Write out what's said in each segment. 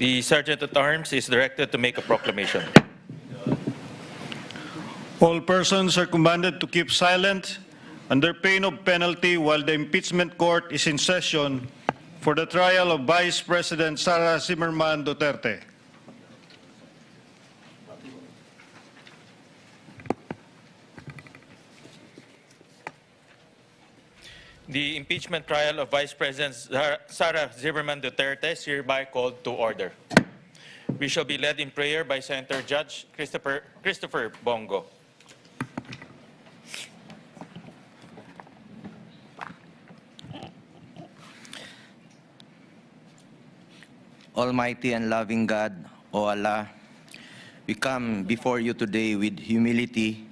The Sergeant at Arms is directed to make a proclamation. All persons are commanded to keep silent under pain of penalty while the impeachment court is in session for the trial of Vice President Sara Zimmerman Duterte. The impeachment trial of Vice President Sara Zimmerman Duterte is hereby called to order. We shall be led in prayer by Senator Judge Christopher Bongo. Almighty and loving God, O Allah, we come before you today with humility,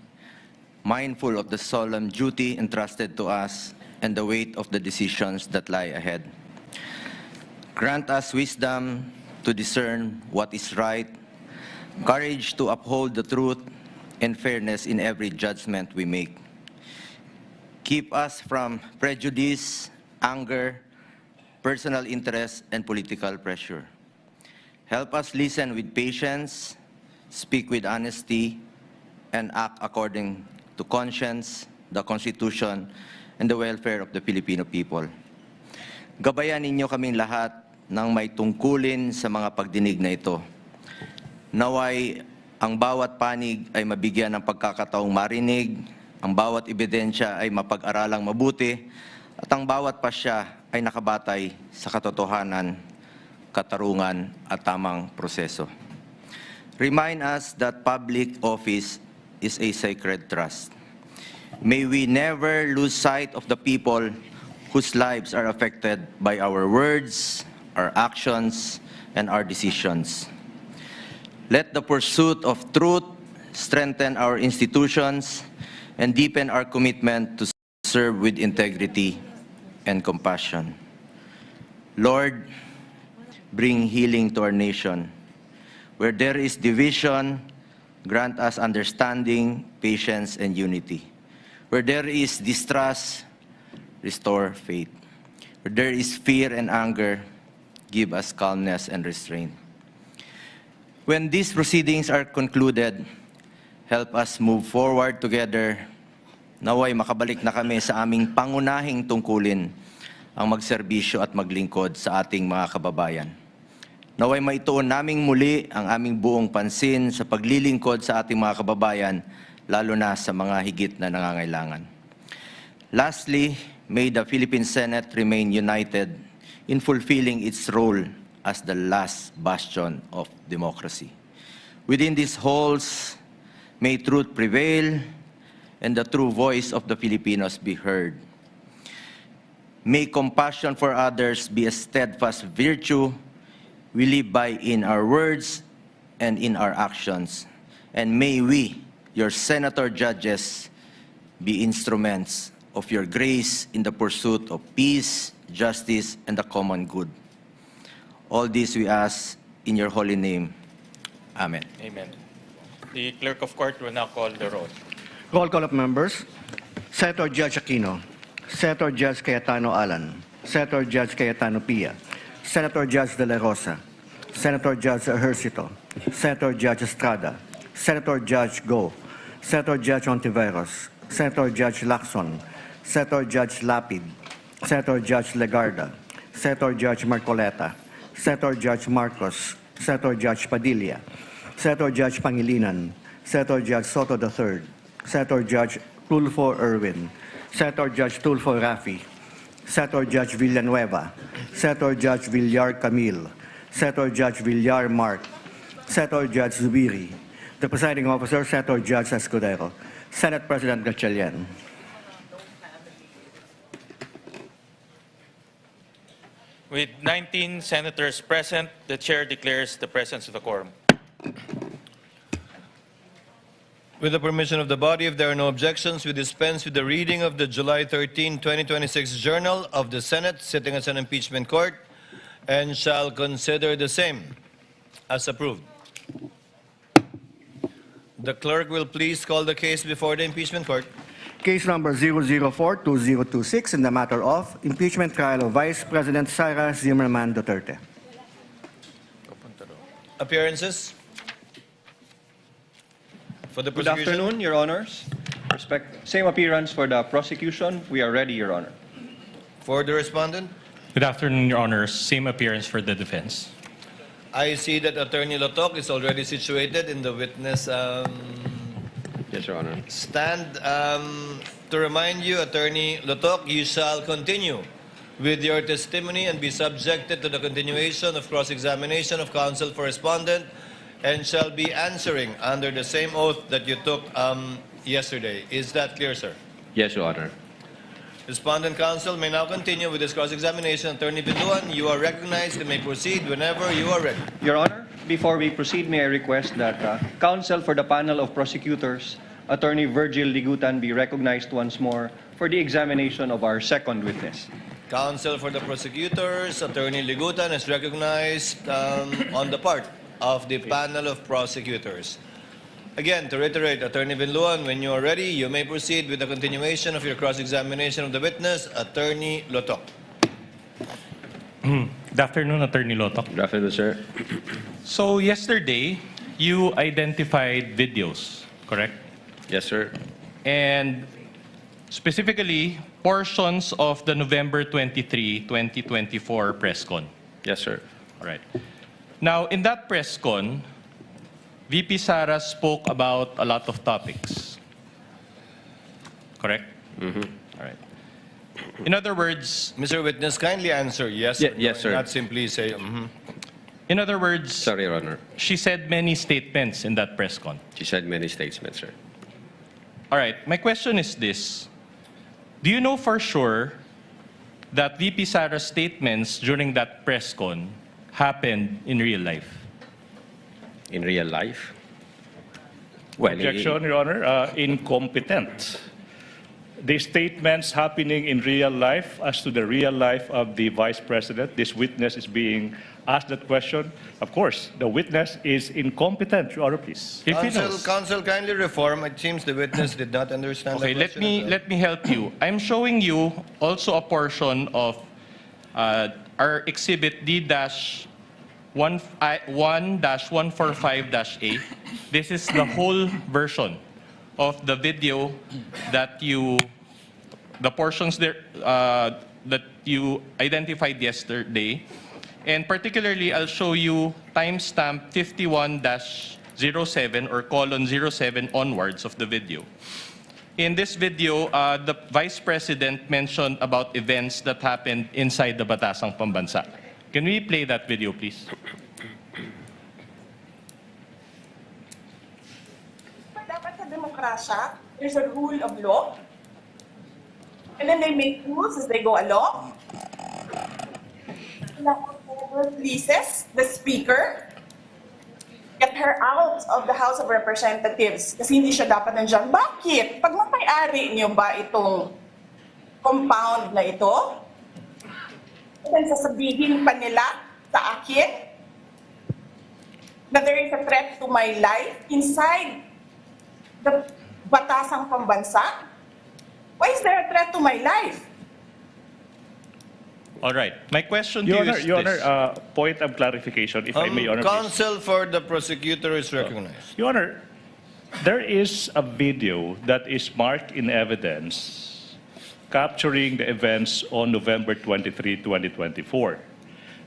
mindful of the solemn duty entrusted to us and the weight of the decisions that lie ahead. Grant us wisdom to discern what is right, courage to uphold the truth, and fairness in every judgment we make. Keep us from prejudice, anger, personal interest, and political pressure. Help us listen with patience, speak with honesty, and act according to conscience, the Constitution, and the welfare of the Filipino people. Gabayan ninyo kaming lahat ng may tungkulin sa mga pagdinig na ito. Naway ang bawat panig ay mabigyan ng pagkakataong marinig, ang bawat ebidensya ay mapag-aralang mabuti, at ang bawat pasya ay nakabatay sa katotohanan, katarungan at tamang proseso. Remind us that public office is a sacred trust. May we never lose sight of the people whose lives are affected by our words, our actions, and our decisions. Let the pursuit of truth strengthen our institutions and deepen our commitment to serve with integrity and compassion. Lord, bring healing to our nation. Where there is division, grant us understanding, patience, and unity. Where there is distrust, restore faith. Where there is fear and anger, give us calmness and restraint. When these proceedings are concluded, help us move forward together. Naway makabalik na kami sa aming pangunahing tungkulin, ang magserbisyo at maglingkod sa ating mga kababayan. Naway maituon naming muli ang aming buong pansin sa paglilingkod sa ating mga kababayan, lalo na sa mga higit na nangangailangan. Lastly, may the Philippine Senate remain united in fulfilling its role as the last bastion of democracy. Within these halls, may truth prevail and the true voice of the Filipinos be heard. May compassion for others be a steadfast virtue we live by in our words and in our actions. And may we, your senator judges, be instruments of your grace in the pursuit of peace, justice, and the common good. All this we ask in your holy name. Amen. Amen. The clerk of court will now call the roll. Roll call of members. Senator Judge Aquino. Senator Judge Cayetano Alan. Senator Judge Cayetano Pia. Senator Judge De La Rosa. Senator Judge Ejercito. Senator Judge Estrada. Senator Judge Go. Senator Judge Ontiveros. Senator Judge Lacson. Senator Judge Lapid. Senator Judge Legarda. Senator Judge Marcoleta. Senator Judge Marcos. Senator Judge Padilla. Senator Judge Pangilinan. Senator Judge Soto III. Senator Judge Tulfo Erwin. Senator Judge Tulfo Rafi. Senator Judge Villanueva. Senator Judge Villar Camille. Senator Judge Villar Mark. Senator Judge Zubiri. The presiding officer, Senator Judge Escudero. Senate President Gatchalian. With 19 senators present, the chair declares the presence of the quorum. With the permission of the body, if there are no objections, we dispense with the reading of the July 13, 2026 Journal of the Senate sitting as an impeachment court and shall consider the same as approved. The clerk will please call the case before the impeachment court. Case number 004-2026 in the matter of impeachment trial of Vice President Sara Zimmerman Duterte. appearances? For the Good prosecution? afternoon, Your Honors. Same appearance for the prosecution. We are ready, Your Honor. For the respondent? Good afternoon, Your Honors. Same appearance for the defense. I see that Attorney Lotok is already situated in the witness Yes, Your Honor. stand. To remind you, Attorney Lotok, you shall continue with your testimony and be subjected to the continuation of cross-examination of counsel for respondent and shall be answering under the same oath that you took yesterday. Is that clear, sir? Yes, Your Honor. Respondent counsel may now continue with this cross-examination. Attorney Binduan, you are recognized and may proceed whenever you are ready. Your Honor, before we proceed, may I request that counsel for the panel of prosecutors, Attorney Virgil Ligutan, be recognized once more for the examination of our second witness. Counsel for the prosecutors, Attorney Ligutan, is recognized on the part of the panel of prosecutors. Again, to reiterate, Attorney Binduan, when you are ready, you may proceed with the continuation of your cross-examination of the witness, Attorney Lotok. Good afternoon, Attorney Lotok. Good afternoon, sir. So yesterday, you identified videos, correct? Yes, sir. And specifically, portions of the November 23, 2024 press con. Yes, sir. All right. Now, in that press con, VP Sara spoke about a lot of topics. Correct? Mm-hmm. All right. In other words, Mr. Witness, kindly answer yes or no, Yes, sir. and not simply say, mhm. in other words, Sorry, Your Honor. she said many statements in that press con. She said many statements, sir. All right, my question is this. Do you know for sure that VP Sara's statements during that press con happened in real life? In real life? Well, Objection, Your Honor. Incompetent. The statements happening in real life as to the real life of the Vice President, this witness is being asked that question. Of course, the witness is incompetent, Your Honor, please. If he knows. Counsel, kindly reform. It seems the witness did not understand Okay, the question. let me help you. I'm showing you also a portion of our exhibit D-1-145-A. This is the whole version of the video that the portions there that you identified yesterday. And particularly, I'll show you timestamp 51-07 or :07 onwards of the video. In this video, the Vice President mentioned about events that happened inside the Batasang Pambansa. Can we play that video, please? Dapat sa demokrasya, there's a rule of law. And then they make rules as they go along. Releases the speaker, get her out of the House of Representatives kasi hindi siya dapat nandiyan. Bakit? Pag may-ari niyo ba itong compound na ito, then sasabihin pa nila sa akin that there is a threat to my life inside the Batasang Pambansa? Why is there a threat to my life? All right. My question to Your you Honor, is Your this. Honor, point of clarification, if I may, Your Honor, please. Counsel for the prosecutor is recognized. Your Honor, there is a video that is marked in evidence capturing the events on November 23, 2024.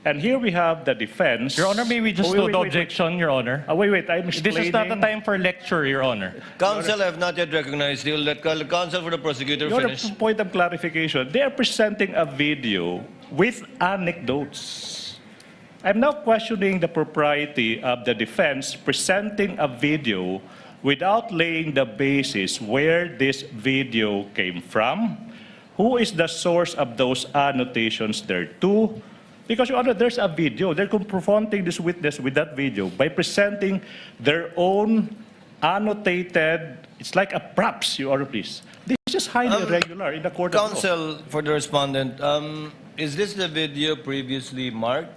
And here we have the defense. Your Honor, may we just note the objection, Your Honor? Wait, I'm This explaining. is not a time for lecture, Your Honor. Counsel have not yet recognized you. Let counsel for the prosecutor Your Honor, finish. point of clarification. They are presenting a video with anecdotes. I'm now questioning the propriety of the defense presenting a video without laying the basis where this video came from, who is the source of those annotations thereto. Because, Your Honor, there's a video. They're confronting this witness with that video by presenting their own annotated, it's like a props, Your Honor, please. This is highly irregular in the court of law. Counsel for the respondent, is this the video previously marked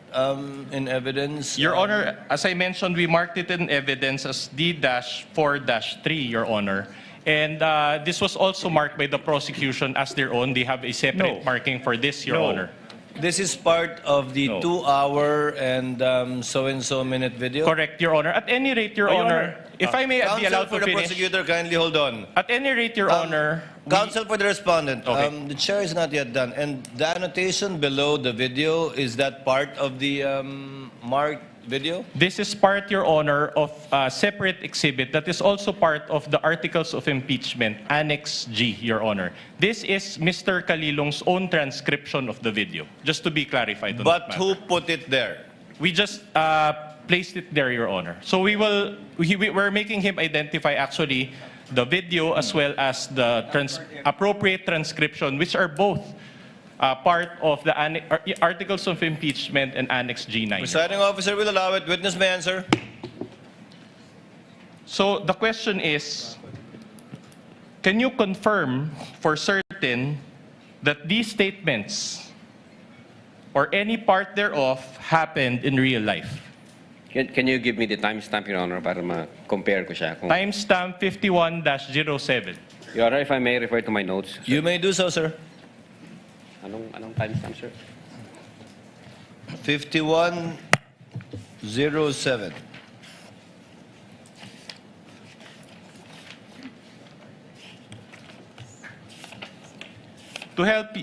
in evidence? Your Honor, as I mentioned, we marked it in evidence as D-4-3, Your Honor. And this was also marked by the prosecution as their own. They have a separate No. marking for this, Your No. Honor. This is part of the No. 2-hour and so-and-so minute video. Correct, Your Honor. At any rate, Your Your Honor, if I may be Counsel allowed for to the finish. prosecutor, kindly hold on. At any rate, Your Honor, Counsel for the respondent, Okay. the chair is not yet done. And the annotation below the video, is that part of the marked video? this is part, Your Honor, of a separate exhibit that is also part of the Articles of Impeachment, Annex G, Your Honor. This is Mr. Calilong's own transcription of the video, just to be clarified on But that who matter. put it there? We just placed it there, Your Honor. So we're making him identify actually the video as well as the appropriate transcription, which are both part of the Articles of Impeachment and Annex G9. Presiding officer will allow it. Witness may answer. So the question is, can you confirm for certain that these statements or any part thereof happened in real life? Can you give me the timestamp, Your Honor, para ma-compare ko siya? Timestamp 51-07. Your Honor, if I may refer to my notes. You may do so, sir. Anong timestamp, sir? 5107. To help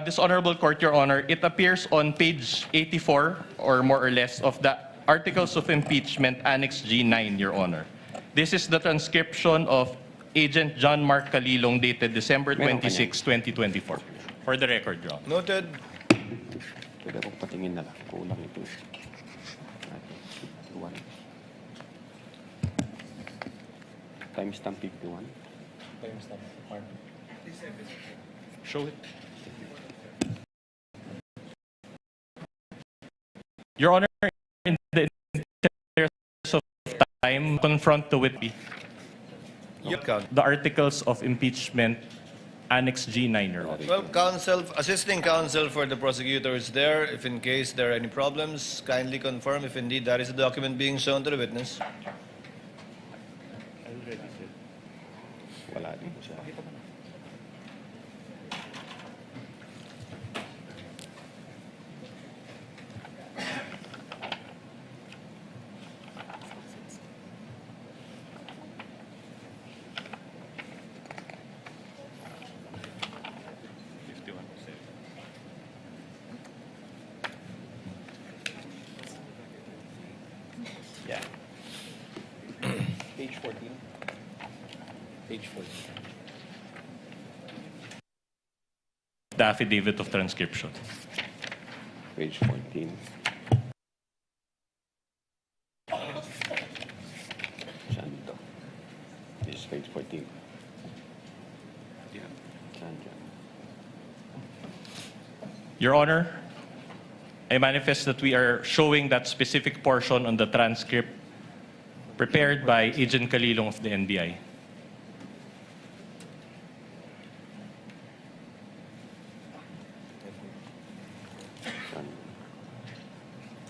this honorable court, Your Honor, it appears on page 84 or more or less of the Articles of Impeachment, Annex G9, Your Honor. This is the transcription of Agent John Mark Calilong dated December Meron ka 26, 2024. For the record, Your Honor. Noted. Pwede akong patingin na lang. Kulang ito. Timestamp 51. Show it. Your Honor, in the interest of time, confront the witness. The Articles of Impeachment, Annex G9, Your Honor. Well, assisting counsel for the prosecutor is there. If in case there are any problems, kindly confirm if indeed that is the document being shown to the witness. Wala din siya. Yeah. Page 14. Page 14. The affidavit of transcription. Page 14. Saan ito? This is page 14. Saan dyan? Your Honor, I manifest that we are showing that specific portion on the transcript prepared by Agent Calilong of the NBI.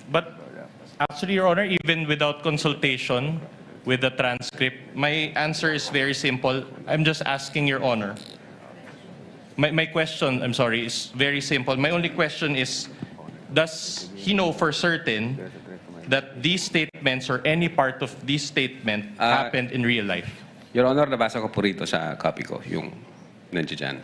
But actually, Your Honor, even without consultation with the transcript, my answer is very simple. I'm just asking Your Honor. My question, I'm sorry, is very simple. My only question is, does he know for certain that these statements or any part of this statement happened in real life? Your Honor, nabasa ko po rito sa copy ko, yung nandiyan dyan.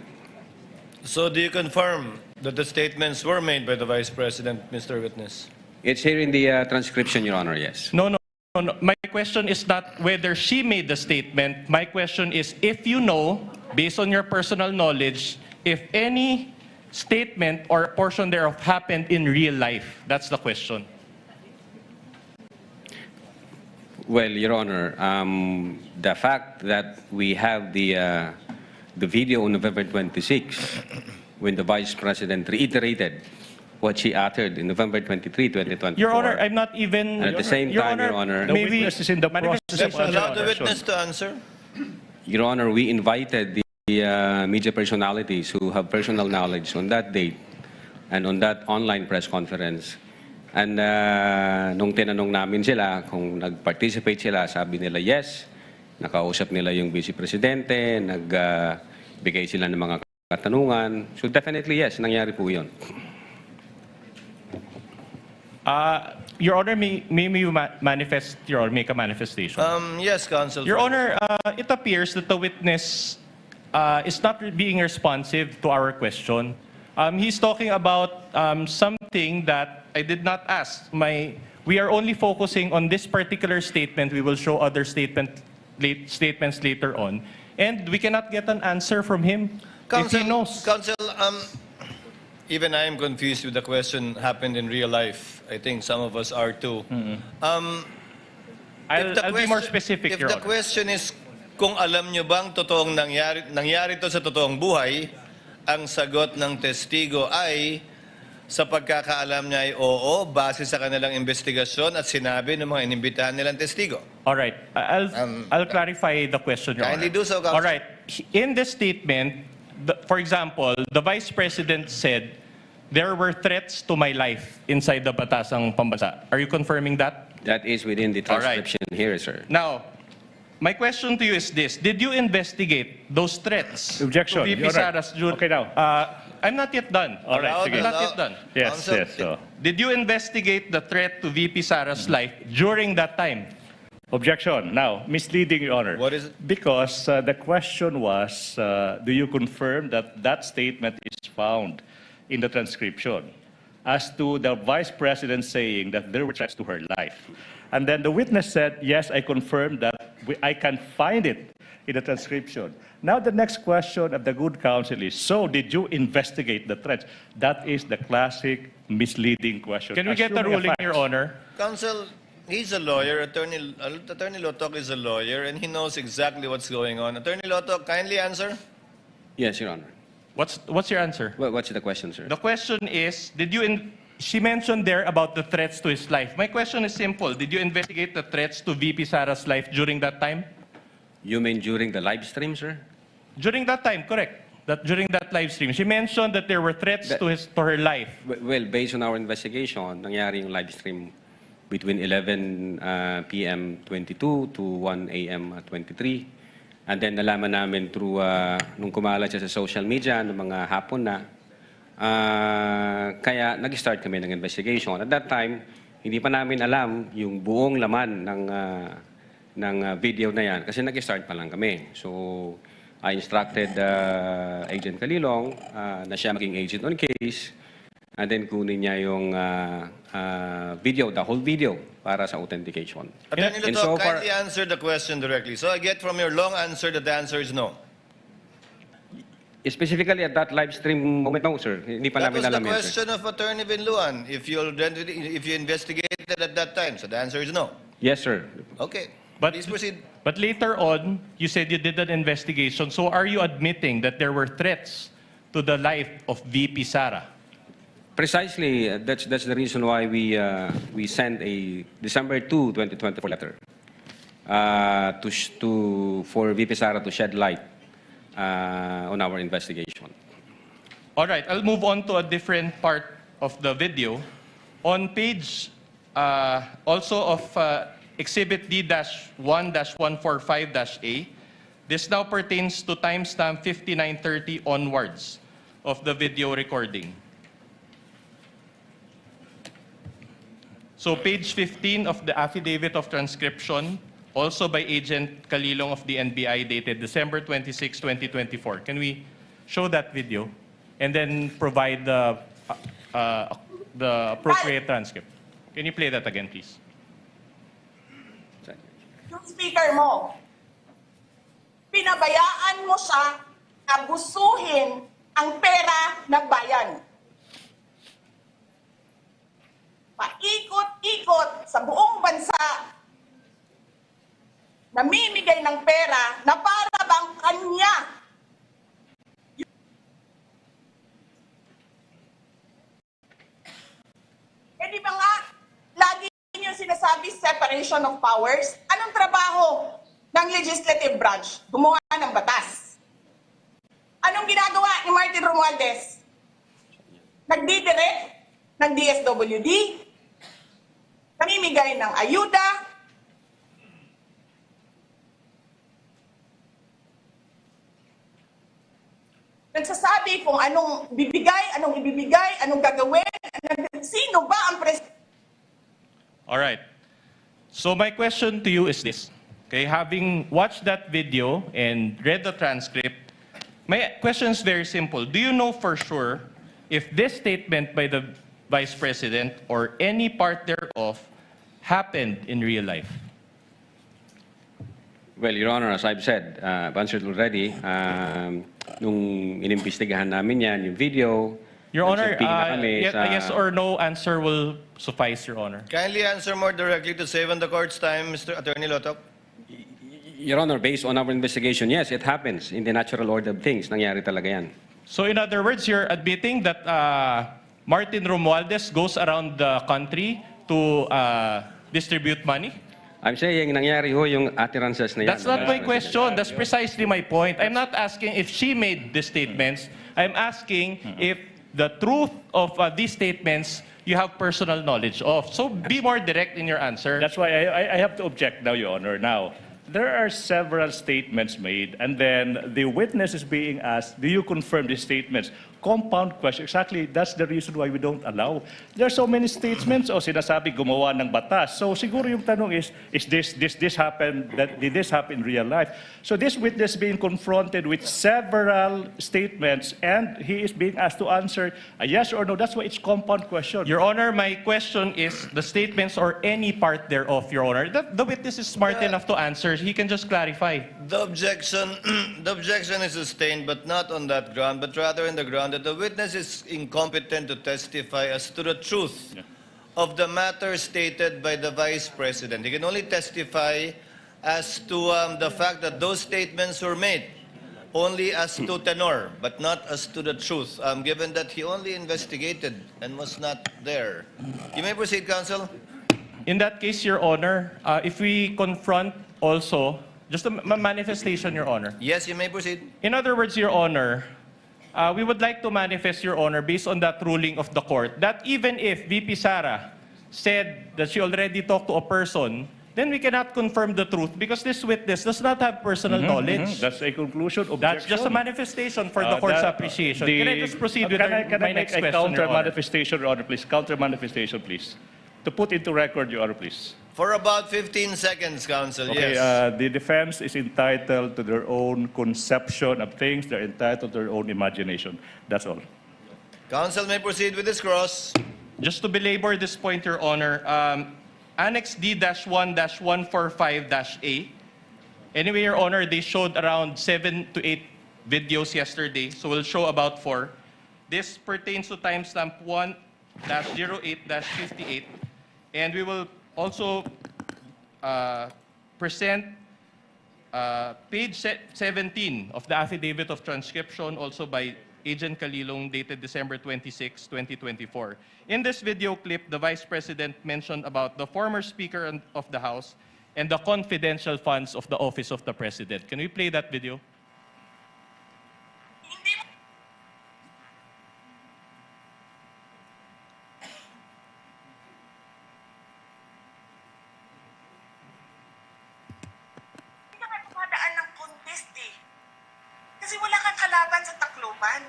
So do you confirm that the statements were made by the Vice President, Mr. Witness? It's here in the transcription, Your Honor, yes. No. My question is not whether she made the statement. My question is, if you know, based on your personal knowledge, if any statement or portion thereof happened in real life. That's the question. Well, Your Honor, the fact that we have the video on November 26, when the Vice President reiterated what she uttered in November 23, 2024. Your Honor, I'm not even... And at the same time, Your Honor, The witness is in the process of Allow the answer. witness to answer. Your Honor, we invited the media personalities who have personal knowledge on that date and on that online press conference. And nung tinanong namin sila kung nag-participate sila, sabi nila yes, nakausap nila yung Vice Presidente, nagbigay sila ng mga katanungan. So definitely yes, nangyari po yun. Your Honor, may you manifest, Your Honor, make a manifestation? Yes, Counsel. Your Honor, it appears that the witness is not being responsive to our question. He's talking about something that I did not ask. We are only focusing on this particular statement. We will show other statements later on. And we cannot get an answer from him if he knows. Counsel, even I am confused with the question happened in real life. I think some of us are too. I'll be more specific, Your If the Honor. question is kung alam nyo bang totoong nangyari to sa totoong buhay, ang sagot ng testigo ay sa pagkakaalam niya ay oo, base sa kanilang investigasyon at sinabi ng mga inimbitahan nilang testigo. All right. I'll clarify the question, Your Kindly Honor. do so, Counsel. All right. In this statement, for example, the Vice President said there were threats to my life inside the Batasang Pambasa. Are you confirming that? That is within the All right. transcription here, sir. Now, my question to you is this. Did you investigate those threats Objection, to VP Your Honor. Sara's June? Okay, now. I'm not yet done. All right, Allow- sige. I'm not allow- yet done. Yes, Counsel, yes. So. Did you investigate the threat to VP Sara's life during that time? Objection. Now, misleading, Your Honor. What is it? Because the question was, do you confirm that that statement is found in the transcription as to the Vice President saying that there were threats to her life? And then the witness said, yes, I confirm that I can find it in the transcription. Now the next question of the good counsel is, so did you investigate the threats? That is the classic misleading question. Can we get a Assuming ruling, fact. Your Honor? Counsel, he's a lawyer. Attorney Lotok is a lawyer, and he knows exactly what's going on. Attorney Lotok, kindly answer. Yes, Your Honor. What's your answer? What's the question, sir? The question is, she mentioned there about the threats to his life. My question is simple. Did you investigate the threats to VP Sara's life during that time? You mean during the live stream, sir? During that time, correct. During that live stream, she mentioned that there were threats to her life. Well, based on our investigation, nangyari yung live stream between 11 p.m. 22 to 1 a.m. 23. And then nalaman namin through, nung kumalat siya sa social media, nung mga hapon na, kaya nag-start kami ng investigation. At that time, hindi pa namin alam yung buong laman ng video na yan kasi nag-start pa lang kami. So, I instructed Agent Kalilong na siya maging agent on case and then kunin niya yung video, the whole video, para sa authentication. Attorney And Lotok, so far- kindly answer the question directly. So I get from your long answer that the answer is no. Specifically at that live stream moment, no, sir. Hindi pa That namin was the alam yan, sir. question of Attorney Binluan. If you investigated at that time, so the answer is no. Yes, sir. Okay. But- Please proceed. But later on, you said you did an investigation. So are you admitting that there were threats to the life of VP Sara? Precisely, that's the reason why we sent a December 2, 2024 letter for VP Sara to shed light on our investigation. All right, I'll move on to a different part of the video. On page also of Exhibit D-1-145-A, this now pertains to timestamp 5930 onwards of the video recording. So page 15 of the affidavit of transcription, also by Agent Kalilong of the NBI, dated December 26, 2024. Can we show that video and then provide the appropriate transcript? Can you play that again, please? Yung speaker mo, pinabayaan mo siya na gustuhin ang pera ng bayan. Paikot-ikot sa buong bansa, namimigay ng pera na para bang kanya. Eh di ba nga, lagi niyo sinasabi separation of powers? Anong trabaho ng legislative branch? Gumawa ng batas. Anong ginagawa ni Martin Romualdez? Nagdidirect ng DSWD, namimigay ng ayuda, nagsasabi kung anong bibigay, anong ibibigay, anong gagawin, sino ba ang presidente All right. So my question to you is this. Okay, having watched that video and read the transcript, my question is very simple. Do you know for sure if this statement by the Vice President or any part thereof happened in real life? Well, Your Honor, as I've said, I've answered already, nung inimbestigahan namin yan, yung video, Your Honor, nagsamping na kami a sa- yes or no answer will suffice, Your Honor. Kindly answer more directly to save on the court's time, Mr. Attorney Lotok. Your Honor, based on our investigation, yes, it happens in the natural order of things. Nangyari talaga yan. So in other words, you're admitting that Martin Romualdez goes around the country to distribute money? I'm saying nangyari ho yung utterances na yan. That's not my question. That's precisely my point. I'm not asking if she made the statements. I'm asking if the truth of these statements you have personal knowledge of. So be more direct in your answer. That's why I have to object now, Your Honor. Now, there are several statements made, and then the witness is being asked, do you confirm these statements? Compound question. Exactly, that's the reason why we don't allow. There are so many statements o sinasabi gumawa ng batas. So siguro yung tanong is this happened, did this happen in real life? So this witness being confronted with several statements and he is being asked to answer a yes or no. That's why it's compound question. Your Honor, my question is the statements or any part thereof, Your Honor. The witness is smart enough to answer. He can just clarify. The objection, the objection is sustained, but not on that ground, but rather in the ground that the witness is incompetent to testify as to the truth of the matter stated by the Vice President. He can only testify as to the fact that those statements were made only as to tenor, but not as to the truth, given that he only investigated and was not there. You may proceed, counsel. In that case, Your Honor, if we confront also, just a manifestation, Your Honor. Yes, you may proceed. In other words, Your Honor, we would like to manifest, Your Honor, based on that ruling of the court, that even if VP Sara said that she already talked to a person, then we cannot confirm the truth because this witness does not have personal knowledge. That's a conclusion. Objection. That's just a manifestation for the court's appreciation. Can I just proceed with my next question, Can I make a Your counter Honor? manifestation, Your Honor, please? Counter manifestation, please. To put into record, Your Honor, please. For about 15 seconds, counsel, Okay, yes. the defense is entitled to their own conception of things. They're entitled to their own imagination. That's all. Counsel may proceed with this cross. Just to belabor this point, Your Honor, Annex D-1-145-A. Anyway, Your Honor, they showed around 7 to 8 videos yesterday, so we'll show about 4. This pertains to timestamp 1-08-58, and we will also present page 17 of the affidavit of transcription, also by Agent Kalilong, dated December 26, 2024. In this video clip, the Vice President mentioned about the former Speaker of the House and the confidential funds of the Office of the President. Can we play that video? Hindi ka dumadaan ng contest eh. Kasi wala kang kalaban sa Tacloban.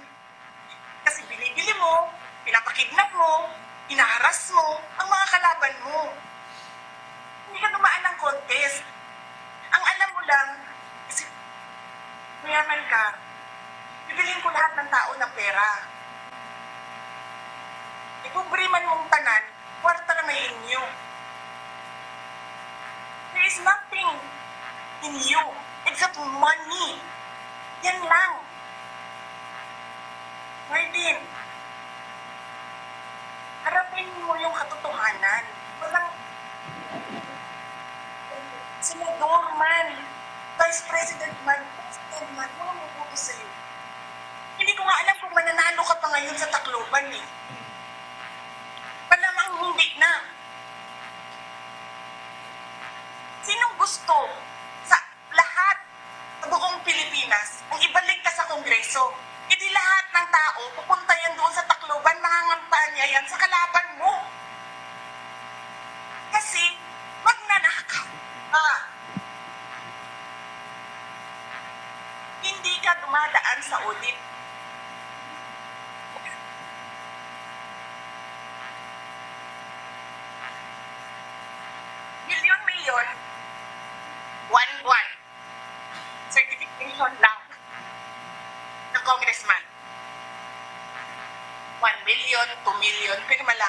Kasi binibili mo, pinapakidnap mo, inaharas mo, ang mga kalaban mo. Hindi ka dumaan ng contest. Ang alam mo lang, kasi mayaman ka, bibilhin ko lahat ng tao ng pera. Ipubriman mong tanan, kwarta na may inyo. There is nothing in you except money. Yan lang. Martin, harapin mo yung katotohanan. Walang senador man, vice president man, president man, walang mabuto sa'yo. Hindi ko nga alam kung mananalo ka pa ngayon sa Tacloban eh. Malamang hindi na. Sinong gusto sa lahat sa buong Pilipinas ang ibalik ka sa Kongreso? Hindi lahat ng tao pupunta yan doon sa Tacloban, mangangampanya yan sa kalaban mo. Kasi magnanakaw ka. Hindi ka dumadaan sa audit.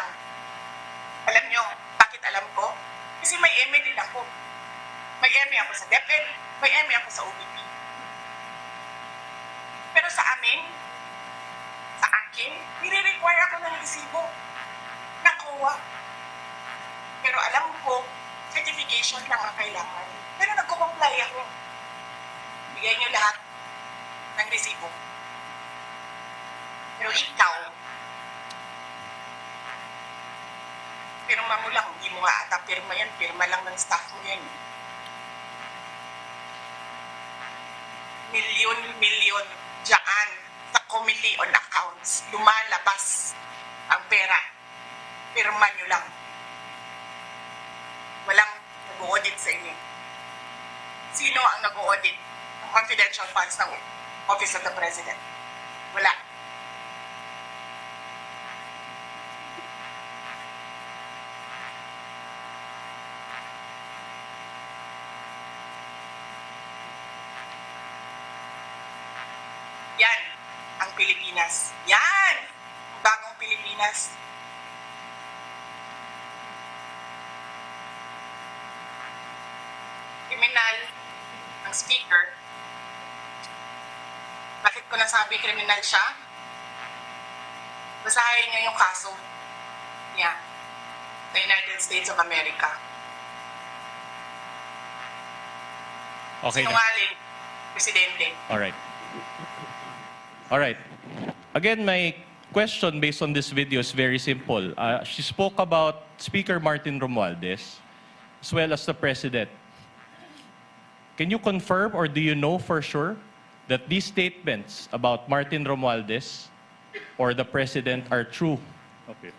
lang. Alam nyo, bakit alam ko? Kasi may MA din ako. May MA ako sa DepEd, may MA ako sa OBP. Pero sa amin, sa akin, nire-require ako ng resibo ng COA. Pero alam ko, certification lang ang kailangan. Pero nagko-comply ako. Bigay nyo lahat ng resibo. Pero ikaw, pirma mo lang, hindi mo nga ata pirma yan, pirma lang ng staff mo yan. Milyon-milyon dyan sa Committee on Accounts, lumalabas ang pera. Pirma nyo lang. Walang nag-audit sa inyo. Sino ang nag-audit ng confidential funds ng Office of the President? Wala. Yan ang Pilipinas. Yan! Ang bagong Pilipinas. Kriminal ang speaker. Bakit ko nasabi kriminal siya? Basahin niyo yung kaso niya sa United States of America. Okay. Sinungaling, Presidente. All right. All right. Again, my question based on this video is very simple. She spoke about Speaker Martin Romualdez as well as the President. Can you confirm or do you know for sure that these statements about Martin Romualdez or the President are true? Okay.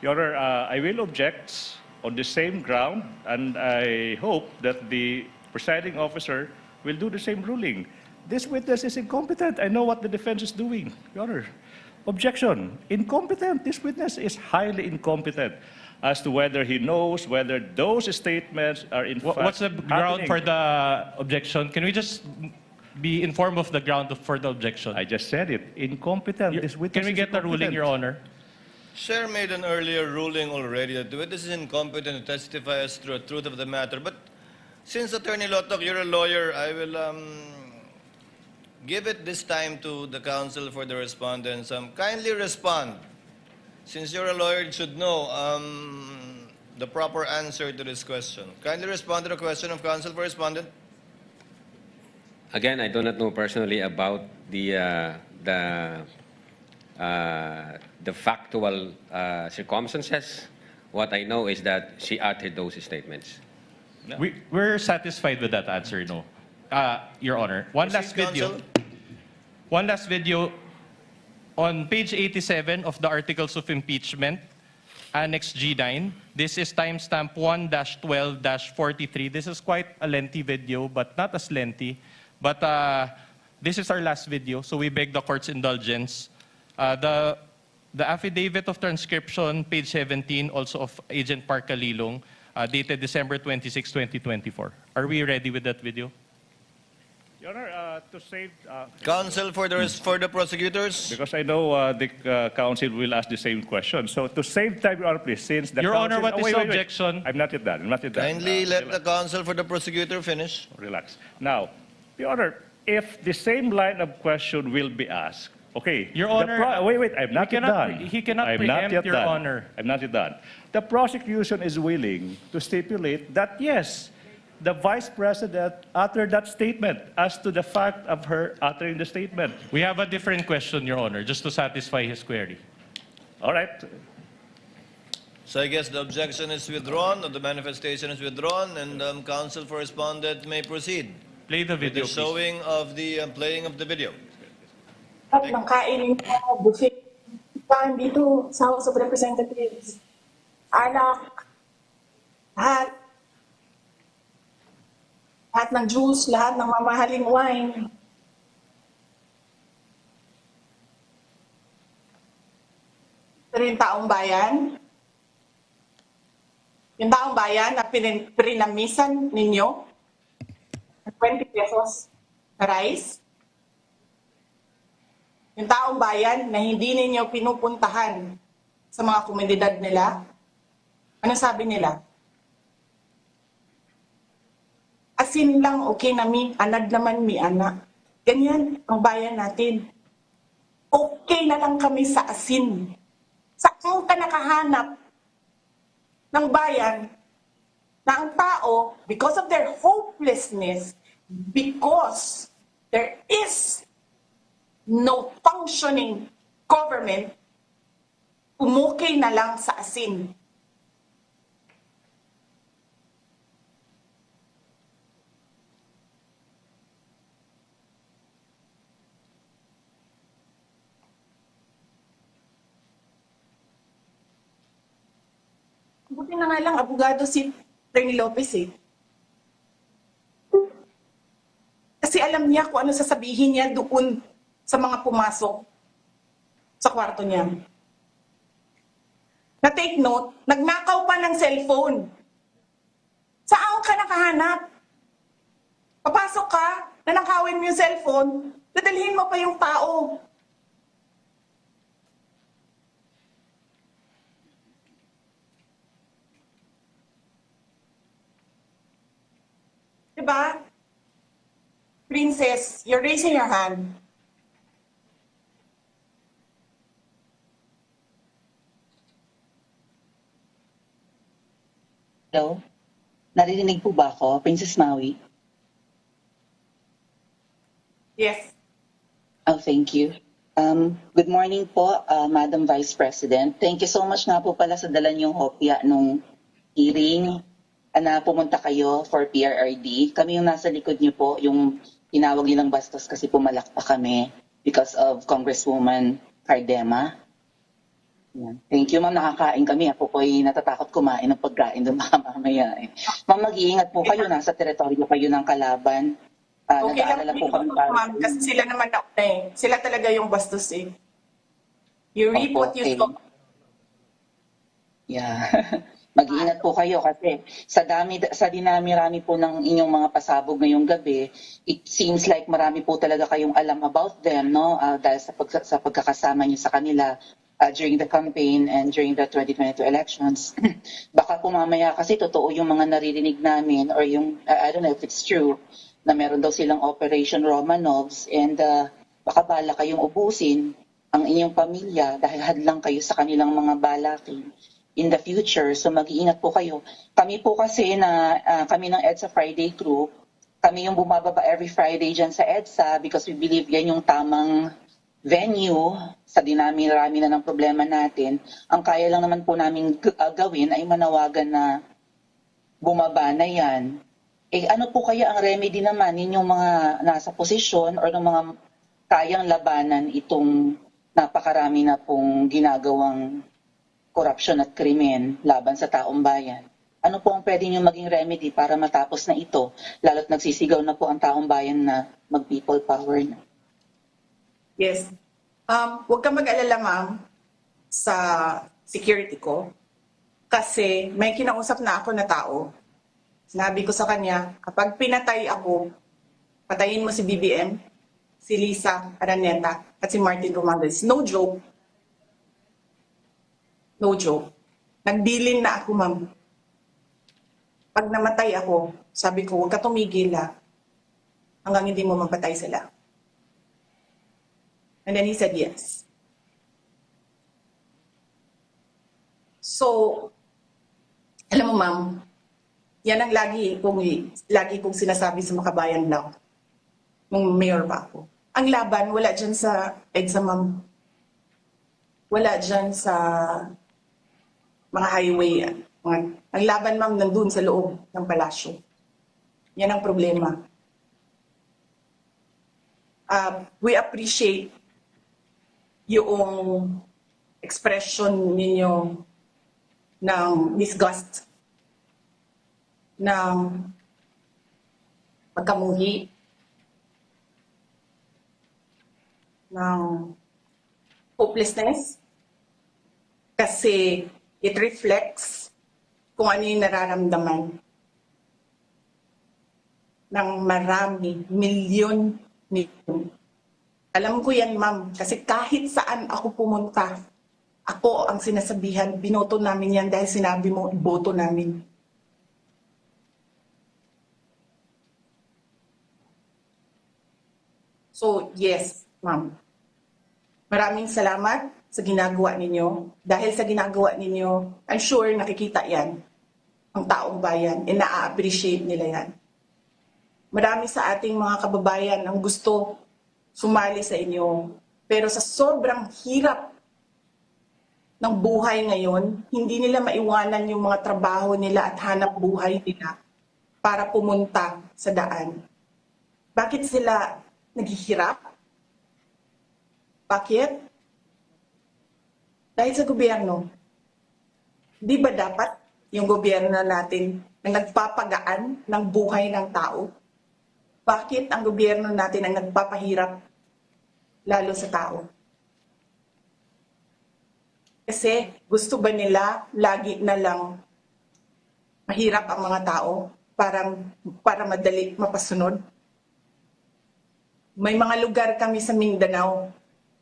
Your Honor, I will object on the same ground, and I hope that the presiding officer will do the same ruling. This witness is incompetent. I know what the defense is doing. Your Honor, objection. Incompetent. This witness is highly incompetent as to whether he knows whether those statements are in fact What's the ground happening. for the objection? Can we just be informed of the ground for the objection? I just said it. Incompetent. This witness Can we is get the ruling, incompetent. Your Honor? Chair made an earlier ruling already that the witness is incompetent to testify as to the truth of the matter. But since Attorney Lotok, you're a lawyer, I will give it this time to the counsel for the respondents. Kindly respond. Since you're a lawyer, you should know the proper answer to this question. Kindly respond to the question of counsel for respondent. Again, I do not know personally about the factual circumstances. What I know is that she uttered those statements. We're satisfied with that answer, no? Your Honor. One last video. One last video. On page 87 of the Articles of Impeachment, Annex G9, this is timestamp 1-12-43. This is quite a lengthy video, but not as lengthy. But this is our last video, so we beg the court's indulgence. The affidavit of transcription, page 17, also of Agent Park Kalilong, dated December 26, 2024. Are we ready with that video? Your Honor, to save... Counsel for the prosecutors. because I know the counsel will ask the same question. So to save time, Your Honor, please, since the Your counsel... Honor, what is wait, the wait, wait. objection? I'm not yet done. I'm not yet done. Kindly let the counsel for the prosecutor finish. Relax. Now, Your Honor, if the same line of question will be asked, okay. Your the Honor, wait, wait, I'm not he yet cannot done. pre- he cannot I'm not preempt, yet Your done. Honor. I'm not yet done. The prosecution is willing to stipulate that, yes, the Vice President uttered that statement as to the fact of her uttering the statement. We have a different question, Your Honor, just to satisfy his query. All right. So I guess the objection is withdrawn, or the manifestation is withdrawn, and counsel for respondent may proceed Play the with video, the please. showing of the playing of the video. At ng kainin mo, buffet. Saan dito sa House of Representatives. Alak. Lahat. Lahat ng juice, lahat ng mamahaling wine. Pero yung taong bayan, na pinamisan ninyo, 20 pesos na rice, yung taong bayan na hindi ninyo pinupuntahan sa mga komunidad nila? Anong sabi nila? Asin lang, okay na mi, anad naman mi, anak. Ganyan ang bayan natin. Okay na lang kami sa asin. Saan ka nakahanap ng bayan na ang tao, because of their hopelessness, because there is no functioning government, umukay na lang sa asin. Buti na nga lang, abogado si Rene Lopez eh. Kasi alam niya kung ano sasabihin niya doon sa mga pumasok sa kwarto niya. Na take note, nagnakaw pa ng cellphone. Saan ka nakahanap? Papasok ka, nanakawin mo yung cellphone, dadalhin mo pa yung tao. Diba? Princess, you're raising your hand. Hello? Naririnig po ba ako, Princess Maui? Yes. Oh, thank you. Good morning po, Madam Vice President. Thank you so much nga po pala sa dala niyong hopya nung hearing na pumunta kayo for PRRD. Kami yung nasa likod niyo po, yung tinawag nilang bastos kasi pumalak pa kami because of Congresswoman Cardema. Yan. Thank you, ma'am. Nakakain kami. Ako po ay natatakot kumain ng pagkain doon mamaya. Ma'am, mag-iingat po kayo. Nasa teritoryo kayo ng kalaban. Okay lang Nag-aalala po kami ma'am, kasi sila naman na eh. Sila talaga yung bastos eh. You reap Opo, what you sow. Yeah. Mag-iingat po kayo kasi sa dinami-rami po ng inyong mga pasabog ngayong gabi, it seems like marami po talaga kayong alam about them, no? Dahil sa pagkakasama niyo sa kanila during the campaign and during the 2022 elections. Baka po mamaya kasi totoo yung mga naririnig namin or yung, I don't know if it's true, na meron daw silang Operation Romanovs and baka bala kayong ubusin ang inyong pamilya dahil hadlang kayo sa kanilang mga balakin in the future. So mag-iingat po kayo. Kami po kasi kami ng EDSA Friday Group, kami yung bumababa every Friday dyan sa EDSA because we believe yan yung tamang venue sa dinami-rami na ng problema natin. Ang kaya lang naman po namin gawin ay manawagan na bumaba na yan. Ano po kaya ang remedy naman ninyong mga nasa posisyon or ng mga kayang labanan itong napakarami na pong ginagawang korupsyon at krimen laban sa taong bayan? Ano po ang pwede nyo maging remedy para matapos na ito, lalo't nagsisigaw na po ang taong bayan na mag-people power na? Yes. Huwag ka mag-alala, ma'am, sa security ko. Kasi may kinausap na ako na tao. Sinabi ko sa kanya, kapag pinatay ako, patayin mo si BBM, si Lisa Araneta, at si Martin Romualdez. No joke. No joke. Nagbilin na ako, ma'am. Pag namatay ako, sabi ko, huwag ka tumigil hanggang hindi mo mapatay sila. And then he said yes. So, alam mo, ma'am, yan ang lagi kong sinasabi sa Makabayan Law nung mayor pa ako. Ang laban, wala dyan sa EDSA, ma'am. Wala dyan sa mga highway. Ang laban, ma'am, nandun sa loob ng palasyo. Yan ang problema. We appreciate yung expression ninyo ng disgust, ng pagkamuhi, ng hopelessness, kasi it reflects kung ano yung nararamdaman ng marami, milyon. Alam ko yan, ma'am, kasi kahit saan ako pumunta, Ako ang sinasabihan, binoto namin yan dahil sinabi mo, iboto namin. So, yes, ma'am. Maraming salamat sa ginagawa ninyo. Dahil sa ginagawa ninyo, I'm sure nakikita yan ang taong bayan, na-appreciate nila yan. Marami sa ating mga kababayan ang gusto sumali sa inyo. Pero sa sobrang hirap ng buhay ngayon, hindi nila maiwanan yung mga trabaho nila at hanap buhay nila para pumunta sa daan. Bakit sila naghihirap? Bakit? Dahil sa gobyerno. Di ba dapat yung gobyerno natin na nagpapagaan ng buhay ng tao? Bakit ang gobyerno natin ang nagpapahirap lalo sa tao? Kasi gusto ba nila lagi na lang mahirap ang mga tao para madali mapasunod? May mga lugar kami sa Mindanao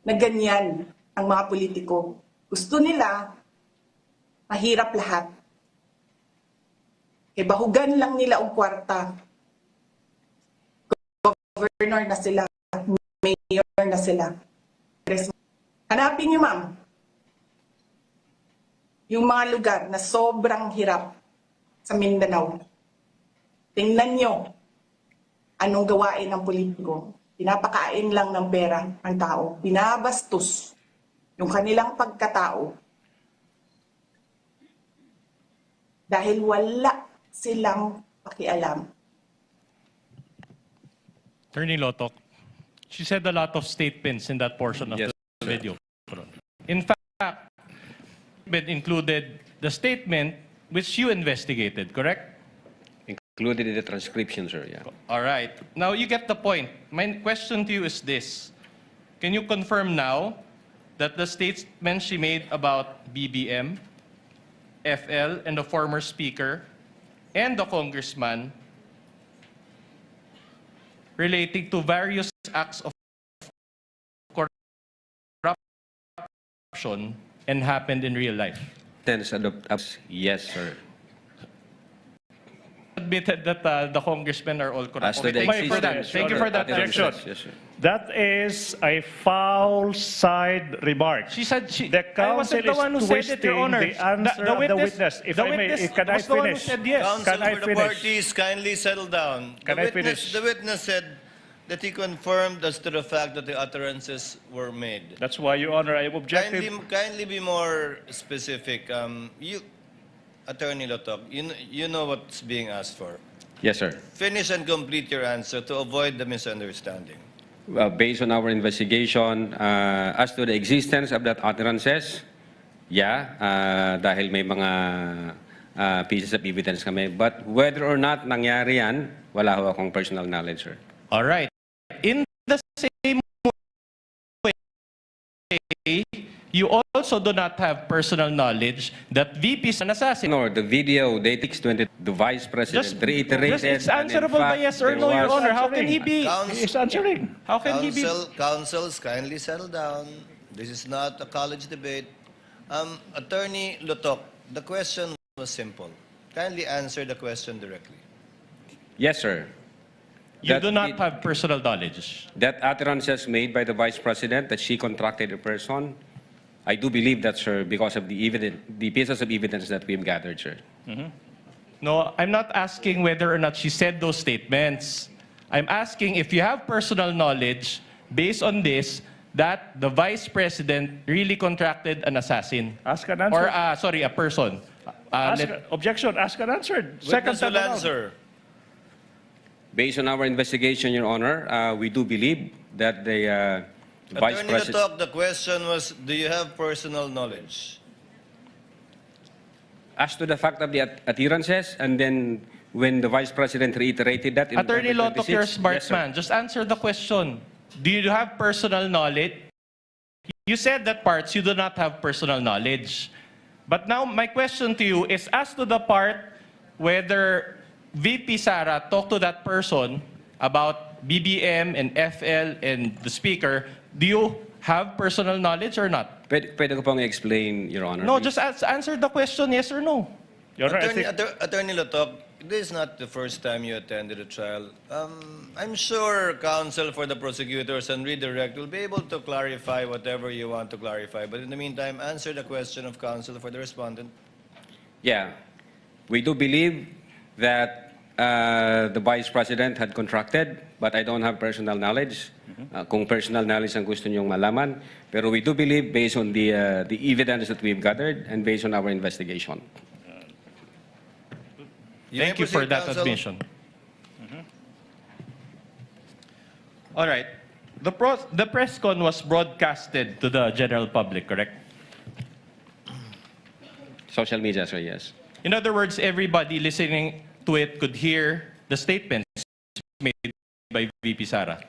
na ganyan ang mga politiko. Gusto nila mahirap lahat. E bahugan lang nila ang kwarta. Governor na sila, mayor na sila. Hanapin niyo, ma'am, yung mga lugar na sobrang hirap sa Mindanao. Tingnan nyo anong gawain ng politiko. Pinapakain lang ng pera ang tao. Binabastos yung kanilang pagkatao. Dahil wala silang pakialam. Attorney Lotok, she said a lot of statements in that portion of Yes, the video. In fact, it included the statement which you investigated, correct? Included in the transcription, sir. Yeah. All right. Now you get the point. My question to you is this. Can you confirm now that the statement she made about BBM, FL, and the former speaker, and the congressman relating to various acts of corruption and happened in real life? Yes, sir. Admitted that the congressmen are all corrupt. As to the Thank you for that. existence, Thank you for that. Objection. Yes, sir. That is a foul side remark. She said The I wasn't counsel the one who is said it, Your twisting Honor. the answer of the witness. If the I may, witness can I was the one who finish? said yes. Counsel Can I for the finish? parties, kindly settle down. Can I finish? The witness said that he confirmed as to the fact that the utterances were made. That's why, Your Honor, I am objective. Kindly be more specific. Attorney Lotok, you know what's being asked for. Yes, sir. Finish and complete your answer to avoid the misunderstanding. Based on our investigation, as to the existence of that utterances, dahil may mga pieces of evidence kami. But whether or not nangyari yan, wala ho akong personal knowledge, sir. All right. In the same way, you also do not have personal knowledge that VP is an assassin. No, the video dates 20, the Vice President reiterated. It's and in answerable by fact, yes or there no, Your was- Honor. How can he be? He's answering. How can he be? Counsels, kindly settle down. This is not a college debate. Attorney Lotok, the question was simple. Kindly answer the question directly. Yes, sir. You That do not it- have personal knowledge. That utterances made by the Vice President that she contracted a person, I do believe that, sir, because of the pieces of evidence that we've gathered, sir. No, I'm not asking whether or not she said those statements. I'm asking if you have personal knowledge based on this that the Vice President really contracted an assassin. Ask and answer. Or, a person. Objection. Ask and answered. Witness time will around. answer. Based on our investigation, Your Honor, we do believe that the Vice Attorney President... Lotok, the question was, do you have personal knowledge? As to the fact of the utterances, and then when the Vice President reiterated that in Attorney November Lotok, you're a 26, smart yes, sir. man. Just answer the question. Do you have personal knowledge? You said that parts you do not have personal knowledge. But now my question to you is as to the part whether VP Sara talked to that person about BBM and FL and the speaker, do you have personal knowledge or not? Pwede ko pong explain, Your Honor. No, please? just answer the question, yes or no. Your Honor, I Attorney, think, Attorney Lotok, this is not the first time you attended a trial. I'm sure counsel for the prosecutors and redirect will be able to clarify whatever you want to clarify. But in the meantime, answer the question of counsel for the respondent. Yeah. We do believe that the Vice President had contracted, but I don't have personal knowledge. Kung personal knowledge ang gusto niyong malaman. Pero we do believe, based on the evidence that we've gathered and based on our investigation. Thank you for proceed, that counsel. admission. All right. The press con was broadcasted to the general public, correct? Social media, sir, yes. In other words, everybody listening to it could hear the statements made by VP Sara.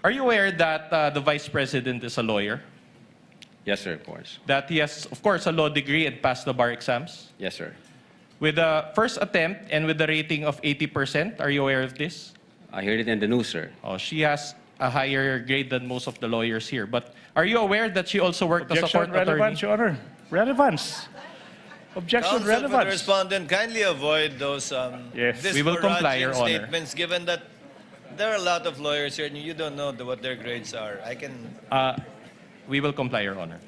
Are you aware that the Vice President is a lawyer? Yes, sir, of course. That he has, of course, a law degree and passed the bar exams? Yes, sir. With the first attempt and with the rating of 80%, are you aware of this? I heard it in the news, sir. Oh, she has a higher grade than most of the lawyers here. But are you aware that she also worked as a objection, court attorney? relevance, Your Honor. Relevance. Objection, Counsel for the relevance. respondent, kindly avoid those Yes. We will comply, Your disparaging Honor. statements, given that there are a lot of lawyers here and you don't know what their grades are. We will comply, Your Honor.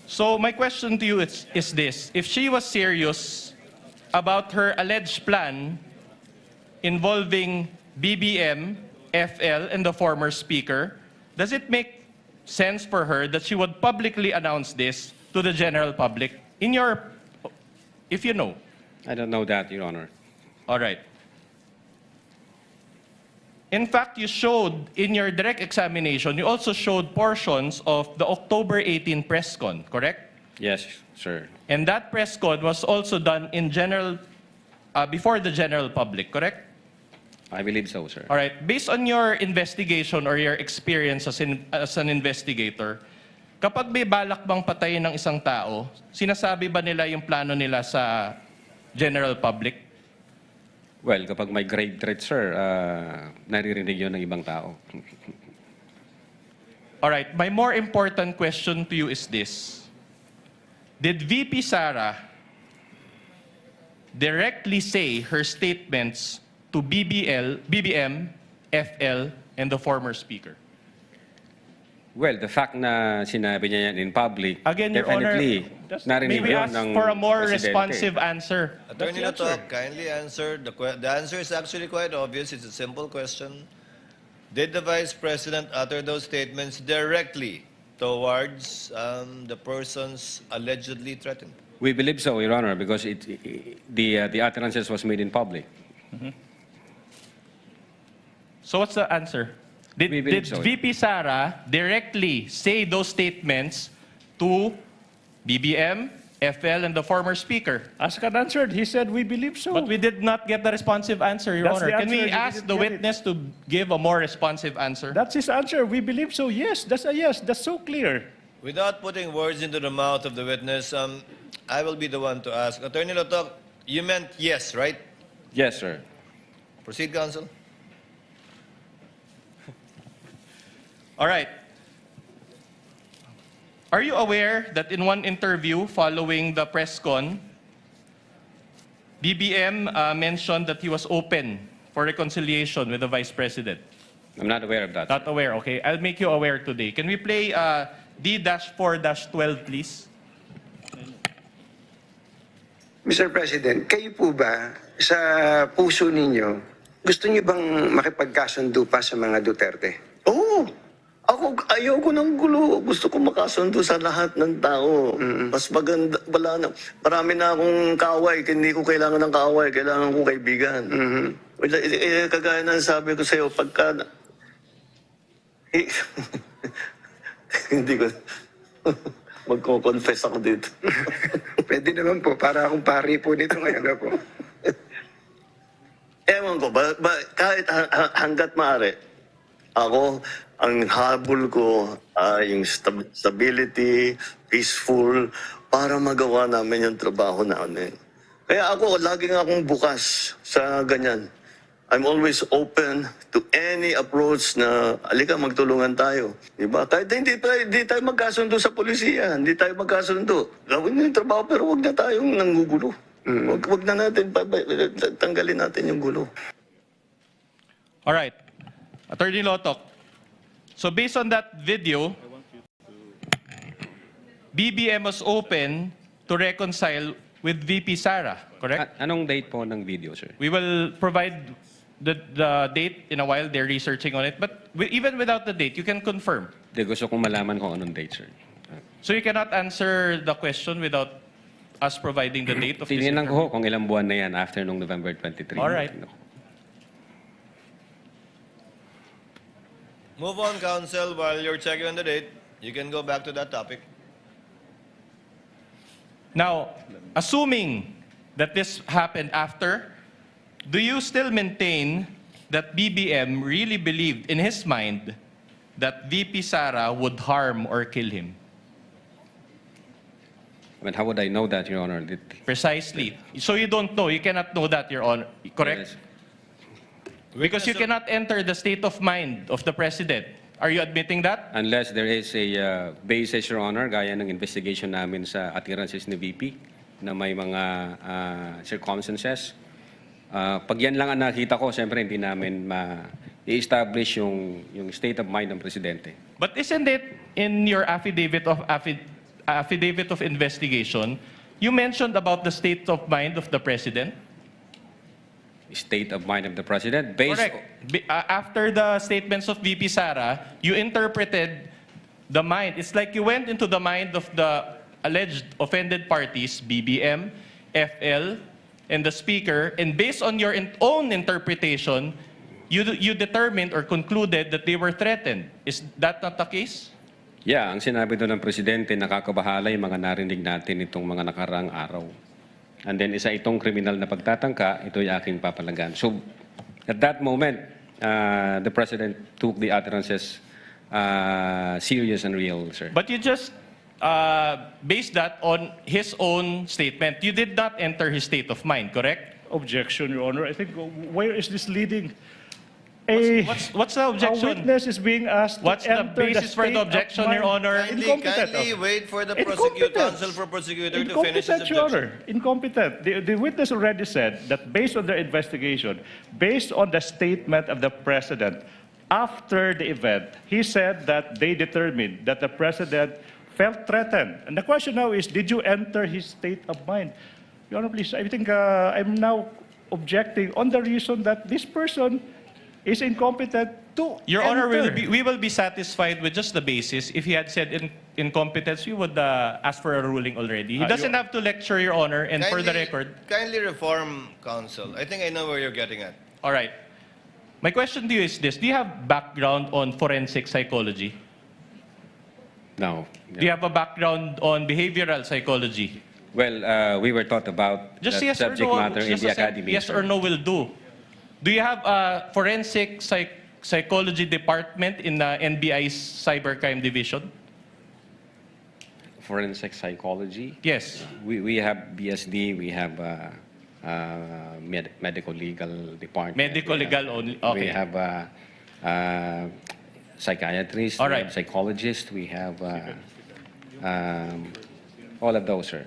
So my question to you is this. If she was serious about her alleged plan involving BBM, FL, and the former speaker, does it make sense for her that she would publicly announce this to the general public? If you know. I don't know that, Your Honor. All right. In fact, you showed in your direct examination, you also showed portions of the October 18 press con, correct? Yes, sir. And that press con was also done in general, before the general public, correct? I believe so, sir. All right. Based on your investigation or your experience as an investigator, kapag may balak bang patayin ng isang tao, sinasabi ba nila yung plano nila sa general public? Well, kapag may grave threat, sir, naririnig yun ng ibang tao. All right. My more important question to you is this. Did VP Sara directly say her statements to BBM, FL, and the former speaker? Well, the fact na sinabi niya yan in public, Again, Your Honor, definitely narinig may we yun ask ng for a more presidente. responsive answer? Attorney Lotok, kindly answer. The answer is actually quite obvious. It's a simple question. Did the Vice President utter those statements directly towards the persons allegedly threatened? We believe so, Your Honor, because the utterances was made in public. So what's the answer? We Did believe so. VP Sara directly say those statements to BBM, FL, and the former speaker? Ask and answered. He said, we believe so. But we did not get the responsive answer, Your That's Honor. the Can we answer. You ask didn't the get it. witness to give a more responsive answer? That's his answer. We believe so. Yes, that's a yes. That's so clear. Without putting words into the mouth of the witness, I will be the one to ask. Attorney Lotok, you meant yes, right? Yes, sir. Proceed, counsel. All right. Are you aware that in one interview following the press con, BBM mentioned that he was open for reconciliation with the Vice President? I'm not aware of that. Not aware, okay. I'll make you aware today. Can we play D-4-12, please? Mr. President, kayo po ba sa puso ninyo, gusto niyo bang makipagkasundo pa sa mga Duterte? Oo. Ayoko ng gulo. Gusto ko makasundo sa lahat ng tao. Mas maganda, marami na akong kaaway. Hindi ko kailangan ng kaaway. Kailangan ko kaibigan. Kagaya ng sabi ko sa'yo, pagka... Hindi ko... Magko-confess ako dito. Pwede naman po, para akong pari po nito ngayon po. Ewan ko, kahit hanggat maaari, ako, ang habol ko ay yung stability, peaceful, para magawa namin yung trabaho namin. Kaya ako, laging akong bukas sa ganyan. I'm always open to any approach na, alika, magtulungan tayo. Diba? Kahit hindi tayo magkasundo sa polisiya, hindi tayo magkasundo. Gawin nyo yung trabaho, pero huwag na tayong nanggugulo. Huwag na natin, tanggalin natin yung gulo. All right. Attorney Lotok. So based on that video, BBM was open to reconcile with VP Sara, correct? Anong date po ng video, sir? We will provide the date in a while. They're researching on it. But even without the date, you can confirm. Di, gusto kong malaman kung anong date, sir. So you cannot answer the question without us providing the date of this Tininan information? ko kung ilang buwan na yan after nung November 23. All right. Move on, Counsel. While you're checking on the date, you can go back to that topic. Now, assuming that this happened after, do you still maintain that BBM really believed in his mind that VP Sara would harm or kill him? I mean, how would I know that, Your Honor? Precisely. So you don't know. You cannot know that, Your Honor. Correct? Yes. Because you cannot enter the state of mind of the president. Are you admitting that? Unless there is a basis, Your Honor, gaya ng investigation namin sa attirances ni VP na may mga circumstances. Pag yan lang ang nakita ko, siyempre hindi namin ma-establish yung state of mind ng presidente. But isn't it in your affidavit of investigation, you mentioned about the state of mind of the president? State of mind of the president based... Correct. After the statements of VP Sara, you interpreted the mind. It's like you went into the mind of the alleged offended parties, BBM, FL, and the speaker, and based on your own interpretation, you determined or concluded that they were threatened. Is that not the case? Yeah, ang sinabi doon ng presidente, nakakabahala yung mga narinig natin itong mga nakaraang araw. And then isa itong kriminal na pagtatangka, ito yung aking papalagan. So, at that moment, the president took the utterances serious and real, sir. But you just based that on his own statement. You did not enter his state of mind, correct? Objection, Your Honor. I think, where is this leading? What's the objection? A witness is being asked What's to the enter basis for state the of objection, mind. Your Honor? Kindly wait for the counsel for prosecutor to finish his Incompetent, Your objection. Honor. Incompetent. The witness already said that based on their investigation, based on the statement of the president, after the event, he said that they determined that the president felt threatened. And the question now is, did you enter his state of mind? Your Honor, please, I think I'm now objecting on the reason that this person is incompetent to Your enter. Honor, we will be satisfied with just the basis. If he had said incompetence, we would ask for a ruling already. He doesn't have to lecture, Your Honor, and for the record... Kindly reform, counsel. I think I know where you're getting at. All right. My question to you is this. Do you have background on forensic psychology? No. Do you have a background on behavioral psychology? Well, we were taught about Just that yes or subject no. matter in Just the a academy. yes sir. or no will do. Do you have a forensic psychology department in the NBI's cybercrime division? Forensic psychology? Yes. We have BSD, we have medical legal department. Medical legal only. Okay. We have psychiatrists, All we right. have psychologists, we have all of those, sir.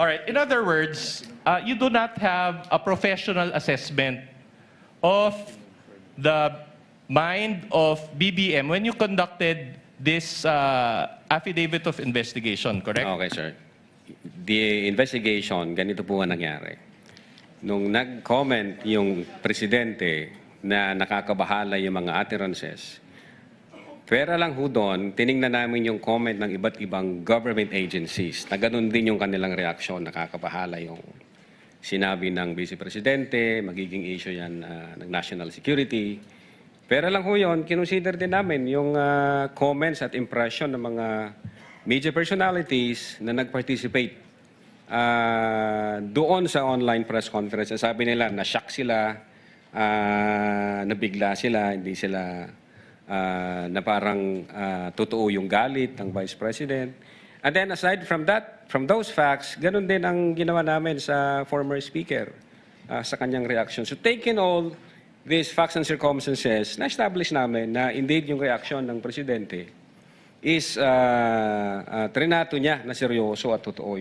All right. In other words, you do not have a professional assessment of the mind of BBM when you conducted this affidavit of investigation, correct? Okay, sir. The investigation, ganito po ang nangyari. Nung nag-comment yung presidente na nakakabahala yung mga utterances, pera lang ho doon, tiningnan namin yung comment ng iba't ibang government agencies na ganun din yung kanilang reaksyon, nakakabahala yung sinabi ng Vice Presidente, magiging issue yan ng national security. Pera lang ho yun, kinonsider din namin yung comments at impression ng mga media personalities na nag-participate doon sa online press conference. Sabi nila, na-shock sila, nabigla sila, hindi sila na parang totoo yung galit ng Vice President. And then aside from that, from those facts, ganun din ang ginawa namin sa former Speaker. sa kanyang reaction. So taking all these facts and circumstances, na-establish namin na indeed yung reaction ng Presidente is trinato niya na seryoso at totoo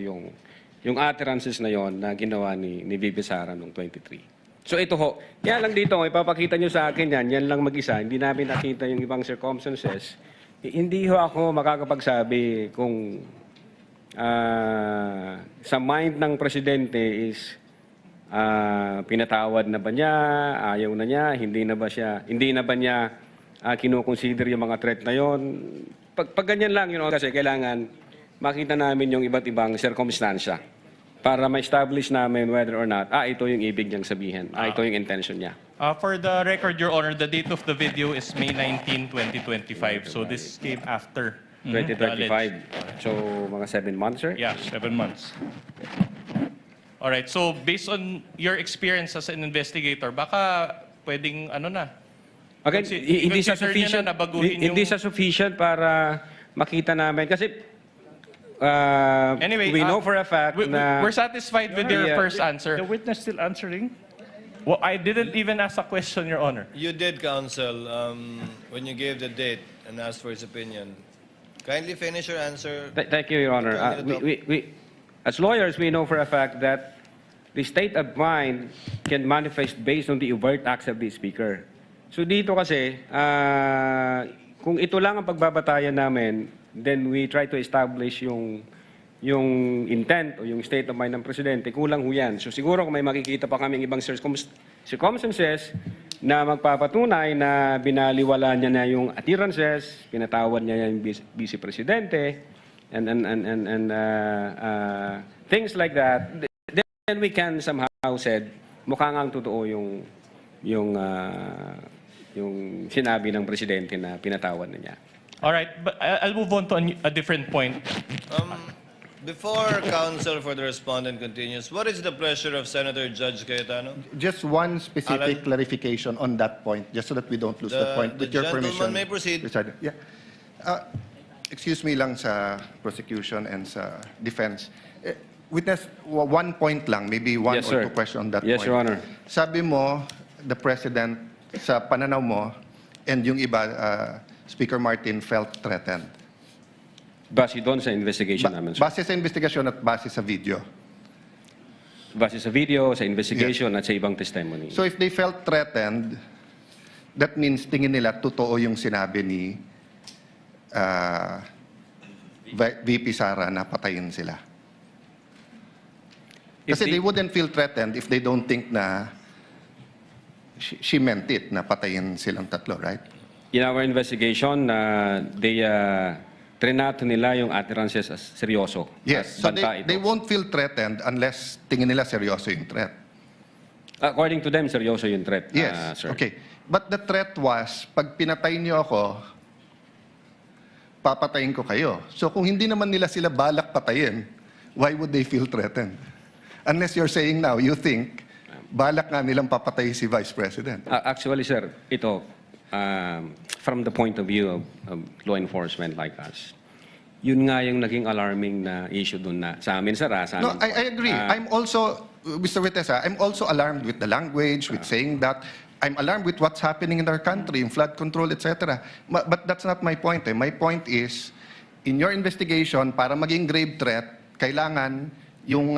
yung utterances na yon na ginawa ni VP Sara noong 23. So ito ho, yan lang dito, ipapakita nyo sa akin yan lang mag-isa, hindi namin nakita yung ibang circumstances. Hindi ho ako makakapagsabi kung sa mind ng Presidente is pinatawad na ba niya, ayaw na niya, hindi na ba niya kinoconsider yung mga threat na yon. Pag ganyan lang, kasi kailangan makita namin yung iba't ibang circumstansya para ma-establish namin whether or not, ito yung ibig niyang sabihin, ito yung intention niya. For the record, Your Honor, the date of the video is May 19, 2025. So this came after 2025. So, mga 7 months, sir? Yeah, 7 months. All right. So based on your experience as an investigator, baka pwedeng Again, hindi siya consider niya sufficient, na baguhin hindi yung- siya sufficient para makita namin. Kasi, Anyway, we know for a fact na... we're satisfied with your Yeah. first answer. The witness still answering? Well, I didn't even ask a question, Your Honor. You did, counsel, when you gave the date and asked for his opinion. Kindly finish your answer. Thank you, Your Honor. As lawyers, we know for a fact that the state of mind can manifest based on the overt acts of the speaker. So dito kasi, kung ito lang ang pagbabatayan namin, then we try to establish yung intent o yung state of mind ng Presidente, kulang ho yan. So siguro kung may makikita pa kaming ibang circumstances na magpapatunay na binaliwala niya na yung utterances, pinatawad niya yung Vice Presidente, and things like that, then we can somehow said, mukhang ang totoo yung sinabi ng Presidente na pinatawad na niya. All right, but I'll move on to a different point. Before counsel for the respondent continues, what is the pleasure of Senator Judge Cayetano? Just one specific clarification on that point, just so that we don't lose that point. The With your gentleman permission, may proceed. President. Yeah. Excuse me lang sa prosecution and sa defense. Witness, one point lang, maybe one Yes, or sir. two questions on that Yes, point. Your Honor. Sabi mo, the President, sa pananaw mo, and yung iba, Speaker Martin felt threatened. Base doon sa investigation namin, sir. Base sa investigasyon at base sa video. Base sa video, sa investigation at sa ibang testimony. So if they felt threatened, that means tingin nila totoo yung sinabi ni VP Sara na patayin sila. Kasi they wouldn't feel threatened if they don't think na she meant it, na patayin silang tatlo, right? In our investigation, they trinato nila yung utterances as seryoso. Yes, At so banta they ito. won't feel threatened unless tingin nila seryoso yung threat. According to them, seryoso yung threat, Yes, sir. okay. But the threat was, pag pinatay niyo ako, papatayin ko kayo. So kung hindi naman nila sila balak patayin, why would they feel threatened? Unless you're saying now, you think, balak nga nilang papatay si Vice President. Actually, sir, ito, from the point of view of law enforcement like us, yun nga yung naging alarming na issue dun na sa amin, sir. No, I agree. I'm also, Mr. Vitesa, I'm also alarmed with the language, with saying that. I'm alarmed with what's happening in our country, in flood control, etc. But that's not my point. My point is, in your investigation, para maging grave threat, kailangan yung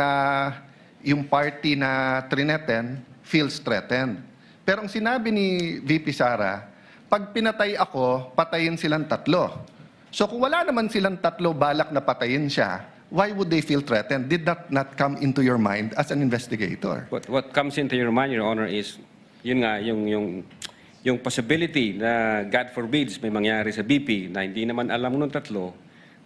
party na trineten feels threatened. Pero ang sinabi ni VP Sara, pag pinatay ako, patayin silang tatlo. So kung wala naman silang tatlo balak na patayin siya, why would they feel threatened? Did that not come into your mind as an investigator? What comes into your mind, Your Honor, is yun nga, yung possibility na God forbids may mangyari sa BP na hindi naman alam nung tatlo,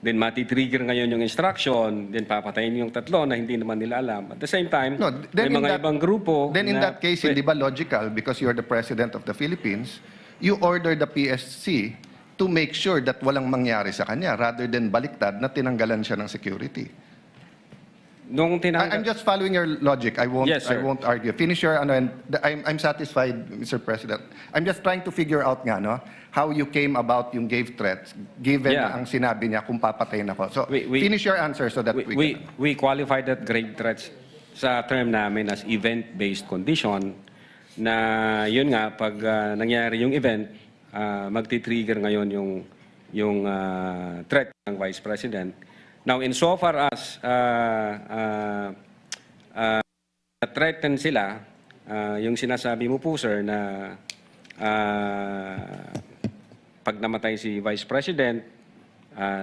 then matitrigger ngayon yung instruction, then papatayin yung tatlo na hindi naman nila alam. At the same time, may mga ibang grupo Then in na... that case, hindi ba logical, because you're the President of the Philippines, you order the PSC to make sure that walang mangyari sa kanya rather than baliktad na tinanggalan siya ng security? I'm just following your logic. I won't. Yes, I sir. won't argue. Finish your. I'm satisfied, Mr. President. I'm just trying to figure out nga, no, how you came about yung gave threats, given ang sinabi niya kung papatayin ako. So finish your answer so that we qualify that grave threats sa term namin as event-based condition na yun nga, pag nangyari yung event, magti-trigger ngayon yung threat ng Vice President. Now, insofar as threaten sila, yung sinasabi mo po, sir, na pag namatay si Vice President,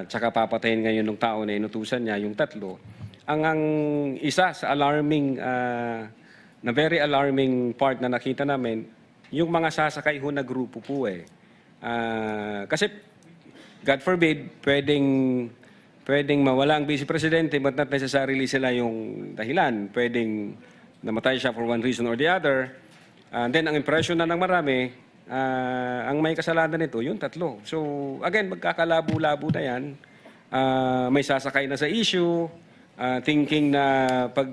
tsaka papatayin ngayon ng tao na inutusan niya, yung tatlo, ang isa sa alarming, na very alarming part na nakita namin, yung mga sasakay ho na grupo po eh. Kasi, God forbid, pwedeng mawala ang Vice Presidente but not necessarily sila yung dahilan. Pwedeng namatay siya for one reason or the other. Then, ang impression na ng marami, ang may kasalanan nito, yung tatlo. So, again, magkakalabo-labo na yan. May sasakay na sa issue, thinking na pag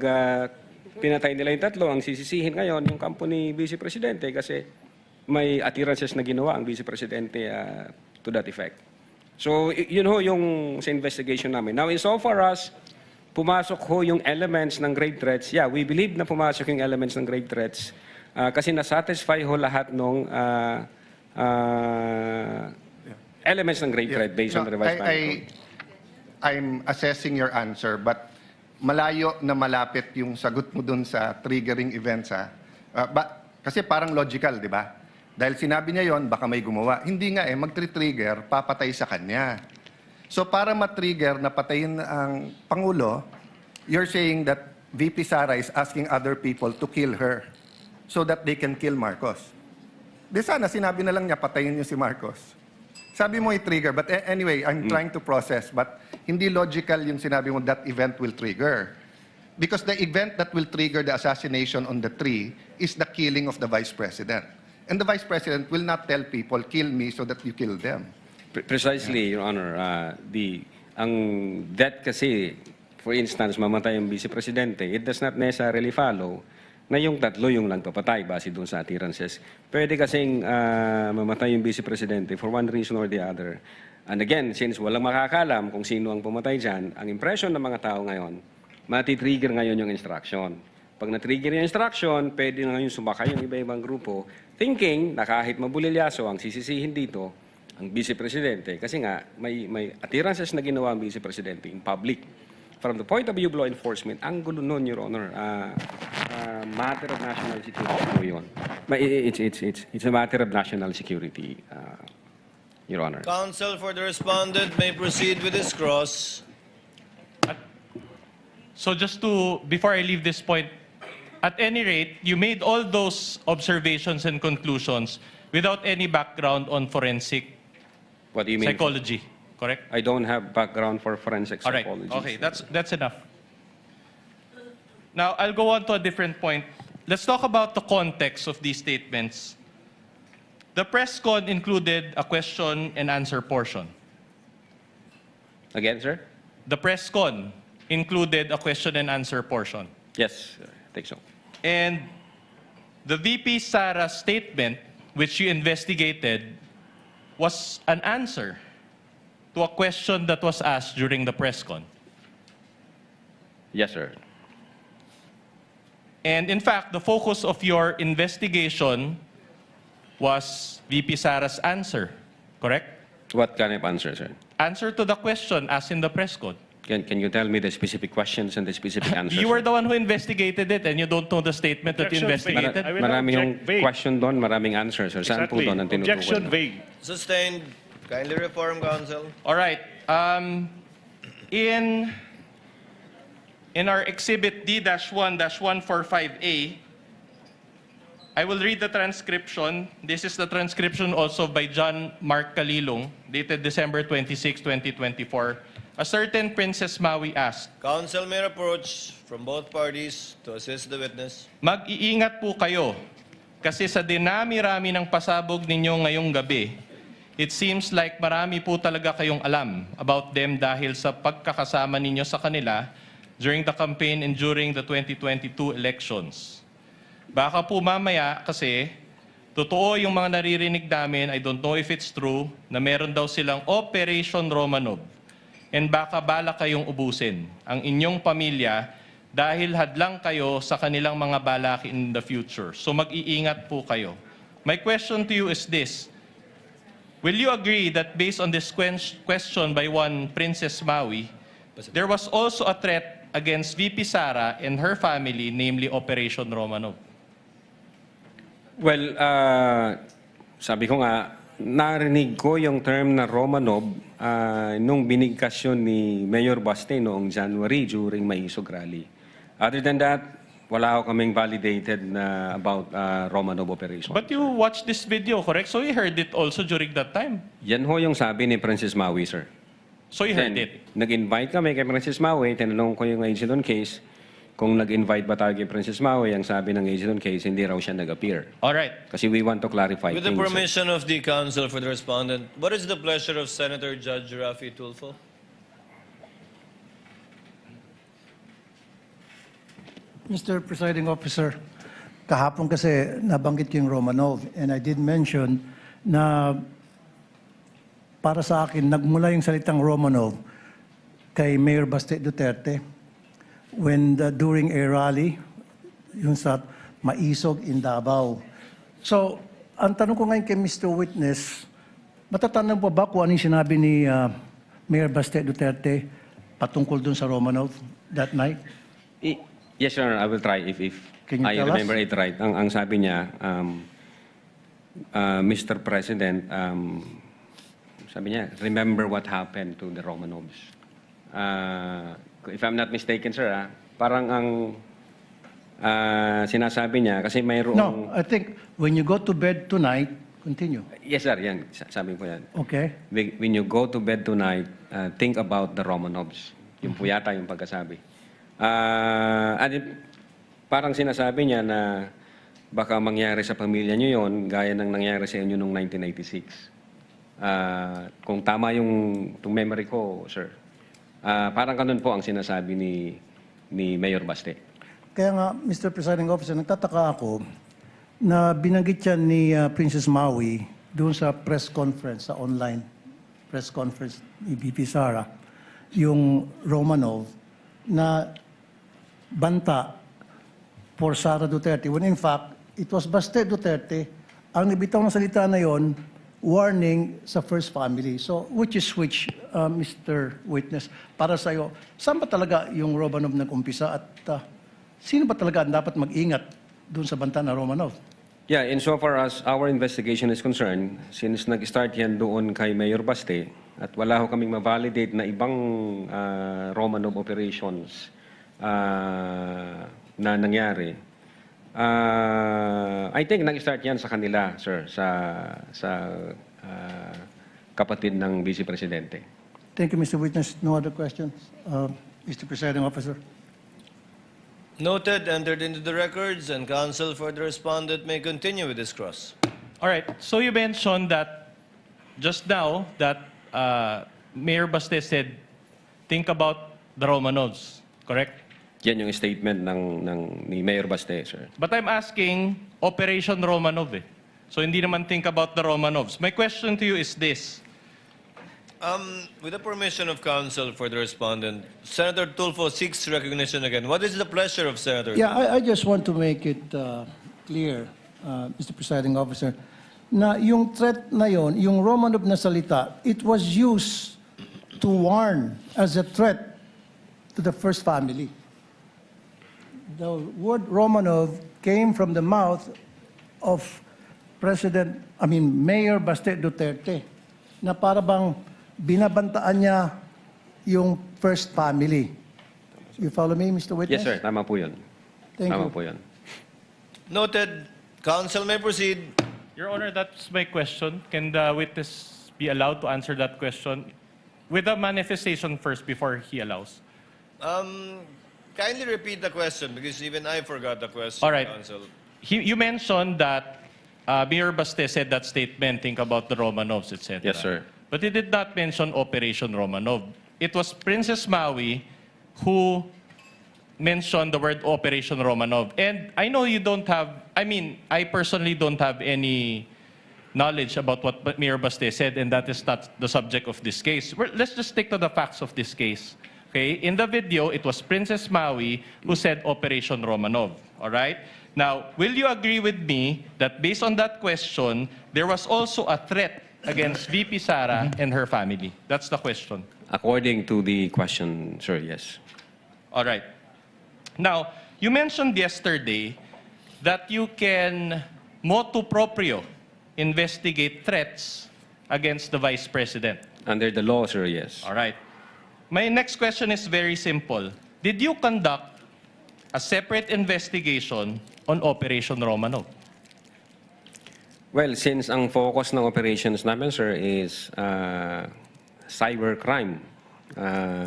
pinatay nila yung tatlo, ang sisisihin ngayon yung kampo ni Vice Presidente kasi may attirances na ginawa ang Vice Presidente to that effect. So, yun ho yung sa investigation namin. Now, insofar as pumasok ho yung elements ng grave threats, yeah, we believe na pumasok yung elements ng grave threats kasi nasatisfy ho lahat ng elements ng grave threat based on the revised penal code. I'm assessing your answer, but malayo na malapit yung sagot mo dun sa triggering events. Kasi parang logical, di ba? Dahil sinabi niya yon, baka may gumawa. Hindi nga mag-trigger, papatay sa kanya. So para matrigger na patayin ang Pangulo, you're saying that VP Sara is asking other people to kill her so that they can kill Marcos. Di sana, sinabi na lang niya, patayin niyo si Marcos. Sabi mo i-trigger, but anyway, I'm trying to process, but hindi logical yung sinabi mo that event will trigger. Because the event that will trigger the assassination on the tree is the killing of the Vice President. And the Vice President will not tell people, kill me so that you kill them. Precisely, Your Honor. Ang death kasi, for instance, mamatay ang Vice Presidente, it does not necessarily follow na yung tatlo yung nagpapatay base doon sa attirances. Pwede kasing mamatay yung Vice Presidente for one reason or the other. And again, since walang makakalam kung sino ang pumatay dyan, ang impression ng mga tao ngayon, matitrigger ngayon yung instruction. Pag na-trigger yung instruction, pwede na ngayon sumakay yung iba-ibang grupo, thinking na kahit mabulilyaso ang sisisihin dito, ang Vice Presidente, kasi nga may attirances na ginawa ang Vice Presidente in public. From the point of view of law enforcement, ang gulo nun, Your Honor, matter of national security po yun. It's a matter of national security, Your Honor. Counsel for the respondent may proceed with his cross. So just to, before I leave this point, at any rate, you made all those observations and conclusions without any background on forensic What do you mean? psychology, correct? I don't have background for forensic All right. psychology. Okay, that's enough. Now, I'll go on to a different point. Let's talk about the context of these statements. The press con included a question and answer portion. Again, sir? The press con included a question and answer portion. Yes, I think so. And the VP Sara statement, which you investigated, was an answer to a question that was asked during the press con. Yes, sir. And in fact, the focus of your investigation was VP Sara's answer, correct? What kind of answer, sir? Answer to the question asked in the press con. Can you tell me the specific questions and the specific answers? You were the one who investigated it and you don't know the statement that you Objection, investigated. I will Maraming yung object vague. question doon, maraming answers, sir. Saan po Exactly. doon ang tinutukoy? Objection vague. Sustained. Kindly reform, counsel. All right. In our Exhibit D-1-145A, I will read the transcription. This is the transcription also by John Mark Calilong, dated December 26, 2024. A certain Princess Maui asked, Counsel may approach from both parties to assist the witness. mag-iingat po kayo kasi sa dinami-rami ng pasabog ninyo ngayong gabi, it seems like marami po talaga kayong alam about them dahil sa pagkakasama ninyo sa kanila during the campaign and during the 2022 elections. Baka po mamaya kasi, totoo yung mga naririnig namin, I don't know if it's true, na meron daw silang Operation Romanov. And baka bala kayong ubusin ang inyong pamilya dahil hadlang kayo sa kanilang mga balak in the future. So mag-iingat po kayo. My question to you is this. Will you agree that based on this question by one Princess Maui, there was also a threat against VP Sara and her family, namely Operation Romanov? Well, sabi ko nga, narinig ko yung term na Romanov nung binigkas yun ni Mayor Baste noong January during Maisog Rally. Other than that, wala ako kaming validated na about Romanov operation. But you watched this video, correct? So you heard it also during that time? Yan ho yung sabi ni Princess Maui, sir. So you heard it? Nag-invite kami kay Princess Maui, tinanong ko yung agent on case, kung nag-invite ba tayo kay Princess Maui, ang sabi ng agent on case, hindi raw siya nag-appear. All right. Kasi we want to clarify With things. the permission of the counsel for the respondent, what is the pleasure of Senator Judge Rafi Tulfo? Mr. Presiding Officer, kahapon kasi nabanggit yung Romanov and I did mention na para sa akin, nagmula yung salitang Romanov kay Mayor Baste Duterte when during a rally, yung sa Maisog in Davao. So, ang tanong ko ngayon kay Mr. Witness, matatandaan pa ba kung ano yung sinabi ni Mayor Baste Duterte patungkol dun sa Romanov that night? Yes, sir. I will try if Can you I tell remember us? it right. Ang sabi niya, Mr. President, sabi niya, remember what happened to the Romanovs. If I'm not mistaken, sir, parang ang sinasabi niya, kasi mayroong... No, I think when you go to bed tonight, continue. Yes, sir. Yan. Sabi ko yan. Okay. When you go to bed tonight, think about the Romanovs. Yung po yata yung pagkasabi. Parang sinasabi niya na baka mangyari sa pamilya niyo yon gaya ng nangyari sa inyo noong 1996. Kung tama yung memory ko, sir. Parang ganun po ang sinasabi ni Mayor Baste. Kaya nga, Mr. Presiding Officer, nagtataka ako na binanggit yan ni Princess Maui doon sa press conference, sa online press conference ni VP Sara, yung Romanov na banta for Sara Duterte when in fact, it was Baste Duterte ang nabitaw ng salita na yon warning sa first family. So, which is which, Mr. Witness, para sa'yo, saan ba talaga yung Romanov nag-umpisa at sino ba talaga ang dapat mag-ingat dun sa banta na Romanov? Yeah, insofar as our investigation is concerned, since nag-start yan doon kay Mayor Baste, at wala ho kaming ma-validate na ibang Romanov operations na nangyari, I think nag-start yan sa kanila, sir, sa kapatid ng Vice Presidente. Thank you, Mr. Witness. No other questions? Mr. Presiding Officer. Noted, entered into the records, and counsel for the respondent may continue with this cross. All right. So you mentioned that just now that Mayor Baste said, think about the Romanovs, correct? Yan yung statement ni Mayor Baste, sir. But I'm asking Operation Romanov eh. So hindi naman think about the Romanovs. My question to you is this. With the permission of counsel for the respondent, Senator Tulfo seeks recognition again. What is the pleasure of Senator Yeah, I just want to make it clear, Mr. Presiding Officer, na yung threat na yon, yung Romanov na salita, it was used to warn as a threat to the first family. The word Romanov came from the mouth of Mayor Baste Duterte, na para bang binabantaan niya yung first family. You follow me, Mr. Witness? Yes, sir. Tama po yun. Thank Tama you. po yun. Noted. Counsel may proceed. Your Honor, that's my question. Can the witness be allowed to answer that question with a manifestation first before he allows? Kindly repeat the question because even I forgot the question, All right. counsel. You mentioned that Mayor Baste said that statement, think about the Romanovs, etc. Yes, sir. But he did not mention Operation Romanov. It was Princess Maui who mentioned the word Operation Romanov. And I know you don't have, I personally don't have any knowledge about what Mayor Baste said, and that is not the subject of this case. Let's just stick to the facts of this case. Okay? In the video, it was Princess Maui who said Operation Romanov. All right? Now, will you agree with me that based on that question, there was also a threat against VP Sara and her family? That's the question. According to the question, sir, yes. All right. Now, you mentioned yesterday that you can motu proprio investigate threats against the Vice President. Under the law, sir, yes. All right. My next question is very simple. Did you conduct a separate investigation on Operation Romanov? Well, since ang focus ng operations namin, sir, is cybercrime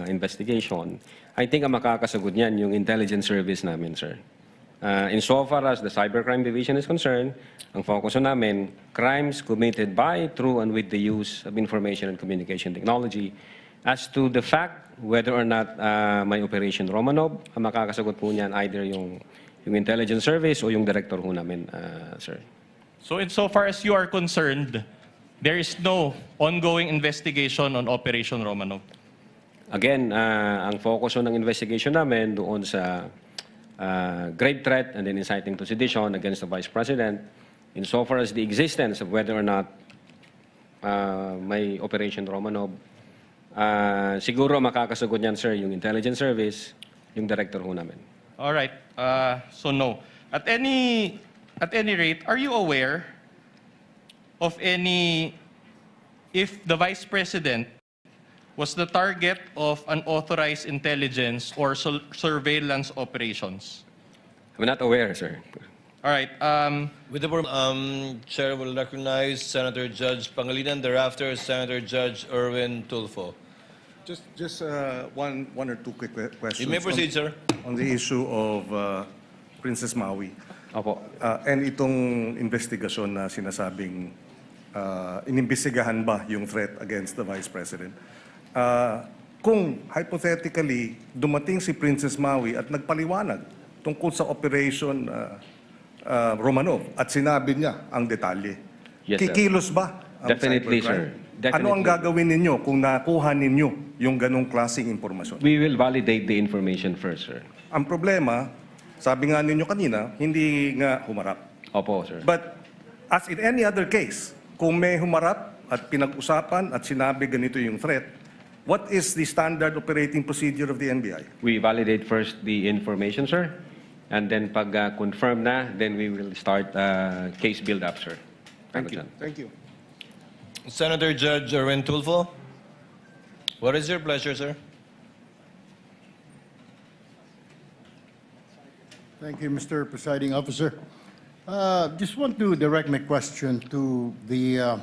investigation, I think ang makakasagot niyan yung intelligence service namin, sir. Insofar as the cybercrime division is concerned, ang focus namin, crimes committed by, through, and with the use of information and communication technology. As to the fact whether or not may Operation Romanov, ang makakasagot po niyan either yung intelligence service o yung director ho namin, sir. So insofar as you are concerned, there is no ongoing investigation on Operation Romanov? Again, ang focus ng investigation namin doon sa grave threat and then inciting to sedition against the Vice President, insofar as the existence of whether or not may Operation Romanov, siguro makakasagot niyan, sir, yung intelligence service, yung director ho namin. All right. So no. At any rate, are you aware of if the Vice President was the target of unauthorized intelligence or surveillance operations? I'm not aware, sir. All right. With the Chair will recognize Senator Judge Pangilinan, thereafter Senator Judge Erwin Tulfo. Just one or two quick questions. You may proceed, sir. On the issue of Princess Maui. Opo. And itong investigasyon na sinasabing inimbestigahan ba yung threat against the Vice President. Kung hypothetically dumating si Princess Maui at nagpaliwanag tungkol sa Operation Romanov at sinabi niya ang detalye, Yes, sir. kikilos ba ang Definitely, cybercrime? sir. Definitely. Ano ang gagawin ninyo kung nakuha ninyo yung ganong klaseng impormasyon? We will validate the information first, sir. Ang problema, sabi nga ninyo kanina, hindi nga humarap. Opo, sir. But as in any other case, kung may humarap at pinag-usapan at sinabi ganito yung threat, what is the standard operating procedure of the NBI? We validate first the information, sir. And then pag confirm na, then we will start case build-up, sir. Thank you. Thank you. Senator Judge Erwin Tulfo, what is your pleasure, sir? Thank you, Mr. Presiding Officer. Just want to direct my question to the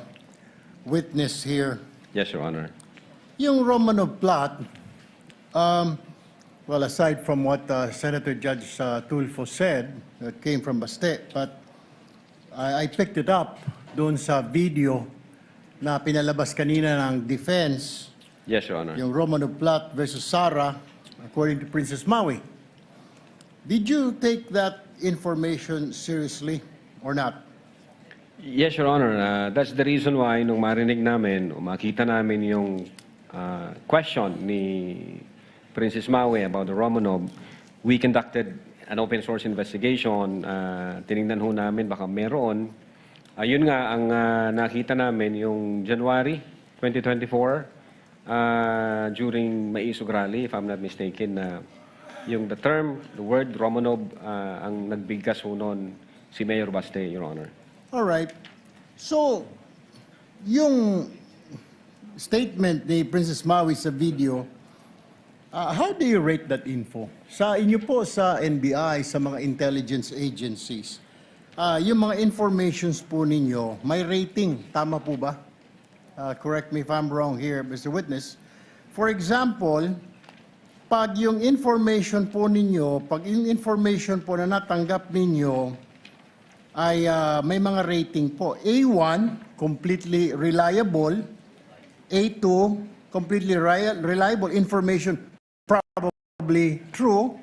witness here. Yes, Your Honor. Yung Romanov plot, well, aside from what Senator Judge Tulfo said, that came from Baste, but I picked it up doon sa video na pinalabas kanina ng defense, Yes, Your Honor. yung Romanov plot versus Sara, according to Princess Maui. Did you take that information seriously or not? Yes, Your Honor. That's the reason why nung marinig namin o makita namin yung question ni Princess Maui about the Romanov, we conducted an open source investigation. Tinignan ho namin baka meron. Ayun nga, ang nakita namin yung January 2024 during Maisog Rally, if I'm not mistaken, yung the word Romanov, ang nagbigkas ho noon si Mayor Baste, Your Honor. All right. So, yung statement ni Princess Maui sa video, how do you rate that info? Sa inyo po sa NBI, sa mga intelligence agencies, yung mga informations po ninyo, may rating. Tama po ba? Correct me if I'm wrong here, Mr. Witness. For example, pag yung information po ninyo, pag yung information po na natanggap ninyo ay may mga rating po. A1, completely reliable. A2, completely reliable information, probably true.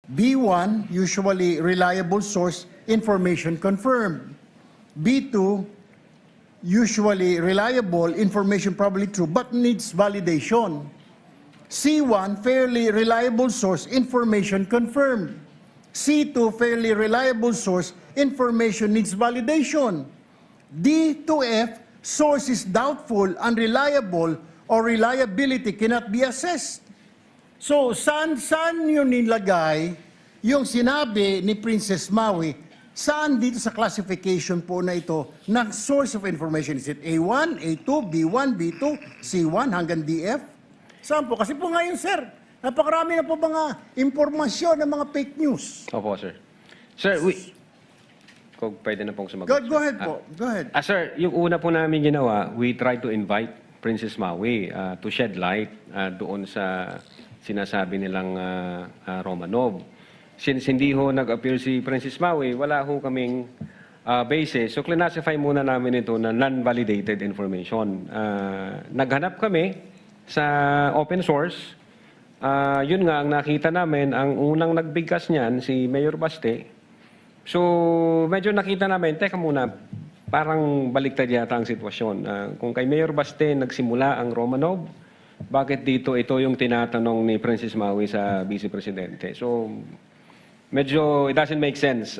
B1, usually reliable source, information confirmed. B2, usually reliable, information probably true, but needs validation. C1, fairly reliable source, information confirmed. C2, fairly reliable source, information needs validation. D to F, source is doubtful, unreliable, or reliability cannot be assessed. So, saan yun nilagay yung sinabi ni Princess Maui? Saan dito sa classification po na ito ng source of information? Is it A1, A2, B1, B2, C1 hanggang DF? Saan po? Kasi po ngayon, sir, napakarami na po mga impormasyon ng mga fake news. Opo, sir. Sir, kung pwede na pong sumagot. Go ahead po. Go ahead. Sir, yung una po namin ginawa, we tried to invite Princess Maui to shed light doon sa sinasabi nilang Romanov. Since hindi ho nag-appear si Princess Maui, wala ho kaming basis. So, classify muna namin ito na non-validated information. Naghanap kami sa open source. Yun nga, ang nakita namin, ang unang nagbigkas niyan, si Mayor Baste. So, medyo nakita namin, teka muna, parang baliktad yata ang sitwasyon. Kung kay Mayor Baste nagsimula ang Romanov, bakit dito ito yung tinatanong ni Princess Maui sa Vice Presidente? So, medyo it doesn't make sense,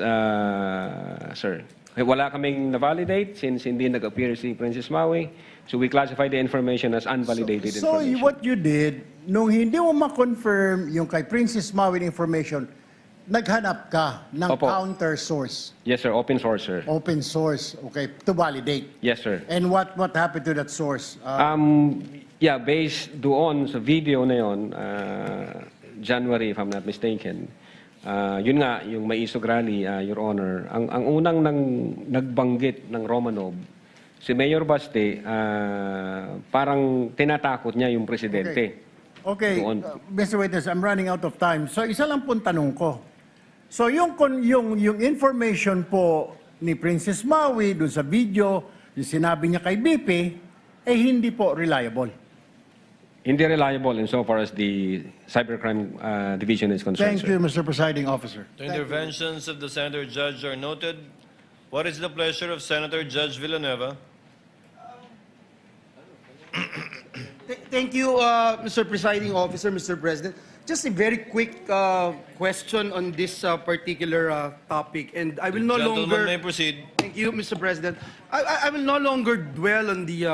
sir. Wala kaming na-validate since hindi nag-appear si Princess Maui. So, we classify the information as unvalidated information. So, what you did, nung hindi mo ma-confirm yung kay Princess Maui information, naghanap ka ng Opo. counter source. Yes, sir. Open source, sir. Open source, okay, to validate. Yes, sir. And what happened to that source? Yeah, based doon sa video na yon, January, if I'm not mistaken, yun nga, yung Maisog Rally, Your Honor, ang unang nagbanggit ng Romanov, si Mayor Baste, parang tinatakot niya yung presidente. Okay, Mr. Witness, I'm running out of time. So, isa lang pong tanong ko. So, yung information po ni Princess Maui dun sa video, yung sinabi niya kay BP, hindi po reliable. Hindi reliable insofar as the Cybercrime Division is concerned, Thank you, Mr. Presiding Officer. The interventions of the Senator Judge are noted. What is the pleasure of Senator Judge Villanueva? Thank you, Mr. Presiding Officer, Mr. President. Just a very quick question on this particular topic, and I will no longer... Gentleman may proceed. Thank you, Mr. President. I will no longer dwell on the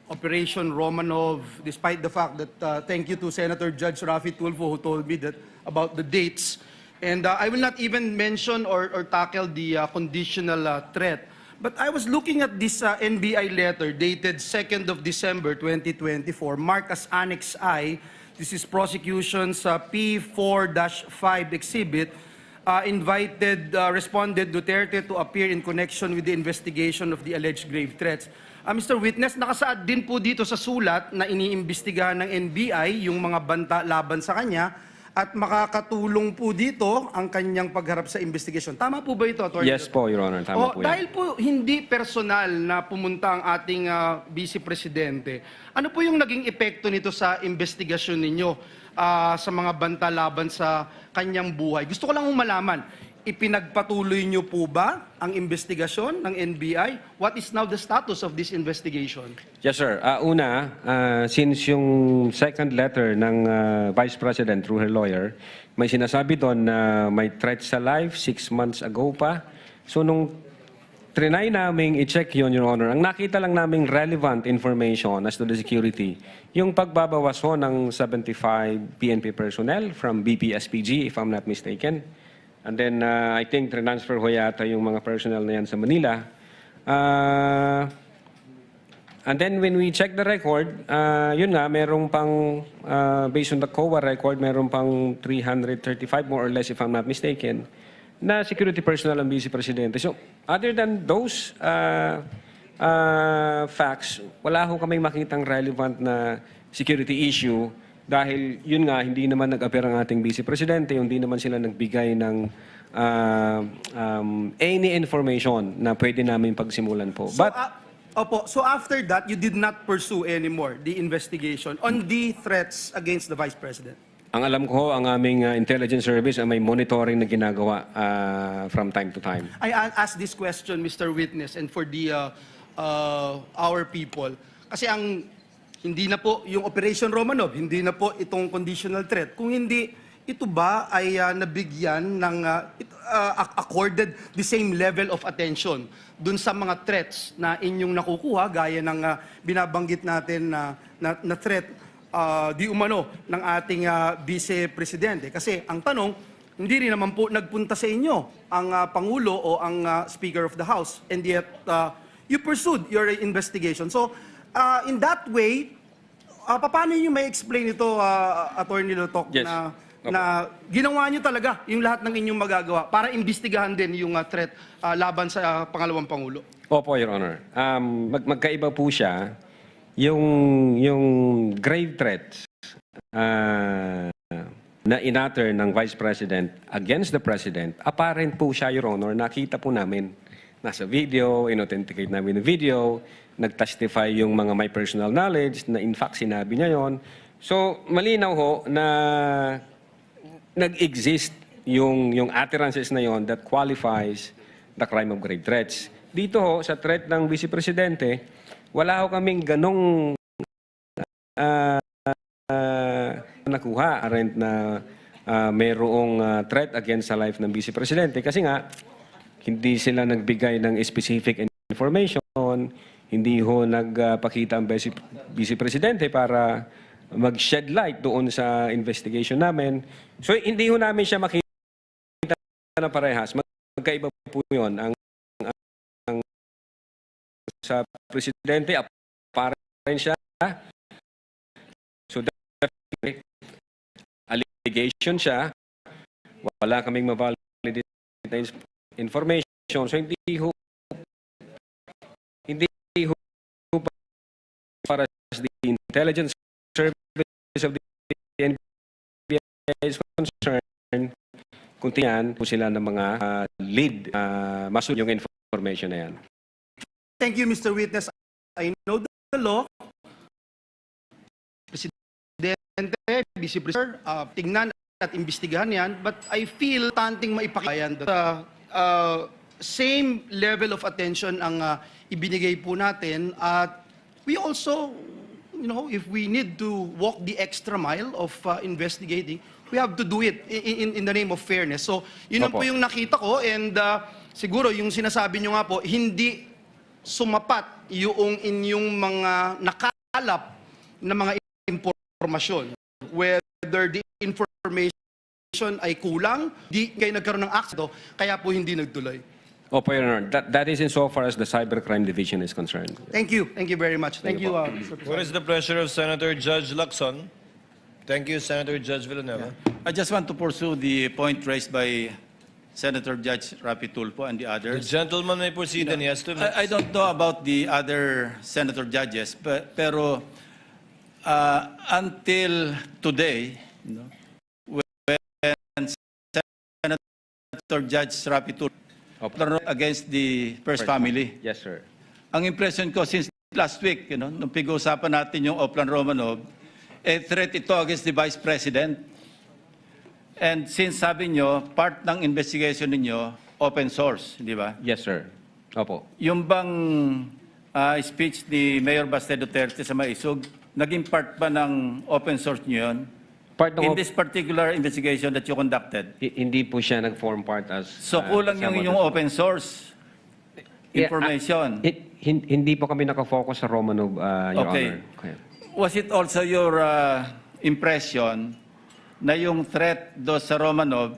Operation Romanov, despite the fact that, thank you to Senator Judge Rafi Tulfo who told me that about the dates. And I will not even mention or tackle the conditional threat. But I was looking at this NBI letter dated 2nd of December 2024, marked as Annex I. This is prosecution's P4-5 exhibit. Responded Duterte to appear in connection with the investigation of the alleged grave threats. Mr. Witness, nakasaad din po dito sa sulat na iniimbestigahan ng NBI yung mga banta laban sa kanya at makakatulong po dito ang kanyang pagharap sa investigation. Tama po ba ito, Attorney? Yes po, Your Honor. Tama po yan. Dahil po hindi personal na pumunta ang ating Vice Presidente, ano po yung naging epekto nito sa investigasyon ninyo sa mga banta laban sa kanyang buhay? Gusto ko lang malaman, ipinagpatuloy niyo po ba ang investigasyon ng NBI? What is now the status of this investigation? Yes, sir. Una, since yung second letter ng Vice President through her lawyer, may sinasabi doon na may threat sa life 6 months ago pa. So, nung trinay naming i-check yun, Your Honor, ang nakita lang naming relevant information as to the security, yung pagbabawas ho ng 75 PNP personnel from BPSPG, if I'm not mistaken. And then, I think, transfer ho yata yung mga personnel na yan sa Manila. And then, when we check the record, yun nga, merong pang, based on the COA record, merong pang 335, more or less, if I'm not mistaken, na security personnel ang Vice Presidente. So, other than those facts, wala ho kaming makitang relevant na security issue. Dahil yun nga, hindi naman nag-appear ang ating Vice Presidente, hindi naman sila nagbigay ng any information na pwede namin pagsimulan po. So after that, you did not pursue anymore the investigation on the threats against the Vice President? Ang alam ko, ang aming intelligence service ay may monitoring na ginagawa from time to time. I ask this question, Mr. Witness, and for the our people. Kasi ang Hindi na po yung Operation Romanov, hindi na po itong conditional threat. Kung hindi, ito ba ay nabigyan ng accorded the same level of attention dun sa mga threats na inyong nakukuha, gaya ng binabanggit natin na threat di umano ng ating Vice Presidente? Kasi ang tanong, hindi rin naman po nagpunta sa inyo ang Pangulo o ang Speaker of the House, and yet you pursued your investigation. So, in that way, paano nyo may explain ito, Attorney Lotok, Yes. na ginawa nyo talaga yung lahat ng inyong magagawa para imbestigahan din yung threat laban sa pangalawang Pangulo? Opo, Your Honor. Magkaiba po siya. Yung grave threats na inatter ng Vice President against the President, apparent po siya, Your Honor. Nakita po namin. Nasa video, in-authenticate namin yung video, nag-testify yung mga may personal knowledge na in fact sinabi niya yon. So, malinaw ho na nag-exist yung utterances na yon that qualifies the crime of grave threats. Dito ho, sa threat ng Vice Presidente, wala ho kaming ganong nakuha arent na mayroong threat against the life ng Vice Presidente kasi nga hindi sila nagbigay ng specific information, hindi ho nagpakita ang Vice Presidente para mag-shed light doon sa investigation namin. So hindi ho namin siya makita na parehas. Magkaiba po yun. Ang sa Presidente, apparent siya. So definitely, allegation siya. Wala kaming ma-validate information. So hindi ho para the intelligence service of the NBI is concerned, kung tiyan po sila ng mga lead, masun yung information na yan. Thank you, Mr. Witness. I know the law. Presidente, Vice President, tingnan at imbestigahan yan, but I feel tanting maipakita that same level of attention ang ibinigay po natin, at we also, you know, if we need to walk the extra mile of investigating, we have to do it in the name of fairness. So, yun po yung nakita ko, and siguro yung sinasabi nyo nga po, hindi sumapat yung inyong mga nakalap na mga impormasyon. Whether the information ay kulang, di kayo nagkaroon ng akto, kaya po hindi nagtuloy. Opo, Your Honor. That is insofar as the Cybercrime Division is concerned. Thank you. Thank you very much. Thank you, Mr. President. What is the pleasure of Senator Judge Lacson? Thank you, Senator Judge Villanueva. I just want to pursue the point raised by Senator Judge Rapi Tulfo and the The others. gentleman may proceed and he has 2 minutes. I don't know about the other senator judges, pero until today, when Senator Judge Rapi Tulfo against the first family, Yes, sir. ang impression ko since last week, nung pag-uusapan natin yung Oplan Romanov, threat ito against the Vice President. And since sabi nyo, part ng investigation ninyo, open source, di ba? Yes, sir. Opo. Yung bang speech ni Mayor Baste Duterte sa Maisog, naging part ba ng open source nyo yun? In this particular investigation that you conducted? Hindi po siya nag-form part as... So kulang yung inyong open source information? Hindi po kami nakafocus sa Romanov, Your Okay. Honor. Okay. Was it also your impression na yung threat do sa Romanov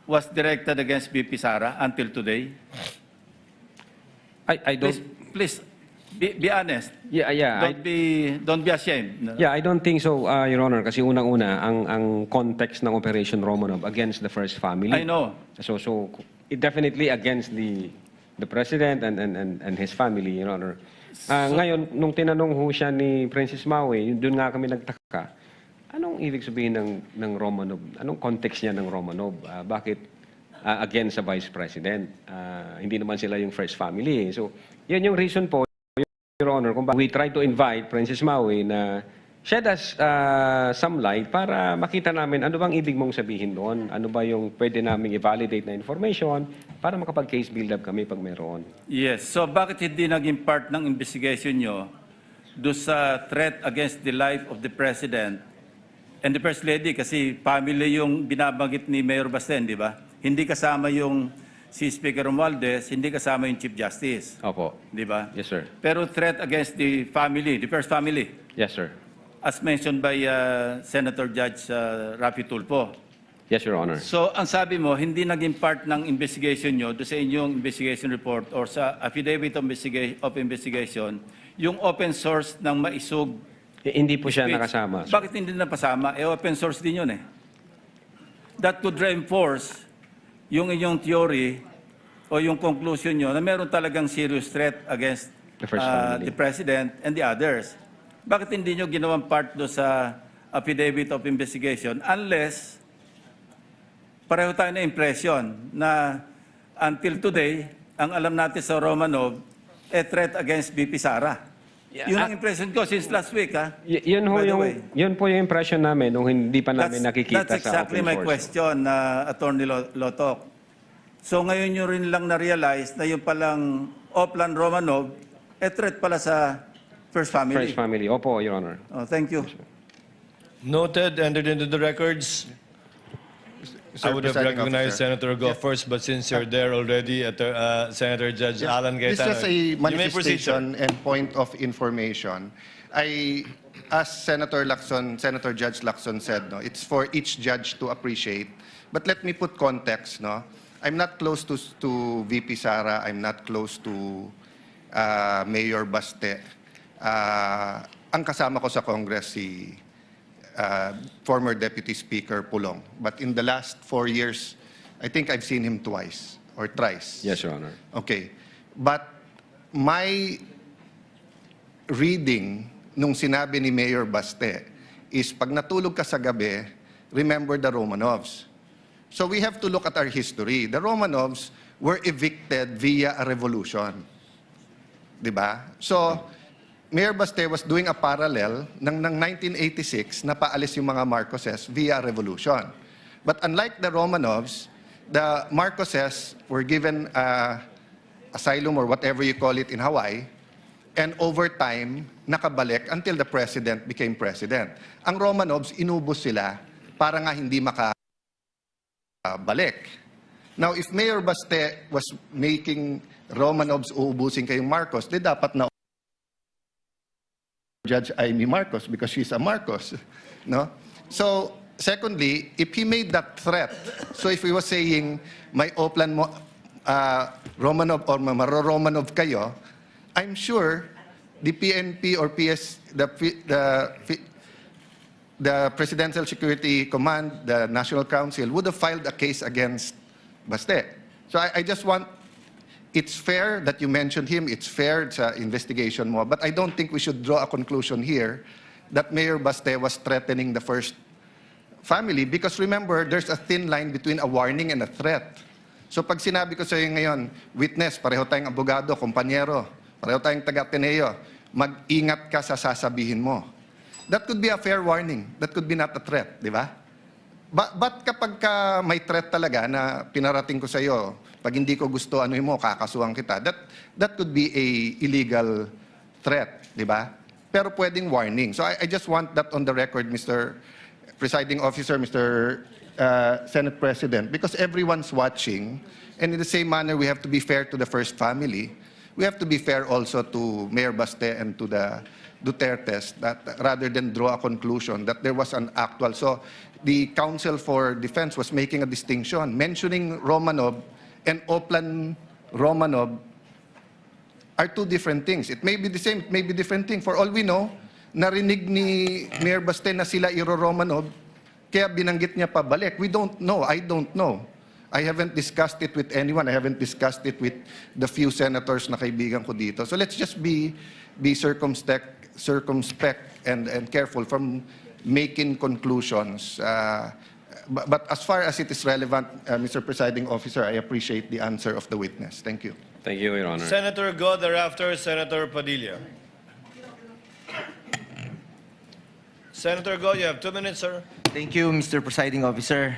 was directed against BP Sara until today? I don't... Please be honest. Yeah. Don't be ashamed. No? Yeah, I don't think so, Your Honor, kasi unang-una, ang context ng Operation Romanov against the first family. I know. So it definitely against the President and his family, Your Honor. Ngayon, nung tinanong ho siya ni Princess Maui, doon nga kami nagtaka. Anong ibig sabihin ng Romanov? Anong context niya ng Romanov? Bakit against sa Vice President? Hindi naman sila yung first family. So, yan yung reason po, Your Honor, kung we try to invite Princess Maui na shed us some light para makita namin ano bang ibig mong sabihin doon. Ano ba yung pwede naming i-validate na information para makapag-case build-up kami pag meron. Yes. So bakit hindi naging part ng investigation nyo do sa threat against the life of the President and the First Lady, kasi family yung binabanggit ni Mayor Basten, di ba? Hindi kasama yung si Speaker Romualdez, hindi kasama yung Chief Justice. Opo. Di ba? Yes, sir. Pero threat against the family, the first family, Yes, sir. as mentioned by Senator Judge Rafi Tulfo. Yes, Your Honor. So, ang sabi mo, hindi naging part ng investigation nyo do sa inyong investigation report or sa affidavit of investigation, yung open source ng maisog. Hindi po siya speech. nakasama. sir. Bakit hindi napasama? Open source din yun eh. That could reinforce yung inyong theory o yung conclusion nyo na meron talagang serious threat against The first family. the President and the others. Bakit hindi nyo ginawang part do sa affidavit of investigation unless pareho tayo na impression na until today, ang alam natin sa Romanov, threat against BP Sara. Yun ang impression ko since last week, ha? Yun po yung impression namin nung hindi pa namin nakikita That's sa exactly open my source. question, Attorney Lotok. So ngayon nyo rin lang na-realize na yung palang Oplan Romanov, threat pala sa First Family. First family. Opo, Your Honor. Oh, thank you. Noted, entered into the records. I would have Presiding recognized Officer. Senator Go first, but since you're there already, Senator Judge Alan This is Cayetano, just a you may proceed, sir. manifestation and point of information. As Senator Judge Lacson said, no, it's for each judge to appreciate. But let me put context, no. I'm not close to VP Sara. I'm not close to Mayor Baste. Ang kasama ko sa Congress si former Deputy Speaker Pulong. But in the last 4 years, I think I've seen him twice or thrice. Yes, Your Honor. Okay. But my reading nung sinabi ni Mayor Baste is pag natulog ka sa gabi, remember the Romanovs. So we have to look at our history. The Romanovs were evicted via a revolution. Diba? So, Mayor Baste was doing a parallel ng 1986 na paalis yung mga Marcoses via revolution. But unlike the Romanovs, the Marcoses were given asylum or whatever you call it in Hawaii, and over time, nakabalik until the president became president. Ang Romanovs, inubos sila para nga hindi makabalik. Now, if Mayor Baste was making Romanovs uubusin kayong Marcos, di dapat na Judge Amy Marcos because she's a Marcos, no? So, secondly, if he made that threat, so if he was saying, may Oplan mo, Romanov or Maro-Romanov kayo, I'm sure the PNP or the Presidential Security Command, the National Council, would have filed a case against Baste. So I just want, it's fair that you mentioned him, it's fair sa investigation mo, but I don't think we should draw a conclusion here that Mayor Baste was threatening the first family because remember, there's a thin line between a warning and a threat. So pag sinabi ko sa iyo ngayon, witness, pareho tayong abogado, kompanyero, pareho tayong taga-Ateneo, mag-ingat ka sa sasabihin mo. That could be a fair warning. That could be not a threat, di ba? But kapag ka may threat talaga na pinarating ko sa iyo, pag hindi ko gusto ano mo, kakasuhan kita, that could be a illegal threat, di ba? Pero pwedeng warning. So I just want that on the record, Mr. Presiding Officer, Mr. Senate President, because everyone's watching, and in the same manner, we have to be fair to the first family. We have to be fair also to Mayor Baste and to the Dutertes, that rather than draw a conclusion that there was an actual. So the Council for Defense was making a distinction, mentioning Romanov and Oplan Romanov are two different things. It may be the same, it may be different thing. For all we know, narinig ni Mayor Baste na sila Romanov, kaya binanggit niya pa balik. We don't know. I don't know. I haven't discussed it with anyone. I haven't discussed it with the few senators na kaibigan ko dito. So let's just be circumspect and careful from making conclusions. But as far as it is relevant, Mr. Presiding Officer, I appreciate the answer of the witness. Thank you. Thank you, Your Honor. Senator Go, thereafter, Senator Padilla. Senator Go, you have 2 minutes, sir. Thank you, Mr. Presiding Officer.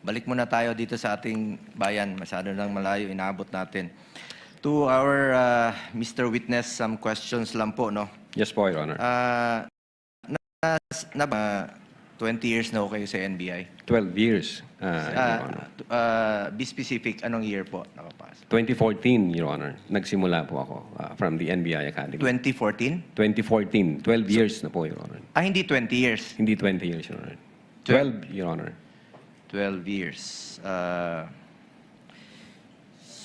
Balik muna tayo dito sa ating bayan. Masyado nang malayo, inaabot natin. To our Mr. Witness, some questions lang po, no? Yes po, Your Honor. 20 years na ho kayo sa NBI. 12 years, Your Honor. Be specific, anong year po nakapasok? 2014, Your Honor. Nagsimula po ako from the NBI Academy. 2014? 2014. 12 years na po, Your Honor. Hindi 20 years. Hindi 20 years, Your Honor. 12, Your Honor. 12 years.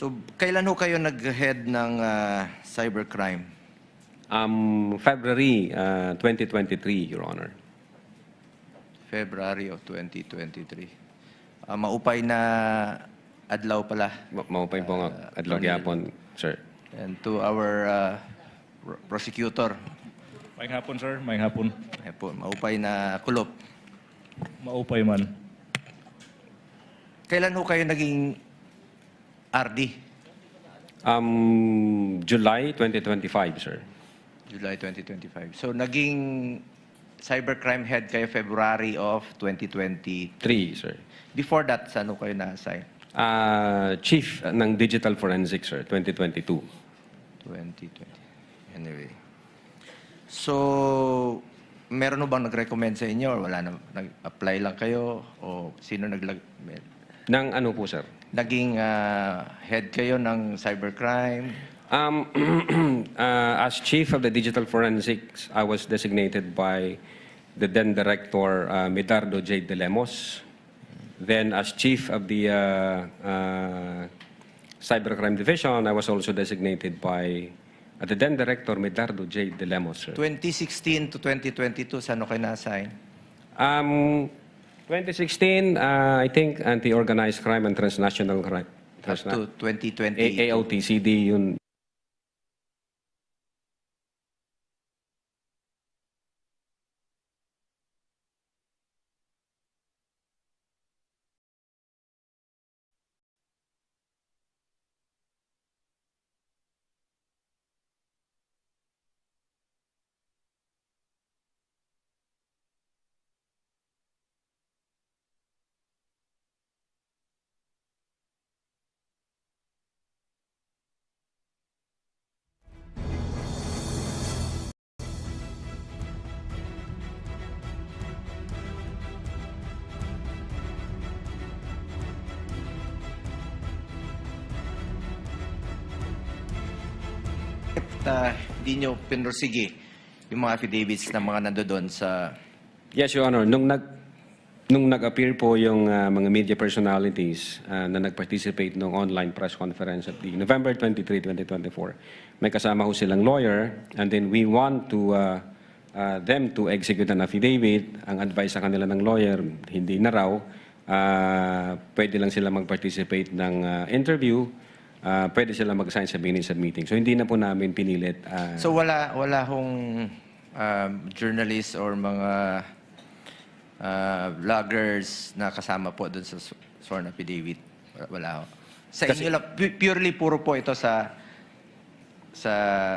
So, kailan ho kayo nag-head ng cybercrime? February 2023, Your Honor. February of 2023. Maupay na adlaw pala. Maupay po nga adlaw gyapon, sir. And to our prosecutor. Maayong hapon, sir. Maayong hapon. Maupay na kulop. Maupay man. Kailan ho kayo naging RD? July 2025, sir. July 2025. So, naging cybercrime head kayo February of 2023, sir. Before that, saan ho kayo na-assign? Chief ng Digital Forensics, sir, 2022. 2020. Anyway. So, meron ho bang nag-recommend sa inyo or wala na? Nag-apply lang kayo? O sino Nang ano po, sir? Naging head kayo ng cybercrime? As Chief of the Digital Forensics, I was designated by the then Director, Medardo J. De Lemos. Then as Chief of the Cybercrime Division, I was also designated by the then Director, Medardo J. De Lemos, sir. 2016 to 2022, saan kayo na-assign? 2016, I think anti-organized crime and transnational crime. Up to 2020. AOTCD, yun. Hindi nyo pinrosige yung mga affidavits ng mga nandoon sa... Yes, Your Honor. Nung nag-appear po yung mga media personalities na nag-participate nung online press conference at the November 23, 2024, may kasama ho silang lawyer, and then we want to them to execute an affidavit. Ang advice sa kanila ng lawyer, hindi na raw. Pwede lang sila mag-participate ng interview. Pwede sila mag-sign sa minutes of meeting. So hindi na po namin pinilit. So wala hong journalists or mga vloggers na kasama po doon sa sworn affidavit? Wala ho. Sa inyo lang, purely puro po ito sa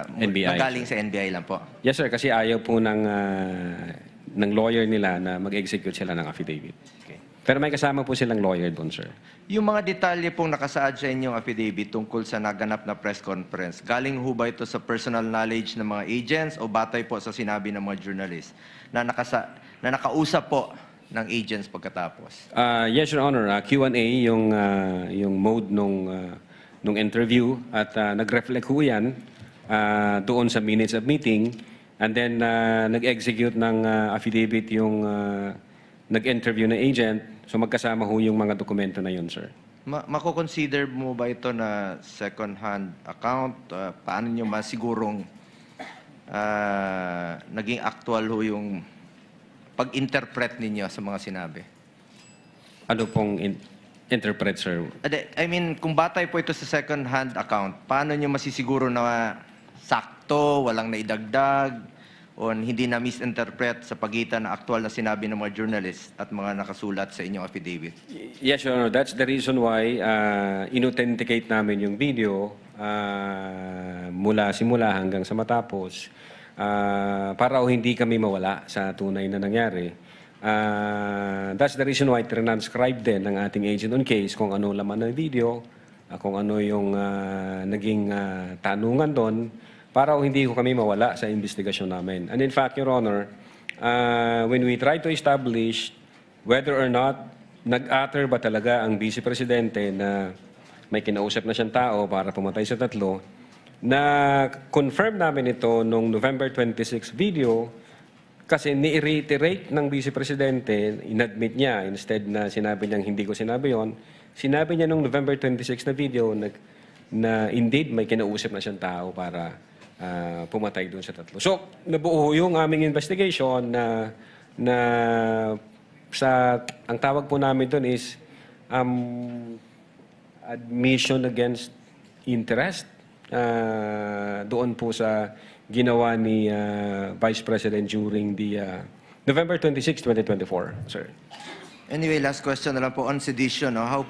NBI. Magaling sa NBI lang po. Yes, sir. Kasi ayaw po ng lawyer nila na mag-execute sila ng affidavit. Okay. Pero may kasama po silang lawyer doon, sir. Yung mga detalye pong nakasaad sa inyong affidavit tungkol sa naganap na press conference, galing ho ba ito sa personal knowledge ng mga agents o batay po sa sinabi ng mga journalists na nakausap po ng agents pagkatapos? Yes, Your Honor. Q&A yung mode nung interview at nag-reflect ho yan doon sa minutes of meeting, and then nag-execute ng affidavit yung nag-interview na agent. So magkasama ho yung mga dokumento na yun, sir. Mako-consider mo ba ito na second-hand account? Paano nyo masigurong naging actual ho yung pag-interpret ninyo sa mga sinabi? Ano pong interpret, sir? I mean, kung batay po ito sa second-hand account, paano nyo masisiguro na sakto, walang naidagdag, o hindi na misinterpret sa pagitan ng aktual na sinabi ng mga journalists at mga nakasulat sa inyong affidavit? Yes, Your Honor. That's the reason why inauthenticate namin yung video mula simula hanggang sa matapos para hindi kami mawala sa tunay na nangyari. That's the reason why transcribe din ng ating agent on case kung ano laman ng video kung ano yung naging tanungan doon para hindi ko kami mawala sa investigasyon namin. And in fact, Your Honor, when we try to establish whether or not nag-utter ba talaga ang Vice Presidente na may kinausap na siyang tao para pumatay sa tatlo, na confirm namin ito nung November 26 video kasi ni-reiterate ng Vice Presidente, inadmit niya, instead na sinabi niyang hindi ko sinabi yon, sinabi niya nung November 26 na video na indeed may kinausap na siyang tao para pumatay doon sa tatlo. So, nabuo yung aming investigation na ang tawag po namin doon is admission against interest doon po sa ginawa ni Vice President during the November 26, 2024, sir. Anyway, last question na lang po on sedition. How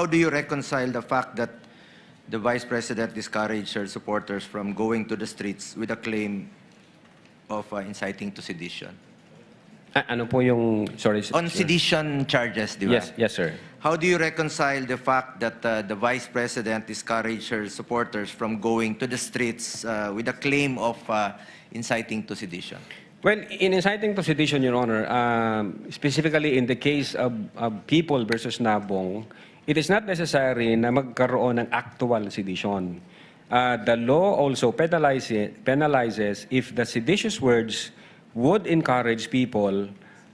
do you reconcile the fact that the Vice President discouraged her supporters from going to the streets with a claim of inciting to sedition? Ano po yung, sorry, On sedition charges, di ba? Yes, sir. How do you reconcile the fact that the Vice President discouraged her supporters from going to the streets with a claim of inciting to sedition? Well, in inciting to sedition, Your Honor, specifically in the case of People versus Nabong, it is not necessary na magkaroon ng actual sedition. The law also penalizes if the seditious words would encourage people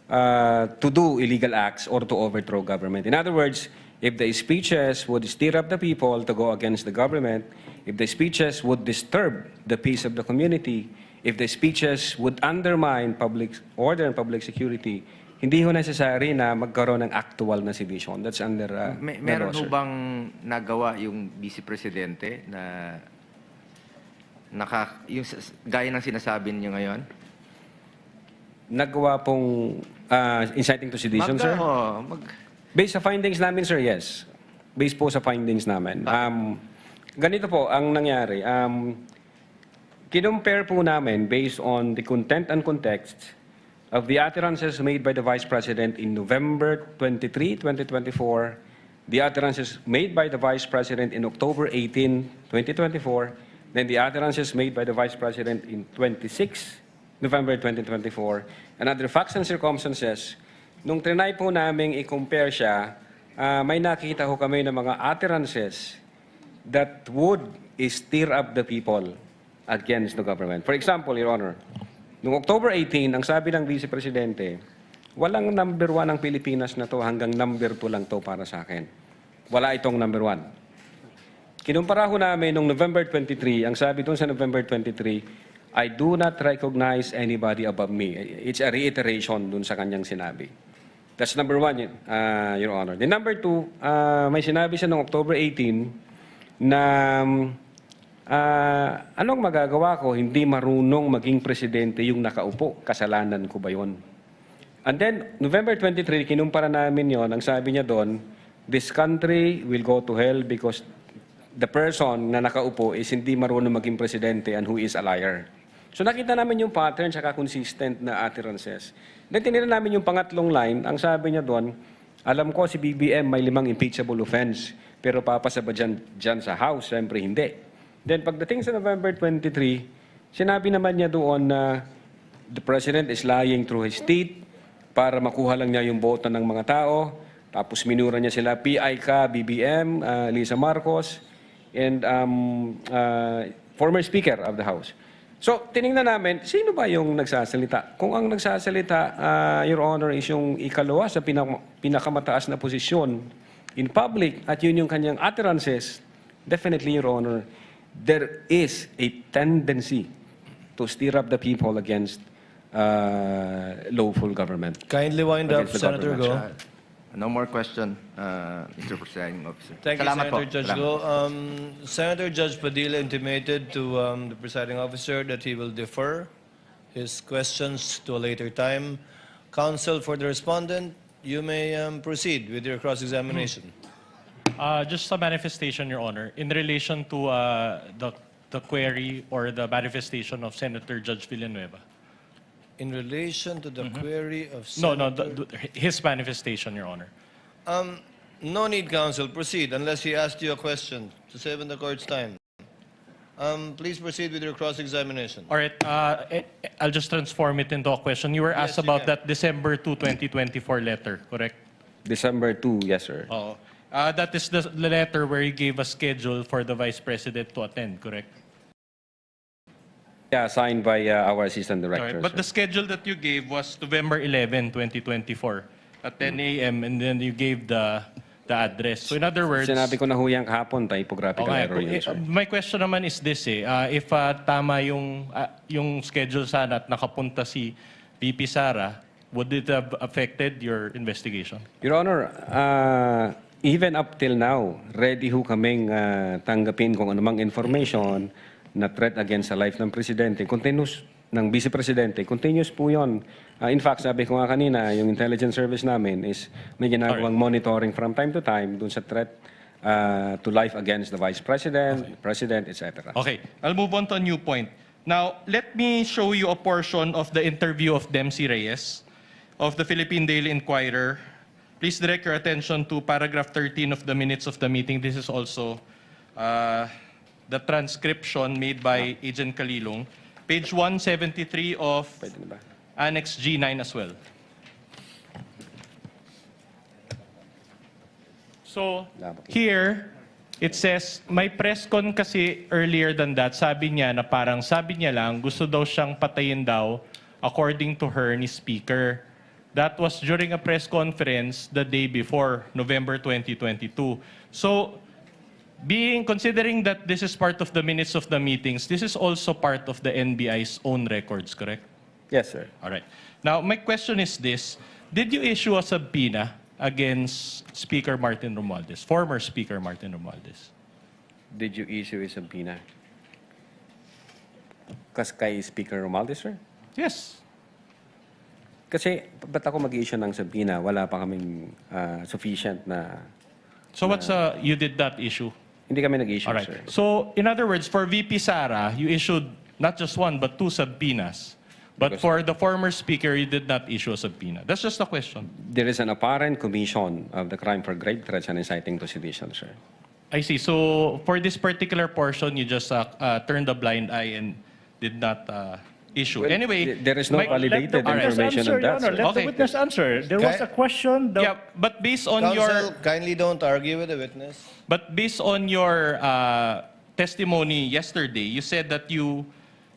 to do illegal acts or to overthrow government. In other words, if the speeches would stir up the people to go against the government, if the speeches would disturb the peace of the community, if the speeches would undermine public order and public security, hindi ho necessary na magkaroon ng actual na sedition. That's under Meron ho bang nagawa yung Vice Presidente na yung gaya ng sinasabi niyo ngayon? Nagawa pong inciting to sedition, sir? Based sa findings namin, sir, yes. Based po sa findings namin. Ganito po ang nangyari. Kinumpare po namin based on the content and context of the utterances made by the Vice President in November 23, 2024, the utterances made by the Vice President in October 18, 2024, then the utterances made by the Vice President in 26 November 2024, and other facts and circumstances. Nung trinay po namin i-compare siya, may nakita ko kami ng mga utterances that would stir up the people against the government. For example, Your Honor, noong October 18, ang sabi ng Vice Presidente, walang number 1 ang Pilipinas na to, hanggang number 2 lang to para sa akin. Wala itong number 1. Kinumpara ko namin noong November 23, ang sabi doon sa November 23, I do not recognize anybody above me. It's a reiteration doon sa kanyang sinabi. That's number 1, Your Honor. Then number 2, may sinabi siya noong October 18 na anong magagawa ko, hindi marunong maging presidente yung nakaupo. Kasalanan ko ba yun? And then, November 23, kinumpara namin yon. Ang sabi niya doon, this country will go to hell because the person na nakaupo is hindi marunong maging presidente and who is a liar. So nakita namin yung pattern saka consistent na utterances. Then tinira namin yung pangatlong line, ang sabi niya doon, alam ko si BBM may 5 impeachable offense, pero papasa ba dyan sa House? Siyempre hindi. Then pagdating sa November 23, sinabi naman niya doon na the President is lying through his teeth para makuha lang niya yung boto ng mga tao. Tapos minura niya sila, PI ka, BBM, Lisa Marcos, and former Speaker of the House. So, tinignan namin, sino ba yung nagsasalita? Kung ang nagsasalita, Your Honor, is yung ikalawa sa pinakamataas na posisyon in public at yun yung kanyang utterances, definitely, Your Honor, there is a tendency to stir up the people against lawful government. Kindly wind up, Senator Go. No more question, Mr. Presiding Officer. Thank you, Salamat Senator po. Judge Go. Senator Judge Padilla intimated to the presiding officer that he will defer his questions to a later time. Counsel for the respondent, you may proceed with your cross-examination. Just a manifestation, Your Honor, in relation to the query or the manifestation of Senator Judge Villanueva. In relation to the query of No, Senator... his manifestation, Your Honor. No need, counsel. Proceed, unless he asked you a question to save in the court's time. Please proceed with your cross-examination. All right, I'll just transform it into a question. You were asked Yes, you about can. that December 2, 2024 letter, correct? December 2, yes, sir. Oo. That is the letter where you gave a schedule for the Vice President to attend, correct? Yeah, signed by our assistant All director. right, but sir. the schedule that you gave was November 11, 2024 at 10 a.m. and then you gave the address. So in other words... Sinabi ko na ho yan kahapon, typographical Okay, error yun, sir. my question naman is this if tama yung schedule sana at nakapunta si VP Sara, would it have affected your investigation? Your Honor, even up till now, ready ho kaming tanggapin kung anumang information na threat against the life ng Presidente, continuous, ng Vice Presidente, continuous po yun. In fact, sabi ko nga kanina, yung intelligence service namin is may ginagawang monitoring from time to time dun sa threat to life against the Vice President, President, etc. Okay, I'll move on to a new point. Now, let me show you a portion of the interview of Dempsey Reyes of the Philippine Daily Inquirer. Please direct your attention to paragraph 13 of the minutes of the meeting. This is also the transcription made by Agent Kalilong. Page 173 of Annex G9 as well. So, here, it says, may press con kasi earlier than that, sabi niya na parang sabi niya lang, gusto daw siyang patayin daw according to her ni Speaker. That was during a press conference the day before, November 2022. So, considering that this is part of the minutes of the meetings, this is also part of the NBI's own records, correct? Yes, sir. All right. Now, my question is this. Did you issue a subpoena against Speaker Martin Romualdez, former Speaker Martin Romualdez? Did you issue a subpoena? Kay Speaker Romualdez, sir? Yes. Kasi, ba't ako mag-issue ng subpoena? Wala pa kaming sufficient na... So what's you did not issue? Hindi kami nag-issue, All right. sir. So, in other words, for VP Sara, you issued not just one, but 2 subpoenas. But for the former Speaker, you did not issue a subpoena. That's just a question. There is an apparent commission of the crime for grave threats and inciting to sedition, sir. I see. So, for this particular portion, you just turned a blind eye and did not issue. Well, anyway, there is no validated Let the witness information answer, on that, Your Honor. sir. Let the witness answer. There was a question. Yeah, but based on Counsel, kindly don't argue with the witness. But based on your testimony yesterday, you said that you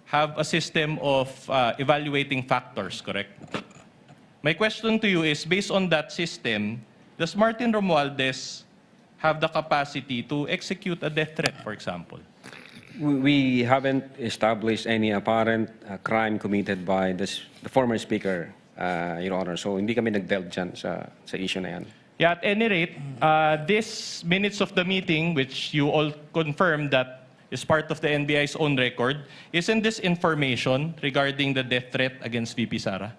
have a system of evaluating factors, correct? My question to you is, based on that system, does Martin Romualdez have the capacity to execute a death threat, for example? We haven't established any apparent crime committed by the former Speaker, Your Honor. So hindi kami nag-delve dyan sa issue na yan. Yeah, at any rate, this minutes of the meeting, which you all confirmed that is part of the NBI's own record, isn't this information regarding the death threat against VP Sara?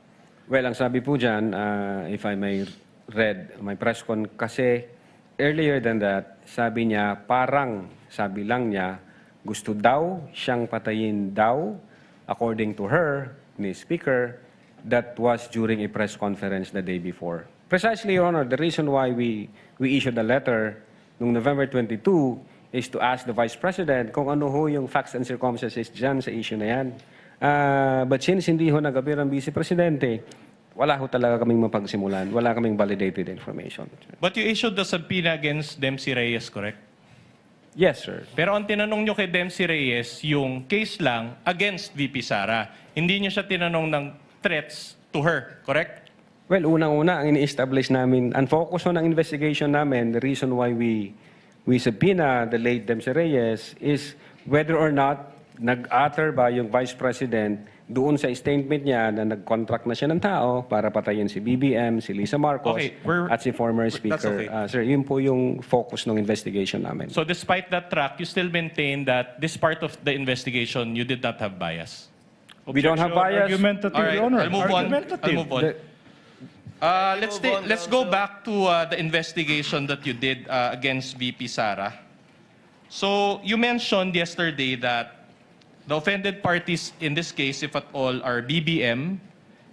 Well, ang sabi po dyan, if I may read my press con, kasi earlier than that, sabi niya, parang sabi lang niya, gusto daw siyang patayin daw, according to her, ni Speaker, that was during a press conference the day before. Precisely, Your Honor, the reason why we issued a letter noong November 22 is to ask the Vice President kung ano ho yung facts and circumstances dyan sa issue na yan. But since hindi ho nag-appear ang Vice Presidente, wala ho talaga kaming mapagsimulan, wala kaming validated information. But you issued the subpoena against Dempsey Reyes, correct? Yes, sir. Pero ang tinanong nyo kay Dempsey Reyes, yung case lang against VP Sara. Hindi nyo siya tinanong ng threats to her, correct? Well, unang-una, ang ini-establish namin, ang focus ng investigation namin, the reason why we subpoena the late Dempsey Reyes is whether or not nag-utter ba yung Vice President doon sa statement niya na nag-contract na siya ng tao para patayin si BBM, si Lisa Marcos, at si former Speaker. okay. Sir, yun po yung focus ng investigation namin. So despite that track, you still maintain that this part of the investigation, you did not have bias? We don't have bias. Argumentative, All right, Your Honor. I'll move on. Argumentative. I'll move on. Let's go back to the investigation that you did against VP Sara. So you mentioned yesterday that the offended parties in this case, if at all, are BBM,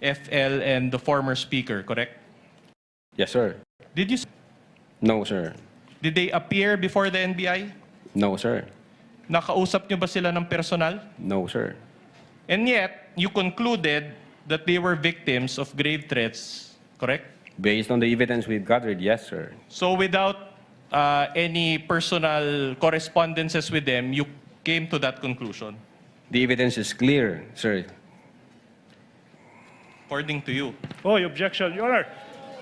FL, and the former Speaker, correct? Yes, sir. Did you No, sir. Did they appear before the NBI? No, sir. Nakausap nyo ba sila ng personal? No, sir. And yet, you concluded that they were victims of grave threats, correct? Based on the evidence we've gathered, yes, sir. So without any personal correspondences with them, you came to that conclusion, The evidence is clear, sir. according to you. Oh, objection, Your Honor.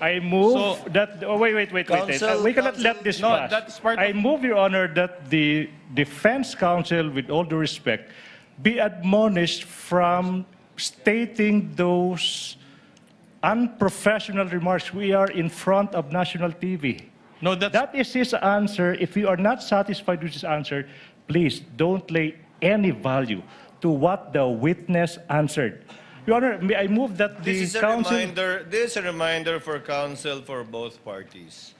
I move So- that, oh, wait. Counsel- We cannot let this No, pass. that's part I move, Your Honor, that the defense counsel, with all due respect, be admonished from stating those unprofessional remarks. We are in front of national TV. No, that's That is his answer. If you are not satisfied with his answer, please don't lay any value to what the witness answered. Your Honor, may I move that the This is a counsel... reminder. This is a reminder for counsel for both parties.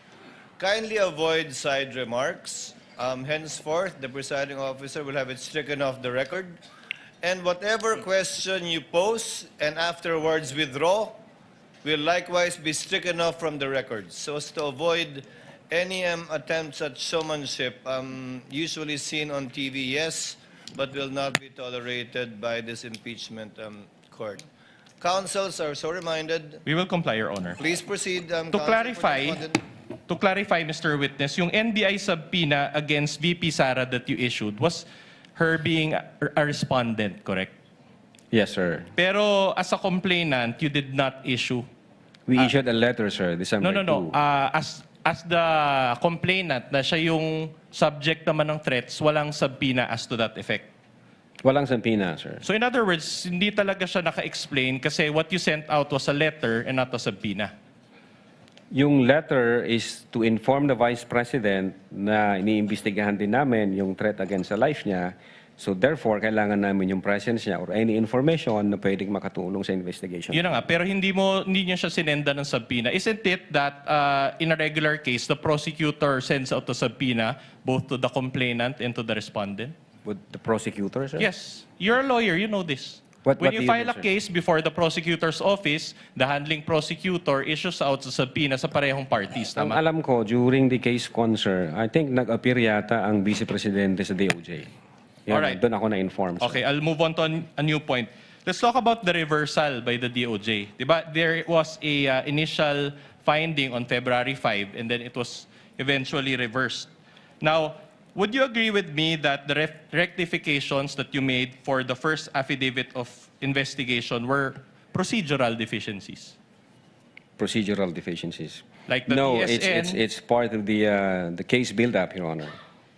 Kindly avoid side remarks. Henceforth, the presiding officer will have it stricken off the record. And whatever question you pose and afterwards withdraw will likewise be stricken off from the record, so as to avoid any attempts at showmanship usually seen on TV, yes, but will not be tolerated by this impeachment court. Counsels are so reminded. we will comply, Your Honor. Please proceed. To clarify, Mr. Witness, yung NBI subpoena against VP Sara that you issued was her being a respondent, correct? Yes, sir. Pero as a complainant, you did not issue. We issued a letter, sir, December 2. As the complainant na siya yung subject naman ng threats, walang subpoena as to that effect. Walang subpoena, sir. So in other words, hindi talaga siya naka-explain kasi what you sent out was a letter and not a subpoena. Yung letter is to inform the Vice President na iniimbestigahan din namin yung threat against the life niya. So therefore, kailangan namin yung presence niya or any information na pwedeng makatulong sa investigation. Yun na nga, pero hindi niya siya sinenda ng subpoena. Isn't it that in a regular case, the prosecutor sends out a subpoena both to the complainant and to the respondent? With the prosecutor, sir? Yes. You're a lawyer, you know this. What When do you you file mean, a sir? case before the prosecutor's office, the handling prosecutor issues out sa subpoena sa parehong parties. Ang Tama? alam ko, during the case concern, I think nag-appear yata ang Vice Presidente sa DOJ. Yan, Alright. doon ako na-inform, sir. Okay, I'll move on to a new point. Let's talk about the reversal by the DOJ. Diba? There was a initial finding on February 5 and then it was eventually reversed. Now, would you agree with me that the rectifications that you made for the first affidavit of investigation were procedural deficiencies? Procedural deficiencies. Like the No, TSN? it's part of the case build-up, Your Honor.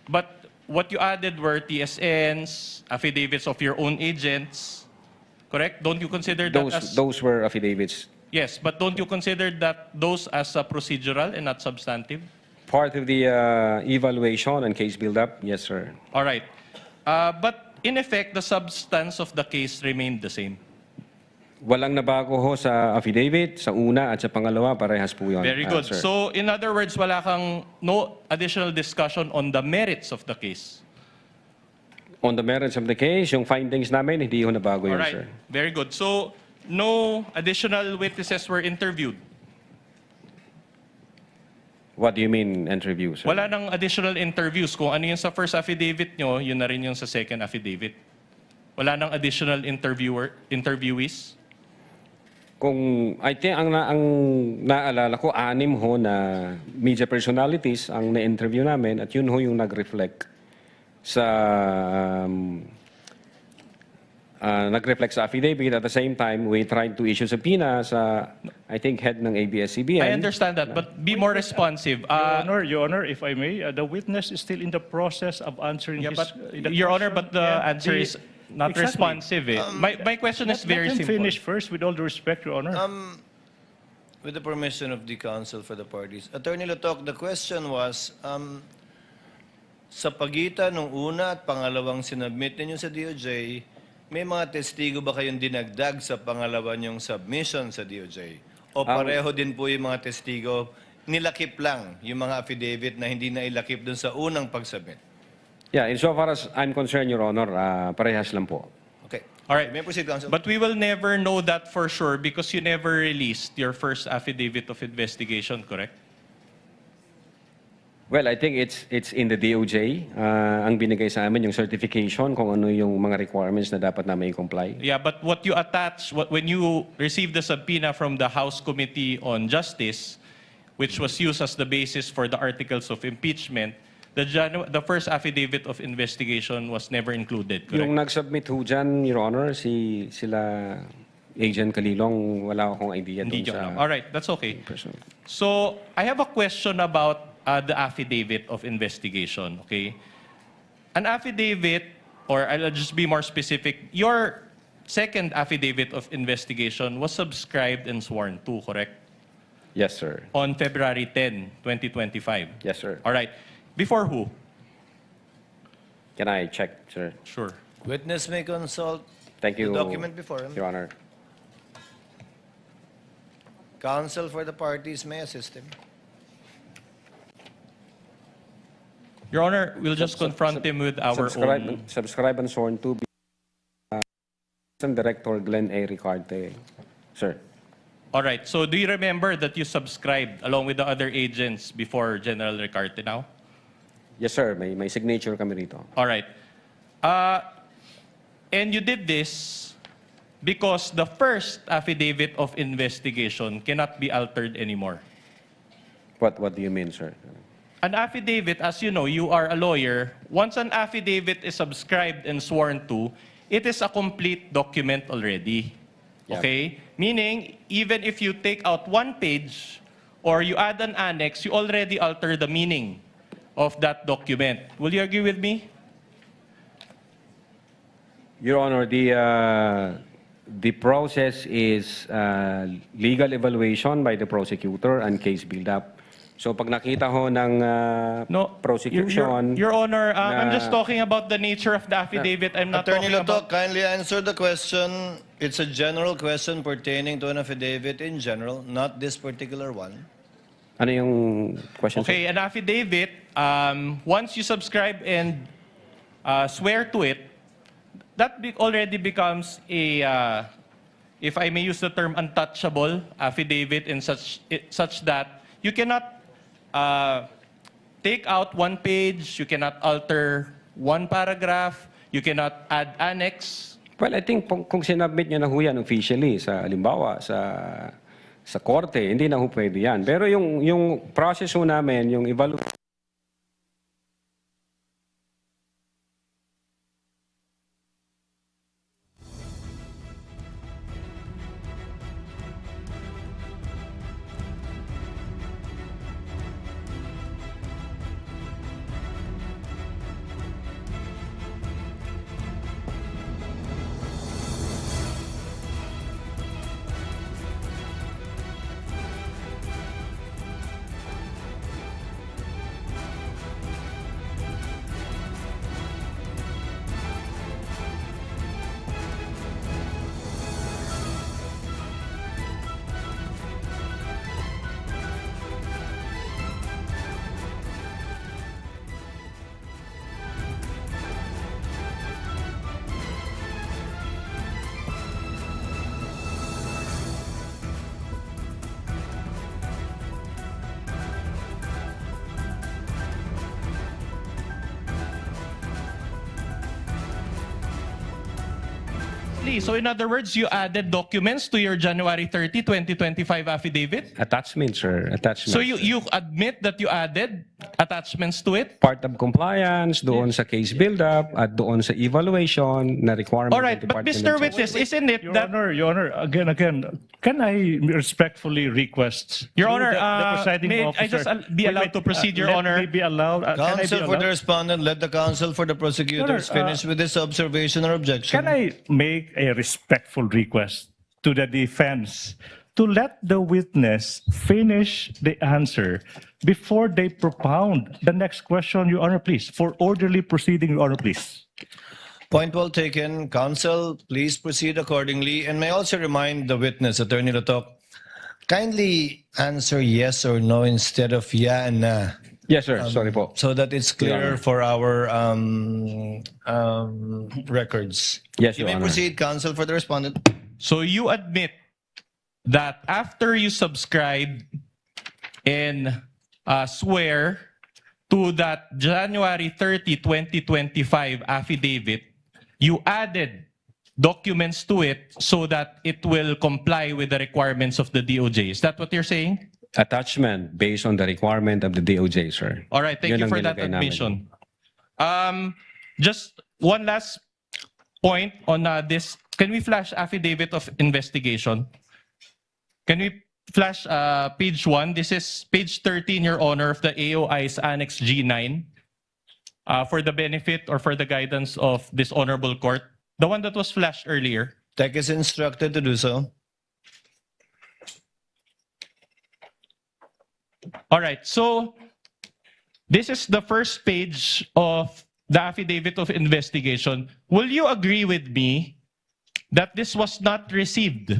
But what you added were TSNs, affidavits of your own agents, correct? Don't you consider that as... Those were affidavits. Yes, but don't you consider that those as procedural and not substantive? Part of the evaluation and case build-up, yes, sir. All right. But in effect, the substance of the case remained the same. Walang nabago ho sa affidavit, sa una at sa pangalawa, parehas po yun. Very good. sir. So in other words, wala kang no additional discussion on the merits of the case. On the merits of the case, yung findings namin, hindi ho nabago All yun, right. sir. Very good. So no additional witnesses were interviewed. What do you mean, interview, sir? Wala nang additional interviews. Kung ano yung sa first affidavit nyo, yun na rin yung sa second affidavit. Wala nang additional interviewees. Kung, I think, ang naalala ko, 6 ho na media personalities ang na-interview namin at yun ho yung nag-reflect sa affidavit. At the same time, we tried to issue subpoena sa, I think, head ng ABS-CBN. I understand that, but be more responsive. Your Honor, if I may, the witness is still in the process of answering his... Your Honor, but the answer is not Exactly. responsive. My question is very Let him simple. finish first, with all due respect, Your Honor. With the permission of the counsel for the parties. Attorney Latok, the question was, sa pagitan ng una at pangalawang sinubmit ninyo sa DOJ, may mga testigo ba kayong dinagdag sa pangalawa niyong submission sa DOJ? O pareho din po yung mga testigo, nilakip lang yung mga affidavit na hindi na ilakip dun sa unang pag-submit? Yeah, insofar as I'm concerned, Your Honor, parehas lang po. Okay. All right. May proceed, counsel. But we will never know that for sure because you never released your first affidavit of investigation, correct? Well, I think it's in the DOJ. Ang binigay sa amin yung certification kung ano yung mga requirements na dapat na may comply. Yeah, but what you attach, when you received the subpoena from the House Committee on Justice, which was used as the basis for the articles of impeachment, the first affidavit of investigation was never included, correct? Yung nag-submit ho dyan, Your Honor, sila Agent Kalilong, wala akong idea Hindi doon nyo sa... alam. All right, that's okay. person. So, I have a question about the affidavit of investigation, okay? An affidavit, or I'll just be more specific, your second affidavit of investigation was subscribed and sworn to, correct? Yes, sir. On February 10, 2025. Yes, sir. All right. Before who? Can I check, sir? Sure. Witness may consult Thank you, the document before him. Your Honor. Counsel for the parties may assist him. Your Honor, we'll just confront him with our own... Subscribe and sworn to Director Glenn A. Ricarte. Sir. All right. So do you remember that you subscribed along with the other agents before General Ricarte now? Yes, sir. May signature kami rito. All right. And you did this because the first affidavit of investigation cannot be altered anymore. What do you mean, sir? An affidavit, as you know, you are a lawyer. Once an affidavit is subscribed and sworn to, it is a complete document already. Yeah. Okay? Meaning, even if you take out one page or you add an annex, you already alter the meaning of that document. Will you agree with me? Your Honor, the process is legal evaluation by the prosecutor and case build-up. So pag nakita ho ng prosecution... Your Honor, I'm just talking about the nature of the affidavit. I'm not Attorney talking about... Lato, kindly answer the question. It's a general question pertaining to an affidavit in general, not this particular one. Ano yung question, Okay, an affidavit, once you subscribe and swear to it, that already becomes a, if I may use the term, untouchable affidavit in such that you cannot take out one page, you cannot alter one paragraph, you cannot add annex. Well, I think kung sinabmit nyo na ho yan officially, sa halimbawa, sa korte, hindi na ho pwede yan. Pero yung process ho namin, yung evaluation, So in other words, you added documents to your January 30, 2025 affidavit? attachments, sir. Attachments. So you admit that you added attachments to it? Part of compliance, doon sa case build-up, at doon sa evaluation na requirement. All right, but Mr. Witness, isn't it Your that... Honor, again, can I respectfully request Your to Honor, the presiding may officer, I just be allowed to proceed, Your Honor? Let me be allowed. Can I be Counsel for the allowed? respondent, let the counsel for the prosecutors Your Honor, finish with this observation or objection. Can I make a respectful request to the defense to let the witness finish the answer before they propound the next question, Your Honor, please? For orderly proceeding, Your Honor, please. Point well taken. Counsel, please proceed accordingly. And may I also remind the witness, Attorney Latok, kindly answer yes or no instead of yeah and nah. Yes, sir. Sorry po. So that it's clear for our records. Yes, You Your may Honor. proceed, counsel for the respondent. So you admit that after you subscribe and swear to that January 30, 2025 affidavit, you added documents to it so that it will comply with the requirements of the DOJ. Is that what you're saying? Attachment based on the requirement of the DOJ, sir. All right, thank Yun you ang for that nilagay namin. admission. Just one last point on this. Can we flash affidavit of investigation? Can we flash page 1? This is page 13, Your Honor, of the AOI's Annex G9 for the benefit or for the guidance of this honorable court. The one that was flashed earlier. Tech is instructed to do so. All right, so this is the first page of the affidavit of investigation. Will you agree with me that this was not received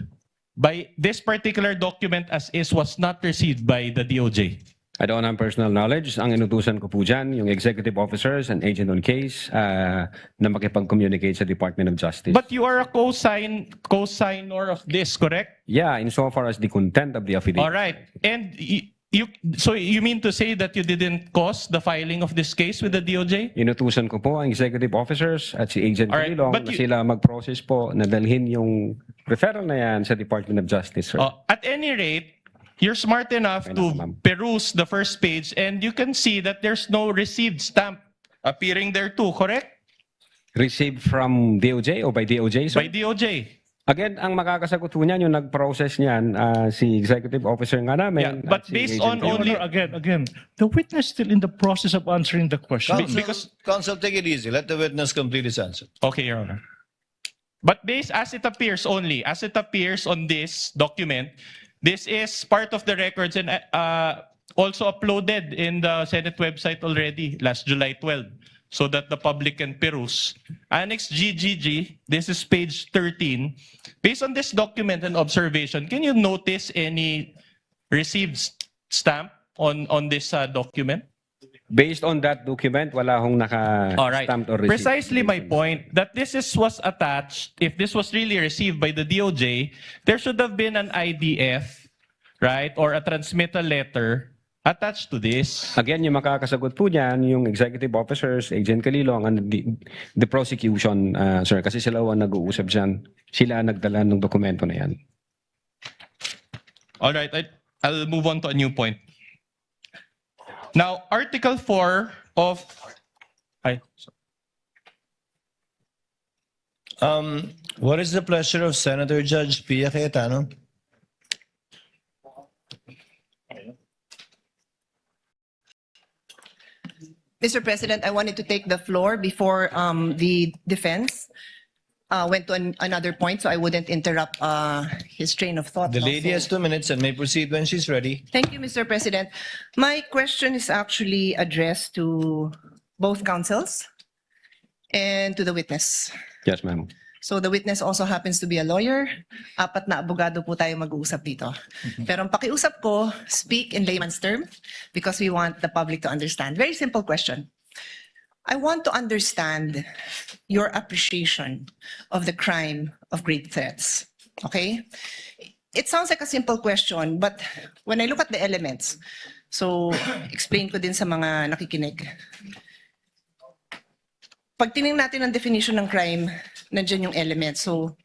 by this particular document as is was not received by the DOJ? I don't have personal knowledge. Ang inutusan ko po dyan, yung executive officers and agent on case na makipag-communicate sa Department of Justice. But you are a co-signor of this, correct? Yeah, insofar as the content of the affidavit. All right. And so you mean to say that you didn't cause the filing of this case with the DOJ? Inutusan ko po ang executive officers at si Agent All right, Kililong but na sila mag-process po na dalhin yung referral na yan sa Department of Justice, sir. At any rate, you're smart enough to peruse the first page and you can see that there's no received stamp appearing there too, correct? Received from DOJ o by DOJ, sir? By DOJ. Again, ang makakasagot po niyan, yung nag-process niyan, si executive officer nga namin. Yeah, but si based Agent on only... Again, the witness still in the process of answering the question. Counsel, take it easy. Let the witness complete his answer. Okay, Your Honor. But based as it appears only, as it appears on this document, this is part of the records and also uploaded in the Senate website already last July 12 so that the public can peruse. Annex GGG, this is page 13. Based on this document and observation, can you notice any received stamp on this document? Based on that document, wala hong naka-stamped or received. Precisely my point, that was attached, if this was really received by the DOJ, there should have been an IDF, right, or a transmittal letter attached to this. Again, yung makakasagot po niyan, yung executive officers, Agent Kalilong, and the prosecution, sir, kasi sila ang nag-uusap dyan. Sila ang nagdala ng dokumento na yan. All right, I'll move on to a new point. Now, Article 4 of... What is the pleasure of Senator Judge Pia Cayetano? Mr. President, I wanted to take the floor before the defense went to another point, so I wouldn't interrupt his train of thought. The lady has 2 minutes and may proceed when she's ready. Thank you, Mr. President. My question is actually addressed to both counsels and to the witness. Yes, ma'am. So the witness also happens to be a lawyer. 4 na abogado po tayo mag-uusap dito. Pero ang pakiusap ko, speak in layman's term because we want the public to understand. Very simple question. I want to understand your appreciation of the crime of grave threats. Okay? It sounds like a simple question, but when I look at the elements, so explain ko din sa mga nakikinig. Pag tinignan natin ang definition ng crime, nandiyan yung elements. So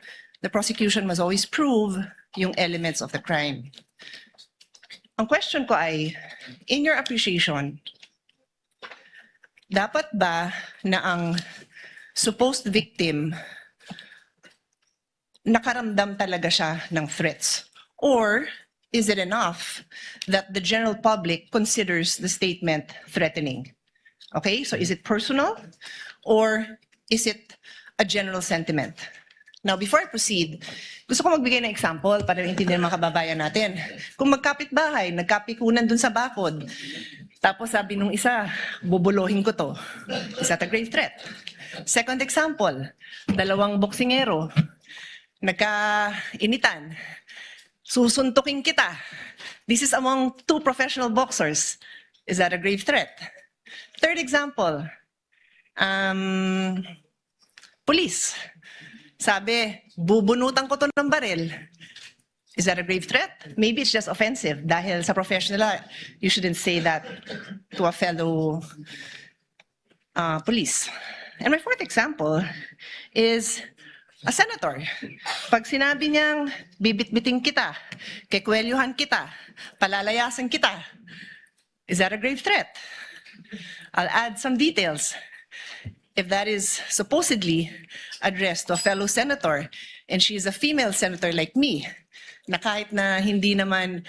the prosecution must always prove yung elements of the crime. Ang question ko ay, in your appreciation, dapat ba na ang supposed victim nakaramdam talaga siya ng threats? Or is it enough that the general public considers the statement threatening? Okay, so is it personal or is it a general sentiment? Now, before I proceed, gusto ko magbigay ng example para maintindihan mga kababayan natin. Kung magkapit-bahay, nagkapikunan dun sa bakod, tapos sabi nung isa, bubulohin ko to. Is that a grave threat? Second example, 2 boksingero, nagkainitan, susuntukin kita. This is among 2 professional boxers. Is that a grave threat? Third example, police. Sabi, bubunutan ko to ng baril. Is that a grave threat? Maybe it's just offensive. Dahil sa professional, you shouldn't say that to a fellow police. And my fourth example is a senator. Pag sinabi niyang bibitbiting kita, kekwelyuhan kita, palalayasan kita, is that a grave threat? I'll add some details. If that is supposedly addressed to a fellow senator, and she is a female senator like me, na kahit na hindi naman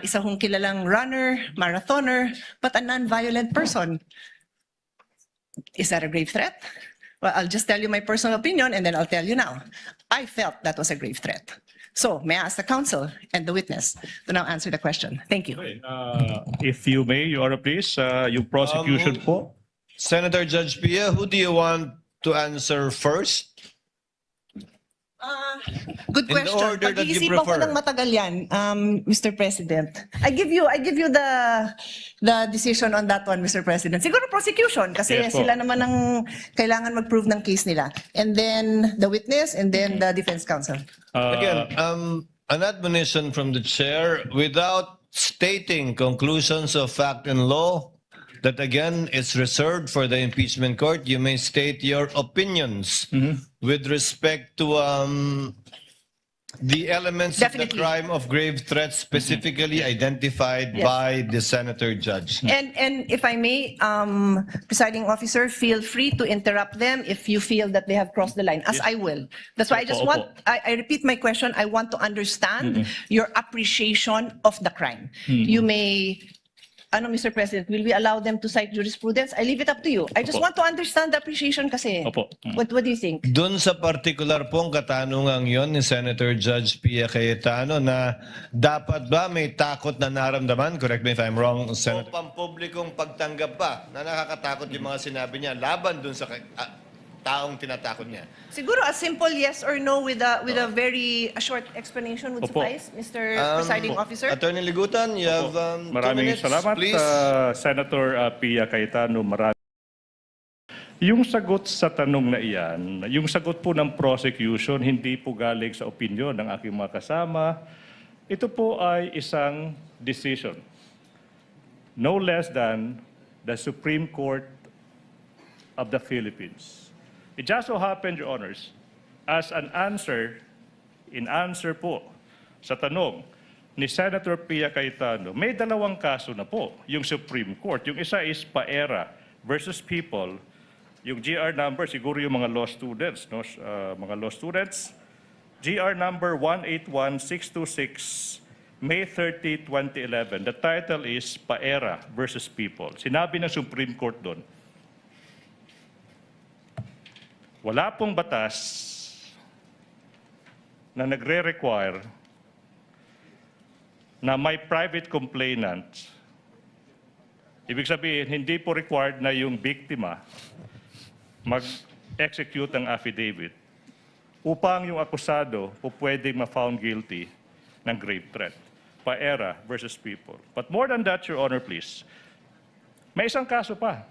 isa kong kilalang runner, marathoner, but a non-violent person, is that a grave threat? Well, I'll just tell you my personal opinion, and then I'll tell you now. I felt that was a grave threat. So, may I ask the counsel and the witness to now answer the question? Thank you. If you may, Your Honor, please, yung prosecution po. Senator Judge Pia, who do you want to answer first? Good In the question. order that you Pag-iisipan ko prefer. ng matagal yan, Mr. President. I give you the decision on that one, Mr. President. Siguro prosecution kasi Yes po. sila naman ang kailangan mag-prove ng case nila. And then the witness and then the defense counsel. Again, an admonition from the chair without stating conclusions of fact and law. That again is reserved for the impeachment court. You may state your opinions with respect to the elements of the Definitely. crime of grave threat specifically identified Yes. by the senator judge. And if I may, presiding officer, feel free to interrupt them if you feel that they have crossed the line, as I will. That's why I just want, I repeat my question, I want to understand your appreciation of the crime. You may, Mr. President, will we allow them to cite jurisprudence? I leave it up to you. I just want to understand the appreciation kasi. What do you think? Doon sa particular pong katanungang yon ni Senator Judge Pia Cayetano na dapat ba may takot na naramdaman, correct me if I'm wrong, Senator, o pampublikong pagtanggap pa na nakakatakot yung mga sinabi niya laban doon sa taong tinatakot niya. Siguro a simple yes or no with a very short explanation would suffice, Mr. Presiding Officer. Attorney Ligutan, you have 2 Maraming minutes, salamat, please. Senator Pia Cayetano. Yung sagot sa tanong na iyan, yung sagot po ng prosecution, hindi po galing sa opinion ng aking mga kasama. Ito po ay isang decision. No less than the Supreme Court of the Philippines. It just so happened, Your Honors, as an answer, in answer po sa tanong ni Senator Pia Cayetano, may dalawang kaso na po yung Supreme Court. Yung isa is Paera versus People. Yung GR number, siguro yung mga law students, no? Mga law students. GR number 181626, May 30, 2011. The title is Paera versus People. Sinabi ng Supreme Court doon, wala pong batas na nagre-require na may private complainant. Ibig sabihin, hindi po required na yung biktima mag-execute ang affidavit upang yung akusado po pwedeng ma-found guilty ng grave threat. Paera versus People. But more than that, Your Honor, please, may isang kaso pa.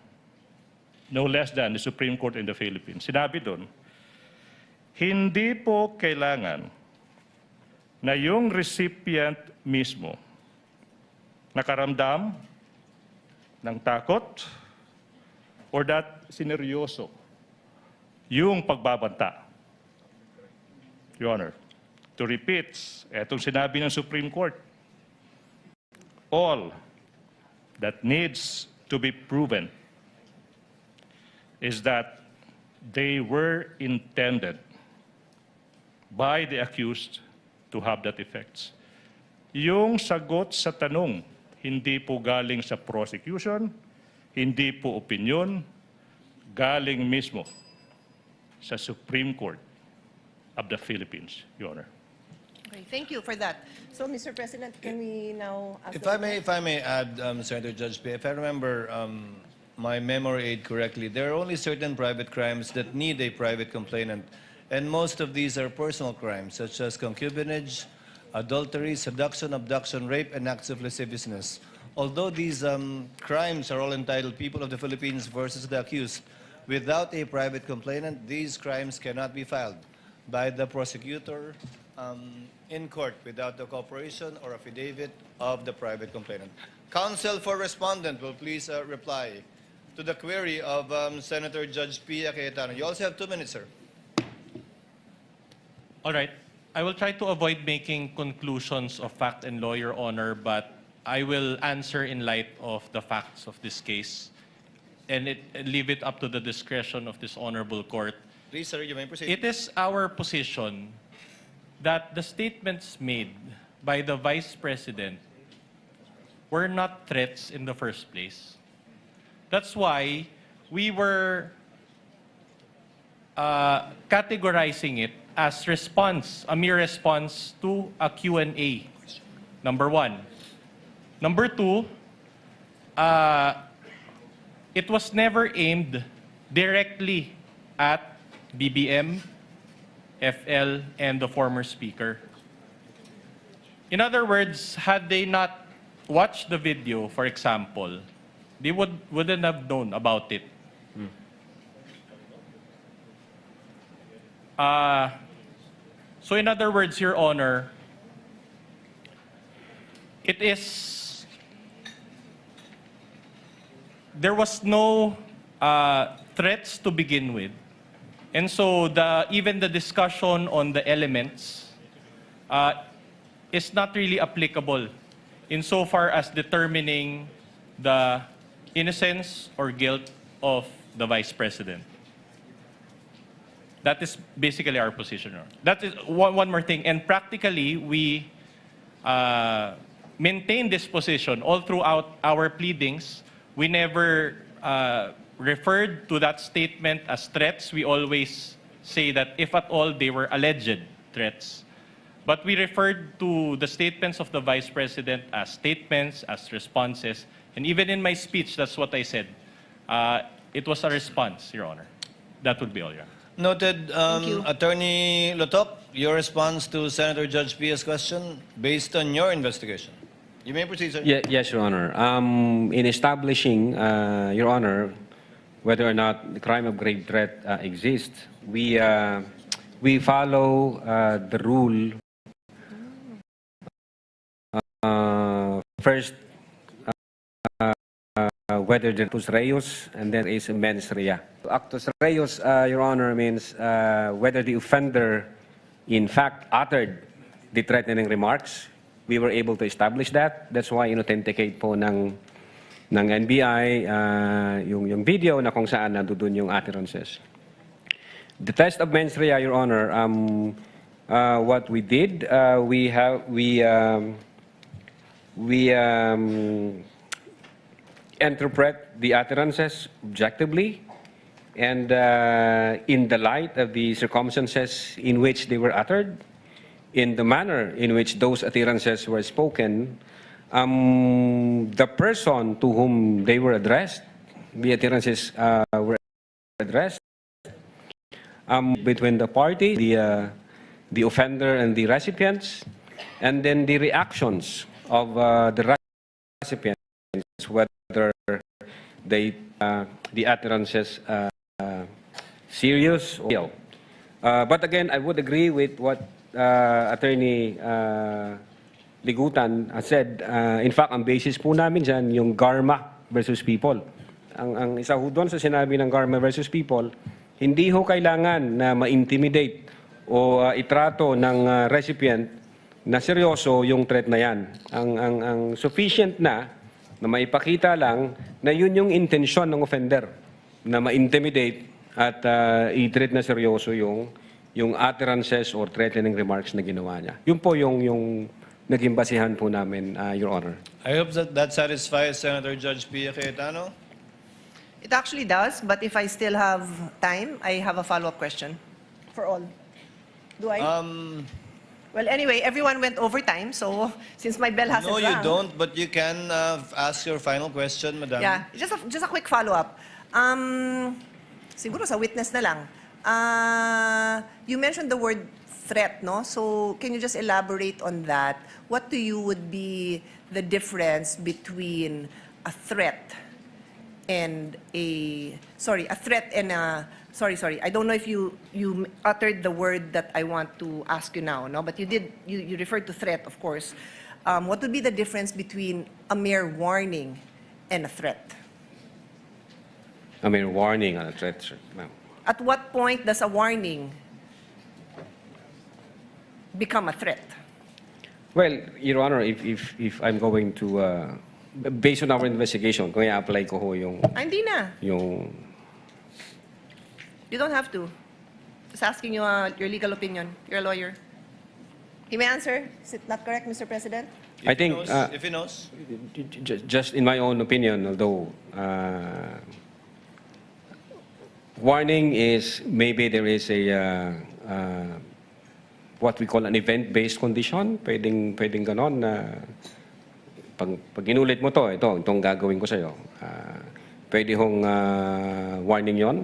No less than the Supreme Court in the Philippines. Sinabi doon, hindi po kailangan na yung recipient mismo nakaramdam ng takot or that sineryoso yung pagbabanta. Your Honor, to repeat, etong sinabi ng Supreme Court, all that needs to be proven is that they were intended by the accused to have that effects. Yung sagot sa tanong, hindi po galing sa prosecution, hindi po opinion, galing mismo sa Supreme Court of the Philippines, Your Honor. Okay, thank you for that. So, Mr. President, can we now ask If I may add, Senator Judge Pia, if I remember my memory aid correctly, there are only certain private crimes that need a private complainant, and most of these are personal crimes, such as concubinage, adultery, seduction, abduction, rape, and acts of lasciviousness. Although these crimes are all entitled People of the Philippines versus the accused, without a private complainant, these crimes cannot be filed by the prosecutor in court without the cooperation or affidavit of the private complainant. Counsel for respondent will please reply to the query of Senator Judge Pia Cayetano. You also have 2 minutes, sir. All right. I will try to avoid making conclusions of fact and law, Your Honor, but I will answer in light of the facts of this case and leave it up to the discretion of this honorable court. Please, sir, you may proceed. It is our position that the statements made by the Vice President were not threats in the first place. That's why we were categorizing it as response, a mere response to a Q&A, number one. Number two, it was never aimed directly at BBM, FL, and the former speaker. In other words, had they not watched the video, for example, they wouldn't have known about it. So in other words, Your Honor, there was no threats to begin with. And so even the discussion on the elements is not really applicable insofar as determining the innocence or guilt of the Vice President. That is basically our position. That is one more thing. And practically, we maintain this position all throughout our pleadings. We never referred to that statement as threats. We always say that if at all, they were alleged threats. But we referred to the statements of the Vice President as statements, as responses. And even in my speech, that's what I said. It was a response, Your Honor. That would be all, Your Honor. Noted. Attorney Lotop, your response to Senator Judge Pia's question based on your investigation. You may proceed, sir. Yes, Your Honor. In establishing, Your Honor, whether or not the crime of grave threat exists, we follow the rule. First, whether there is reus and there is mens rea. Actus reus, Your Honor, means whether the offender in fact uttered the threatening remarks. We were able to establish that. That's why in-authenticate po ng NBI yung video na kung saan nandoon yung utterances. The test of mens rea, Your Honor, what we did, we interpret the utterances objectively and in the light of the circumstances in which they were uttered, in the manner in which those utterances were spoken, the person to whom they were addressed, the utterances were addressed, between the party, the offender and the recipients, and then the reactions of the recipients, whether the utterances serious or ill. But again, I would agree with what Attorney Ligutan said. In fact, ang basis po namin dyan, yung Garma versus People. Ang isa ho doon sa sinabi ng Garma versus People, hindi ho kailangan na ma-intimidate o itrato ng recipient na seryoso yung threat na yan. Ang sufficient na maipakita lang na yun yung intensyon ng offender, na ma-intimidate at i-treat na seryoso yung utterances or threatening remarks na ginawa niya. Yun po yung naging basihan po namin, Your Honor. I hope that satisfies Senator Judge Pia Cayetano. It actually does, but if I still have time, I have a follow-up question for all. Do I? Well, anyway, everyone went over time, so since my bell hasn't No, rung. you don't, but you can ask your final question, Madam. Yeah, just a quick follow-up. Siguro sa witness na lang. You mentioned the word threat, no? So can you just elaborate on that? What to you would be the difference between a threat and a threat and a sorry, I don't know if you uttered the word that I want to ask you now, no, but you referred to threat, of course. What would be the difference between a mere warning and a threat? A mere warning and a threat, sir, ma'am. At what point does a warning become a threat? Well, Your Honor, if I'm going to, based on our investigation, kung i-apply ko ho yung, Hindi na. yung, You don't have to. Just asking you your legal opinion. You're a lawyer. He may answer. Is it not correct, Mr. President? I think, If he knows. just in my own opinion, although, warning is, maybe there is a, what we call an event-based condition. Pwedeng ganon na, pag inulit mo itong gagawin ko sa'yo. Pwede hong warning yon.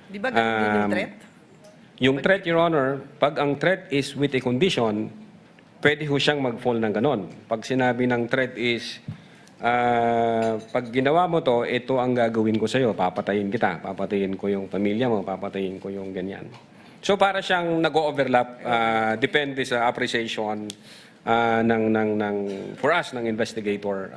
Di ba ganun din yung threat? Yung threat, Your Honor, pag ang threat is with a condition, pwede ho siyang mag-fall ng ganon. Pag sinabi ng threat is, pag ginawa mo to, ito ang gagawin ko sa'yo, papatayin kita, papatayin ko yung pamilya mo, papatayin ko yung ganyan. So para siyang nag-overlap, depende sa appreciation for us, ng investigator,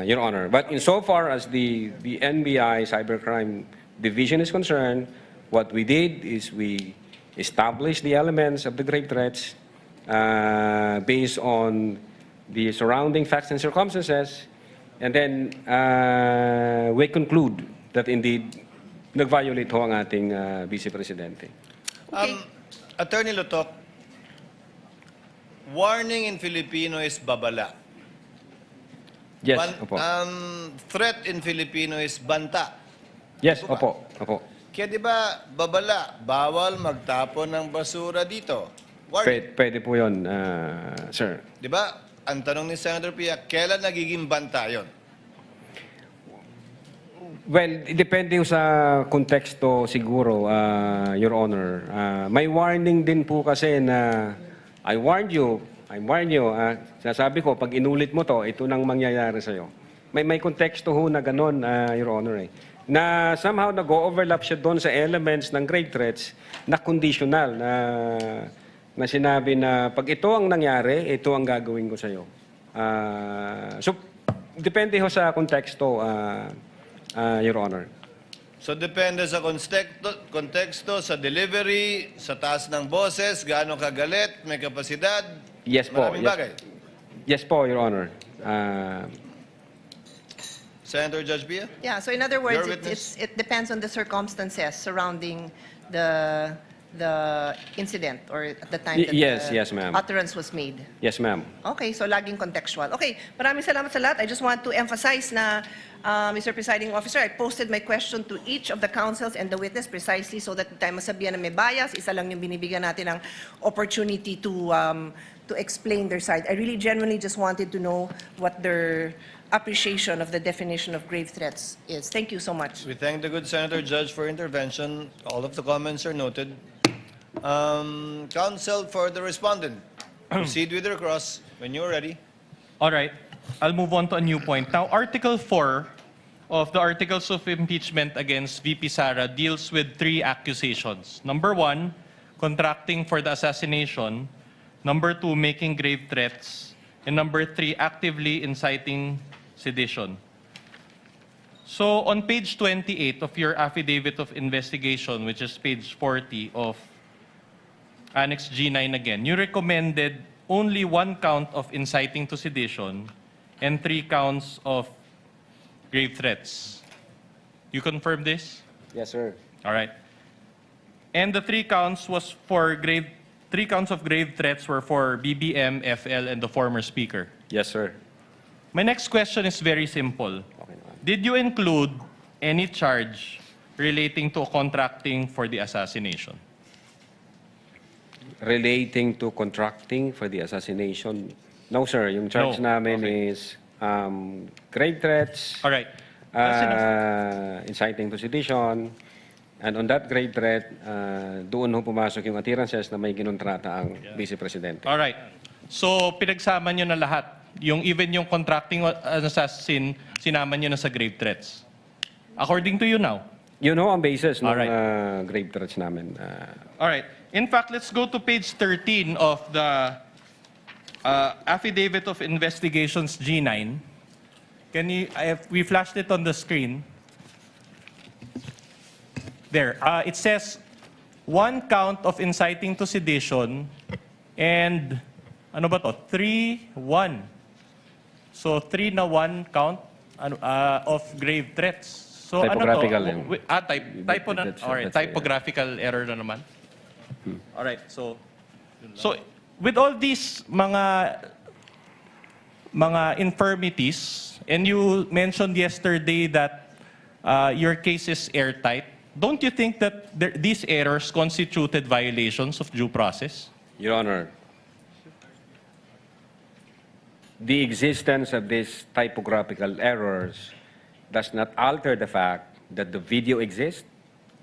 Your Honor. But insofar as the NBI Cybercrime Division is concerned, what we did is we established the elements of the grave threats based on the surrounding facts and circumstances, and then we conclude that indeed nag-violate ho ang ating Vice Presidente. Attorney Lutok, warning in Filipino is babala. Yes, opo. Threat in Filipino is banta. Yes, opo. Kaya di ba, babala, bawal magtapon ng basura dito. Warning. Pwede po yun, sir. Di ba, ang tanong ni Senator Pia, kailan nagiging banta yon? Well, depende sa konteksto siguro, Your Honor. May warning din po kasi na I warned you. Sinasabi ko, pag inulit mo to, ito nang mangyayari sa'yo. May konteksto ho na ganon, Your Honor. Na somehow nag-overlap siya doon sa elements ng grave threats na conditional, na sinabi na pag ito ang nangyari, ito ang gagawin ko sa'yo. So, depende ho sa konteksto, Your Honor. So depende sa konteksto, sa delivery, sa taas ng boses, gaano kagalit, may kapasidad, Yes po. maraming bagay. Yes po, Your Honor. Senator Judge Pia? Yeah, so in other words, Your witness? it depends on the circumstances surrounding the incident or at the time that Yes, the ma'am. utterance was made. Yes, ma'am. Okay, so laging contextual. Okay, maraming salamat sa lahat. I just want to emphasize na, Mr. Presiding Officer, I posted my question to each of the councils and the witness precisely so that tayo masabihan na may bias. Isa lang yung binibigyan natin ng opportunity to explain their side. I really genuinely just wanted to know what their appreciation of the definition of grave threats is. Thank you so much. We thank the good Senator Judge for intervention. All of the comments are noted. Counsel for the respondent. Proceed with your cross when you're ready. All right. I'll move on to a new point. Now, Article 4 of the Articles of Impeachment against VP Sara deals with 3 accusations. Number 1, contracting for the assassination. Number 2, making grave threats. And number 3, actively inciting sedition. So, on page 28 of your affidavit of investigation, which is page 40 of Annex G9 again, you recommended only 1 count of inciting to sedition and 3 counts of grave threats. You confirm this? Yes, sir. All right. And the 3 counts was for 3 counts of grave threats were for BBM, FL, and the former speaker. Yes, sir. My next question is very simple. Did you include any charge relating to contracting for the assassination? Relating to contracting for the assassination? No, sir. Yung charge namin is grave threats. All right. Inciting to sedition. And on that grave threat, doon ho pumasok yung appearances na may ginontrata ang Vice Presidente. All right. So, pinagsama nyo na lahat even yung contracting assassin, sinama nyo na sa grave threats. According to you now. Yun ho ang basis ng Alright. grave threats namin. All right. In fact, let's go to page 13 of the Affidavit of Investigations G9. We flashed it on the screen. There. It says, 1 count of inciting to sedition and, ano ba to? 3-1. So, 3 na 1 count of grave threats. So, Typographical ano to? Typo na. Alright, typographical error na naman. Alright, so with all these mga infirmities, and you mentioned yesterday that your case is airtight, don't you think that these errors constituted violations of due process? Your Honor, the existence of these typographical errors does not alter the fact that the video exists,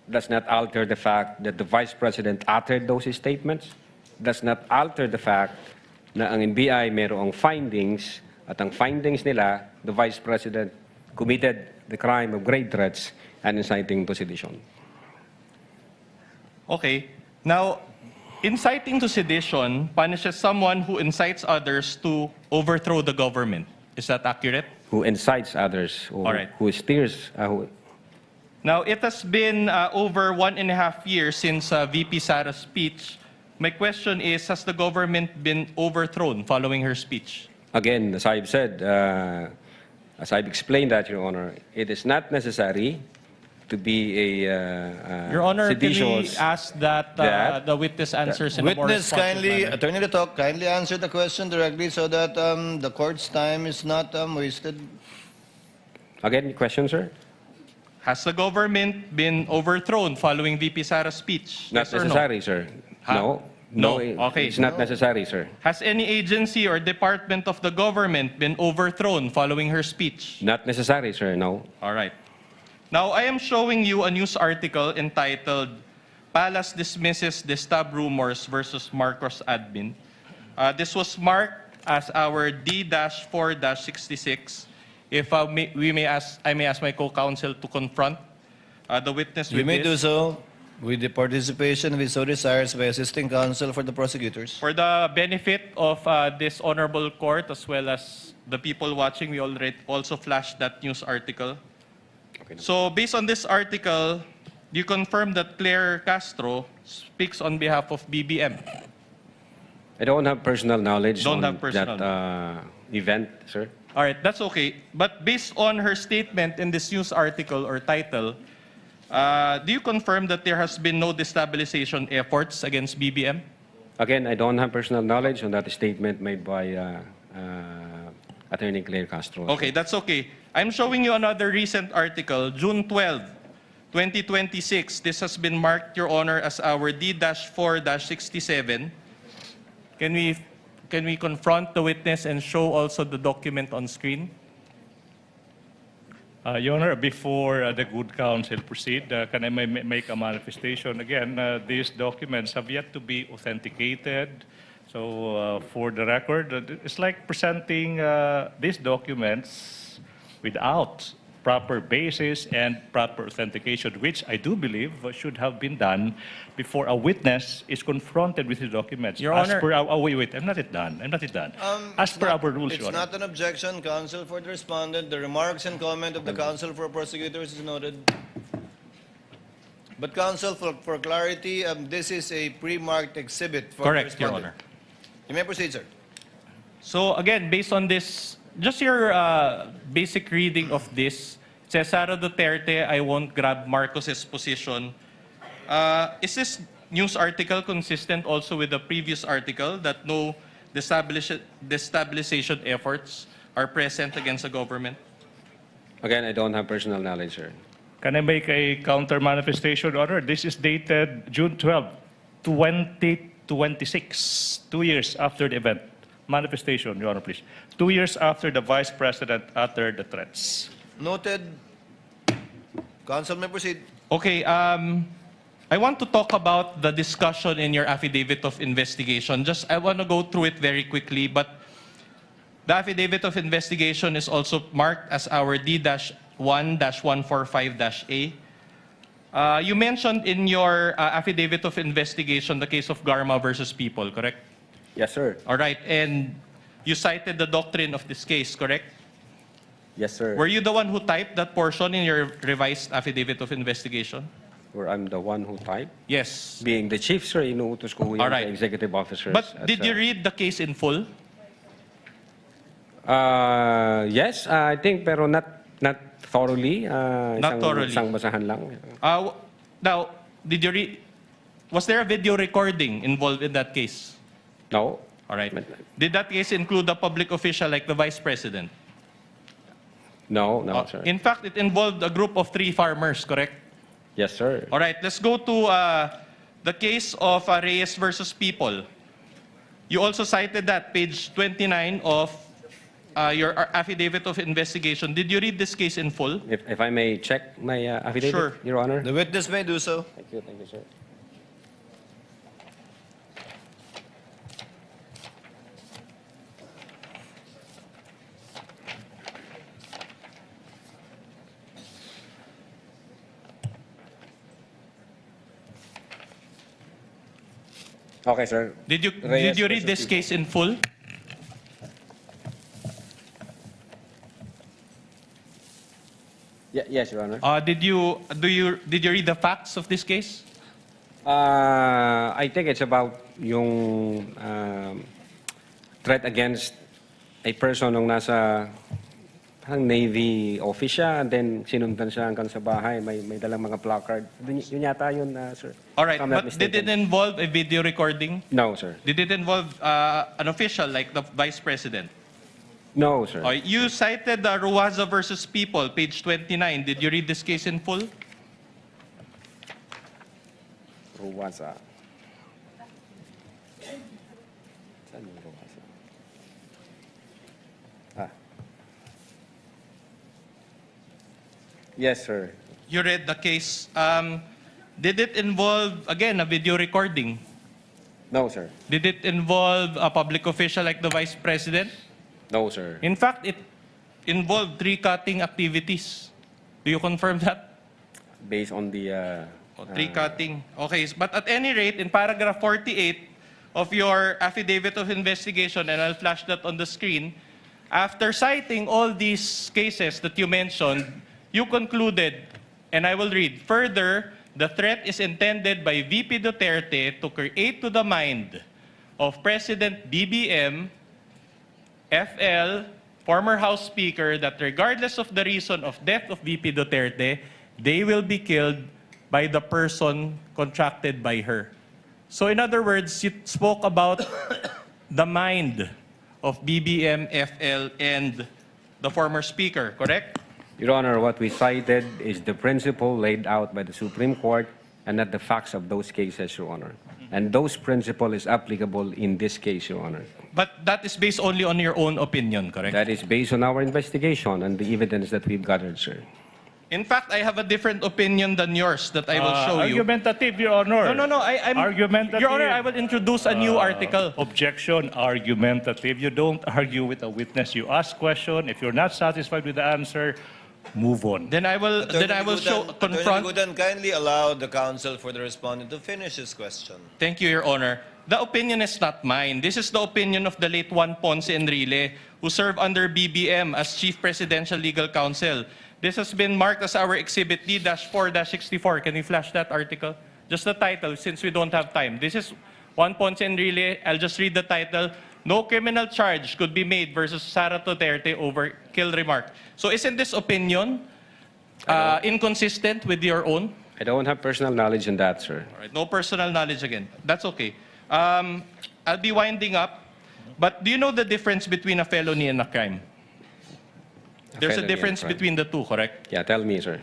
does not alter the fact that the Vice President uttered those statements, does not alter the fact na ang NBI mayroong findings at ang findings nila, the Vice President committed the crime of grave threats and inciting to sedition. Okay. Now, inciting to sedition punishes someone who incites others to overthrow the government. Is that accurate? Who incites others, who steers. Now, it has been over 1.5 years since VP Sara's speech. My question is, has the government been overthrown following her speech? Again, as I've said, as I've explained that, Your Honor, it is not necessary to be a Your Honor, can we seditious ask that the witness answers in a more Witness, responsive kindly, manner? Attorney Letok, kindly answer the question directly so that the court's time is not wasted. Again, question, sir? Has the government been overthrown following VP Sara's speech? Not Yes or no? necessary, sir. Ha? No. Okay. It's not necessary, sir. Has any agency or department of the government been overthrown following her speech? Not necessary, sir, no. All right. Now, I am showing you a news article entitled Palace Dismisses Destab Rumors versus Marcos Admin. This was marked as our D-4-66. If I may ask my co-counsel to confront the witness You with may do this. so with the participation, if so desires, by assisting counsel for the prosecutors. For the benefit of this honorable court as well as the people watching, we already also flashed that news article. So based on this article, you confirm that Claire Castro speaks on behalf of BBM. I don't have personal knowledge Don't on have personal that event, sir. All right, that's okay. But based on her statement in this news article or title, do you confirm that there has been no destabilization efforts against BBM? Again, I don't have personal knowledge on that statement made by Attorney Claire Castro. Okay, that's okay. I'm showing you another recent article, June 12, 2026. This has been marked, Your Honor, as our D-4-67. Can we confront the witness and show also the document on screen? Your Honor, before the good counsel proceed, can I make a manifestation? Again, these documents have yet to be authenticated. So for the record, it's like presenting these documents without proper basis and proper authentication, which I do believe should have been done before a witness is confronted with the documents. Your As Honor. per our, wait, I'm not yet done. As per our rules, It's Your Honor. not an objection, counsel for the respondent. The remarks and comment of the counsel for prosecutors is noted. But counsel, for clarity, this is a pre-marked exhibit for Correct, the Your respondent. Honor. You may proceed, sir. So again, based on this, just your basic reading of this, it says Sara Duterte, I won't grab Marcos's position. Is this news article consistent also with the previous article that no destabilization efforts are present against the government? Again, I don't have personal knowledge, sir. Can I make a counter manifestation, Your Honor? This is dated June 12, 2026, 2 years after the event. Manifestation, Your Honor, please. 2 years after the Vice President uttered the threats. Noted. Counsel may proceed. Okay, I want to talk about the discussion in your affidavit of investigation. I want to go through it very quickly, but The affidavit of investigation is also marked as our D-1-145-A. You mentioned in your affidavit of investigation the case of Garma versus People, correct? Yes, sir. All right, and you cited the doctrine of this case, correct? Yes, sir. Were you the one who typed that portion in your revised affidavit of investigation? Where I'm the one who typed? Yes. Being the chief, sir, inuutos ko yan All right. sa executive officers. But did you read the case in full? Yes, I think, pero not thoroughly. Not thoroughly. Isang basahan lang. Now, did you read? Was there a video recording involved in that case? No. All right. Did that case include a public official like the vice president? No, sir. In fact, it involved a group of 3 farmers, correct? Yes, sir. All right, let's go to the case of Reyes versus People. You also cited that, page 29 of your affidavit of investigation. Did you read this case in full? If I may check my affidavit, Sure. Your Honor. The witness may do so. Thank you, sir. Okay, sir. Did you Reyes read versus this People. case in full? Yes, Your Honor. Did you read the facts of this case? I think it's about yung threat against a person nung nasa parang Navy official, and then sinundan siya hanggang sa bahay, may dalang mga placard. Yun yata yun, sir. All right, If I'm not but did mistaken. it involve a video recording? No, sir. Did it involve an official like the vice president? No, sir. You cited Ruwaza versus People, page 29. Did you read this case in full? Ruwaza. Saan yung Ruwaza? Yes, sir. You read the case. Did it involve, again, a video recording? No, sir. Did it involve a public official like the vice president? No, sir. In fact, it involved tree cutting activities. Do you confirm that? Based on the... Tree cutting. Okay, but at any rate, in paragraph 48 of your affidavit of investigation, and I'll flash that on the screen, after citing all these cases that you mentioned, you concluded, and I will read, further, the threat is intended by VP Duterte to create to the mind of President BBM, FL, former House Speaker, that regardless of the reason of death of VP Duterte, they will be killed by the person contracted by her. So in other words, you spoke about the mind of BBM, FL, and the former Speaker, correct? Your Honor, what we cited is the principle laid out by the Supreme Court and not the facts of those cases, Your Honor. And those principle is applicable in this case, Your Honor. But that is based only on your own opinion, correct? That is based on our investigation and the evidence that we've gathered, sir. In fact, I have a different opinion than yours that I will show you. Argumentative, Your Honor. No, I'm... Argumentative. Your Honor, I will introduce a new article. Objection, argumentative. You don't argue with a witness. You ask question. If you're not satisfied with the answer, move on. Then I will confront... Attorney Gudan, kindly allow the counsel for the respondent to finish his question. Thank you, Your Honor. The opinion is not mine. This is the opinion of the late Juan Ponce Enrile, who served under BBM as Chief Presidential Legal Counsel. This has been marked as our Exhibit D-4-64. Can we flash that article? Just the title, since we don't have time. This is Juan Ponce Enrile. I'll just read the title. No criminal charge could be made versus Sara Duterte over kill remark. So isn't this opinion inconsistent with your own? I don't have personal knowledge in that, sir. All right, no personal knowledge again. That's okay. I'll be winding up. But do you know the difference between a felony and a crime? There's a felony and difference crime. between the two, correct? Yeah, tell me, sir.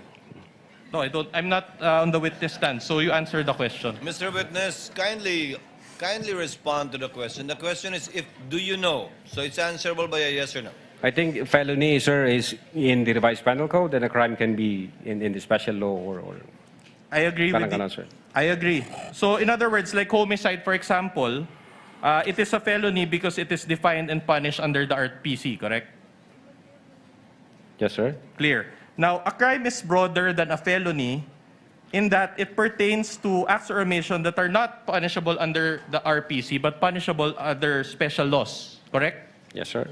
No, I don't. I'm not on the witness stand, so you answer the question. Mr. Witness, kindly respond to the question. The question is, do you know? So it's answerable by a yes or no. I think felony, sir, is in the revised penal code, and a crime can be in the special law or I agree with Parang you. ganon, sir. I agree. So in other words, like homicide, for example, It is a felony because it is defined and punished under the RPC, correct? Yes, sir. Clear. Now, a crime is broader than a felony in that it pertains to acts or omission that are not punishable under the RPC but punishable under special laws, correct? Yes, sir.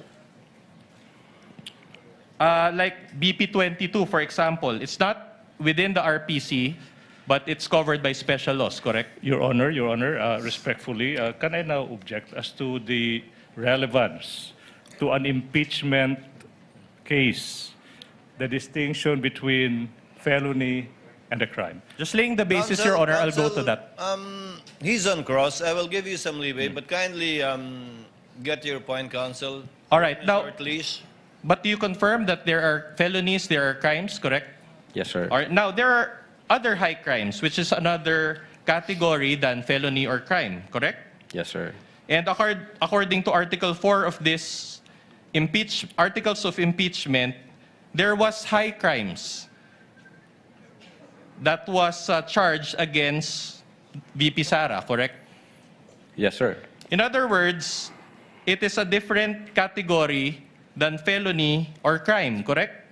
Like BP 22, for example, it's not within the RPC, but it's covered by special laws, correct? Your Honor, respectfully, can I now object as to the relevance to an impeachment case, the distinction between felony and a crime? Just laying the basis, Your Honor, I'll go to that. He's on cross. I will give you some leeway, but kindly get to your point, counsel. All right, now, Short leash. but do you confirm that there are felonies, there are crimes, correct? Yes, sir. All right, now, there are other high crimes, which is another category than felony or crime, correct? Yes, sir. And according to Article 4 of this Articles of Impeachment, there was high crimes that was charged against VP Sara, correct? Yes, sir. In other words, it is a different category than felony or crime, correct?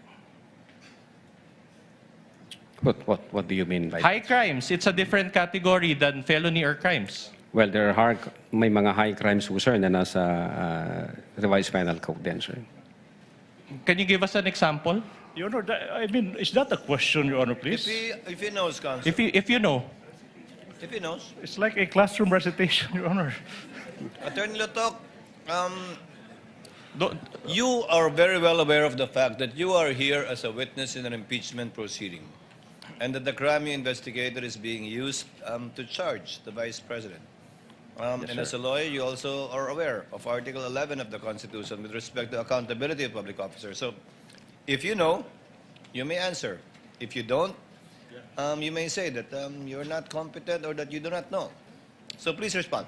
What do you mean by High crimes, it's a different category than felony or crimes. Well, there are may mga high crimes po, sir, na nasa revised penal code din, sir. Can you give us an example? Your Honor, I mean, is that a question, Your Honor, please? If he knows, counsel. If you know. If he knows. It's like a classroom recitation, Your Honor. Attorney Lotok, you are very well aware of the fact that you are here as a witness in an impeachment proceeding, and that the crime you investigated is being used to charge the Vice President. And as a lawyer, you also are aware of Article 11 of the Constitution with respect to accountability of public officers. So, if you know, you may answer. If you don't, you may say that you're not competent or that you do not know. So please respond.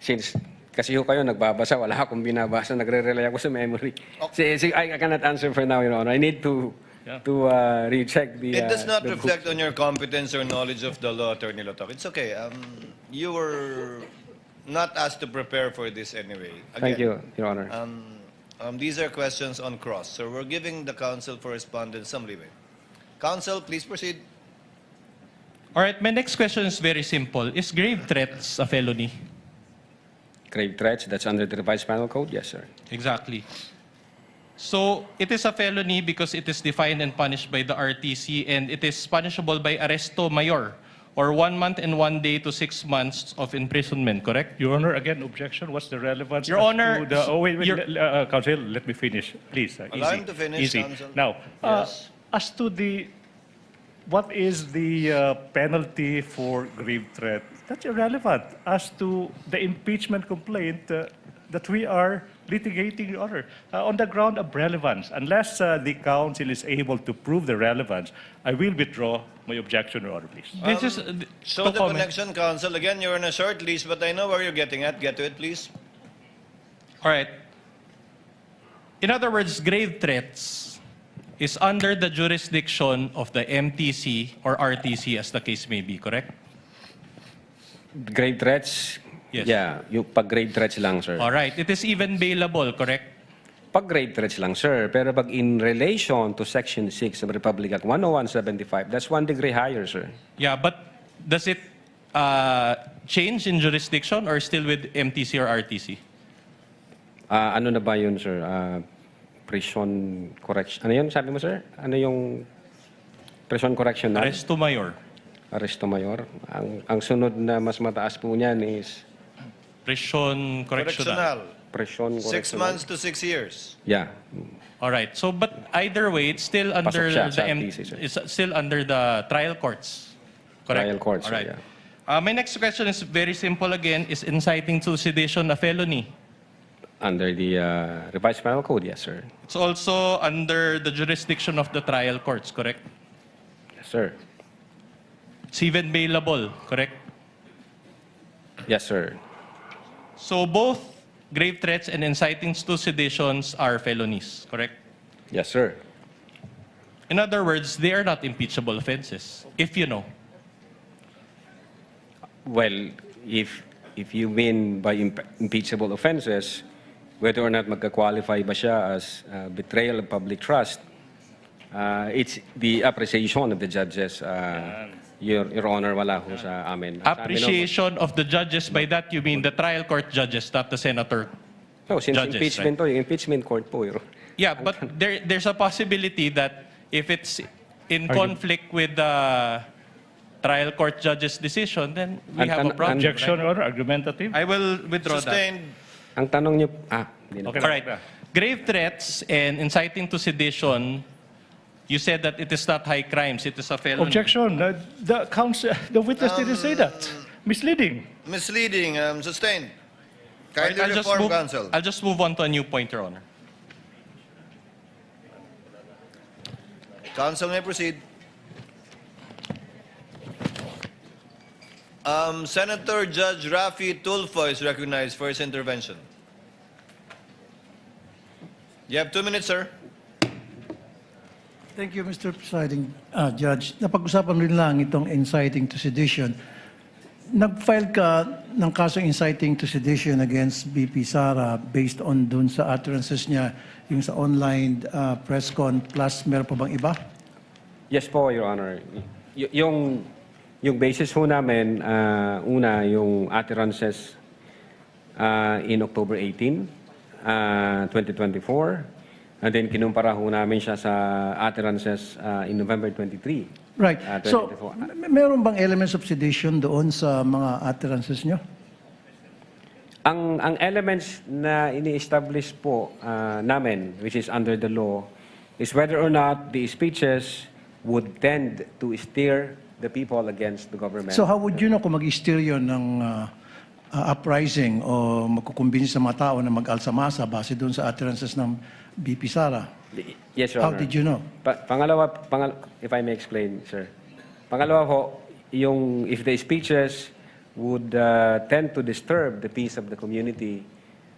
Since kasi ho kayo nagbabasa, wala akong binabasa, nagre-rely ako sa memory. I cannot answer for now, Your Honor. I need to recheck the... It does not the reflect books. on your competence or knowledge of the law, Attorney Lotok. It's okay. You were not asked to prepare for this anyway. Again, Thank you, Your Honor. These are questions on cross, so we're giving the counsel for respondents some leeway. Counsel, please proceed. All right, my next question is very simple. Is grave threats a felony? Grave threats, that's under the revised penal code? Yes, sir. Exactly. So, it is a felony because it is defined and punished by the RTC, and it is punishable by arresto mayor, or 1 month and 1 day to 6 months of imprisonment, correct? Your Honor, again, objection. What's the relevance? Your Honor, Counsel, let me finish, please. Allow him to finish, easy. Counsel. Now, Yes. as to what is the penalty for grave threat, that's irrelevant. As to the impeachment complaint that we are litigating, Your Honor, on the ground of relevance, unless the counsel is able to prove the relevance, I will withdraw my objection, Your Honor, please. Show the connection, counsel. Again, you're on a short leash, but I know where you're getting at. Get to it, please. All right. In other words, grave threats is under the jurisdiction of the MTC or RTC, as the case may be, correct? Grave threats? Yes. Yeah, yung pag grave threats lang, sir. All right. It is even bailable, correct? Pag grave threats lang, sir. Pero pag in relation to Section 6 of Republic Act 10175, that's 1 degree higher, sir. Yeah, but does it change in jurisdiction or still with MTC or RTC? Ano na ba yun, sir? Prison correction. Ano yun, sabi mo, sir? Ano yung prison correction? Arresto mayor. Arresto mayor. Ang sunod na mas mataas po niyan is... Prison correctional. Prison 6 months to 6 years. Yeah. All right. So, but either way, it's still under siya the sa RTC, sir. it's still under the trial courts. Correct? Trial courts, All right. yeah. My next question is very simple again. Is inciting to sedition a felony? Under the revised penal code, yes, sir. It's also under the jurisdiction of the trial courts, correct? Yes, sir. It's even bailable, correct? Yes, sir. So both grave threats and inciting to seditions are felonies, correct? Yes, sir. In other words, they are not impeachable offenses, if you know. Well, if you mean by impeachable offenses, whether or not magka-qualify ba siya as betrayal of public trust, it's the appreciation of the judges. Your Honor, wala ho sa amin. Appreciation of the judges, by that you mean the trial court judges, not the senator No, since judges, impeachment right? to, yung impeachment court po. Yeah, but there's a possibility that if it's in conflict with the trial court judge's decision, then we have a problem. Objection, right? Your Honor, argumentative. I will withdraw that. Ang tanong niyo, hindi na. All right. Grave threats and inciting to sedition, you said that it is not high crimes, it is a felony. Objection. The witness didn't say that. Misleading. Misleading, sustained. All right, Kindly reform, counsel. I'll just move on to a new point, Your Honor. Counsel may proceed. Senator Judge Rafi Tulfo is recognized for his intervention. You have 2 minutes, sir. Thank you, Mr. Presiding Judge. Napag-usapan rin lang itong inciting to sedition. Nag-file ka ng kasong inciting to sedition against BP Sara based on dun sa utterances niya, yung sa online press con, plus meron pa bang iba? Yes po, Your Honor. Yung basis ho namin, una, yung utterances in October 18, 2024. And then kinumpara ho namin siya sa utterances in November 23. Right. So, 2024. meron bang elements of sedition doon sa mga utterances niyo? Ang elements na ini-establish po namin, which is under the law, is whether or not the speeches would tend to steer the people against the government. So how would you know kung mag-steer yun ng uprising o magkukumbinsi sa mga tao na mag-alsamasa base doon sa utterances ng BP Sara? Yes, Your How Honor. did you know? Pangalawa, if I may explain, sir. Pangalawa po, if the speeches would tend to disturb the peace of the community,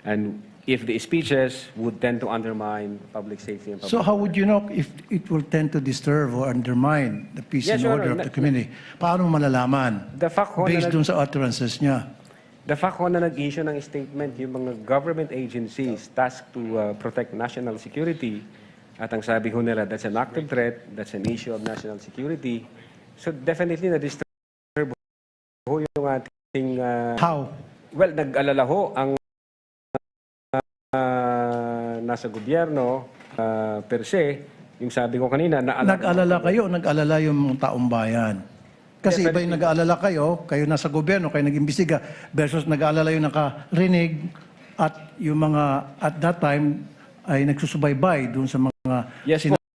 and if the speeches would tend to undermine public safety and public So how would you know if it will tend to disturb or undermine the peace Yes, and Your order Honor. of the community? Paano malalaman? The fact ho Based na doon sa utterances niya. The fact ho na nag-issue ng statement yung mga government agencies tasked to protect national security, at ang sabi ho nila, that's an active threat, that's an issue of national security. So definitely na-disturb ho yung ating... How? Well, nag-alala ho ang nasa gobyerno per se, yung sabi ko kanina, Nag-alala kayo, nag-alala yung taong bayan. Kasi iba yung nag-aalala kayo nasa gobyerno, kayo nag-imbestiga, versus nag-aalala yung nakarinig at yung mga at that time ay nagsusubaybay doon sa mga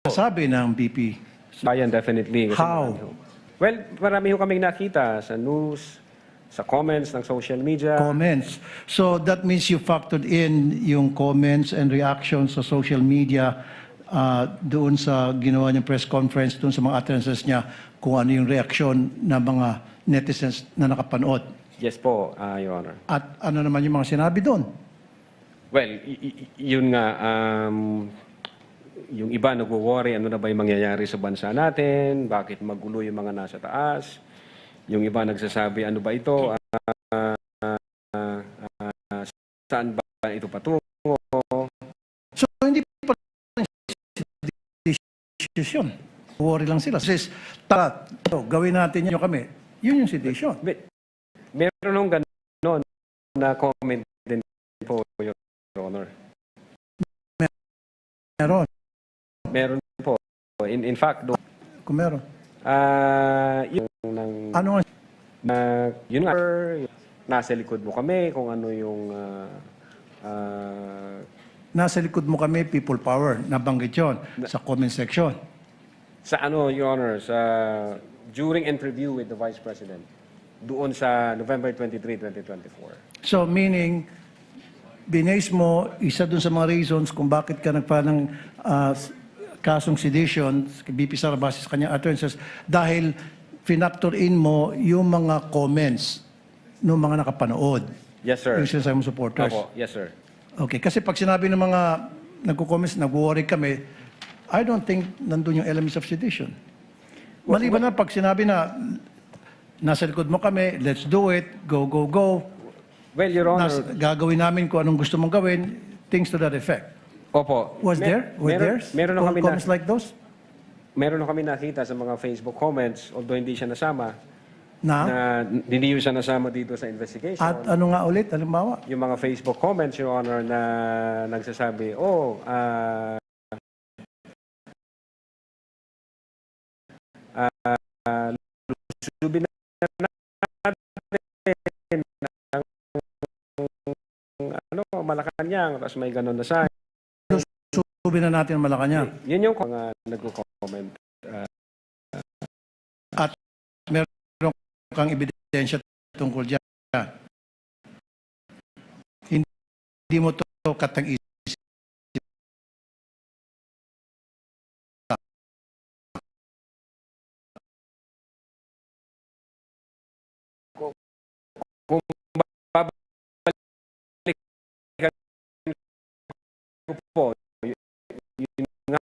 sinasabi ng BP. Bayan, definitely. How? Well, marami ho kaming nakita sa news, sa comments ng social media. Comments. So that means you factored in yung comments and reactions sa social media doon sa ginawa niyang press conference, doon sa mga utterances niya, kung ano yung reaksyon ng mga netizens na nakapanood. Yes po, Your Honor. At ano naman yung mga sinabi doon? Well, yun nga, yung iba nag-worry, ano na ba yung mangyayari sa bansa natin, bakit magulo yung mga nasa taas. Yung iba nagsasabi, ano ba ito, saan ba ito patungo. So hindi pa decision. Worry lang sila. Says, gawin natin yun kami. Yun yung sedition. Meron nung gano'n na comment din po, Your Honor. Meron. Meron po. In fact, kung meron. Yung ano yun nga, nasa likod mo kami, kung ano yung nasa likod mo kami, people power, nabanggit yun sa comment section. Sa ano, Your Honor, during interview with the Vice President, doon sa November 23, 2024. So meaning, binase mo, isa dun sa mga reasons kung bakit ka nagpa ng kasong sedition, BP Sara base sa kanyang utterances, dahil finactor in mo yung mga comments ng mga nakapanood. Yes, sir. Yung sinasabi mo supporters. Opo, yes, sir. Okay, kasi pag sinabi ng mga nagko-comments, nag-worry kami, I don't think nandun yung elements of sedition. Maliban na pag sinabi na nasa likod mo kami, let's do it, go, go, go. Well, Your Honor, Gagawin namin kung anong gusto mong gawin, things to that effect. opo. Was there? Were there Meron na kami comments like those? meron na kami nakita sa mga Facebook comments, although hindi siya nasama, Na? hindi siya nasama dito sa investigation. At ano nga ulit, halimbawa? Yung mga Facebook comments, Your Honor, na nagsasabi, lusubin na natin ang Malacanang, tapos may ganun na sign. Lusubin na natin ang Malacanang. Yun yung mga nagko-comment. At meron kang ebidensya tungkol dyan. Hindi mo to katang-isip. Kung babalikan ko po, yun nga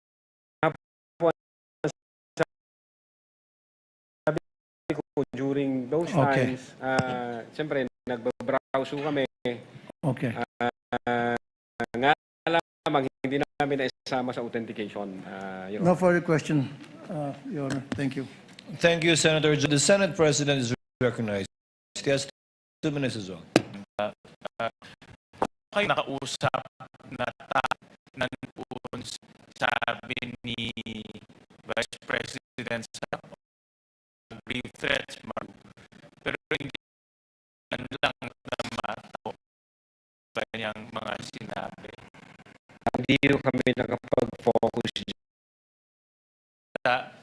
po ang sabi ko during those Okay. times, siyempre nagbabrowse kami. Okay. Nga lamang hindi namin naisama sa authentication. Your No Honor. further question, Your Honor. Thank you. Thank you, Senator. The Senate President is recognized. He has 2 minutes as well. Kayo nakausap na nandun sabi ni Vice President sa brief threats, pero hindi man lang na matao ba niyang mga sinabi. Hindi kami nakapag-focus dyan.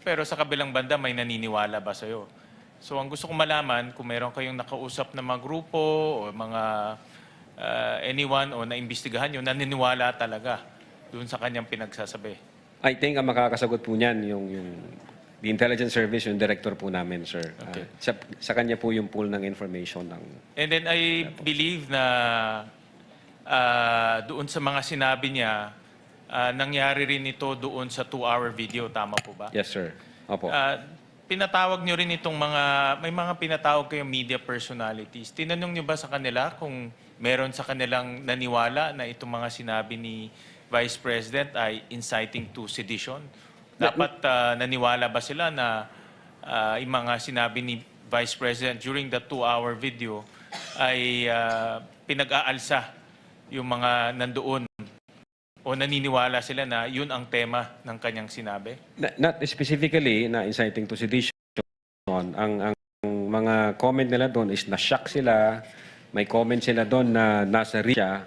Pero sa kabilang banda, may naniniwala ba sa'yo? So ang gusto kong malaman, kung meron kayong nakausap na mga grupo o mga anyone o naimbestigahan nyo, naniniwala talaga doon sa kanyang pinagsasabi. I think ang makakasagot po niyan yung the intelligence service, yung director po namin, sir. Okay. Sa kanya po yung pool ng information ng. And then I believe na doon sa mga sinabi niya, nangyari rin ito doon sa 2-hour video, tama po ba? Yes, sir. Opo. Pinatawag niyo rin itong may mga pinatawag kayong media personalities. Tinanong niyo ba sa kanila kung meron sa kanilang naniwala na itong mga sinabi ni Vice President ay inciting to sedition? Dapat naniwala ba sila na yung mga sinabi ni Vice President during the 2-hour video ay pinag-aalsa yung mga nandoon? O naniniwala sila na yun ang tema ng kanyang sinabi? Not specifically na inciting to sedition. Ang mga comment nila doon is na-shock sila. May comment sila doon na nasa siya.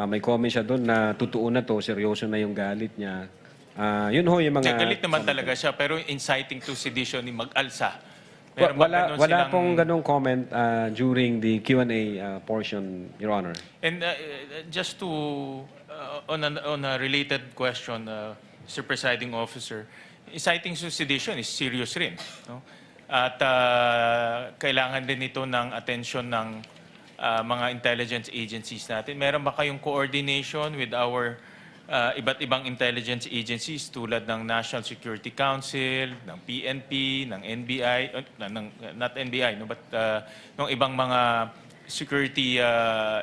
May comment siya doon na totoo na to, seryoso na yung galit niya. Yun ho yung mga. Galit naman talaga siya, pero inciting to sedition ni mag-alsa. Meron ba ganun Wala silang- pong ganong comment during the Q&A portion, Your Honor. And just to, on a related question, Mr. Presiding Officer, inciting to sedition is serious rin. No? At kailangan din ito ng atensyon ng mga intelligence agencies natin. Meron ba kayong coordination with our iba't ibang intelligence agencies tulad ng National Security Council, ng PNP, ng NBI, not NBI, no, but ng ibang mga security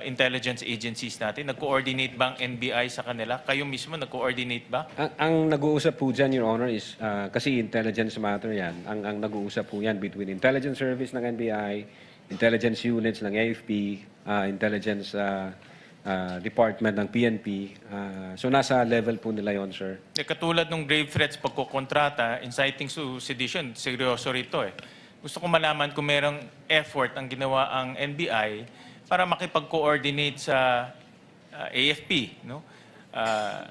intelligence agencies natin? Nag-coordinate ba ang NBI sa kanila? Kayo mismo nag-coordinate ba? Ang nag-uusap po dyan, Your Honor, is kasi intelligence matter yan. Ang nag-uusap po yan between intelligence service ng NBI, intelligence units ng AFP, intelligence department ng PNP. So nasa level po nila yon, sir. Katulad ng grave threats pagkukontrata, inciting to sedition, seryoso rito eh. Gusto ko malaman kung merong effort ang ginawa ang NBI para makipag-coordinate sa AFP, no?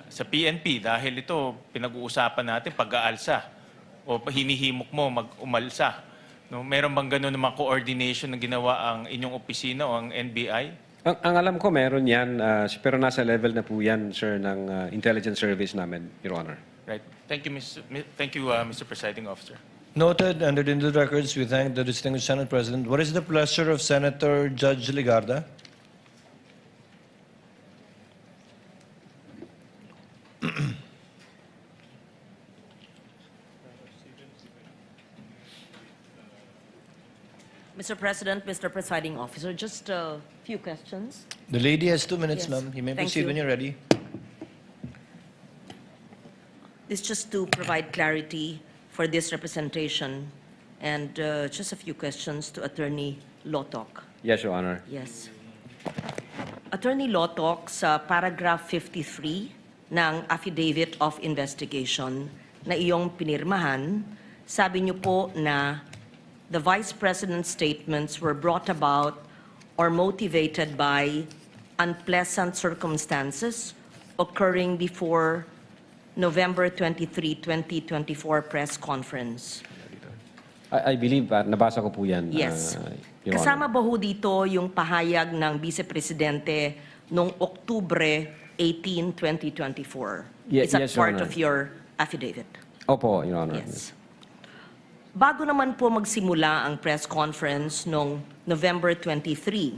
Sa PNP, dahil ito pinag-uusapan natin pag-aalsa o hinihimok mo mag-umalsa. No? Meron bang ganun na mga coordination na ginawa ang inyong opisina o ang NBI? Ang alam ko meron yan, pero nasa level na po yan, sir, ng intelligence service namin, Your Honor. Right. Thank you, Mr. Presiding Officer. Noted, entered into the records. We thank the distinguished Senate President. What is the pleasure of Senator Judge Ligarda? Mr. President, Mr. Presiding Officer, just a few questions. The lady has 2 minutes, Yes. ma'am. You may Thank proceed you. when you're ready. This just to provide clarity for this representation, and just a few questions to Attorney Lotok. Yes, Your Honor. Yes. Attorney Lotok, sa paragraph 53 ng Affidavit of Investigation na iyong pinirmahan, sabi niyo po na the Vice President's statements were brought about or motivated by unpleasant circumstances occurring before November 23, 2024 press conference. I believe, nabasa ko po yan. Yes. Your Kasama Honor. ba ho dito yung pahayag ng Vice Presidente noong Oktubre 18, 2024? Ye- Is that yes, Your part Honor. of your affidavit? Opo, Your Honor. Yes. Bago naman po magsimula ang press conference noong November 23,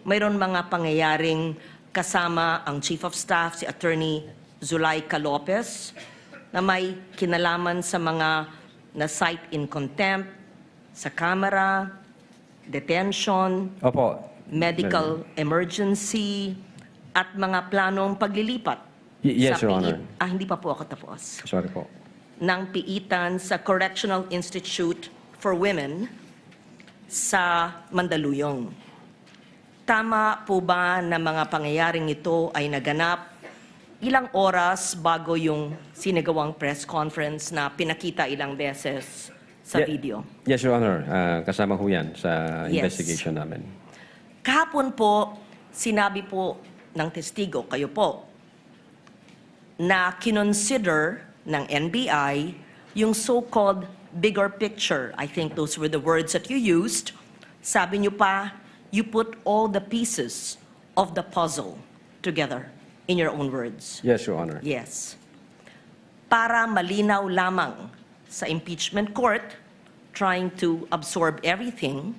mayroon mga pangyayaring kasama ang Chief of Staff, si Attorney Zulaika Lopez, na may kinalaman sa mga na-cite in contempt, sa camera, detention, Opo. medical emergency, at mga planong paglilipat Yes, sa Your Honor. hindi pa po ako tapos. Sorry po. Ng piitan sa Correctional Institute for Women sa Mandaluyong. Tama po ba na mga pangyayaring ito ay naganap ilang oras bago yung sinagawang press conference na pinakita ilang beses sa video? Yes, Your Honor. Kasama ho yan sa Yes. investigation namin. Kahapon po, sinabi po ng testigo, kayo po, na kinonsider ng NBI yung so-called bigger picture. I think those were the words that you used. Sabi niyo pa, you put all the pieces of the puzzle together, in your own words. Yes, Your Honor. Yes. Para malinaw lamang sa impeachment court, trying to absorb everything,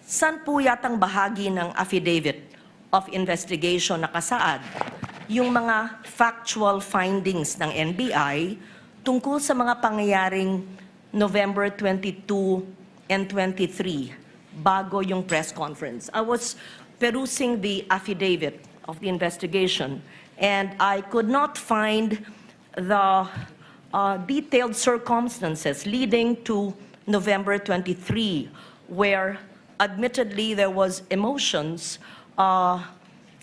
saan po yatang bahagi ng affidavit of investigation nakasaad yung mga factual findings ng NBI tungkol sa mga pangyayaring November 22 and 23 bago yung press conference? I was perusing the affidavit of the investigation, and I could not find the detailed circumstances leading to November 23, where admittedly there was emotions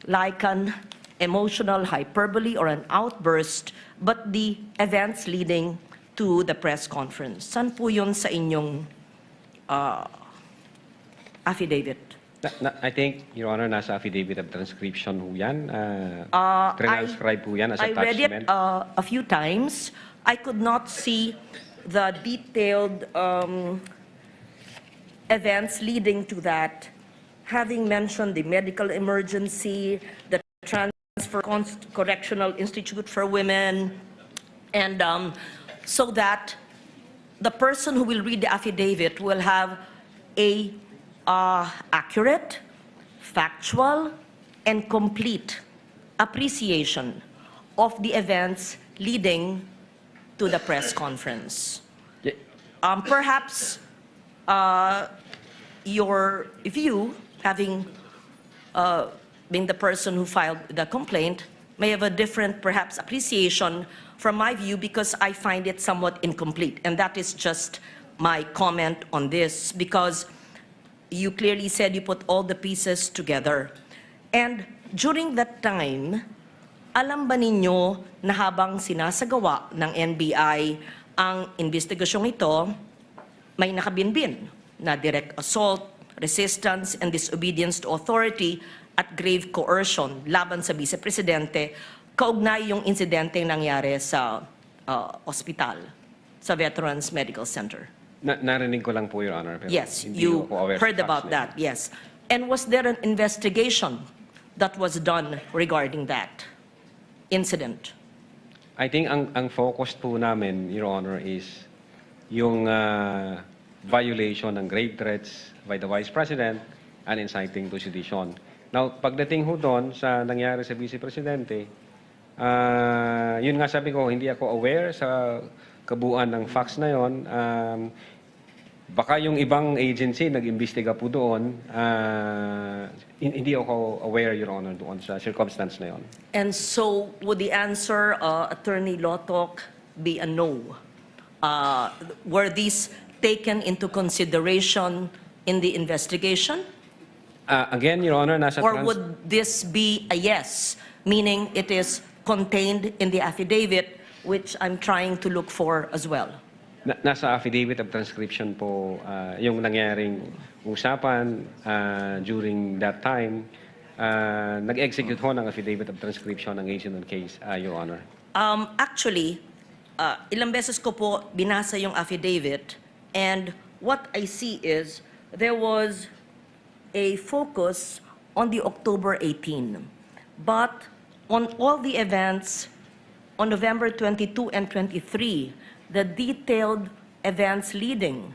like an emotional hyperbole or an outburst, but the events leading to the press conference. Saan po yun sa inyong affidavit? I think, Your Honor, nasa affidavit of transcription ho yan. Transcribe po yan as I read it attachment. a few times. I could not see the detailed events leading to that, having mentioned the medical emergency, the transfer Correctional Institute for Women, and so that the person who will read the affidavit will have a accurate, factual, and complete appreciation of the events leading to the press conference. Perhaps your view, having being the person who filed the complaint, may have a different, perhaps, appreciation from my view, because I find it somewhat incomplete. And that is just my comment on this, because you clearly said you put all the pieces together. And during that time, alam ba ninyo na habang sinasagawa ng NBI ang investigasyong ito, may nakabinbin na direct assault, resistance, and disobedience to authority at grave coercion laban sa Vice Presidente, kaugnay yung insidente nangyari sa ospital, sa Veterans Medical Center. Narinig ko lang po, Your Honor. Pero Yes, hindi you ko aware sa heard facts about na that, yes. And was there an investigation that was done regarding that incident? I think ang focus po namin, Your Honor, is yung violation ng grave threats by the Vice President and inciting to sedition. Now, pagdating ho doon sa nangyari sa Vice Presidente, yun nga sabi ko, hindi ako aware sa kabuuan ng facts na yon. Baka yung ibang agency nag-imbestiga po doon, hindi ako aware, Your Honor, doon sa circumstance na yon. And so, would the answer, Attorney Lotok, be a no? Were these taken into consideration in the investigation? Again, Your Honor, nasa Or would this be a yes, meaning it is contained in the affidavit, which I'm trying to look for as well? Nasa affidavit of transcription po yung nangyaring usapan during that time. Nag-execute ho ng affidavit of transcription ng agent on case, Your Honor. Actually, ilang beses ko po binasa yung affidavit, and what I see is there was a focus on the October 18. But on all the events on November 22 and 23, the detailed events leading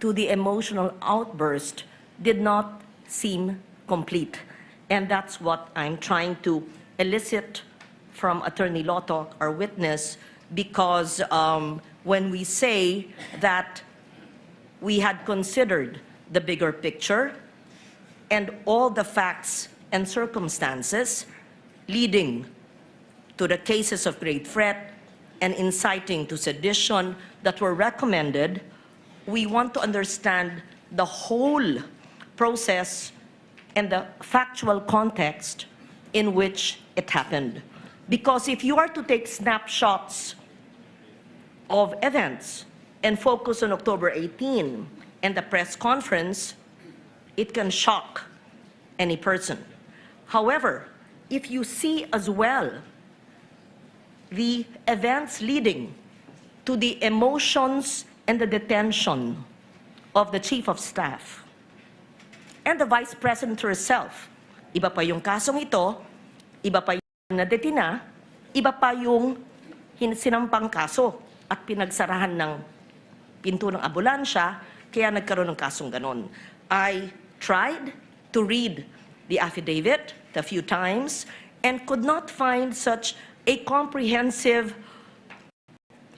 to the emotional outburst did not seem complete. And that's what I'm trying to elicit from Attorney Lotok, our witness, because when we say that we had considered the bigger picture and all the facts and circumstances leading to the cases of great threat and inciting to sedition that were recommended, we want to understand the whole process and the factual context in which it happened. Because if you are to take snapshots of events and focus on October 18 and the press conference, it can shock any person. However, if you see as well the events leading to the emotions and the detention of the Chief of Staff and the Vice President herself. Iba pa yung kasong ito, iba pa yung nadetina, iba pa yung sinampang kaso at pinagsarahan ng pinto ng ambulansya, kaya nagkaroon ng kasong ganon. I tried to read the affidavit a few times and could not find such a comprehensive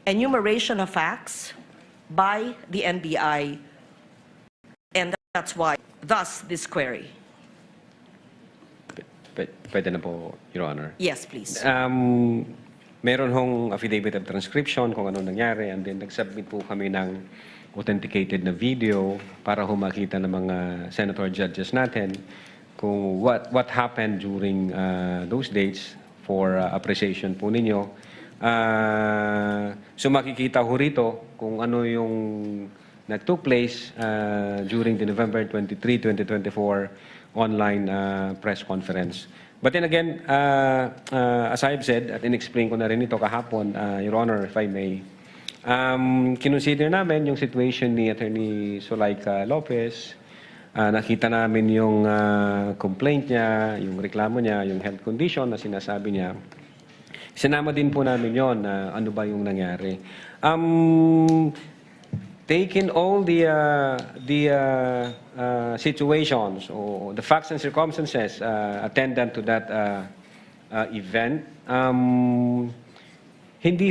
enumeration of facts by the NBI, and that's why, thus this query. Pwede na po, Your Honor. Yes, please. Meron hong affidavit of transcription kung ano nangyari, and then nag-submit po kami ng authenticated na video para makita ng mga senator judges natin kung what happened during those dates for appreciation po ninyo. So makikita ho rito kung ano yung nag-took place during the November 23, 2024 online press conference. But then again, as I've said, at in-explain ko na rin ito kahapon, Your Honor, if I may, kinonsider namin yung situation ni Attorney Zulaika Lopez. Nakita namin yung complaint niya, yung reklamo niya, yung health condition na sinasabi niya. Sinama din po namin yon na ano ba yung nangyari. Taking all the situations or the facts and circumstances attendant to that event, hindi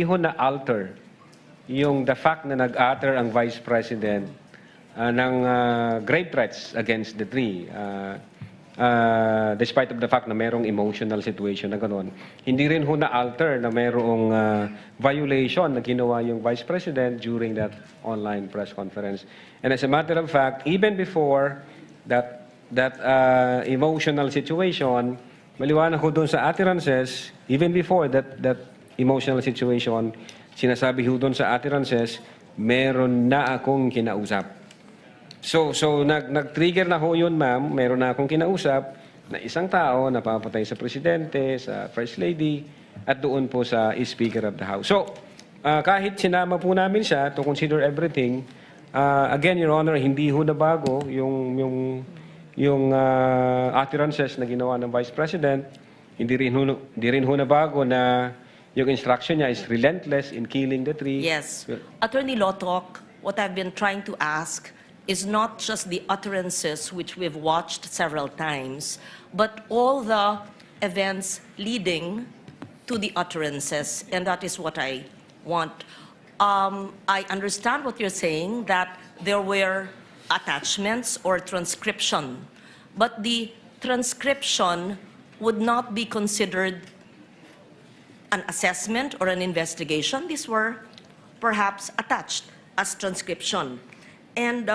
ho na-alter yung the fact na nag-utter ang Vice President ng grave threats against the three, despite of the fact na merong emotional situation na gano'n. Hindi rin ho na-alter na merong violation na ginawa yung Vice President during that online press conference. And as a matter of fact, even before that emotional situation, maliwanag ho doon sa utterances, even before that emotional situation, sinasabi ho doon sa utterances, meron na akong kinausap. So nag-trigger na ho yun, ma'am. Meron na akong kinausap na isang tao na papatay sa Presidente, sa First Lady, at doon po sa Speaker of the House. So, kahit sinama po namin siya to consider everything, again, Your Honor, hindi ho na bago yung utterances na ginawa ng Vice President. Hindi rin ho na bago na yung instruction niya is relentless in killing the three. Yes. Attorney Lotok, what I've been trying to ask is not just the utterances which we've watched several times, but all the events leading to the utterances, and that is what I want. I understand what you're saying, that there were attachments or transcription, but the transcription would not be considered an assessment or an investigation. These were perhaps attached as transcription. And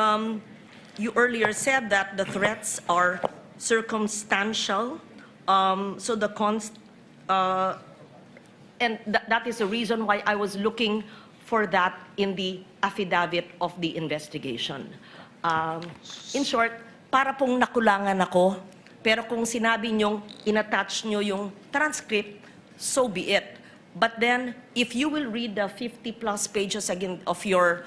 you earlier said that the threats are circumstantial. So the that is the reason why I was looking for that in the affidavit of the investigation. In short, para pong nakulangan ako, pero kung sinabi nyong inattach nyo yung transcript, so be it. But then, if you will read the 50-plus pages again of your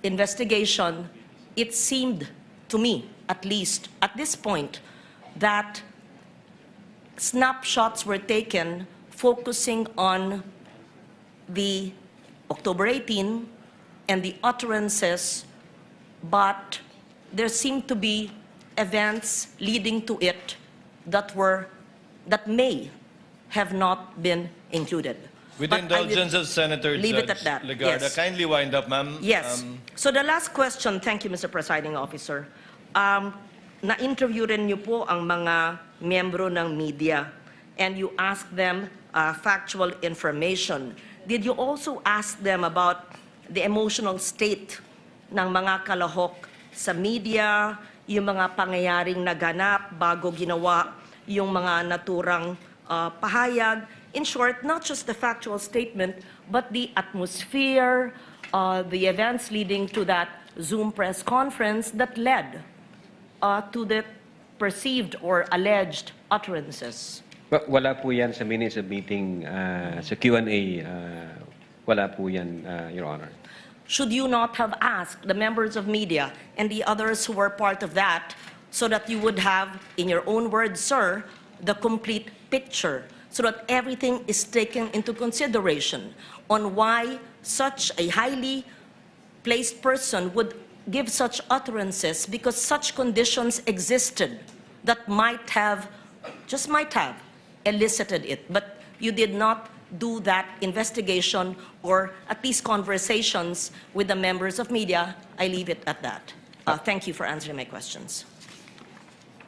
investigation, it seemed to me, at least at this point, that snapshots were taken focusing on the October 18 and the utterances, but there seemed to be events leading to it that may have not been included. With But the indulgence of Senator leave it Judge at that. Legarda, Yes. kindly wind up, ma'am. Yes. So the last question, thank you, Mr. Presiding Officer. Na-interview rin niyo po ang mga miyembro ng media and you asked them factual information. Did you also ask them about the emotional state ng mga kalahok sa media, yung mga pangyayaring naganap bago ginawa yung mga naturang pahayag? In short, not just the factual statement, but the atmosphere, the events leading to that Zoom press conference that led to the perceived or alleged utterances. Wala po yan sa minutes of meeting, sa Q&A, wala po yan, Your Honor. Should you not have asked the members of media and the others who were part of that so that you would have, in your own words, sir, the complete picture, so that everything is taken into consideration on why such a highly placed person would give such utterances, because such conditions existed that might have, just might have, elicited it. But you did not do that investigation or at least conversations with the members of media. I leave it at that. Thank you for answering my questions.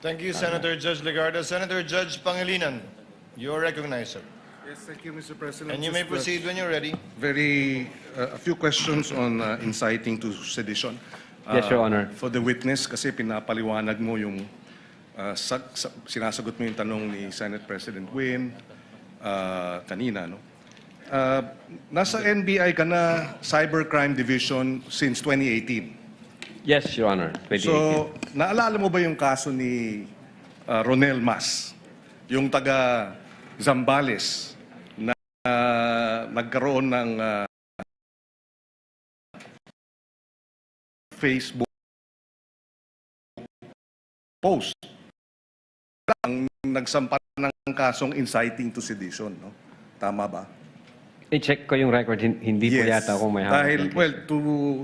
Thank you, Senator Judge Legarda. Senator Judge Pangilinan, you are recognized, sir. Yes, thank you, Mr. President. And you may proceed when you're ready. A few questions on inciting to sedition. Yes, Your Honor. For the witness, kasi pinapaliwanag mo yung sinasagot mo yung tanong ni Senate President Win kanina, no? Nasa NBI ka na Cybercrime Division since 2018. Yes, Your Honor. 2018. So, naalala mo ba yung kaso ni Ronel Mas? Yung taga Zambales na nagkaroon ng Facebook post ang nagsampa ng kasong inciting to sedition, no? Tama ba? I-check ko yung record, hindi po yata ako may hawak. Dahil, well, to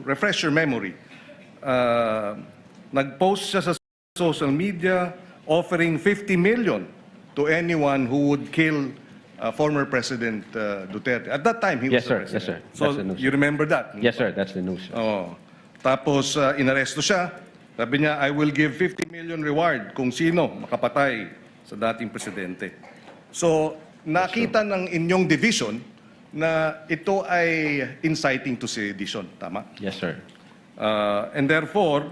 refresh your memory, nag-post siya sa social media offering 50 million to anyone who would kill former President Duterte. At that time, he was the president. Yes, sir. So, That's the news. you remember that? Yes, sir. That's the news. Oh. Tapos, inaresto siya. Sabi niya, I will give 50 million reward kung sino makapatay sa dating presidente. So, nakita ng inyong division na ito ay inciting to sedition. Tama? Yes, sir. And therefore,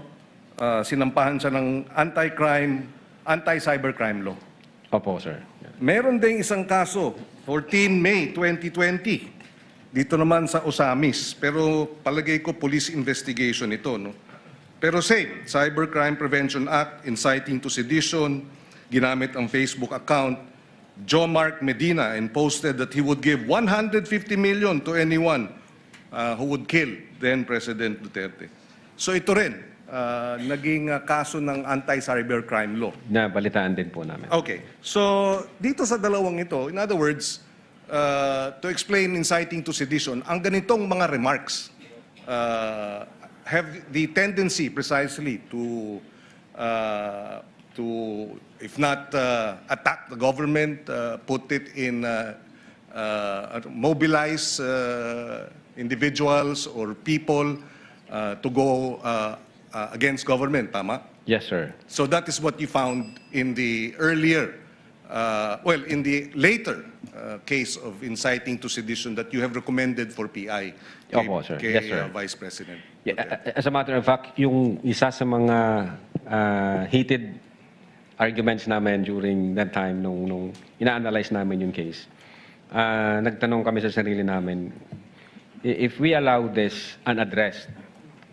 sinampahan siya ng anti-cybercrime law. Opo, sir. Meron ding isang kaso, 14 May 2020. Dito naman sa Osamis. Pero palagay ko police investigation ito, no? Pero same, Cybercrime Prevention Act, inciting to sedition, ginamit ang Facebook account, Joe Mark Medina, and posted that he would give 150 million to anyone who would kill then President Duterte. So ito rin, naging kaso ng anti-cybercrime law. Nabalitaan din po namin. Okay. So, dito sa dalawang ito, in other words, to explain inciting to sedition, ang ganitong mga remarks have the tendency precisely to if not attack the government, put it in mobilize individuals or people to go against government, tama? Yes, sir. So that is what you found in the earlier, in the later case of inciting to sedition that you have recommended for PI Opo, sir. kay Yes, sir. Vice President. Yeah, as a matter of fact, yung isa sa mga heated arguments namin during that time nung ina-analyze namin yung case, nagtanong kami sa sarili namin, if we allow this unaddressed,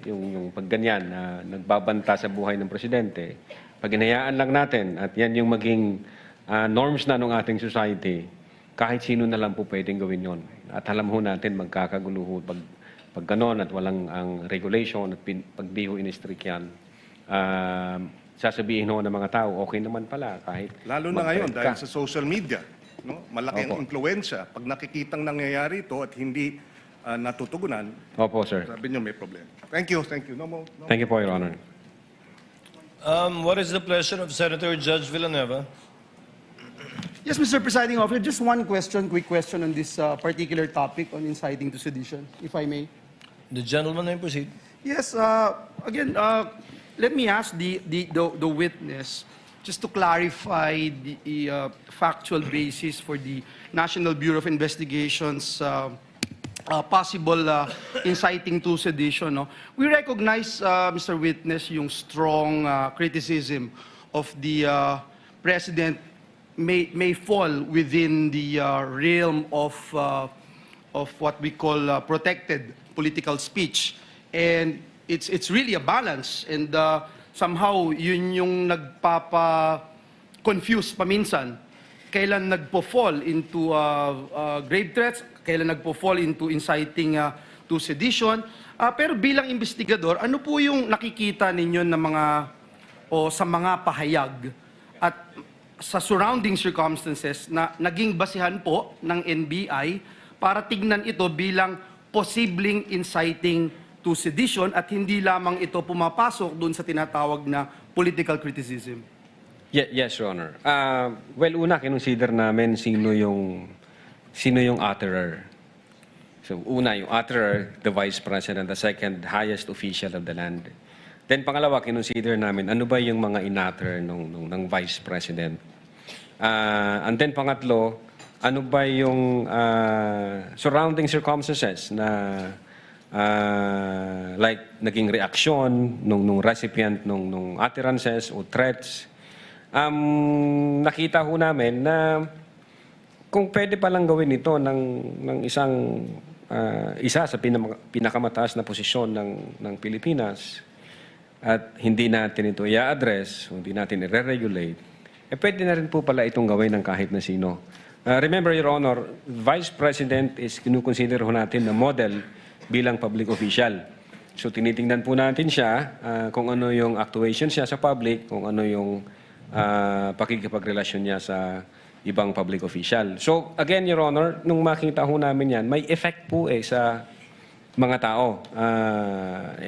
yung pagganyan na nagbabanta sa buhay ng presidente, pag hinayaan lang natin at yan yung maging norms na ng ating society, kahit sino na lang po pwedeng gawin yon. At alam ho natin magkakagulo ho pag ganon at walang ang regulation at pag di ho in-strict yan, sasabihin ho ng mga tao, okay naman pala kahit... Lalo na ngayon dahil sa social media, no? Malaki ang Opo. impluensya. Pag nakikitang nangyayari ito at hindi natutugunan, Opo, sir. sabi nyo may problema. Thank you, thank you. No more. Thank you po, Your Honor. What is the pleasure of Senator Judge Villanueva? Yes, Mr. Presiding Officer, just one question, quick question on this particular topic on inciting to sedition, if I may. The gentleman may proceed. Yes, again, let me ask the witness, just to clarify the factual basis for the National Bureau of Investigation's possible inciting to sedition. No? We recognize, Mr. Witness, yung strong criticism of the President may fall within the realm of what we call protected political speech. And it's really a balance. And somehow, yun yung nagpapa-confuse paminsan. Kailan nagpo-fall into grave threats, kailan nagpo-fall into inciting to sedition. Pero bilang investigador, ano po yung nakikita ninyo na sa mga pahayag at sa surrounding circumstances na naging basihan po ng NBI para tignan ito bilang posibleng inciting to sedition at hindi lamang ito pumapasok doon sa tinatawag na political criticism? Yes, Your Honor. Well, una, kinonsider namin sino yung utterer. So, una, yung utterer, the Vice President, the second highest official of the land. Then, pangalawa, kinonsider namin, ano ba yung mga in-utter ng Vice President? And then, pangatlo, ano ba yung surrounding circumstances na like naging reaksyon nung recipient nung utterances o threats? Nakita ho namin na kung pwede palang gawin ito ng isa sa pinakamataas na posisyon ng Pilipinas at hindi natin ito i-address, hindi natin i-regulate, pwede na rin po pala itong gawin ng kahit na sino. Remember, Your Honor, Vice President is kinukonsider ho natin na model bilang public official. So tinitingnan po natin siya kung ano yung actuation siya sa public, kung ano yung pakikipagrelasyon niya sa ibang public official. So again, Your Honor, nung makita ho namin yan, may effect po sa mga tao.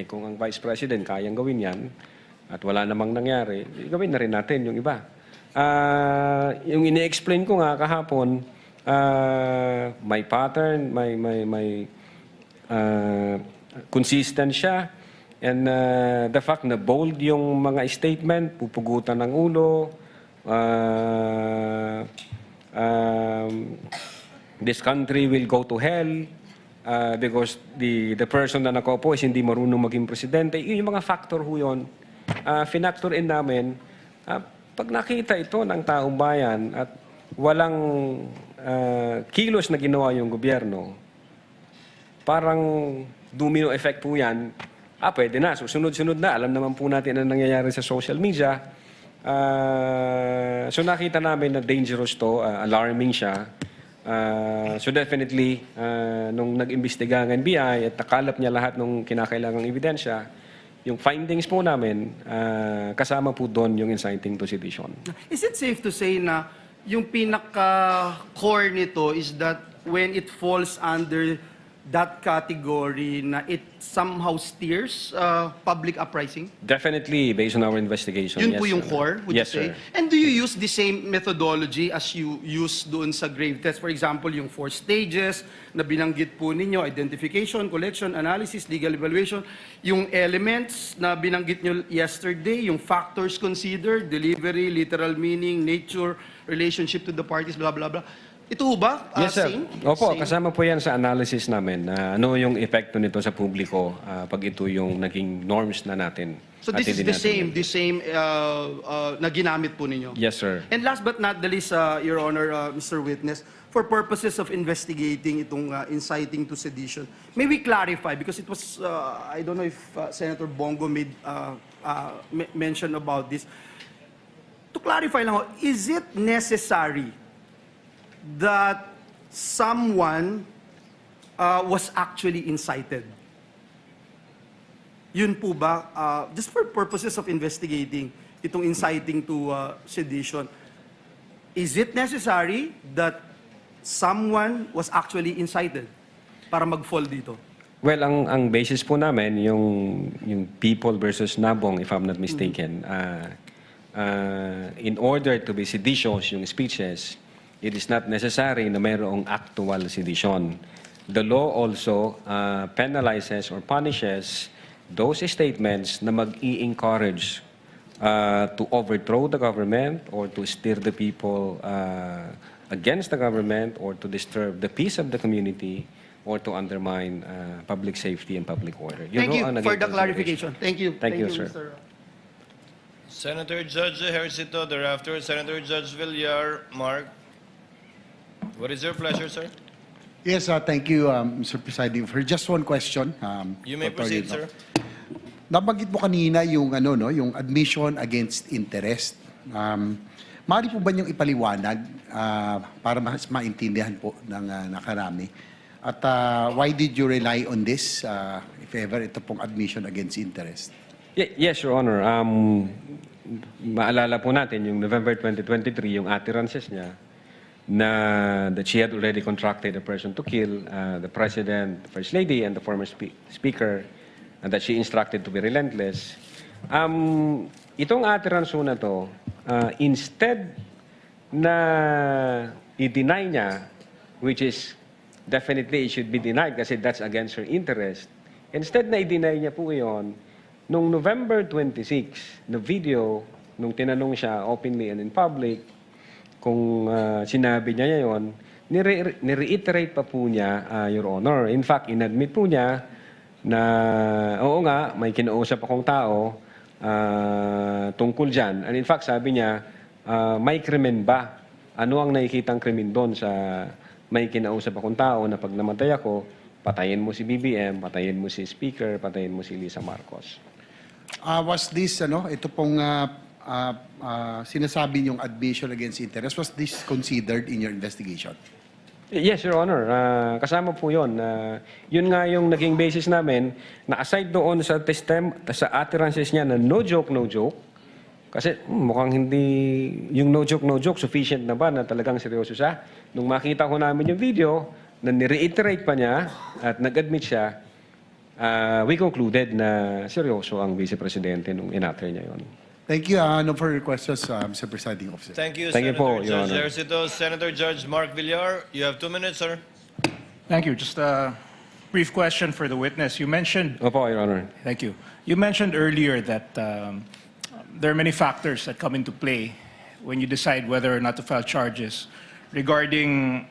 Kung ang Vice President kayang gawin yan at wala namang nangyari, gawin na rin natin yung iba. Yung ini-explain ko nga kahapon, may pattern, may consistent siya, and the fact na bold yung mga statement, pupugutan ng ulo, this country will go to hell because the person na nakaupo is hindi marunong maging presidente. Yung mga factor ho yun, finactor in namin. Pag nakita ito ng taong bayan at walang kilos na ginawa yung gobyerno, parang domino effect po yan, pwede na. So, sunod-sunod na. Alam naman po natin ang nangyayari sa social media. So, nakita namin na dangerous to, alarming siya. So, definitely, nung nag-imbestiga ng NBI at nakalap niya lahat ng kinakailangang ebidensya, yung findings po namin, kasama po doon yung inciting to sedition. Is it safe to say na yung pinaka-core nito is that when it falls under that category na it somehow steers public uprising? Definitely, based on our investigation. Yun yes, po yung sir. core, would yes, you say? Sir. And do you use the same methodology as you use doon sa grave test? For example, yung 4 stages na binanggit po ninyo, identification, collection, analysis, legal evaluation, yung elements na binanggit nyo yesterday, yung factors considered, delivery, literal meaning, nature, relationship to the parties, blah, blah, blah. Ito ba? Yes, sir. Same? Opo, Same? kasama po yan sa analysis namin na ano yung epekto nito sa publiko pag ito yung naging norms na natin. So at this is hindi natin the same na ginamit po ninyo? Yes, sir. And last but not the least, Your Honor, Mr. Witness, for purposes of investigating itong inciting to sedition, may we clarify, because it was, I don't know if Senator Bongo made mention about this. To clarify lang, is it necessary that someone was actually incited? Yun po ba, just for purposes of investigating itong inciting to sedition, is it necessary that someone was actually incited para mag-fall dito? Well, ang basis po namin, yung people versus Nabong, if I'm not mistaken, in order to be seditious yung speeches, it is not necessary na mayroong actual sedition. The law also penalizes or punishes those statements na mag-i-encourage to overthrow the government or to steer the people against the government or to disturb the peace of the community or to undermine public safety and public order. Thank you ang for naging the consideration. clarification. Thank you. Thank you, sir. Mr. Senator Judge Ejercito, thereafter Senator Judge Villar, Mark. What is your pleasure, sir? Yes, thank you, Mr. Presiding. For just one question. You may proceed, sir. Nabanggit mo kanina yung yung admission against interest. Maaari po ba niyong ipaliwanag para mas maintindihan po ng nakarami? At why did you rely on this, if ever, ito pong admission against interest? Yes, Your Honor. Maalala po natin yung November 2023, yung utterances niya na that she had already contracted a person to kill the President, the First Lady, and the former Speaker, and that she instructed to be relentless. Itong utterance na to, instead na i-deny niya, which is definitely it should be denied kasi that's against her interest, instead na i-deny niya po yun, nung November 26, na video, nung tinanong siya openly and in public, kung sinabi niya yon, nireiterate pa po niya, Your Honor. In fact, inadmit po niya na, oo nga, may kinausap akong tao tungkol dyan. And in fact, sabi niya, may krimen ba? Ano ang nakikitang krimen doon sa may kinausap akong tao na pag namatay ako, patayin mo si BBM, patayin mo si Speaker, patayin mo si Lisa Marcos. Was this, ito pong sinasabi yung admission against interest, was this considered in your investigation? Yes, Your Honor. Kasama po yun. Yun nga yung naging basis namin na aside doon sa utterances niya na no joke, kasi mukhang hindi, yung no joke, sufficient na ba na talagang seryoso siya? Nung makita ko namin yung video, na ni-reiterate pa niya at nag-admit siya, we concluded na seryoso ang Vice Presidente nung in-utter niya yun. Thank you. No further questions, Mr. Presiding Officer. Thank you, Thank you Senator po, Your Judge Honor. Ejercito. Senator Judge Mark Villar, you have 2 minutes, sir. Thank you. Just a brief question for the witness. You mentioned... Opo, Your Honor. Thank you. You mentioned earlier that there are many factors that come into play when you decide whether or not to file charges regarding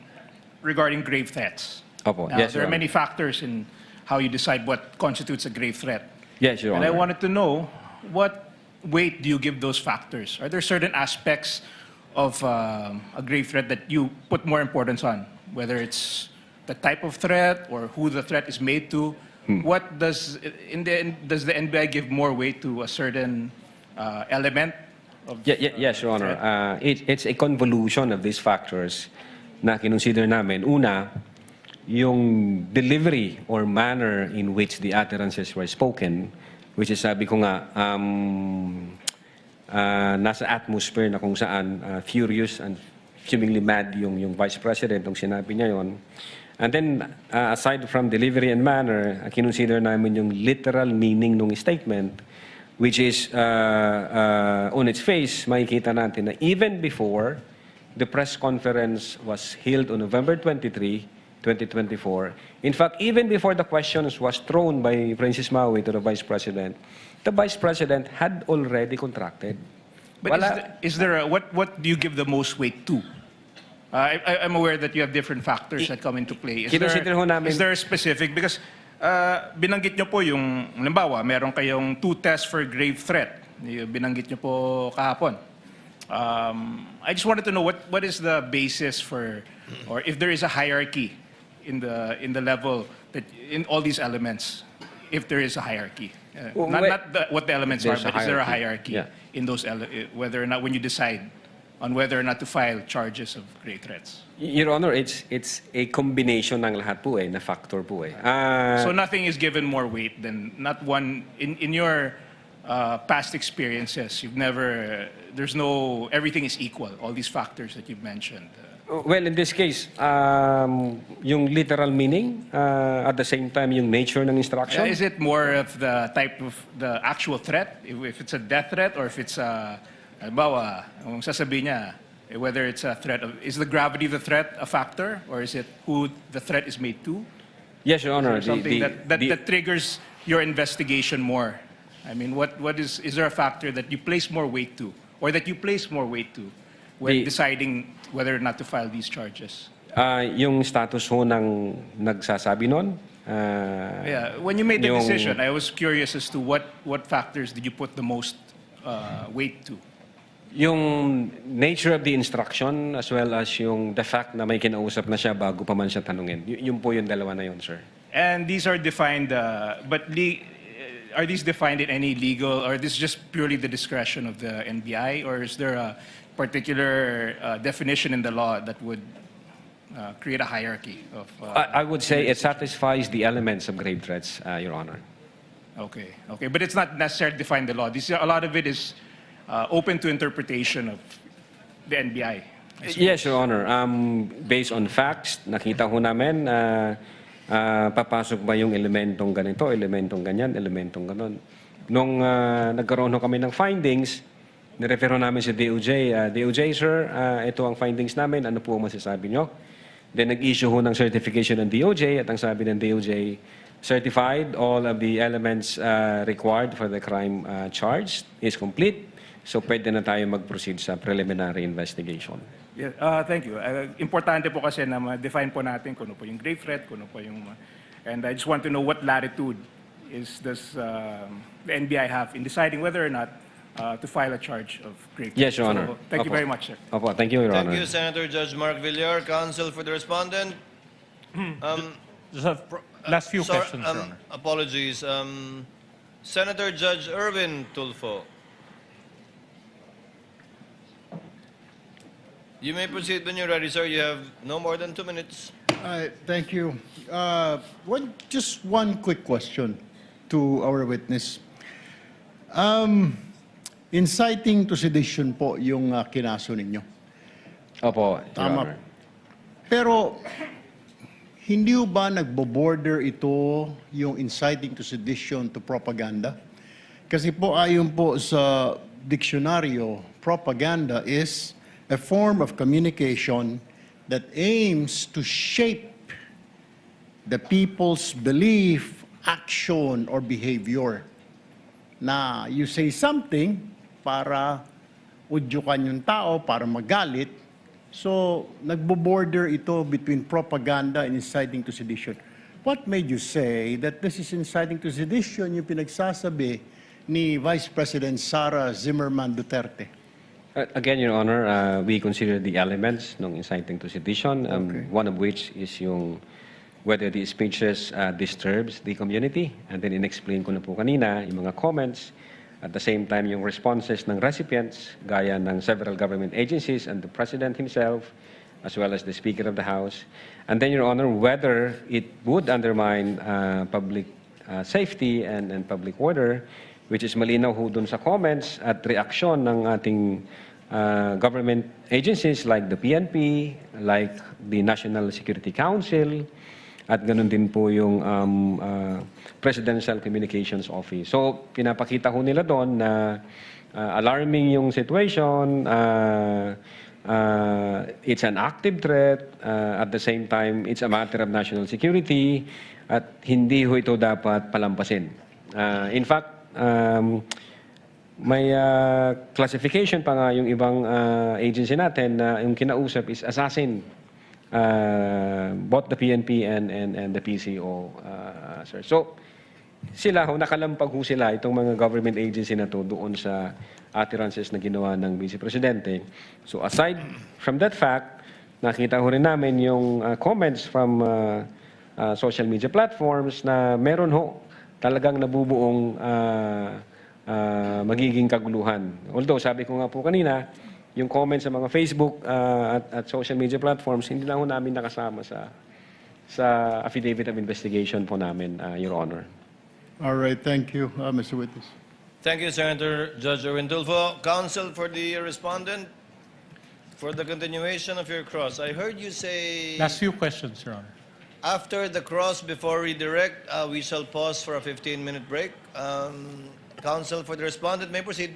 grave threats. Opo, Now, yes, there Your are many Honor. factors in how you decide what constitutes a grave threat. Yes, Your And I Honor. wanted to know, what weight do you give those factors? Are there certain aspects of a grave threat that you put more importance on, whether it's the type of threat or who the threat is made to? What does, does the NBI give more weight to a certain element of Yes, Your Honor. It's a convolution of these factors na kinonsider namin. Una, yung delivery or manner in which the utterances were spoken, which is sabi ko nga, nasa atmosphere na kung saan furious and seemingly mad yung Vice President nung sinabi niya yon. And then, aside from delivery and manner, kinonsider namin yung literal meaning ng statement, which is, on its face, makikita natin na even before the press conference was held on November 23, 2024, in fact, even before the questions was thrown by Princess Maui to the Vice President, the Vice President had already contracted. But is there what do you give the most weight to? I'm aware that you have different factors that come into play. Is there a specific, because binanggit nyo po yung, halimbawa, meron kayong 2 tests for grave threat. Binanggit nyo po kahapon. I just wanted to know what is the basis for, or if there is a hierarchy in the level that in all these elements, if there is a hierarchy. What the elements are, but is there a hierarchy in those whether or not when you decide on whether or not to file charges of grave threats? Your Honor, it's a combination ng lahat po na factor po So nothing is given more weight than not one in your past experiences. There's no, everything is equal. All these factors that you've mentioned. Well, in this case, yung literal meaning, at the same time, yung nature ng instruction. Is it more of the type of the actual threat, if it's a death threat, or if it's a, halimbawa, kung sasabihin niya, whether it's a threat is the gravity of the threat a factor, or is it who the threat is made to? Yes, Your Honor. Is there something that triggers your investigation more? I mean, what is there a factor that you place more weight to, or that you place more weight to when deciding whether or not to file these charges? Yung status ho ng nagsasabi nun. When you made the decision, I was curious as to what factors did you put the most weight to? Yung nature of the instruction, as well as the fact na may kinausap na siya bago pa man siya tanungin. Yun po yung dalawa na yun, sir. And these are defined, are these defined in any legal, or this is just purely the discretion of the NBI, or is there a particular definition in the law that would create a hierarchy of? I would say it satisfies the elements of grave threats, Your Honor. Okay, but it's not necessarily defined in the law. A lot of it is open to interpretation of the NBI. Yes, Your Honor. Based on facts, nakita ho namin papasok ba yung elementong ganito, elementong ganyan, elementong ganon. Nung nagkaroon ho kami ng findings, nirefero namin sa DOJ. DOJ, sir, ito ang findings namin. Ano po ang masasabi nyo? Then nag-issue ho ng certification ng DOJ, at ang sabi ng DOJ, certified, all of the elements required for the crime charged is complete. So pwede na tayo mag-proceed sa preliminary investigation. Yeah, thank you. Importante po kasi na ma-define po natin kung ano po yung grave threat, kung ano po yung... and I just want to know what latitude does the NBI have in deciding whether or not to file a charge of grave threat. Yes, Your Honor. So, thank you very much, sir. Opo, thank you, Your Honor. Thank you, Senator Judge Mark Villar. Counsel for the respondent. Last few questions, Your Honor. Apologies. Senator Judge Erwin Tulfo. You may proceed when you're ready, sir. You have no more than 2 minutes. Thank you. Just one quick question to our witness. Inciting to sedition po yung kinaso ninyo. Opo, Your Tama. Honor. Pero hindi ba nagbo-border ito yung inciting to sedition to propaganda? Kasi po ayon po sa diksyonaryo, propaganda is a form of communication that aims to shape the people's belief, action, or behavior. Na you say something para udyukan yung tao, para magalit. So, nagbo-border ito between propaganda and inciting to sedition. What made you say that this is inciting to sedition yung pinagsasabi ni Vice President Sara Zimmerman Duterte? Again, Your Honor, we consider the elements ng inciting to sedition, one of which is yung whether the speeches disturbs the community. And then in-explain ko na po kanina yung mga comments. At the same time, yung responses ng recipients, gaya ng several government agencies and the President himself, as well as the Speaker of the House. And then, Your Honor, whether it would undermine public safety and public order, which is malinaw ho dun sa comments at reaksyon ng ating government agencies like the PNP, like the National Security Council, at ganun din po yung Presidential Communications Office. So, pinapakita ho nila doon na alarming yung situation, it's an active threat, at the same time, it's a matter of national security, at hindi ho ito dapat palampasin. In fact, may classification pa nga yung ibang agency natin na yung kinausap is assassin. Both the PNP and the PCO, sir. So, sila ho, nakalampag ho sila, itong mga government agency na to doon sa utterances na ginawa ng Vice Presidente. So, aside from that fact, nakita ho rin namin yung comments from social media platforms na meron ho talagang nabubuong magiging kaguluhan. Although, sabi ko nga po kanina, yung comments sa mga Facebook at social media platforms, hindi lang ho namin nakasama sa affidavit of investigation po namin, Your Honor. All right, thank you, Mr. Witness. Thank you, Senator Judge Erwin Tulfo. Counsel for the respondent, for the continuation of your cross. I heard you say... Last few questions, Your Honor. After the cross, before redirect, we shall pause for a 15-minute break. Counsel for the respondent may proceed.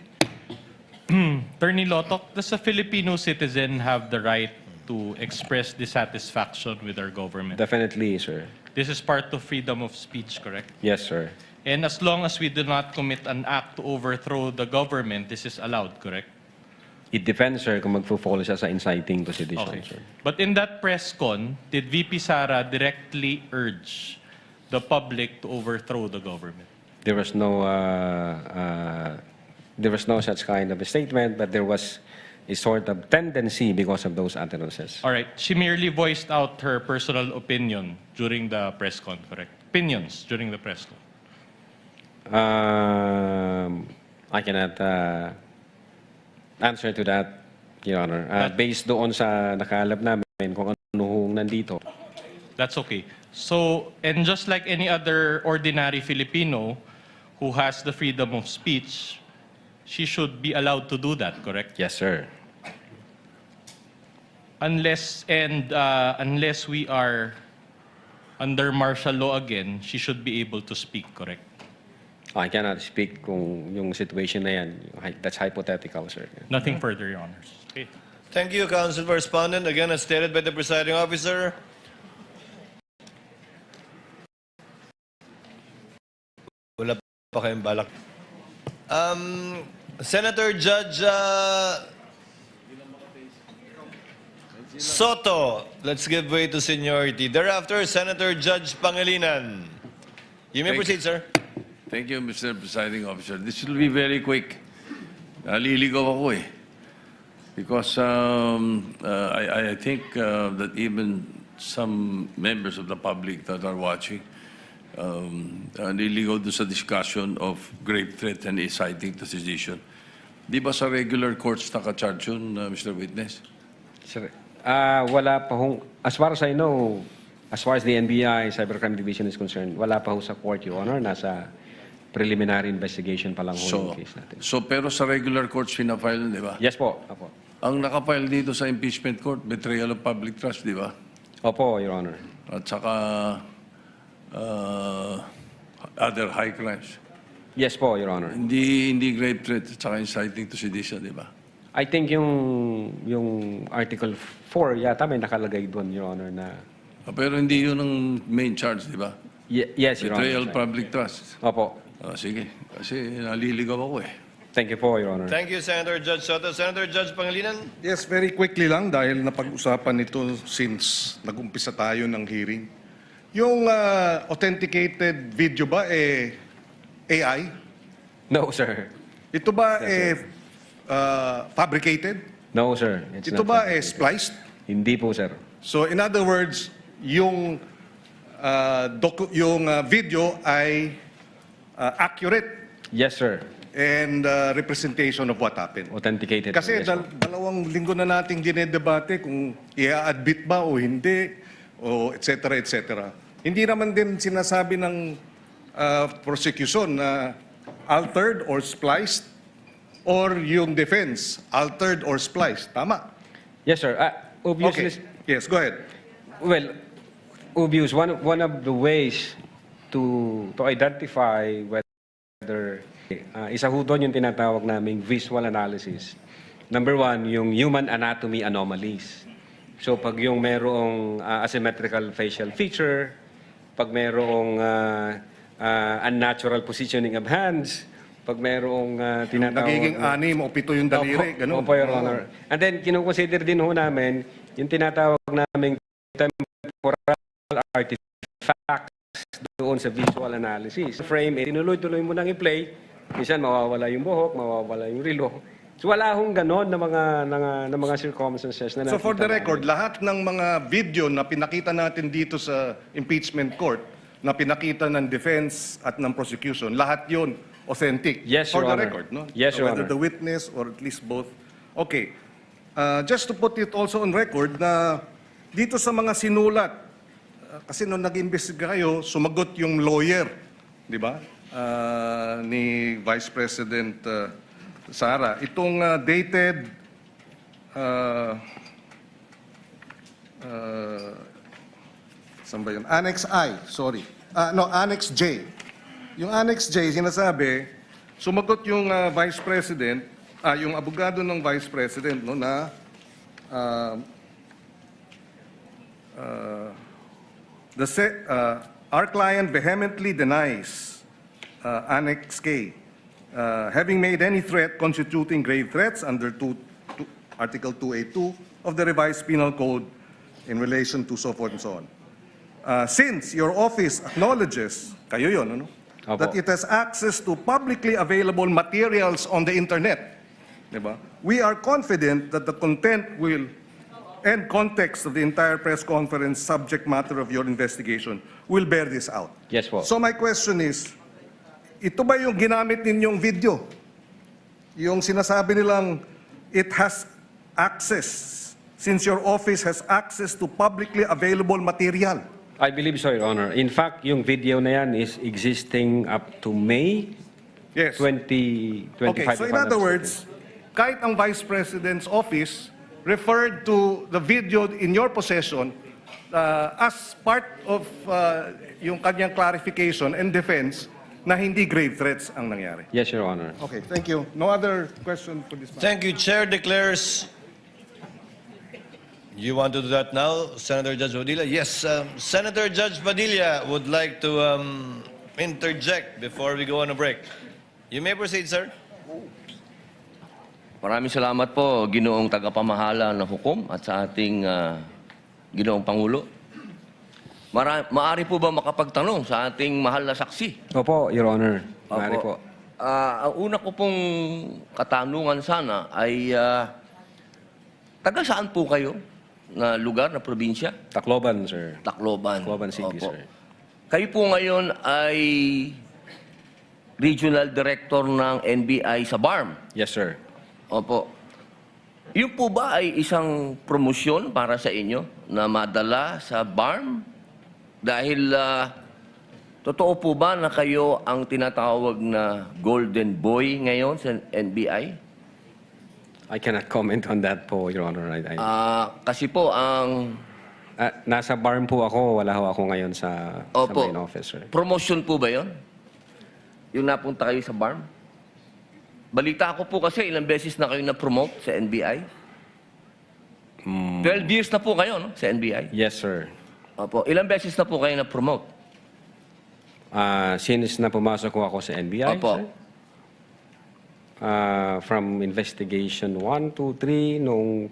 Attorney Lotok, does a Filipino citizen have the right to express dissatisfaction with our government? Definitely, sir. This is part of freedom of speech, correct? Yes, sir. And as long as we do not commit an act to overthrow the government, this is allowed, correct? It depends, sir, kung magpo-fall siya sa inciting to sedition, Okay. sir. But in that press con, did VP Sara directly urge the public to overthrow the government? There was no such kind of a statement, but there was a sort of tendency because of those utterances. All right. She merely voiced out her personal opinion during the press con, correct? Opinions during the press con. I cannot answer to that, Your Honor. Based doon sa nakalap namin kung ano hong nandito. That's okay. So, and just like any other ordinary Filipino who has the freedom of speech, she should be allowed to do that, correct? Yes, sir. Unless we are under martial law again, she should be able to speak, correct? I cannot speak kung yung situation na yan. That's hypothetical, sir. Nothing further, Your Honors. Okay. Thank you, Counsel for Respondent. Again, as stated by the presiding officer, wala pa kayong balak. Senator Judge Soto, let's give way to seniority. Thereafter, Senator Judge Pangilinan. You may proceed, sir. Thank you, Mr. Presiding Officer. This will be very quick. Naliligaw ako eh. Because I think that even some members of the public that are watching naliligaw doon sa discussion of grave threat and inciting to sedition. Di ba sa regular courts naka-charge yun, Mr. Witness? Sir, wala pa hong, as far as I know, as far as the NBI Cybercrime Division is concerned, wala pa ho sa court, Your Honor. Nasa preliminary investigation pa lang ho yung case natin. So pero sa regular courts pinafile, di ba? Yes po. Opo. Ang nakafile dito sa impeachment court, betrayal of public trust, di ba? Opo, Your Honor. At saka other high crimes. Yes po, Your Honor. Hindi grave threat at saka inciting to sedition, di ba? I think yung Article 4 yata may nakalagay doon, Your Honor, na... Pero hindi yun ang main charge, di ba? Yes, Your Honor. Betrayal of public trust. Opo. Sige. Kasi naliligaw ako eh. Thank you po, Your Honor. Thank you, Senator Judge Soto. Senator Judge Pangilinan. Yes, very quickly lang dahil napag-usapan ito since nag-umpisa tayo ng hearing. Yung authenticated video ba AI? No, sir. Ito ba fabricated? No, sir. Ito ba spliced? Hindi po, sir. So in other words, yung video ay accurate Yes, sir. and representation of what happened. Authenticated. Kasi yes, po. dalawang linggo na nating dinedebate kung i-admit ba o hindi, o et cetera. Hindi naman din sinasabi ng prosecution na altered or spliced or yung defense, altered or spliced. Tama? Yes, sir. Obviously, Okay. Yes, go ahead. well, obvious. One of the ways to identify whether isa ho doon yung tinatawag naming visual analysis. Number one, yung human anatomy anomalies. So pag yung merong asymmetrical facial feature, pag merong unnatural positioning of hands, pag merong tinatawag... Nagiging 6 o 7 yung daliri, ganun. Opo, Your Honor. And then, kinukonsider din ho namin yung tinatawag naming temporal artifacts doon sa visual analysis. Frame, tinuloy-tuloy mo nang i-play, minsan mawawala yung buhok, mawawala yung rilo. So wala hong ganon na mga circumstances na So for the nakita record, namin. lahat ng mga video na pinakita natin dito sa impeachment court, na pinakita ng defense at ng prosecution, lahat yon authentic. Yes, for Your the Honor. record, no? Yes, Your Whether Honor. the witness or at least both. Okay. Just to put it also on record na dito sa mga sinulat, kasi nung nag-imbestiga kayo, sumagot yung lawyer, di ba? Ni Vice President Sara. Itong dated saan ba yun? Annex I, sorry. Annex J. Yung Annex J, sinasabi, sumagot yung Vice President, yung abogado ng Vice President, no, na our client vehemently denies Annex K, having made any threat constituting grave threats under Article 282 of the revised penal code in relation to so forth and so on. Since your office acknowledges, kayo yun, ano? That it has access to publicly available materials on the internet, diba? We are confident that the content will and context of the entire press conference subject matter of your investigation will bear this out. Yes po. So my question is, ito ba yung ginamit ninyong video? Yung sinasabi nilang it has access, since your office has access to publicly available material? I believe so, Your Honor. In fact, yung video na yan is existing up to May Yes. 2025. Okay, so in other words, kahit ang Vice President's office referred to the video in your possession as part of yung kanyang clarification and defense na hindi grave threats ang nangyari. Yes, Your Honor. Okay, thank you. No other question for this matter. Thank you. Chair declares. You want to do that now, Senator Judge Padilla? Yes, Senator Judge Padilla would like to interject before we go on a break. You may proceed, sir. Maraming salamat po, Ginoong Tagapamahala ng Hukom at sa ating Ginoong Pangulo. Maaari po ba makapagtanong sa ating mahal na saksi? Opo, Your Honor. Maaari po. Ang una ko pong katanungan sana ay taga saan po kayo na lugar, na probinsya? Tacloban, sir. Tacloban. Tacloban City, Opo. sir. Kayo po ngayon ay Regional Director ng NBI sa BARM. Yes, sir. Opo. Yun po ba ay isang promosyon para sa inyo na madala sa BARM? Dahil totoo po ba na kayo ang tinatawag na Golden Boy ngayon sa NBI? I cannot comment on that po, Your Honor. Kasi po ang... nasa BARM po ako. Wala ho ako ngayon sa main office, sir. Promotion po ba yun? Yung napunta kayo sa BARM? Balita ko po kasi ilang beses na kayo na-promote sa NBI. 12 years na po kayo, no? Sa NBI. Yes, sir. Opo. Ilang beses na po kayo na-promote? Since na pumasok ko ako sa NBI, Opo. sir. From investigation 1, 2, 3 noong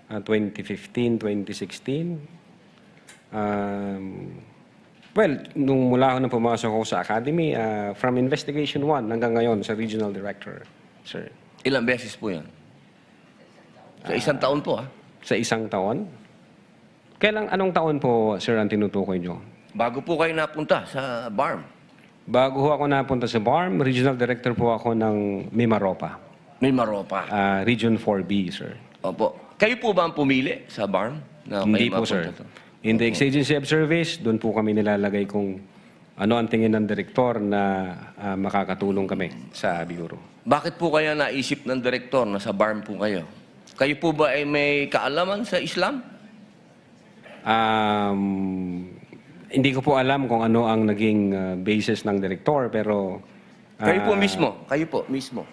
2015, 2016. Well, nung mula ako na pumasok ako sa academy, from investigation 1 hanggang ngayon sa regional director, sir. Ilang beses po yan? Sa isang taon po, Sa isang taon? Anong taon po, sir, ang tinutukoy nyo? Bago po kayo napunta sa BARM. Bago ho ako napunta sa BARM, regional director po ako ng Mimaropa. Mimaropa. Region 4B, sir. Opo. Kayo po ba ang pumili sa BARM? Na Hindi kayo po, sir. mapunta to? In the exigency of service, doon po kami nilalagay kung ano ang tingin ng direktor na makakatulong kami sa Bureau. Bakit po kaya naisip ng direktor na sa BARM po kayo? Kayo po ba ay may kaalaman sa Islam? Hindi ko po alam kung ano ang naging basis ng direktor, pero... Kayo po mismo.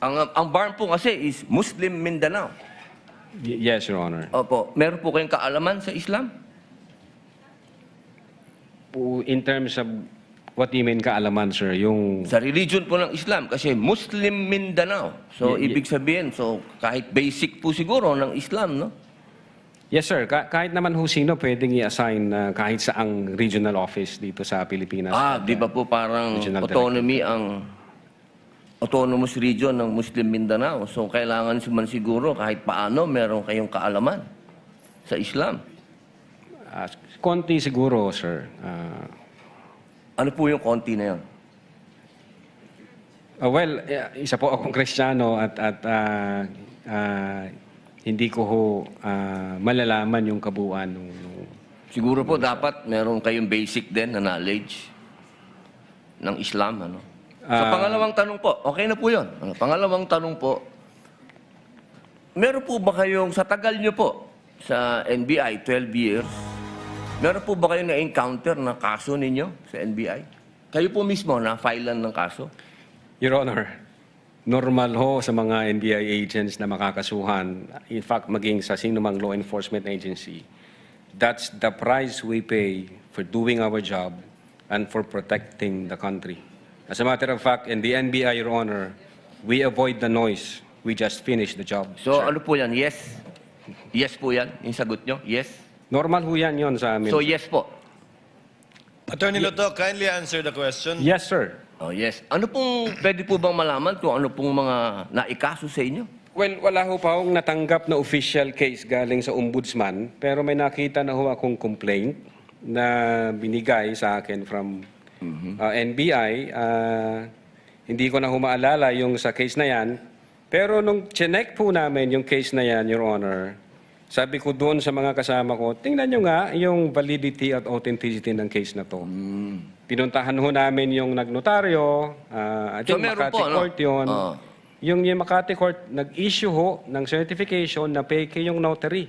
Ang BARM po kasi is Muslim Mindanao. Yes, Your Honor. Opo. Meron po kayong kaalaman sa Islam? In terms of what do you mean kaalaman, sir? Yung... Sa religion po ng Islam, kasi Muslim Mindanao. So, ibig sabihin, kahit basic po siguro ng Islam, no? Yes, sir. Kahit naman ho sino pwedeng i-assign kahit saang regional office dito sa Pilipinas. Di ba po parang autonomy ang autonomous region ng Muslim Mindanao. So, kailangan man siguro kahit paano meron kayong kaalaman sa Islam. Konti siguro, sir. Ano po yung konti na yun? Well, isa po akong Kristiyano at hindi ko ho malalaman yung kabuuan nung... Siguro po dapat meron kayong basic din na knowledge ng Islam, ano? Sa pangalawang tanong po, okay na po yun. Pangalawang tanong po, meron po ba kayong, sa tagal nyo po, sa NBI, 12 years, meron po ba kayong na-encounter na kaso ninyo sa NBI? Kayo po mismo na-filean ng kaso? Your Honor, normal ho sa mga NBI agents na makakasuhan, in fact, maging sa sinumang law enforcement agency. That's the price we pay for doing our job and for protecting the country. As a matter of fact, in the NBI, Your Honor, we avoid the noise. We just finish the job. So, ano po yan? Yes? Yes po yan? Yung sagot nyo? Yes? Normal ho yan yun sa amin. So, yes po? Attorney Loto, kindly answer the question. Yes, sir. Oh, yes. Ano pong, pwede po bang malaman kung ano pong mga naikaso sa inyo? Well, wala ho pa akong natanggap na official case galing sa ombudsman, pero may nakita na ho akong complaint na binigay sa akin from NBI. Hindi ko na ho maalala yung sa case na yan, pero nung chinek po namin yung case na yan, Your Honor, sabi ko doon sa mga kasama ko, tingnan nyo nga yung validity at authenticity ng case na to. Pinuntahan ho namin yung nagnotaryo, I think Makati Court yun. Yung Makati Court, nag-issue ho ng certification na fake yung notary.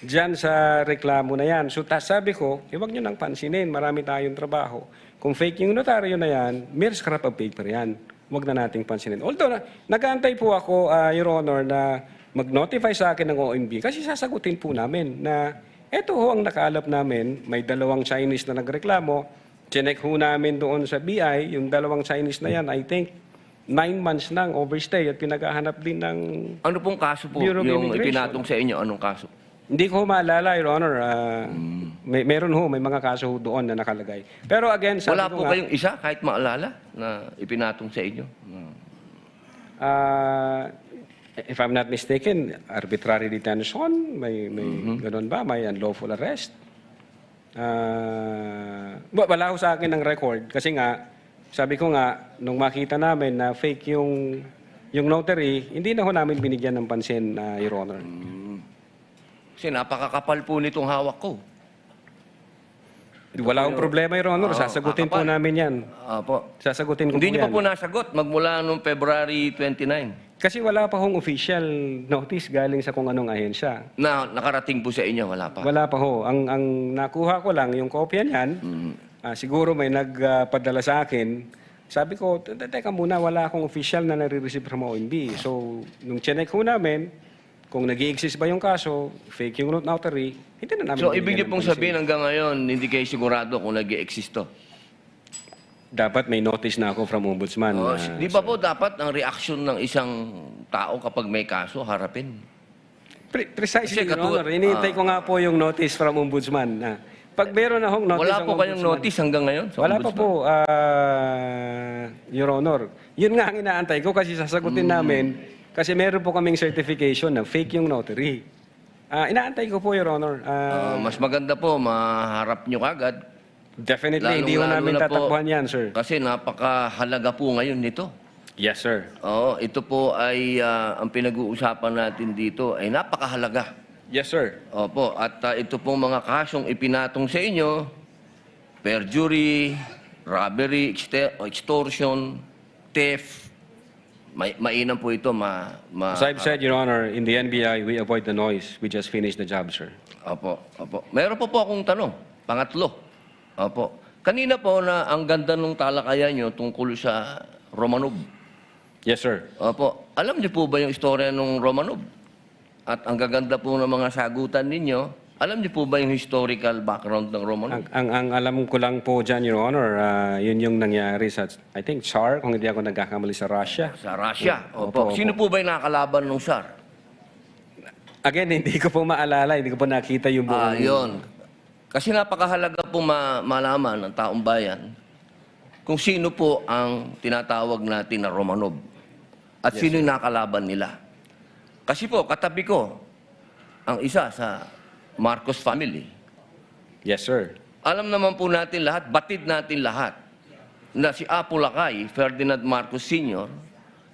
Diyan sa reklamo na yan. So sabi ko, huwag nyo nang pansinin, marami tayong trabaho. Kung fake yung notaryo na yan, mere scrap of paper yan. Huwag na nating pansinin. Although, nag-aantay po ako, Your Honor, na mag-notify sa akin ng OMB kasi sasagutin po namin na eto ho ang nakaalap namin, may dalawang Chinese na nagreklamo, chinek ho namin doon sa BI, yung dalawang Chinese na yan, I think, 9 months nang overstay at pinaghahanap din ng ano pong kaso po Bureau of yung Immigration. ipinatong sa inyo? Anong kaso? Hindi ko maalala, Your Honor. Meron ho, may mga kaso ho doon na nakalagay. Pero again, sabi Wala ko po nga, kayong isa kahit maalala na ipinatong sa inyo? if I'm not mistaken, arbitrary detention, may ganun ba? May unlawful arrest? Wala ho sa akin ng record kasi nga, sabi ko nga, nung makita namin na fake yung notary, hindi na ho namin binigyan ng pansin, Your Honor. Kasi napakakapal po nitong hawak ko. Wala akong problema, Your Honor. Sasagutin po namin yan. Apo. Sasagutin ko Hindi po niyo yan. pa po nasagot magmula noong February 29. Kasi wala pa hong official notice galing sa kung anong ahensya. Na nakarating po sa inyo, wala pa? Wala pa ho. Ang nakuha ko lang, yung kopya niyan, siguro may nagpadala sa akin. Sabi ko, teka muna, wala akong official na nare-receive from OMB. So, nung chinek ho namin, kung nag-i-exist ba yung kaso, fake yung notary, hindi na namin So, ibig niyo binigyan ng pong pansin. sabihin hanggang ngayon, hindi kayo sigurado kung nag-i-exist to? Dapat may notice na ako from ombudsman. Di ba po dapat ang reaction ng isang tao kapag may kaso, harapin? Precisely, Your Honor. Iniintay ko nga po yung notice from ombudsman. Pag meron na hong notice Wala ang po kayong ombudsman, notice hanggang ngayon sa wala pa ombudsman? po, Your Honor. Yun nga ang inaantay ko kasi sasagutin namin kasi meron po kaming certification na fake yung notary. Inaantay ko po, Your Honor. Mas maganda po, maharap nyo kagad. Definitely, hindi ko namin tatakbuhan yan, sir. Kasi napakahalaga po ngayon nito. Yes, sir. Oo, ito po ay ang pinag-uusapan natin dito ay napakahalaga. Yes, sir. Opo, at ito pong mga kasong ipinatong sa inyo, perjury, robbery, extortion, theft, mainam po ito As I've said, Your Honor, in the NBI, we avoid the noise. We just finish the job, sir. Opo, opo. Meron po akong tanong. Pangatlo. Opo. Kanina po na ang ganda ng talakayan nyo tungkol sa Romanov. Yes, sir. Opo. Alam niyo po ba yung istorya ng Romanov? At ang gaganda po ng mga sagutan ninyo, alam niyo po ba yung historical background ng Romanov? Ang alam ko lang po dyan, Your Honor, yun yung nangyari sa, I think, Tsar, kung hindi ako nagkakamali, sa Russia. Sa Russia. Opo. Sino po ba yung nakakalaban ng Tsar? Again, hindi ko po maalala, hindi ko po nakita yung buong... Yun. Kasi napakahalaga po malaman ng taong bayan kung sino po ang tinatawag natin na Romanov at sino yung nakalaban nila. Kasi po, katabi ko ang isa sa Marcos family. Yes, sir. Alam naman po natin lahat, batid natin lahat, na si Apo Lakay, Ferdinand Marcos Sr.,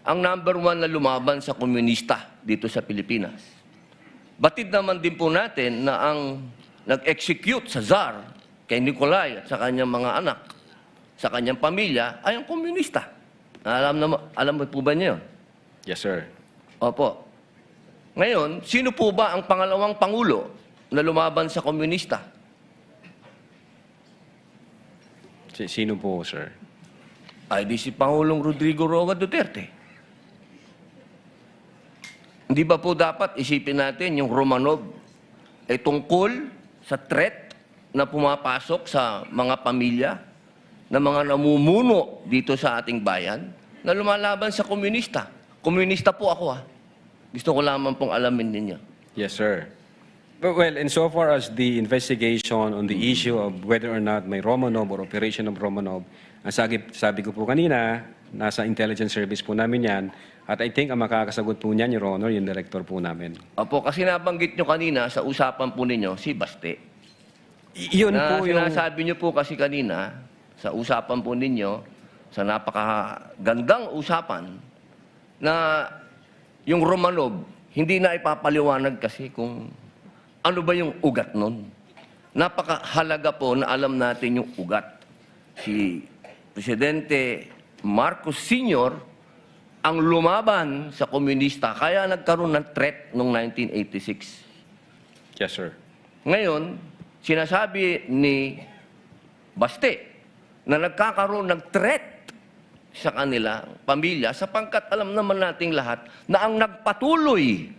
ang #1 na lumaban sa komunista dito sa Pilipinas. Batid naman din po natin na ang nag-execute sa Tsar kay Nikolai at sa kanyang mga anak, sa kanyang pamilya, ay ang komunista. Alam mo po ba niyo? Yes, sir. Opo. Ngayon, sino po ba ang pangalawang pangulo na lumaban sa komunista? Sino po, sir? Ay di si Pangulong Rodrigo Roa Duterte. Hindi ba po dapat isipin natin yung Romanov ay tungkol sa threat na pumapasok sa mga pamilya na mga namumuno dito sa ating bayan na lumalaban sa komunista. Komunista po ako Gusto ko lamang pong alamin ninyo. Yes, sir. Well, insofar as the investigation on the issue of whether or not may Romanov or operation of Romanov, ang sabi ko po kanina, nasa intelligence service po namin yan, at I think ang makakasagot po niyan, Your Honor, yung director po namin. Opo, kasi nabanggit nyo kanina sa usapan po ninyo, si Baste. Yun po yung... Sinasabi nyo po kasi kanina, sa usapan po ninyo, sa napakagandang usapan, na yung Romanov, hindi na ipapaliwanag kasi kung ano ba yung ugat nun. Napakahalaga po na alam natin yung ugat. Si Presidente Marcos Sr. ang lumaban sa komunista, kaya nagkaroon ng threat noong 1986. Yes, sir. Ngayon, sinasabi ni Baste na nagkakaroon ng threat sa kanila, pamilya, sapagkat alam naman nating lahat na ang nagpatuloy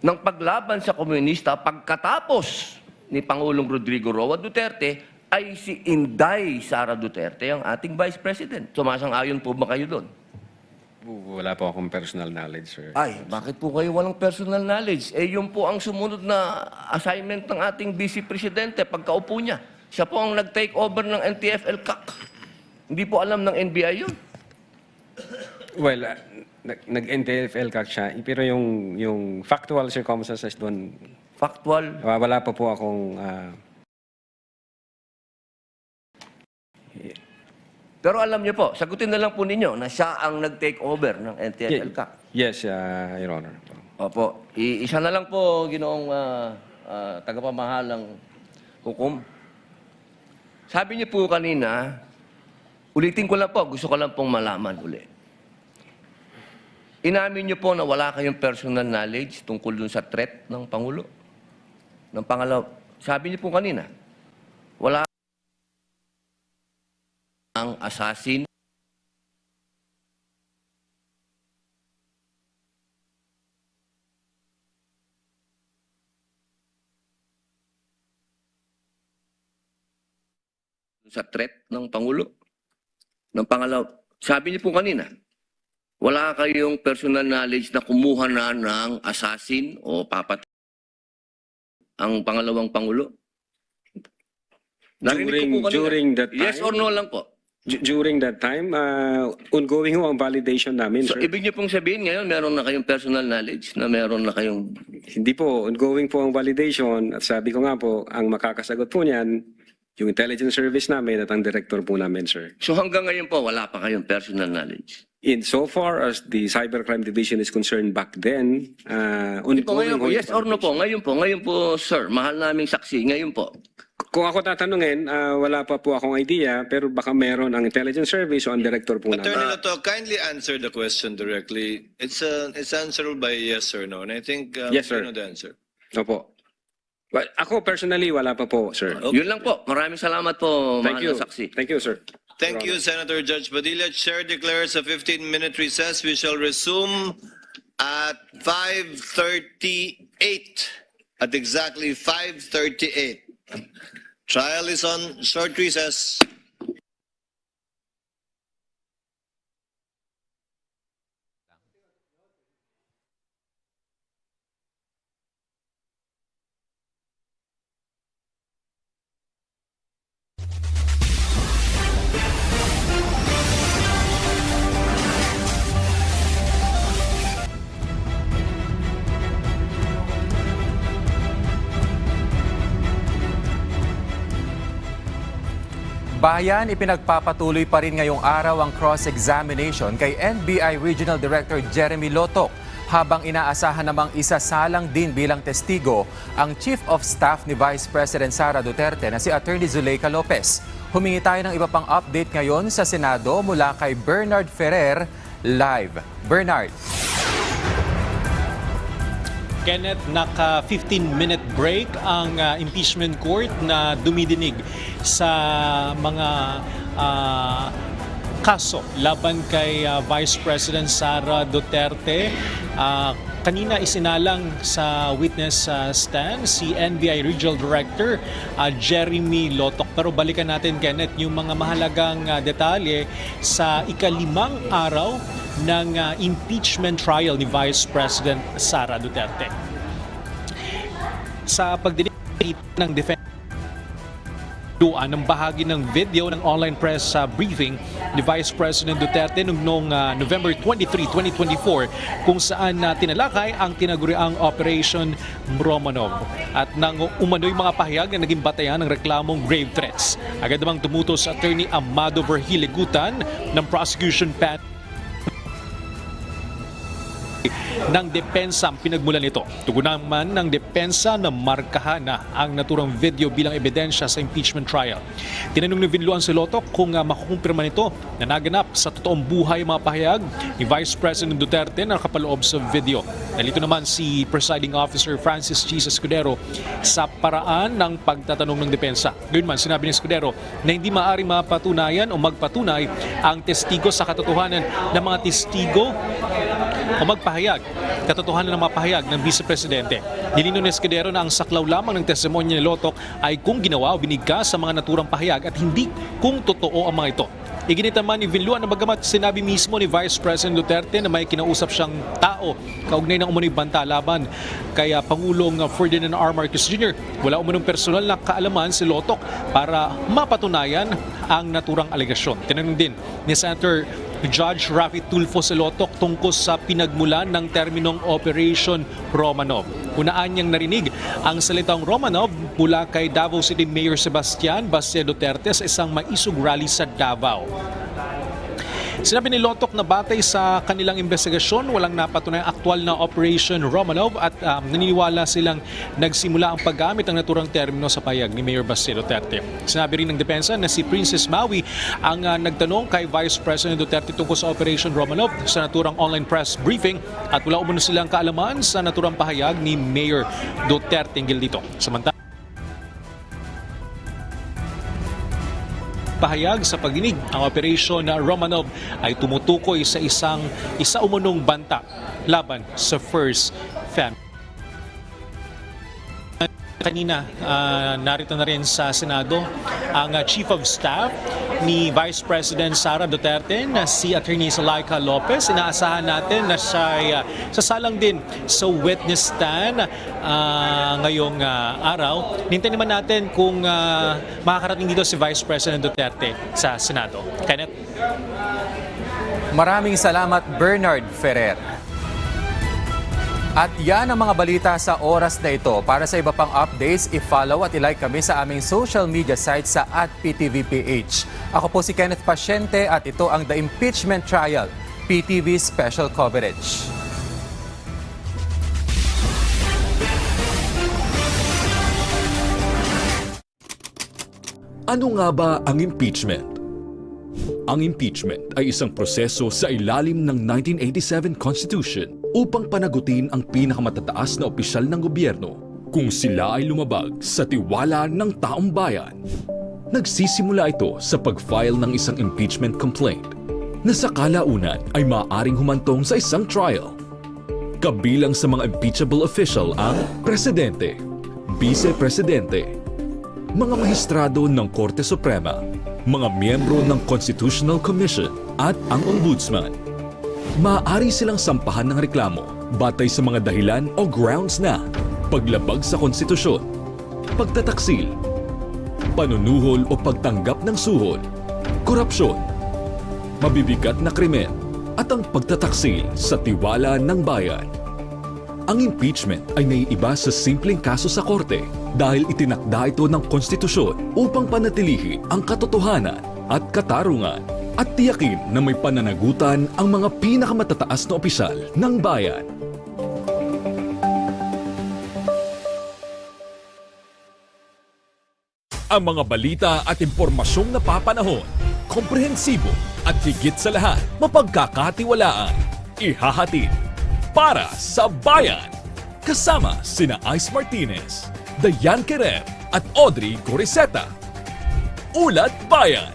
ng paglaban sa komunista pagkatapos ni Pangulong Rodrigo Roa Duterte ay si Inday Sara Duterte, ang ating Vice President. Sumasang-ayon po ba kayo doon? Wala po akong personal knowledge, sir. Ay, bakit po kayo walang personal knowledge? Yun po ang sumunod na assignment ng ating Vice Presidente pagkaupo niya. Siya po ang nag-take over ng NTF-ELCAC. Hindi po alam ng NBI yun. Well, nag-NTF-ELCAC siya, pero yung factual circumstances doon... Factual? Wala pa po akong... Pero alam niyo po, sagutin na lang po ninyo na siya ang nag-take over ng NTF-ELCAC. Yes, Your Honor. Opo. Isa na lang po, ginoong tagapamahalang hukom. Sabi niyo po kanina, ulitin ko lang po, gusto ko lang pong malaman uli. Inamin niyo po na wala kayong personal knowledge tungkol dun sa threat ng Pangulo? Ng pangalaw, sabi niyo po kanina, wala ang assassin sa threat ng Pangulo. Ng pangalaw, sabi niyo po kanina, wala kayong personal knowledge na kumuha na ng assassin o papatay ang pangalawang Pangulo? Narinig ko po kanina. During that time? Yes or no lang po? During that time, ongoing ho ang validation namin, So, sir. ibig niyo pong sabihin ngayon, meron na kayong personal knowledge na meron na kayong... Hindi po, ongoing po ang validation. At sabi ko nga po, ang makakasagot po niyan, yung intelligence service namin at ang director po namin, sir. So hanggang ngayon po, wala pa kayong personal knowledge? In so far as the Cybercrime Division is concerned back then, ongoing Ngayon po, ho yung yes or no po? Ngayon po, sir, mahal naming saksi, ngayon po. Kung ako tatanungin, wala pa po akong idea, pero baka meron ang intelligence service o ang director po namin. Attorney Lato, kindly answer the question directly. It's answerable by yes or no, and I think Yes, sir. you know the answer. Opo. Well, ako personally, wala pa po, sir. Yun lang po. Maraming salamat po, Thank mahal you. na saksi. Thank you, sir. Thank you, Senator Judge Padilla. Chair declares a 15-minute recess. We shall resume at 5:38. At exactly 5:38. Trial is on short recess. Bayan, ipinagpapatuloy pa rin ngayong araw ang cross-examination kay NBI Regional Director Jeremy Lotok habang inaasahan namang isasalang din bilang testigo ang Chief of Staff ni Vice President Sara Duterte na si Attorney Zuleika Lopez. Humingi tayo ng iba pang update ngayon sa Senado mula kay Bernard Ferrer live. Bernard. Kenneth, naka 15-minute break ang impeachment court na dumidinig sa mga kaso laban kay Vice President Sara Duterte. Kanina isinalang sa witness stand si NBI Regional Director Jeremy Lotok. Pero balikan natin, Kenneth, yung mga mahalagang detalye sa ikalimang araw ng impeachment trial ni Vice President Sara Duterte. Sa pagdinig ng defense ng bahagi ng video ng online press briefing ni Vice President Duterte noong November 23, 2024 kung saan tinalakay ang tinaguriang Operation Romanov at nang umano'y mga pahayag na naging batayan ng reklamong grave threats. Agad namang tumutos Attorney Amado Verhiligutan ng prosecution panel ng depensa ang pinagmulan nito. Tugunan man ng depensa na markahan na ang naturang video bilang ebidensya sa impeachment trial. Tinanong ni Vinluan si Lotok kung makukumpirma nito na naganap sa totoong buhay mga pahayag ni Vice President Duterte na nakapaloob sa video. Nalito naman si Presiding Officer Francis G. Escudero sa paraan ng pagtatanong ng depensa. Gayun man, sinabi ni Escudero na hindi maaaring mapatunayan o magpatunay ang testigo sa katotohanan ng mga testigo o magpahayag, katotohanan ng mga pahayag ng Vice Presidente. Nilinaw ni Escudero na ang saklaw lamang ng testimonya ni Lotok ay kung ginawa o binigkas sa mga naturang pahayag at hindi kung totoo ang mga ito. Iginit naman ni Vinluan na bagamat sinabi mismo ni Vice President Duterte na may kinausap siyang tao kaugnay ng umunoy banta laban kaya Pangulong Ferdinand R. Marcos Jr. Wala umunong personal na kaalaman si Lotok para mapatunayan ang naturang alegasyon. Tinanong din ni Senator Judge Rafi Tulfo si Lotok tungkol sa pinagmulan ng terminong Operation Romanov. Unaan niyang narinig ang salitang Romanov mula kay Davao City Mayor Sebastian Baste Duterte sa isang maisog rally sa Davao. Sinabi ni Lotok na batay sa kanilang investigasyon, walang napatunayang aktwal na Operation Romanov at naniniwala silang nagsimula ang paggamit ng naturang termino sa payag ni Mayor Baste Duterte. Sinabi rin ng depensa na si Princess Maui ang nagtanong kay Vice President Duterte tungkol sa Operation Romanov sa naturang online press briefing at wala umano silang kaalaman sa naturang pahayag ni Mayor Duterte hinggil dito. Samantala, pahayag sa pagdinig, ang Operation Romanov ay tumutukoy sa isa umunong banta laban sa First Family. Kanina, narito na rin sa Senado ang Chief of Staff ni Vice President Sara Duterte na si Attorney Zuleika Lopez. Inaasahan natin na siya sasalang din sa witness stand ngayong araw. Hintayin naman natin kung makakarating dito si Vice President Duterte sa Senado. Kenneth? Maraming salamat, Bernard Ferrer. At yan ang mga balita sa oras na ito. Para sa iba pang updates, i-follow at i-like kami sa aming social media sites sa @PTVPH. Ako po si Kenneth Pasyente at ito ang The Impeachment Trial, PTV Special Coverage. Ano nga ba ang impeachment? Ang impeachment ay isang proseso sa ilalim ng 1987 Constitution upang panagutin ang pinakamatataas na opisyal ng gobyerno kung sila ay lumabag sa tiwala ng taong bayan. Nagsisimula ito sa pag-file ng isang impeachment complaint na sa kalaunan ay maaaring humantong sa isang trial. Kabilang sa mga impeachable official ang presidente, vice-presidente, mga mahistrado ng Korte Suprema, mga miyembro ng Constitutional Commission at ang Ombudsman. Maaari silang sampahan ng reklamo batay sa mga dahilan o grounds na paglabag sa konstitusyon, pagtataksil, panunuhol o pagtanggap ng suhol, korupsyon, mabibigat na krimen at ang pagtataksil sa tiwala ng bayan. Ang impeachment ay naiiba sa simpleng kaso sa korte dahil itinakda ito ng konstitusyon upang panatilihin ang katotohanan at katarungan at tiyakin na may pananagutan ang mga pinakamatataas na opisyal ng bayan. Ang mga balita at impormasyong napapanahon, komprehensibo at higit sa lahat, mapagkakatiwalaan, ihahatid para sa bayan. Kasama sina Ice Martinez, Dayan Kerem at Audrey Coriseta. Ulat Bayan,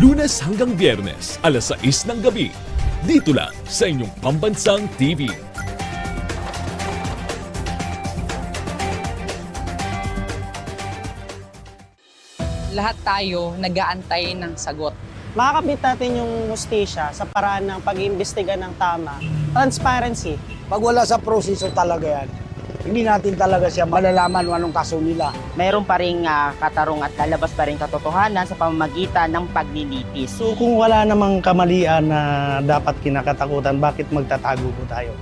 Lunes hanggang Biyernes, alas 6 ng gabi. Dito lang sa inyong pambansang TV. Lahat tayo nag-aantay ng sagot. Makakapit natin yung hustisya sa paraan ng pag-iimbestiga ng tama. Transparency. Pag wala sa proseso talaga yan, hindi natin talaga siya malalaman anong kaso nila. Mayroon pa rin katarungan at lalabas pa rin katotohanan sa pamamagitan ng paglilitis. So kung wala namang kamalian na dapat kinakatakutan, bakit magtatago po tayo?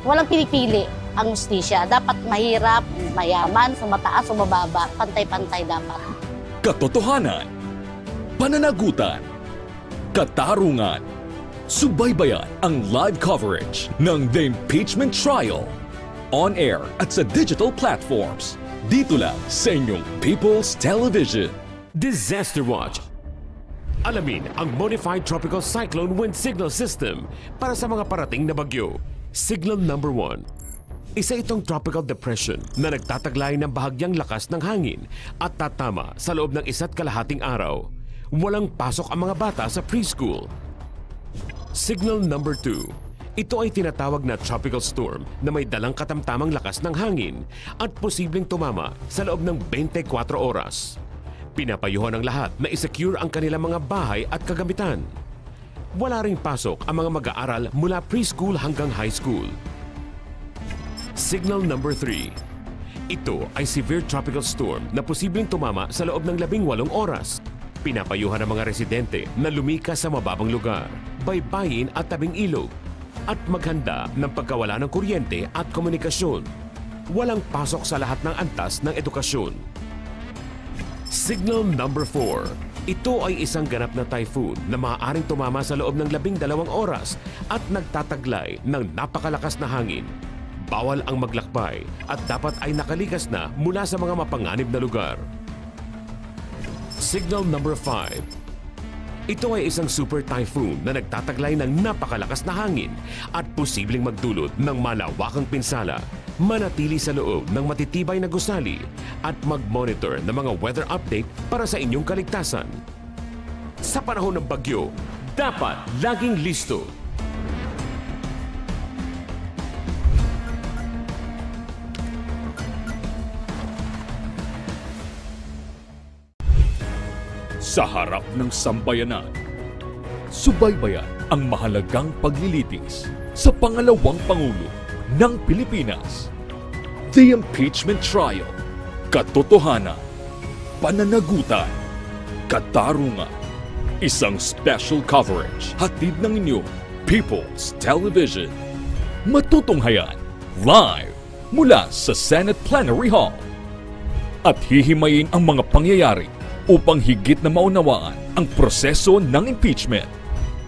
Walang pinipili ang hustisya. Dapat mahirap, mayaman, sumataas, sumababa, pantay-pantay dapat. Katotohanan, pananagutan, katarungan. Subaybayan ang live coverage ng The Impeachment Trial. On air at sa digital platforms. Dito lang sa inyong People's Television. Disaster Watch. Alamin ang Modified Tropical Cyclone Wind Signal System para sa mga parating na bagyo. Signal number 1. Isa itong tropical depression na nagtataglay ng bahagyang lakas ng hangin at tatama sa loob ng 1.5 araw. Walang pasok ang mga bata sa preschool. Signal number 2. Ito ay tinatawag na tropical storm na may dalang katamtamang lakas ng hangin at posibleng tumama sa loob ng 24 oras. Pinapayuhan ng lahat na isecure ang kanilang mga bahay at kagamitan. Wala ring pasok ang mga mag-aaral mula preschool hanggang high school. Signal number 3. Ito ay severe tropical storm na posibleng tumama sa loob ng 18 oras. Pinapayuhan ng mga residente na lumikas sa mababang lugar, baybayin at tabing ilog, at maghanda ng pagkawala ng kuryente at komunikasyon. Walang pasok sa lahat ng antas ng edukasyon. Signal number 4. Ito ay isang ganap na typhoon na maaaring tumama sa loob ng 12 oras at nagtataglay ng napakalakas na hangin. Bawal ang maglakbay at dapat ay nakalikas na mula sa mga mapanganib na lugar. Signal number 5. Ito ay isang super typhoon na nagtataglay ng napakalakas na hangin at posibleng magdulot ng malawakang pinsala. Manatili sa loob ng matitibay na gusali at mag-monitor ng mga weather update para sa inyong kaligtasan. Sa panahon ng bagyo, dapat laging listo. Sa harap ng sambayanan, subaybayan ang mahalagang paglilitis sa pangalawang Pangulo ng Pilipinas. The Impeachment Trial, Katotohanan, Pananagutan, Katarungan. Isang special coverage hatid ng inyo, People's Television. Matutunghayan live mula sa Senate Plenary Hall. At hihimayin ang mga pangyayari upang higit na maunawaan ang proseso ng impeachment.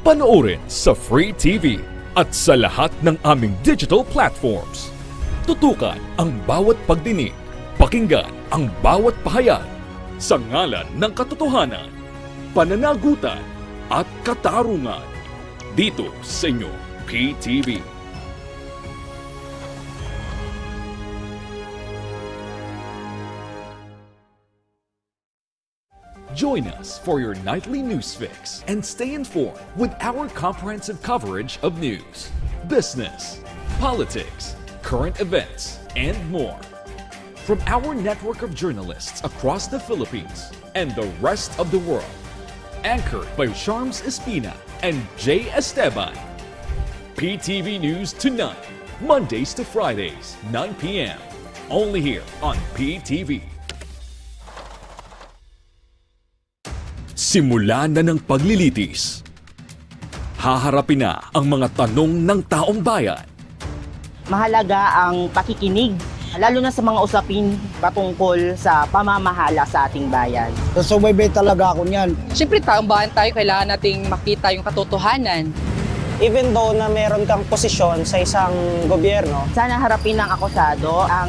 Panoorin sa Free TV at sa lahat ng aming digital platforms. Tutukan ang bawat pagdinig, pakinggan ang bawat pahayag, sa ngalan ng katotohanan, pananagutan at katarungan. Dito sa inyo, PTV. Join us for your nightly news fix and stay informed with our comprehensive coverage of news, business, politics, current events, and more. From our network of journalists across the Philippines and the rest of the world, anchored by Charms Espina and Jay Esteban. PTV News Tonight, Mondays to Fridays, 9 p.m. Only here on PTV. Simula na ng paglilitis. Haharapin na ang mga tanong ng taong bayan. Mahalaga ang pakikinig, lalo na sa mga usapin patungkol sa pamamahala sa ating bayan. Susubaybay talaga ako niyan. Siyempre, taong bayan tayo, kailangan nating makita yung katotohanan. Even though na meron kang posisyon sa isang gobyerno, Sana harapin ng akusado ang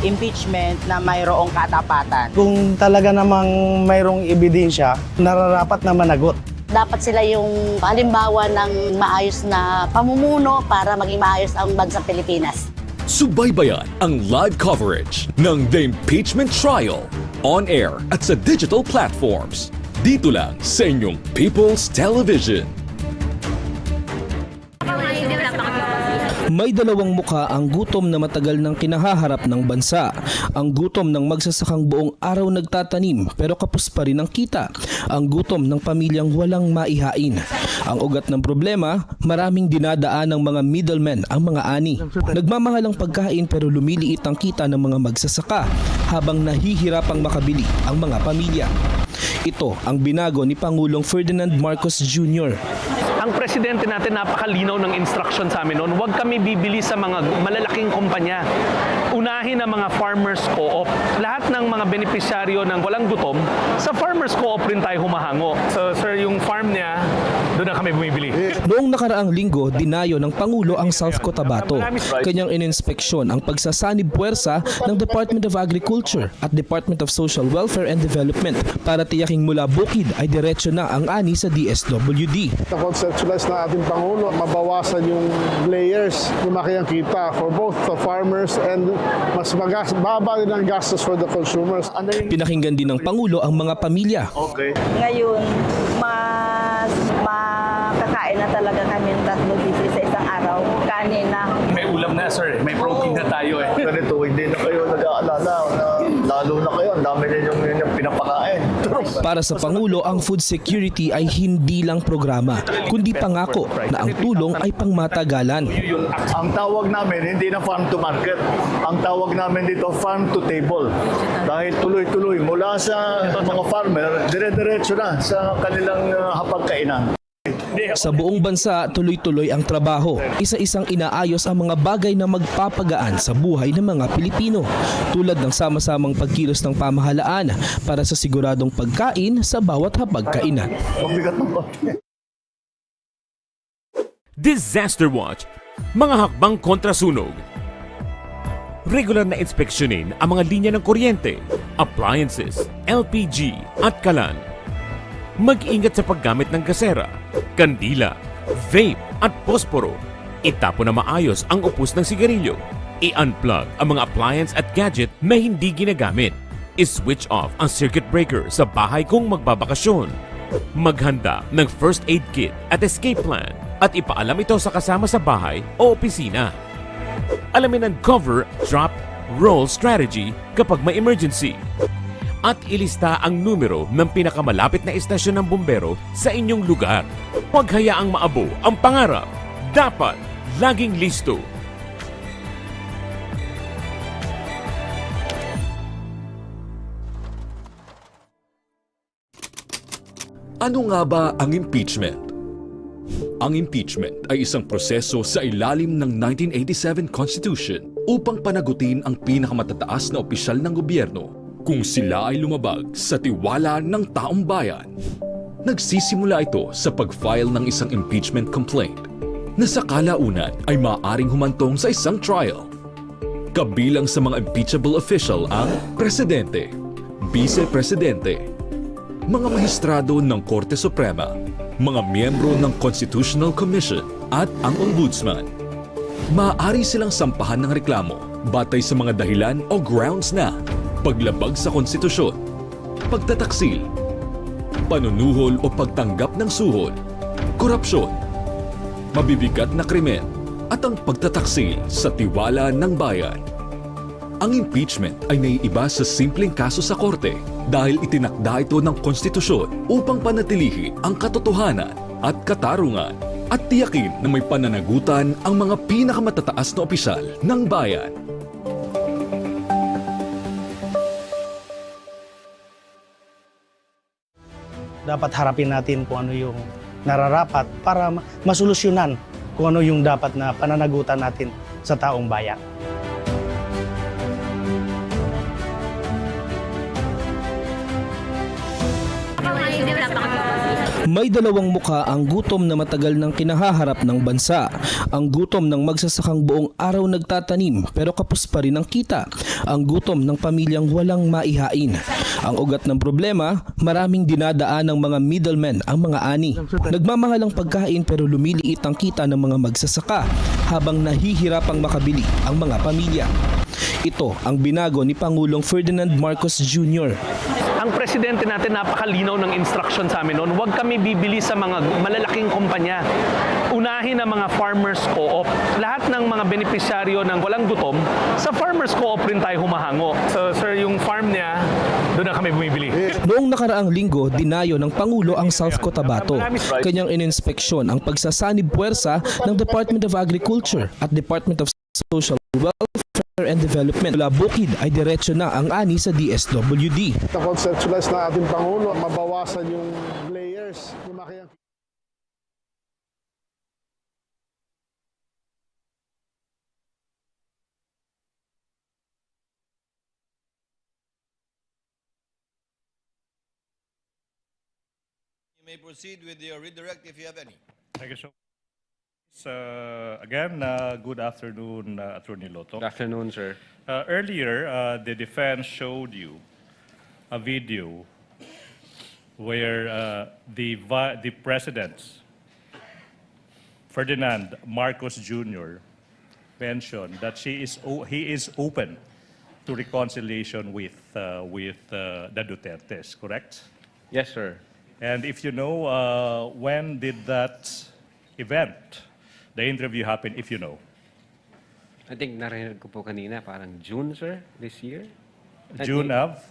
impeachment na mayroong katapatan. Kung talaga namang mayroong ebidensya, nararapat na managot. Dapat sila yung halimbawa ng maayos na pamumuno para maging maayos ang bansang Pilipinas. Subaybayan ang live coverage ng The Impeachment Trial on air at sa digital platforms. Dito lang sa inyong People's Television. May dalawang mukha ang gutom na matagal nang kinahaharap ng bansa. Ang gutom ng magsasakang buong araw nagtatanim pero kapos pa rin ang kita. Ang gutom ng pamilyang walang maihain. Ang ugat ng problema, maraming dinadaan ng mga middlemen ang mga ani. Nagmamahal ang pagkain pero lumiliit ang kita ng mga magsasaka habang nahihirapang makabili ang mga pamilya. Ito ang binago ni Pangulong Ferdinand Marcos Jr. Ang presidente natin napakalinaw ng instruction sa amin noon, huwag kami bibili sa mga malalaking kumpanya. Unahin ang mga farmers co-op. Lahat ng mga benepisyaryo ng walang gutom, sa farmers co-op rin tayo humahango. So sir, yung farm niya, doon na kami bumibili. Noong nakaraang linggo, dinayo ng Pangulo ang South Cotabato. Kanyang ininspeksyon ang pagsasanib puwersa ng Department of Agriculture at Department of Social Welfare and Development para tiyaking mula bukid ay diretso na ang ani sa DSWD. Na-conceptualize na ating Pangulo, mabawasan yung layers, lumaki ang kita for both the farmers and mas baba din ang gastos for the consumers. Pinakinggan din ng Pangulo ang mga pamilya. Okay. Ngayon, mas makakain na talaga kami ng 3 beses sa isang araw. Kanin na. May ulam na sir, may protein na tayo eh. Ganito, hindi na kayo nag-aalala na lalo na kayo, ang dami ninyong pinapakain. Para sa Pangulo, ang food security ay hindi lang programa, kundi pangako na ang tulong ay pangmatagalan. Ang tawag namin, hindi na farm to market. Ang tawag namin dito, farm to table. Dahil tuloy-tuloy, mula sa mga farmer, dire-diretso na sa kanilang hapagkainan. Sa buong bansa, tuloy-tuloy ang trabaho. Isa-isang inaayos ang mga bagay na magpapagaan sa buhay ng mga Pilipino, tulad ng sama-samang pagkilos ng pamahalaan para sa siguradong pagkain sa bawat hapagkainan. Disaster Watch, mga hakbang kontrasunog. Regular na inspeksyonin ang mga linya ng kuryente, appliances, LPG at kalan. Mag-ingat sa paggamit ng gasera, kandila, vape at posporo. Itapon na maayos ang upos ng sigarilyo. I-unplug ang mga appliance at gadget na hindi ginagamit. I-switch off ang circuit breaker sa bahay kung magbabakasyon. Maghanda ng first aid kit at escape plan at ipaalam ito sa kasama sa bahay o opisina. Alamin ang cover, drop, roll strategy kapag may emergency. At ilista ang numero ng pinakamalapit na istasyon ng bumbero sa inyong lugar. Huwag hayaang maabo ang pangarap. Dapat laging listo. Ano nga ba ang impeachment? Ang impeachment ay isang proseso sa ilalim ng 1987 Constitution upang panagutin ang pinakamatataas na opisyal ng gobyerno kung sila ay lumabag sa tiwala ng taong bayan. Nagsisimula ito sa pag-file ng isang impeachment complaint na sa kalaunan ay maaaring humantong sa isang trial. Kabilang sa mga impeachable official ang presidente, Vice Presidente, mga maestrado ng Korte Suprema, mga miyembro ng Constitutional Commission at ang Ombudsman. Maaari silang sampahan ng reklamo batay sa mga dahilan o grounds na paglabag sa konstitusyon, pagtataksil, panunuhol o pagtanggap ng suhol, korupsyon, mabibigat na krimen at ang pagtataksil sa tiwala ng bayan. Ang impeachment ay naiiba sa simpleng kaso sa korte dahil itinakda ito ng konstitusyon upang panatilihin ang katotohanan at katarungan at tiyakin na may pananagutan ang mga pinakamatataas na opisyal ng bayan. Dapat harapin natin kung ano yung nararapat para masolusyonan kung ano yung dapat na pananagutan natin sa taong bayan. May dalawang muka ang gutom na matagal nang kinahaharap ng bansa. Ang gutom ng magsasakang buong araw nagtatanim pero kapos pa rin ang kita. Ang gutom ng pamilyang walang maihain. Ang ugat ng problema, maraming dinadaan ng mga middlemen ang mga ani. Nagmamahalang pagkain pero lumiliit ang kita ng mga magsasaka habang nahihirapang makabili ang mga pamilya. Ito ang binago ni Pangulong Ferdinand Marcos Jr. Ang presidente natin napakalinaw ng instruction sa amin noon, huwag kami bibili sa mga malalaking kumpanya. Unahin ang mga farmers co-op. Lahat ng mga benepisyaryo ng walang gutom, sa farmers co-op rin tayo humahango. So sir, yung farm niya, doon na kami bumibili. Noong nakaraang linggo, dinayo ng Pangulo ang South Cotabato. Kanyang ininspeksyon ang pagsasanib puwersa ng Department of Agriculture at Department of Social Welfare and Development. Mula bukid ay diretso na ang ani sa DSWD. Na-conceptualize na ating Pangulo, mabawasan yung layers. You may proceed with your redirect if you have any. Thank you so much. Again, good afternoon, Attorney Loto. Good afternoon, sir. Earlier, the defense showed you a video where the president, Ferdinand Marcos Jr., mentioned that he is open to reconciliation with the Dutertes, correct? Yes, sir. And if you know, when did that event, the interview happened, if you know? I think narinig ko po kanina, parang June, sir, this year? June of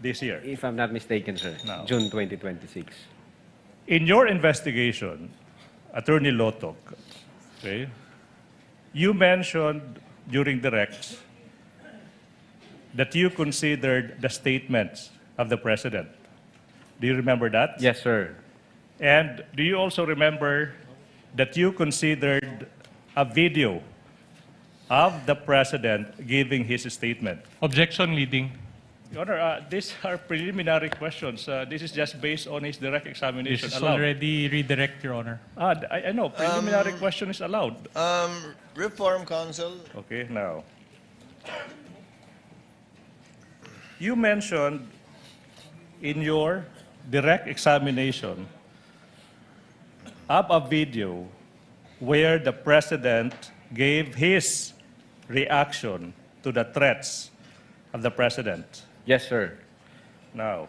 this year? If I'm not mistaken, sir. No. June 2026. In your investigation, Attorney Lotok, okay, you mentioned during the Rex that you considered the statements of the President. Do you remember that? Yes, sir. And do you also remember that you considered a video of the President giving his statement? Objection, leading. Your Honor, these are preliminary questions. This is just based on his direct examination. This is allowed. already redirect, Your Honor. I know, preliminary question is allowed. Reform Council. Okay, now. You mentioned in your direct examination of a video where the President gave his reaction to the threats of the President. Yes, sir. Now,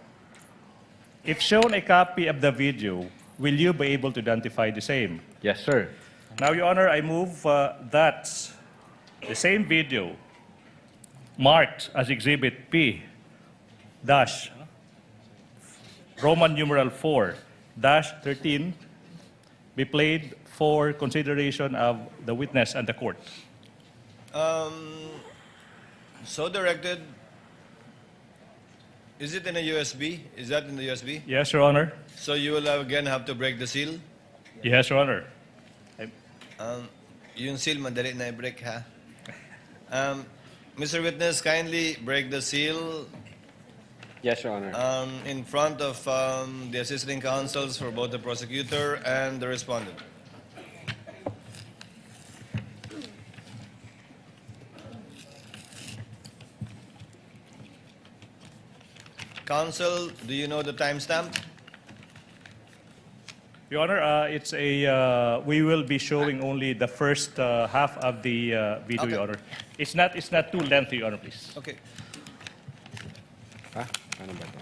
if shown a copy of the video, will you be able to identify the same? Yes, sir. Now, Your Honor, I move that the same video marked as Exhibit P dash Roman numeral 4 dash 13 be played for consideration of the witness and the court. So directed. Is it in a USB? Is that in the USB? Yes, Your Honor. So you will again have to break the seal? Yes, Your Honor. Yung seal, madali na i-break, ha? Mr. Witness, kindly break the seal. Yes, Your Honor. In front of the assisting counsels for both the prosecutor and the respondent. Counsel, do you know the timestamp? Your Honor, we will be showing only the first half of the video, Okay. Your Honor. It's not too lengthy, Your Honor, please. Okay. Ano ba ito?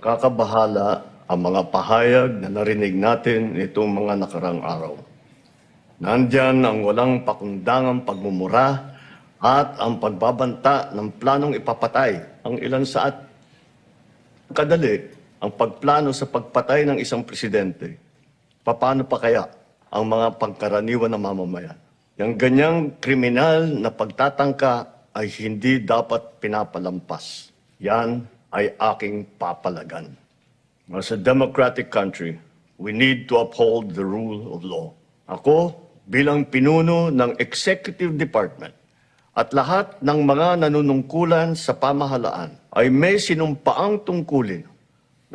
Nakakabahala ang mga pahayag na narinig natin itong mga nakarang araw. Nandyan ang walang pakundangang pagmumura at ang pagbabanta ng planong ipapatay ang ilan sa at kadali ang pagplano sa pagpatay ng isang presidente. Paano pa kaya ang mga pagkaraniwan na mamamayan? Yang ganyang kriminal na pagtatangka ay hindi dapat pinapalampas. Yan ay aking papalagan. As a democratic country, we need to uphold the rule of law. Ako, bilang pinuno ng Executive Department at lahat ng mga nanunungkulan sa pamahalaan ay may sinumpaang tungkulin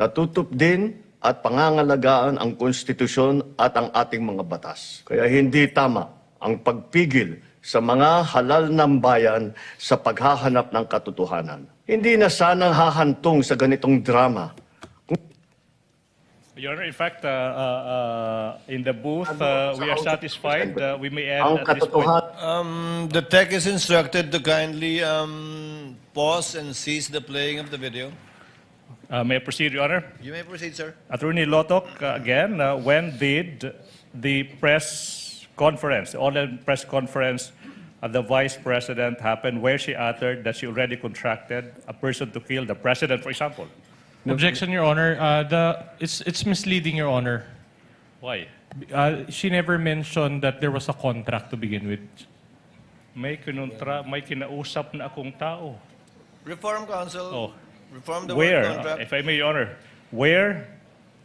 na tutupdin at pangangalagaan ang konstitusyon at ang ating mga batas. Kaya hindi tama ang pagpigil sa mga halal ng bayan sa paghahanap ng katotohanan. Hindi na sanang hahantong sa ganitong drama. Your Honor, in fact, in the booth, we are satisfied. We may add at this point. The tech is instructed to kindly pause and cease the playing of the video. May I proceed, Your Honor? You may proceed, sir. Attorney Lotok, again, when did the press conference, the online press conference of the Vice President happen where she uttered that she already contracted a person to kill the President, for example? Objection, Your Honor. It's misleading, Your Honor. Why? She never mentioned that there was a contract to begin with. May kinausap na akong tao. Reform Council. Oh. Reform the Where, word contract. if I may, Your Honor, where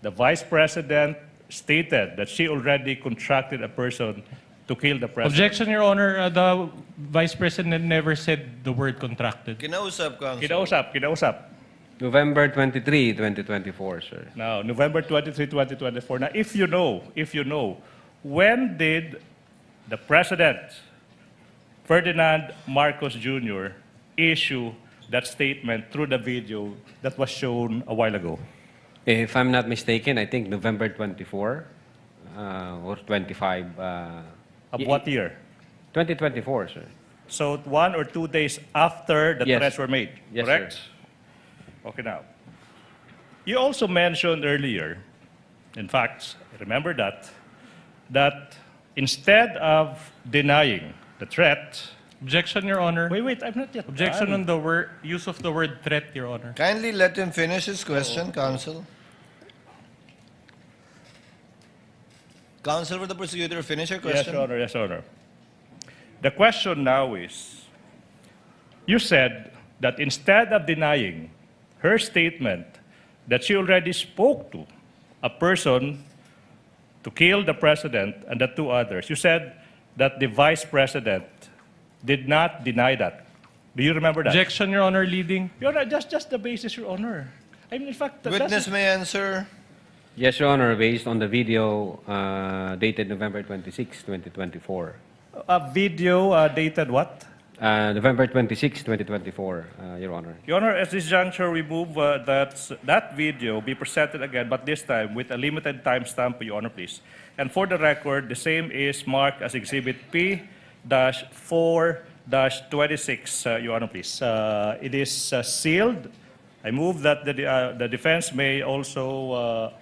the Vice President stated that she already contracted a person to kill the President. Objection, Your Honor. The Vice President never said the word contracted. Kinausap, Council. Kinausap. November 23, 2024, sir. Now, November 23, 2024. Now, if you know, when did the President, Ferdinand Marcos Jr., issue that statement through the video that was shown a while ago? If I'm not mistaken, I think November 24 or 25. Of what year? 2024, sir. So 1 or 2 days after the Yes. threats were made, Yes, correct? sir. Okay, now. You also mentioned earlier, in fact, remember that instead of denying the threat. Objection, Your Honor. Wait, I'm not yet Objection done. on the use of the word threat, Your Honor. Kindly let him finish his question, Counsel. Counsel for the prosecutor, finish your Yes, question. Your Honor. Yes, Your Honor. The question now is, you said that instead of denying her statement that she already spoke to a person to kill the President and the two others, you said that the Vice President did not deny that. Do you remember that? Objection, Your Honor, leading. Your Honor, just the basis, Your Honor. I mean, in fact, Witness may answer. Yes, Your Honor, based on the video dated November 26, 2024. A video dated what? November 26, 2024, Your Honor. Your Honor, at this juncture, we move that video be presented again, but this time with a limited timestamp, Your Honor, please. And for the record, the same is marked as Exhibit P-4-26, Your Honor, please. It is sealed. I move that the defense may also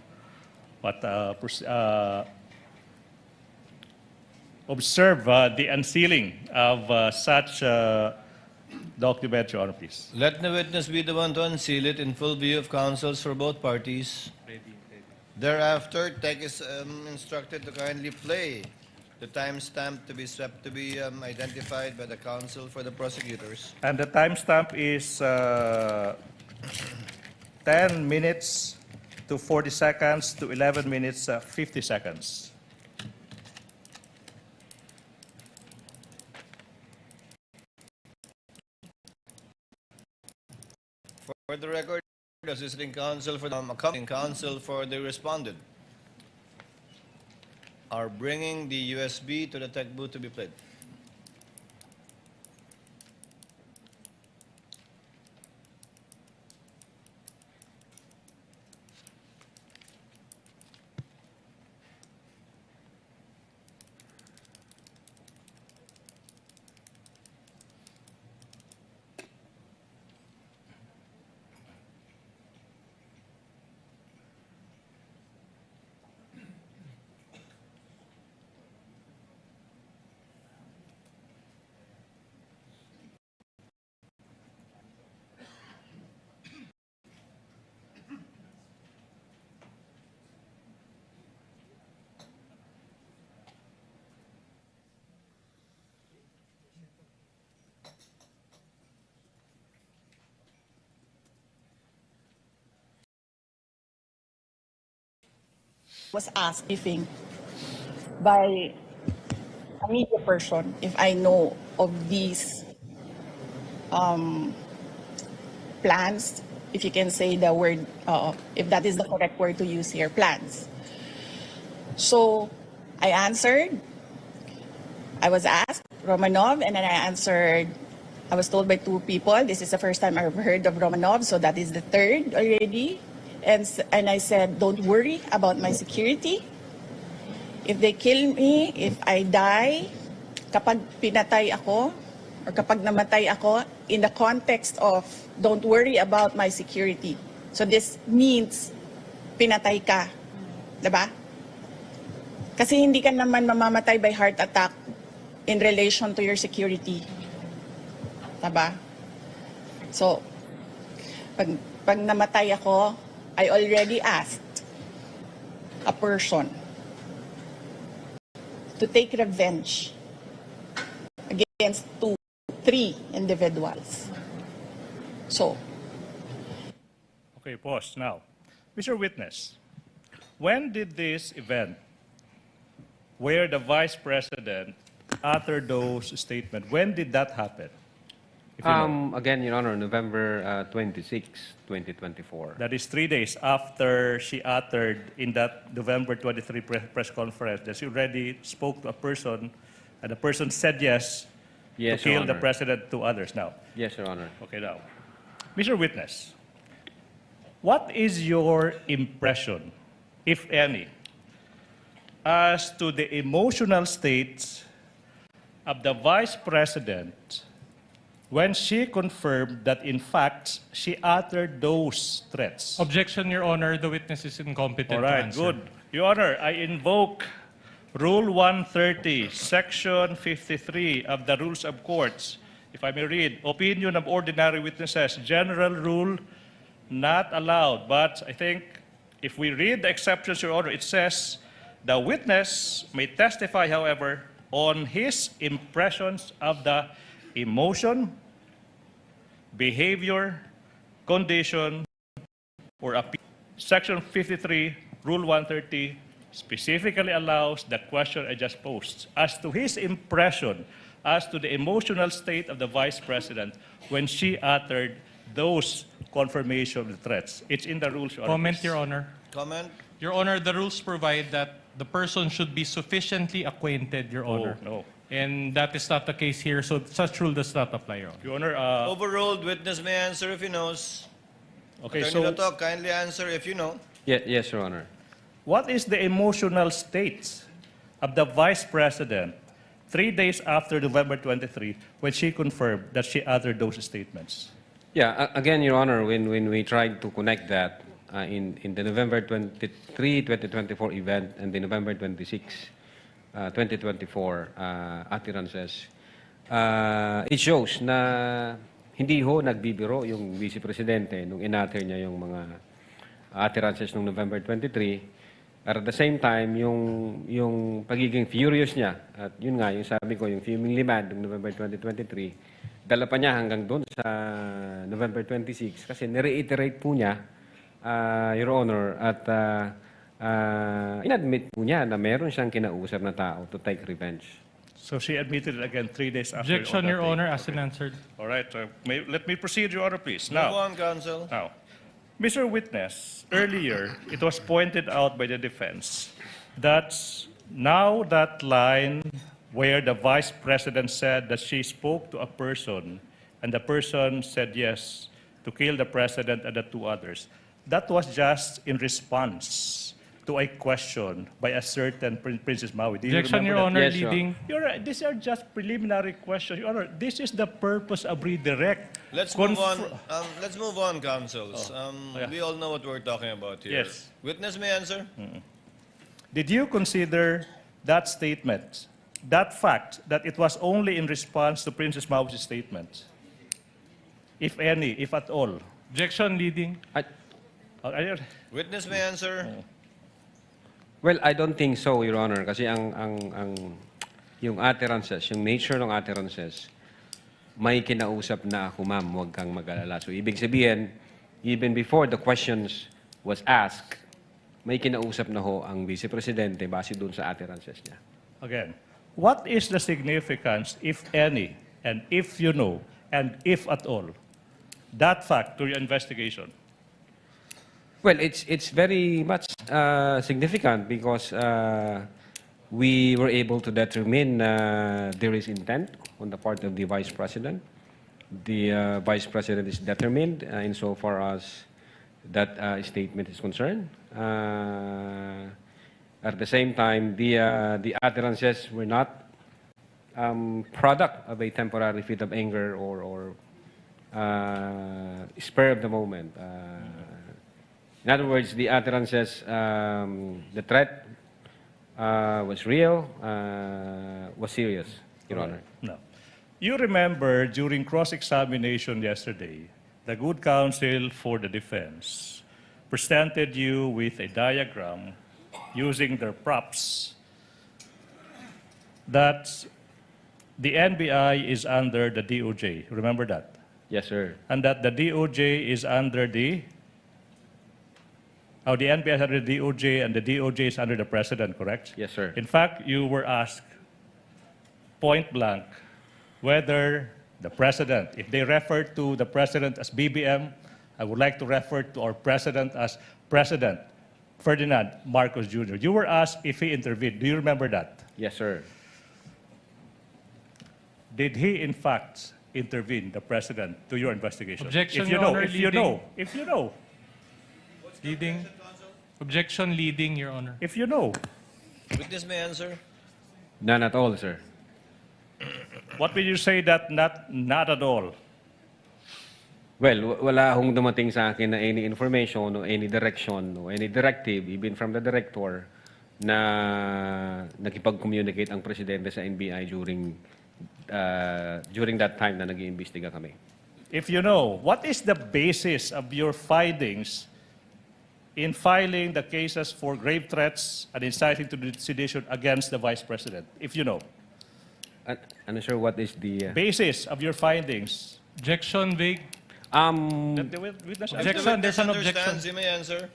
observe the unsealing of such document, Your Honor, please. Let the witness be the one to unseal it in full view of counsels for both parties. Thereafter, Tech is instructed to kindly play the timestamp to be identified by the counsel for the prosecutors. And the timestamp is 10 minutes to 40 seconds to 11 minutes 50 seconds. For the record, assisting counsel for the accompanying counsel for the respondent are bringing the USB to the tech booth to be played. Was asked briefing by a media person if I know of these plans, if you can say the word, if that is the correct word to use here, plans. So I answered, I was asked, Romanov, and then I answered, I was told by two people, this is the first time I've heard of Romanov, so that is the third already. And I said, don't worry about my security. If they kill me, if I die, kapag pinatay ako, or kapag namatay ako, in the context of don't worry about my security. So this means pinatay ka. Diba? Kasi hindi ka naman mamamatay by heart attack in relation to your security. Diba? So, pag namatay ako, I already asked a person to take revenge against 3 individuals. So. Okay, pause now. Mr. Witness, when did this event where the Vice President uttered those statements, when did that happen? Again, Your Honor, November 26, 2024. That is 3 days after she uttered in that November 23 press conference that she already spoke to a person and the person said yes, Yes, to Your kill the Honor. president to others now. Yes, Your Honor. Okay, now. Mr. Witness, what is your impression, if any, as to the emotional state of the Vice President when she confirmed that, in fact, she uttered those threats? Objection, Your Honor. The witness is incompetent All to right, answer. good. Your Honor, I invoke Rule 130, Section 53 of the Rules of Courts. If I may read, opinion of ordinary witnesses, general rule not allowed. But I think if we read the exceptions, Your Honor, it says the witness may testify, however, on his impressions of the emotion, behavior, condition, or appeal. Section 53, Rule 130, specifically allows the question I just posed as to his impression as to the emotional state of the Vice President when she uttered those confirmation threats. It's in the rules, Your Honor. Comment, please. Your Honor. Comment? Your Honor, the rules provide that the person should be sufficiently acquainted, Your Honor. no. And that is not the case here, so such rule does not apply, Your Honor. Your Honor, Overruled. Witness may answer if he knows. okay, Attorney so Loto, kindly answer if you know. Yes, Your Honor. what is the emotional state of the Vice President 3 days after November 23 when she confirmed that she uttered those statements? Yeah, again, Your Honor, when we tried to connect that in the November 23, 2024 event and the November 26, 2024 utterances, it shows na hindi ho nagbibiro yung Vice Presidente nung inatter niya yung mga utterances nung November 23. At the same time, yung pagiging furious niya, at yun nga, yung sabi ko, yung fumingly mad nung November 2023, dala pa niya hanggang doon sa November 26 kasi nireiterate po niya, Your Honor, at inadmit po niya na meron siyang kinausap na tao to take revenge. So she admitted it again 3 days after. Objection, on that Your day. Honor, as answered. All right, let me proceed, Your Honor, please. Move Now, on, counsel. Mr. Witness, earlier it was pointed out by the defense that now that line where the Vice President said that she spoke to a person and the person said yes to kill the President and the 2 others, that was just in response to a question by a certain Princess Maui. Do you Objection, Your remember that? Honor, Yes, Your leading. You're right. These are just preliminary questions. Your Honor, this is the purpose of redirect. Let's move on. Let's move on, counsels. yeah. We all know what we're talking about here. Yes. Witness may answer. Did you consider that statement, that fact, that it was only in response to Princess Mau's statement? If any, if at all? Objection, leading. Witness may answer. Well, I don't think so, Your Honor, kasi yung utterances, yung nature ng utterances, may kinausap na ako, ma'am, huwag kang mag-alala. So, ibig sabihin, even before the questions was asked, may kinausap na ho ang Vice Presidente base doon sa utterances niya. Again, what is the significance, if any, and if you know, and if at all, that fact to your investigation? Well, it's very much significant because we were able to determine there is intent on the part of the Vice President. The Vice President is determined insofar as that statement is concerned. At the same time, the utterances were not product of a temporary fit of anger or spur of the moment. In other words, the utterances, the threat was real, was serious, Your Honor. No. You remember during cross-examination yesterday, the good counsel for the defense presented you with a diagram using their props that the NBI is under the DOJ. Remember that? Yes, sir. And that the DOJ is under the NBI is under the DOJ and the DOJ is under the President, correct? Yes, sir. In fact, you were asked point blank whether the President, if they refer to the President as BBM, I would like to refer to our President as President Ferdinand Marcos Jr. You were asked if he intervened. Do you remember that? Yes, sir. Did he, in fact, intervene, the President, to your investigation? Objection, if you Your know, Honor, if you leading. know, if you know, Leading. Objection, leading, Your Honor. if you know. Witness may answer. None at all, sir. What will you say that not at all? Well, wala hong dumating sa akin na any information or any direction or any directive, even from the director, na nakipag-communicate ang Presidente sa NBI during that time na nag-iimbestiga kami. If you know, what is the basis of your findings in filing the cases for grave threats and inciting to sedition against the Vice President? If you know. Ano, sir, what is the... Basis of your findings. Objection, vague. Let the witness answer. Objection, there's an objection. Understands, you may answer.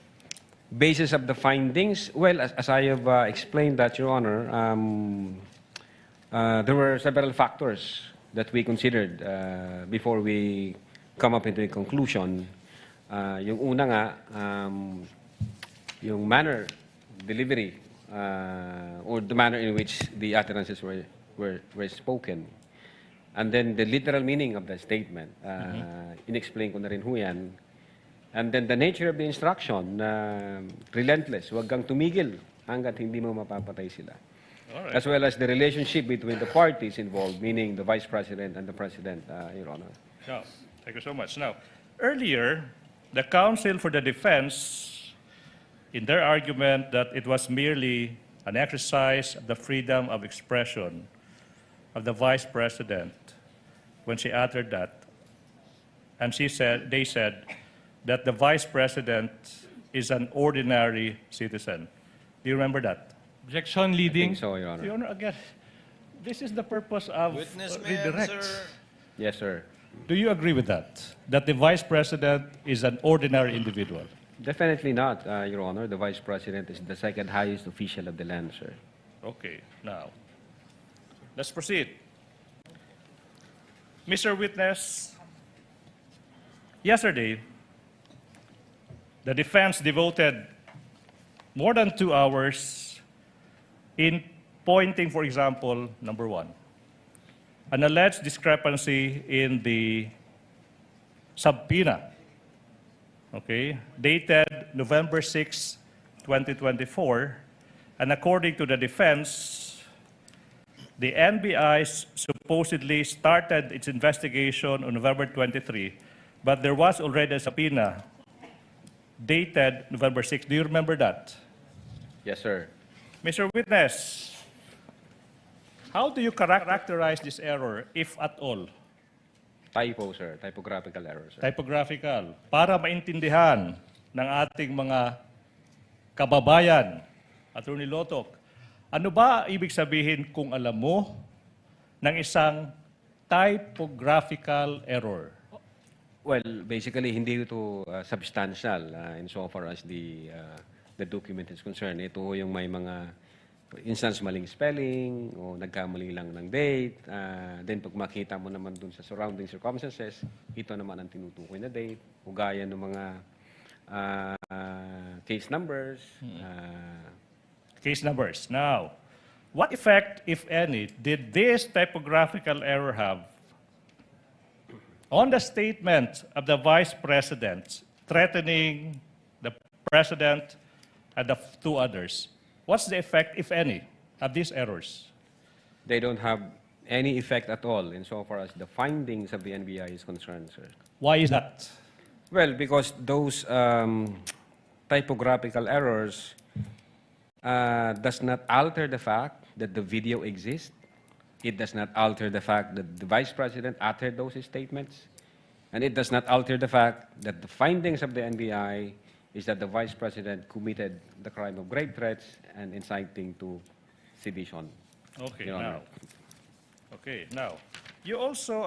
Basis of the findings, well, as I have explained that, Your Honor, there were several factors that we considered before we come up into a conclusion. Yung una nga, yung manner delivery or the manner in which the utterances were spoken. And then the literal meaning of the statement, inexplain ko na rin ho yan. And then the nature of the instruction, relentless, huwag kang tumigil hanggat hindi mo mapapatay sila. Alright. As well as the relationship between the parties involved, meaning the Vice President and the President, Your Honor. No, thank you so much. Now, earlier, the counsel for the defense, in their argument that it was merely an exercise of the freedom of expression of the Vice President, when she uttered that, and they said that the Vice President is an ordinary citizen. Do you remember that? Objection leading. So, Your Honor. Your Honor, again, this is the purpose of Witness may redirect. answer. Yes, sir. Do you agree with that? That the Vice President is an ordinary individual? Definitely not, Your Honor. The Vice President is the second highest official of the land, sir. Okay, now, let's proceed. Mr. Witness, yesterday, the defense devoted more than 2 hours in pointing, for example, number one, an alleged discrepancy in the subpoena, okay, dated November 6, 2024, and according to the defense, the NBI supposedly started its investigation on November 23, but there was already a subpoena dated November 6. Do you remember that? Yes, sir. Mr. Witness, how do you characterize this error, if at all? Typo, sir. Typographical error, sir. Typographical. Para maintindihan ng ating mga kababayan, Attorney Lotok, ano ba ibig sabihin kung alam mo ng isang typographical error? Well, basically, hindi ito substantial insofar as the document is concerned. Ito yung may mga instance maling spelling o nagkamali lang ng date. Then pag makita mo naman dun sa surrounding circumstances, ito naman ang tinutukoy na date. Ugaya ng mga case numbers. Case numbers. Now, what effect, if any, did this typographical error have on the statement of the Vice President threatening the President and the 2 others? What's the effect, if any, of these errors? They don't have any effect at all insofar as the findings of the NBI is concerned, sir. Why is that? Well, because those typographical errors does not alter the fact that the video exists. It does not alter the fact that the Vice President uttered those statements. And it does not alter the fact that the findings of the NBI is that the Vice President committed the crime of grave threats and inciting to sedition. Okay, Your Honor. now,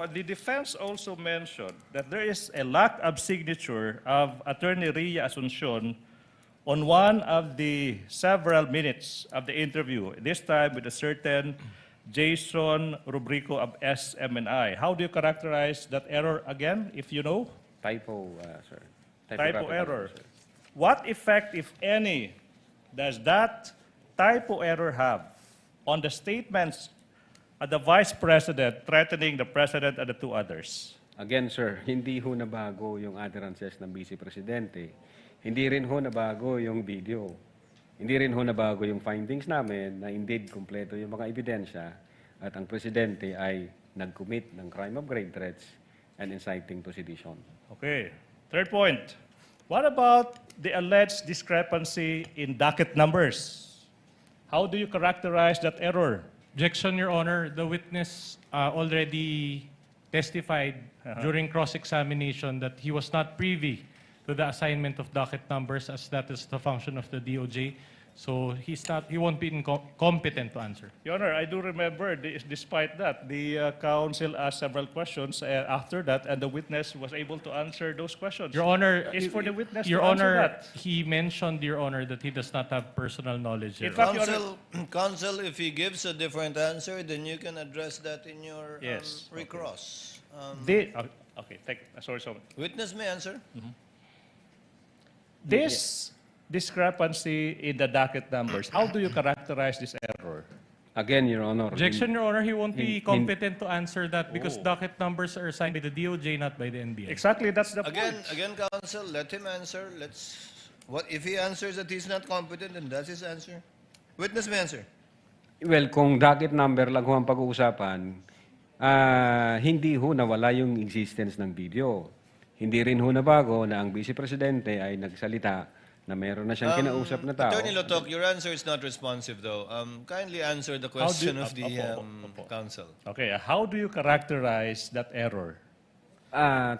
the defense also mentioned that there is a lack of signature of Attorney Ria Asuncion on one of the several minutes of the interview, this time with a certain Jason Rubrico of SMNI. How do you characterize that error again, if you know? Typo, sir. Typo error. What effect, if any, does that typo error have on the statements of the Vice President threatening the President and the 2 others? Again, sir, hindi ho nabago yung utterances ng Vice Presidente. Hindi rin ho nabago yung video. Hindi rin ho nabago yung findings namin na indeed kompleto yung mga ebidensya at ang Presidente ay nag-commit ng crime of grave threats and inciting to sedition. Okay. Third point. What about the alleged discrepancy in docket numbers? How do you characterize that error? Objection, Your Honor. The witness already testified during cross-examination that he was not privy to the assignment of docket numbers as that is the function of the DOJ. So he won't be competent to answer. Your Honor, I do remember, despite that, the counsel asked several questions after that, and the witness was able to answer those questions. Your Honor, it's for the witness Your to answer Honor, that. He mentioned, Your Honor, that he does not have personal knowledge. In fact, Your Honor, Counsel, if he gives a different answer, then you can address that in your Yes, recross. sorry. Witness may answer. This discrepancy in the docket numbers. How do you characterize this error? Again, Your Honor. Objection, Your Honor. He won't be in- competent to answer that because docket numbers are assigned by the DOJ, not by the NBI. Exactly, that's the Again, point. again, counsel, let him answer. What if he answers that he's not competent, then that's his answer. Witness may answer. Well, kung docket number lang ho ang pag-uusapan, hindi ho nawala yung existence ng video. Hindi rin ho nabago na ang Vice Presidente ay nagsalita na meron na siyang kinausap na tao. Attorney Lotok, your answer is not responsive though. Kindly answer the question of the counsel. Okay, how do you characterize that error?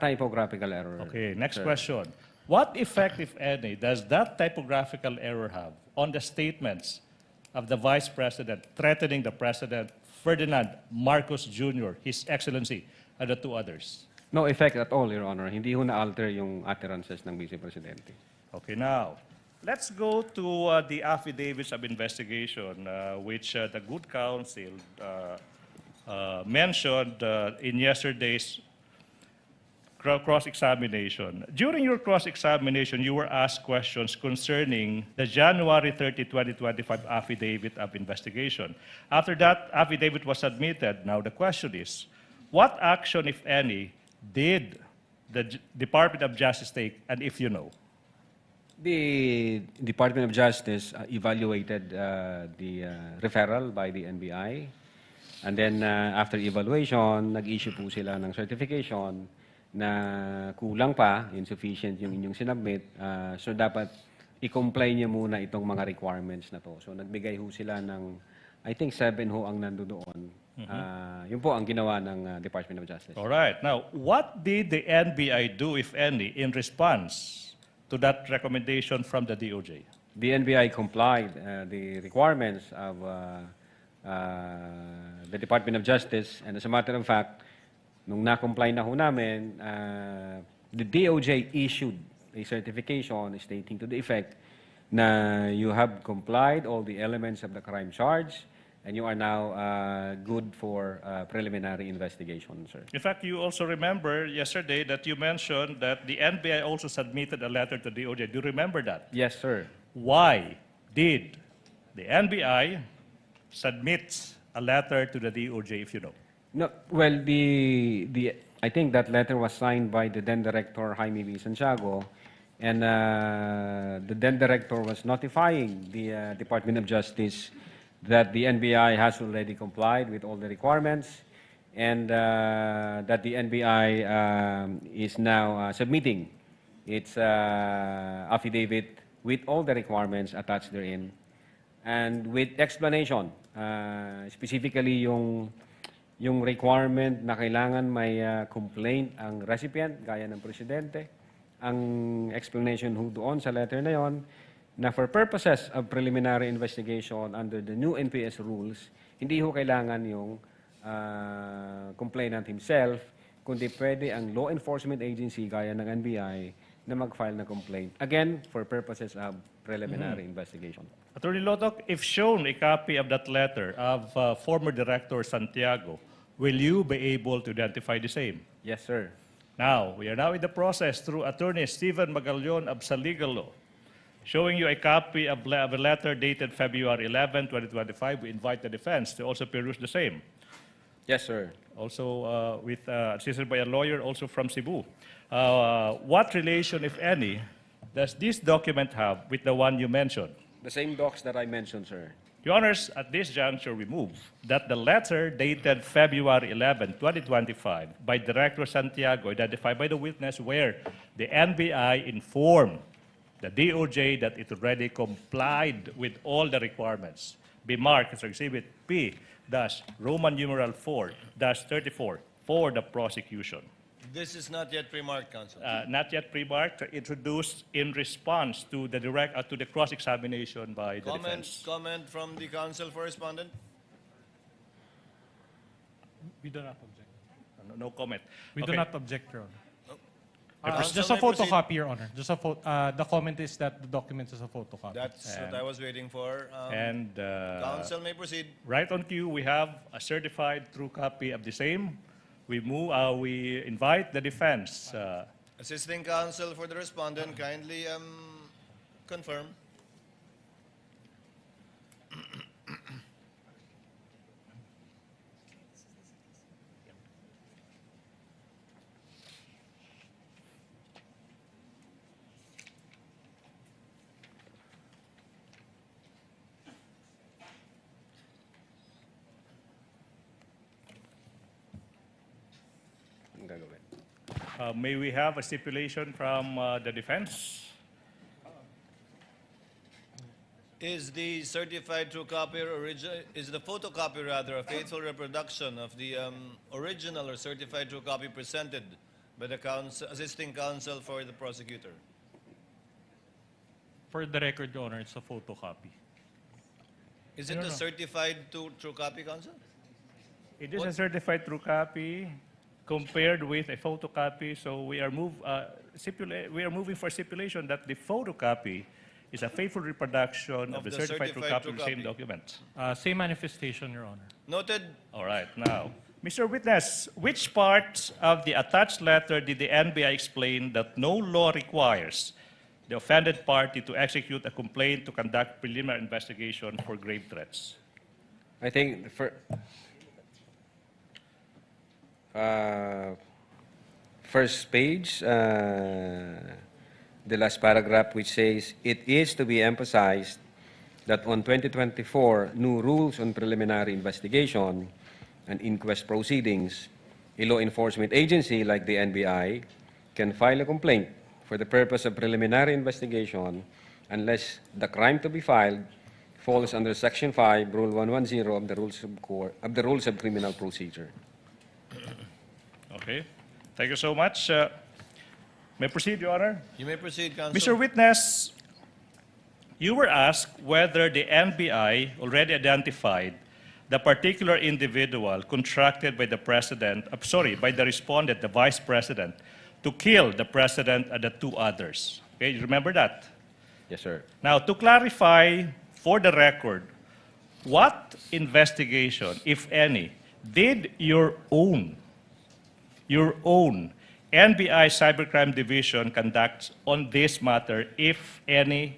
Typographical error. Okay, next sir. question. What effect, if any, does that typographical error have on the statements of the Vice President threatening the President, Ferdinand Marcos Jr., His Excellency, and the two others? No effect at all, Your Honor. Hindi ho na-alter yung utterances ng Vice Presidente. Okay, now, let's go to the affidavits of investigation, which the good counsel mentioned in yesterday's cross-examination. During your cross-examination, you were asked questions concerning the January 30, 2025 affidavit of investigation. After that affidavit was submitted, now the question is, what action, if any, did the Department of Justice take, and if you know? The Department of Justice evaluated the referral by the NBI. And then after evaluation, nag-issue po sila ng certification na kulang pa, insufficient yung inyong sinubmit. So dapat i-comply niyo muna itong mga requirements na to. So nagbigay ho sila ng, I think 7 ho ang nandoon. Yun po ang ginawa ng Department of Justice. All right. Now, what did the NBI do, if any, in response to that recommendation from the DOJ? The NBI complied the requirements of the Department of Justice, and as a matter of fact, nung na-comply na ho namin, the DOJ issued a certification stating to the effect na you have complied all the elements of the crime charge and you are now good for preliminary investigation, sir. In fact, you also remember yesterday that you mentioned that the NBI also submitted a letter to DOJ. Do you remember that? Yes, sir. Why did the NBI submit a letter to the DOJ, if you know? No, well, I think that letter was signed by the then Director Jaime V. Santiago, and the then Director was notifying the Department of Justice that the NBI has already complied with all the requirements, and that the NBI is now submitting its affidavit with all the requirements attached therein, and with explanation, specifically yung requirement na kailangan may complaint ang recipient, gaya ng Presidente, ang explanation ho doon sa letter na yon, na for purposes of preliminary investigation under the new NPS rules, hindi ho kailangan yung complainant himself, kundi pwede ang law enforcement agency gaya ng NBI na mag-file na complaint. Again, for purposes of preliminary investigation. Attorney Lotok, if shown a copy of that letter of former Director Santiago, will you be able to identify the same? Yes, sir. Now, we are now in the process through Attorney Stephen Magallaon of Sa Legal Law, showing you a copy of a letter dated February 11, 2025. We invite the defense to also peruse the same. Yes, sir. Also assisted by a lawyer also from Cebu. What relation, if any, does this document have with the one you mentioned? The same docs that I mentioned, sir. Your Honors, at this juncture, we move that the letter dated February 11, 2025, by Director Santiago, identified by the witness, where the NBI informed the DOJ that it already complied with all the requirements, be marked as Exhibit P-Roman numeral 4-34 for the prosecution. This is not yet pre-marked, counsel. Not yet pre-marked, introduced in response to the to the cross-examination by the defense. Comment from the counsel for respondent? We do not object. No comment. We do Okay. not object, Your Honor. Counsel Just a may proceed. photocopy, Your Honor. Just a the comment is that the document is a photocopy. That's what I was waiting for. And Counsel may proceed. right on cue, we have a certified true copy of the same. We move. We invite the defense. Assisting counsel for the respondent, kindly confirm. May we have a stipulation from the defense? Is the certified true copy or is the photocopy rather a faithful reproduction of the original or certified true copy presented by the assisting counsel for the prosecutor? For the record, Your Honor, it's a photocopy. Is it a certified true copy, counsel? It is a certified true copy compared with a photocopy, so we are moving for stipulation that the photocopy is a faithful reproduction of the certified true copy of the same document. Same manifestation, Your Honor. Noted. All right, now, Mr. Witness, which part of the attached letter did the NBI explain that no law requires the offended party to execute a complaint to conduct preliminary investigation for grave threats? I think first page, the last paragraph, which says, it is to be emphasized that on 2024 new rules on preliminary investigation and inquest proceedings, a law enforcement agency like the NBI can file a complaint for the purpose of preliminary investigation unless the crime to be filed falls under Section 5, Rule 110 of the Rules of Criminal Procedure. Okay, thank you so much. May I proceed, Your Honor? You may proceed, counsel. Mr. Witness, you were asked whether the NBI already identified the particular individual contracted by the President, by the respondent, the Vice President, to kill the President and the two others. Okay, you remember that? Yes, sir. Now, to clarify for the record, what investigation, if any, did your own NBI Cybercrime Division conduct on this matter, if any,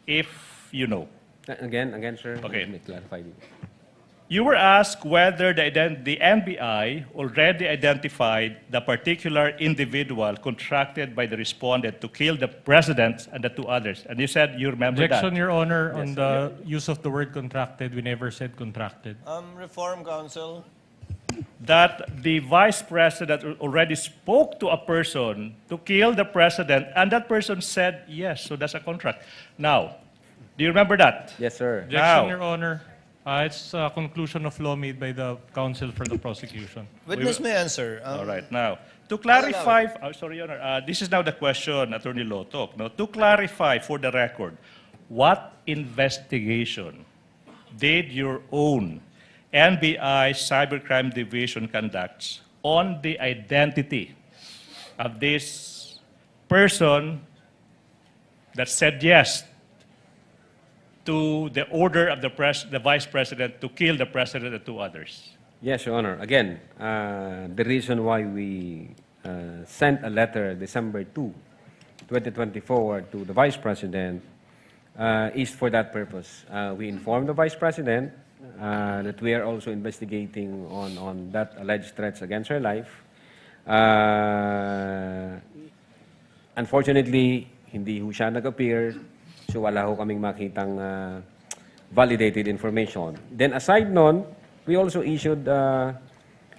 if you know? Again, sir. Okay. Let me clarify. You were asked whether the NBI already identified the particular individual contracted by the respondent to kill the President and the two others. And you said you remember Objection, that. Your Honor, on the use of the word contracted. We never said contracted. Reform, counsel. That the Vice President already spoke to a person to kill the President, and that person said yes, so that's a contract. Now, do you remember that? Yes, sir. Objection, Now, Your Honor. It's a conclusion of law made by the counsel for the prosecution. Witness may answer. All right. Now, to clarify, sorry, Your Honor, this is now the question, Attorney Lotok. Now, to clarify for the record, what investigation did your own NBI Cybercrime Division conduct on the identity of this person that said yes to the order of the Vice President to kill the President and two others? Yes, Your Honor. Again, the reason why we sent a letter December 2, 2024 to the Vice President is for that purpose. We informed the Vice President that we are also investigating on that alleged threats against her life. Unfortunately, hindi ho siya nag-appear, so wala ho kaming makitang validated information. Then aside nun, we also issued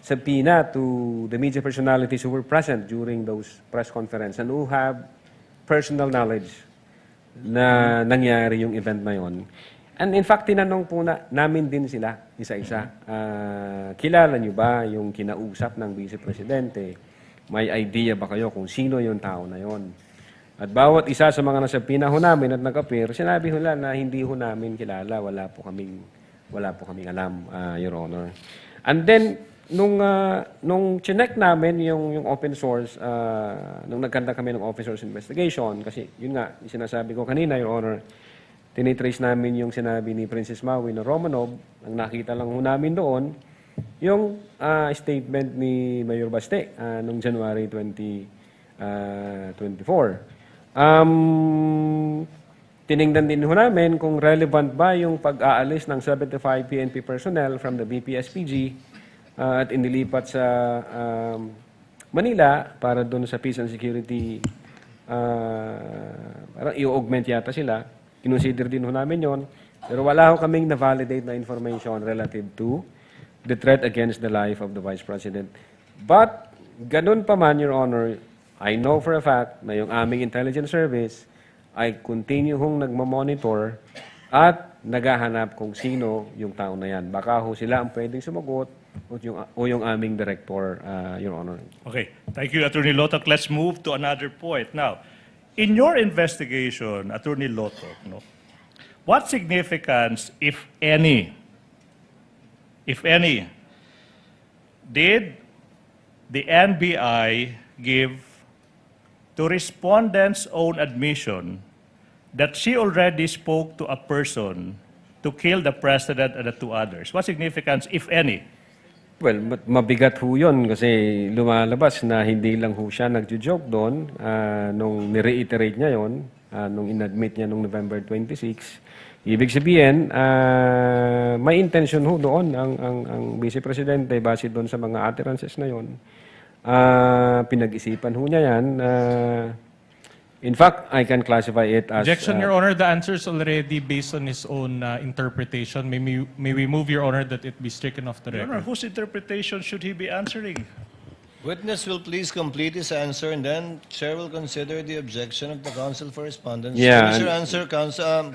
subpoena to the media personalities who were present during those press conference and who have personal knowledge na nangyari yung event na yon. And in fact, tinanong po namin din sila, isa-isa. Kilala niyo ba yung kinausap ng Vice Presidente? May idea ba kayo kung sino yung tao na yon? At bawat isa sa mga nasabina ho namin at nag-appear, sinabi ho na hindi ho namin kilala, wala po kaming alam, Your Honor. And then, nung chinek namin yung open source, nung nagkanta kami ng open source investigation, kasi yun nga, sinasabi ko kanina, Your Honor, tinitrace namin yung sinabi ni Princess Maui na Romanov, ang nakita lang ho namin doon, yung statement ni Mayor Baste noong January 2024. tiningnan din ho namin kung relevant ba yung pag-aalis ng 75 PNP personnel from the BPSPG at inilipat sa Manila para doon sa peace and security, parang i-augment yata sila. Kinonsider din ho namin yon. Pero wala ho kaming na-validate na information relative to the threat against the life of the Vice President. But, ganun pa man, Your Honor, I know for a fact na yung aming intelligence service ay continue hong nagmamonitor at naghahanap kung sino yung tao na yan. Baka ho sila ang pwedeng sumagot o yung aming director, Your Honor. Okay. Thank you, Attorney Lotok. Let's move to another point. Now, in your investigation, Attorney Lotok, no, what significance, if any, did the NBI give to respondent's own admission that she already spoke to a person to kill the president and the two others? What significance, if any? Well, mabigat ho yun kasi lumalabas na hindi lang ho siya nagjo-joke doon nung ni-reiterate niya yon, nung inadmit niya nung November 26. Ibig sabihin, may intention ho doon ang Vice Presidente base doon sa mga utterances na yon. Pinag-isipan ho niya yan. In fact, I can classify it as... Objection, Your Honor. The answer is already based on his own interpretation. May we move, Your Honor, that it be stricken off the Your record? Honor, whose interpretation should he be answering? Witness will please complete his answer, and then Chair will consider the objection of the counsel for respondents. Yeah. Finish your answer,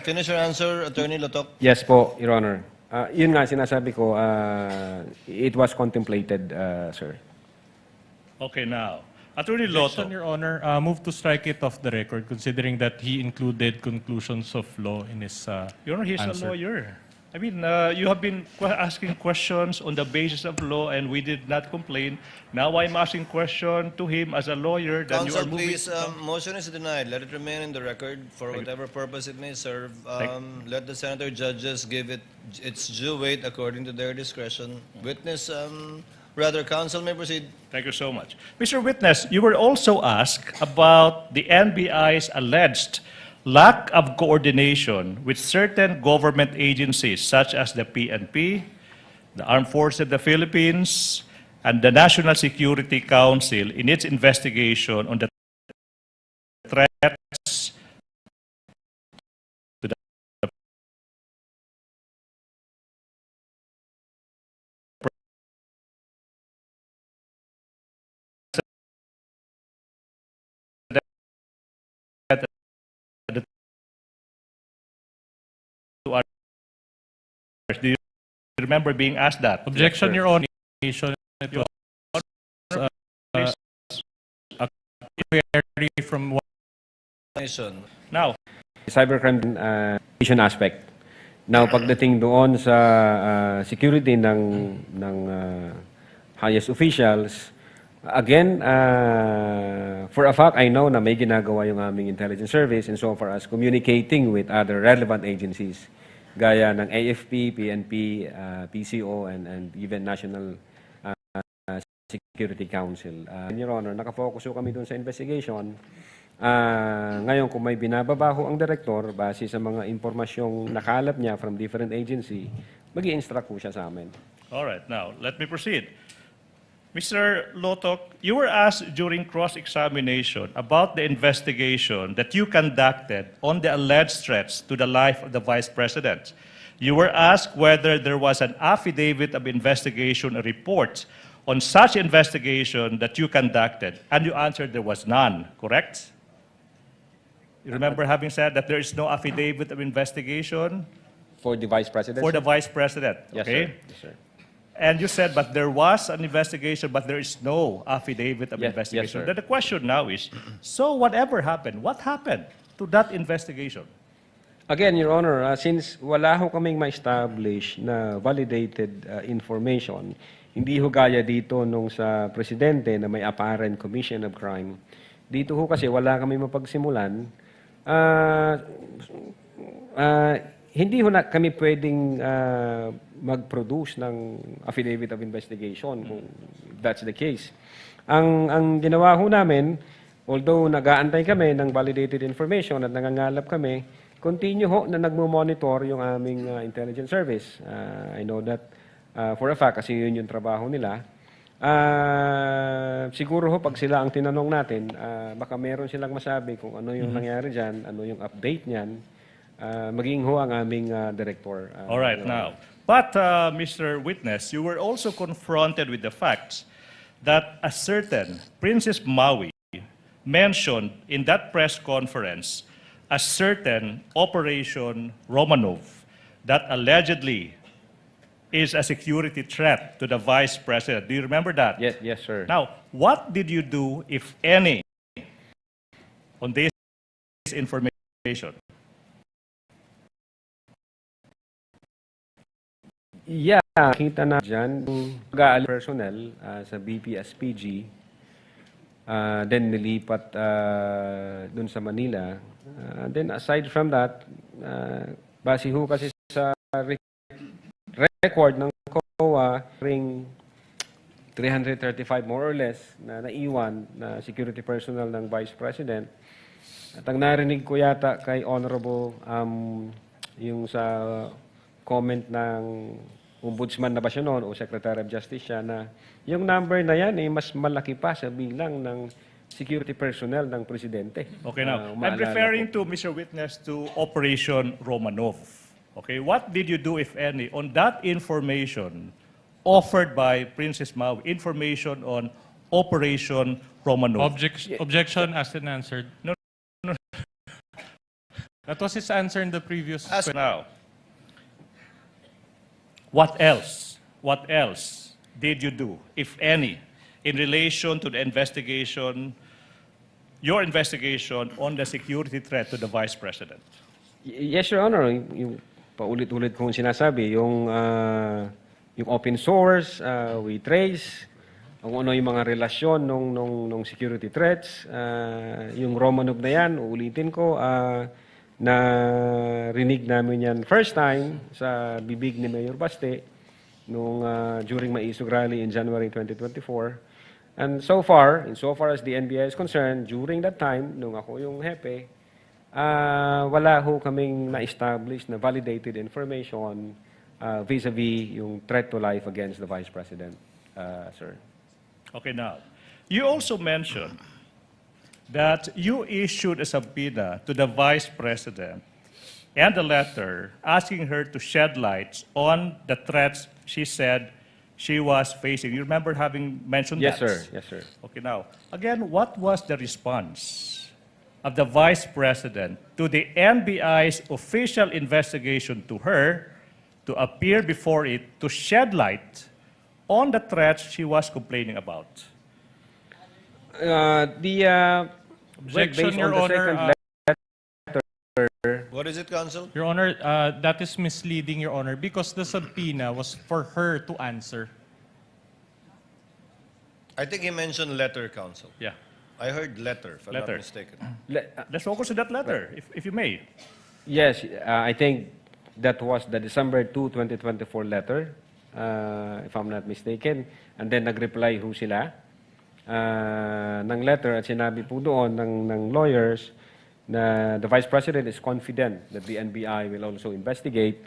finish your answer, Attorney Lotok. Yes po, Your Honor. Yun nga, sinasabi ko, it was contemplated, sir. Okay, now, Attorney Lotok. Objection, Your Honor. Move to strike it off the record, considering that he included conclusions of law in his Your Honor, he's answer. a lawyer. I mean, you have been asking questions on the basis of law, and we did not complain. Now I'm asking question to him as a lawyer that you Counsel, are moving... please, motion is denied. Let it remain in the record for whatever purpose it may serve. Let the senator judges give it its due weight according to their discretion. Witness, counsel may proceed. Thank you so much. Mr. Witness, you were also asked about the NBI's alleged lack of coordination with certain government agencies such as the PNP, the Armed Forces of the Philippines, and the National Security Council in its investigation on the threats to the Do you remember being asked that? Objection, Your Honor. It was a query from one. Now, Cybercrime aspect. Now, pagdating doon sa security ng highest officials, again, for a fact, I know na may ginagawa yung aming intelligence service in so far as communicating with other relevant agencies gaya ng AFP, PNP, PCO, and even National Security Council. Your Honor, nakafocus po kami doon sa investigation. Ngayon, kung may binababaho ang direktor, base sa mga impormasyong nakalap niya from different agency, mag-i-instruct po siya sa amin. all right, now, let me proceed. Mr. Lotok, you were asked during cross-examination about the investigation that you conducted on the alleged threats to the life of the Vice President. You were asked whether there was an affidavit of investigation or report on such investigation that you conducted, and you answered there was none, correct? You remember having said that there is no affidavit of investigation? For the Vice President? For the Vice President, Yes, okay? sir. Yes, sir. And you said, but there was an investigation, but there is no affidavit of Yes, investigation. sir. Then the question now is, so whatever happened, what happened to that investigation? Again, Your Honor, since wala ho kaming ma-establish na validated information, hindi ho gaya dito nung sa Presidente na may apparent commission of crime. Dito ho kasi wala kami mapagsimulan. Hindi ho na kami pwedeng mag-produce ng affidavit of investigation kung that's the case. Ang ginawa ho namin, although nag-aantay kami ng validated information at nangangalap kami, continue ho na nagmo-monitor yung aming intelligence service. I know that for a fact kasi yun yung trabaho nila. Siguro ho pag sila ang tinanong natin, baka meron silang masabi kung ano yung nangyari dyan, ano yung update niyan. Maging ho ang aming director. All right, now. But, Mr. Witness, you were also confronted with the facts that a certain Princess Maui mentioned in that press conference a certain Operation Romanov that allegedly is a security threat to the Vice President. Do you remember that? Yes, sir. Now, what did you do, if any, on this information? Yeah, kita na dyan yung pag-aalis personnel sa BPSPG, then nilipat dun sa Manila. Then aside from that, base ho kasi sa record ng COA, ring 335 more or less na naiwan na security personnel ng Vice President. At ang narinig ko yata kay Honorable yung sa comment ng Ombudsman na ba siya noon o Secretary of Justice siya na yung number na yan mas malaki pa sa bilang ng security personnel ng Presidente. Okay, now, I'm referring to, Mr. Witness, to Operation Romanov. Okay, what did you do, if any, on that information offered by Princess Maui, information on Operation Romanov? Objection asked and answered. No. That was his answer in the previous question. Now, what else did you do, if any, in relation to the investigation, your investigation on the security threat to the Vice President? Yes, Your Honor. Yung paulit-ulit kong sinasabi, yung open source, we trace, kung ano yung mga relasyon nung security threats, yung Romanov na yan, uulitin ko, na rinig namin yan first time sa bibig ni Mayor Baste nung during Maisog Rally in January 2024. And so far, insofar as the NBI is concerned, during that time, nung ako yung hepe, wala ho kaming na-establish na validated information vis-a-vis yung threat to life against the Vice President, sir. Okay, now, you also mentioned that you issued a subpoena to the Vice President and a letter asking her to shed light on the threats she said she was facing. You remember having mentioned Yes, that? sir. Yes, sir. Okay, now, again, what was the response of the Vice President to the NBI's official investigation to her to appear before it to shed light on the threats she was complaining about? Objection, based Your on the Honor. second letter, What is it, Counsel? Your Honor, that is misleading, Your Honor, because the subpoena was for her to answer. I think he mentioned letter, Counsel. Yeah. I heard letter, if I'm not Letter. mistaken. Let's focus on that letter, if you may. yes, I think that was the December 2, 2024 letter, if I'm not mistaken. And then nag-reply ho sila ng letter at sinabi po doon ng lawyers na the Vice President is confident that the NBI will also investigate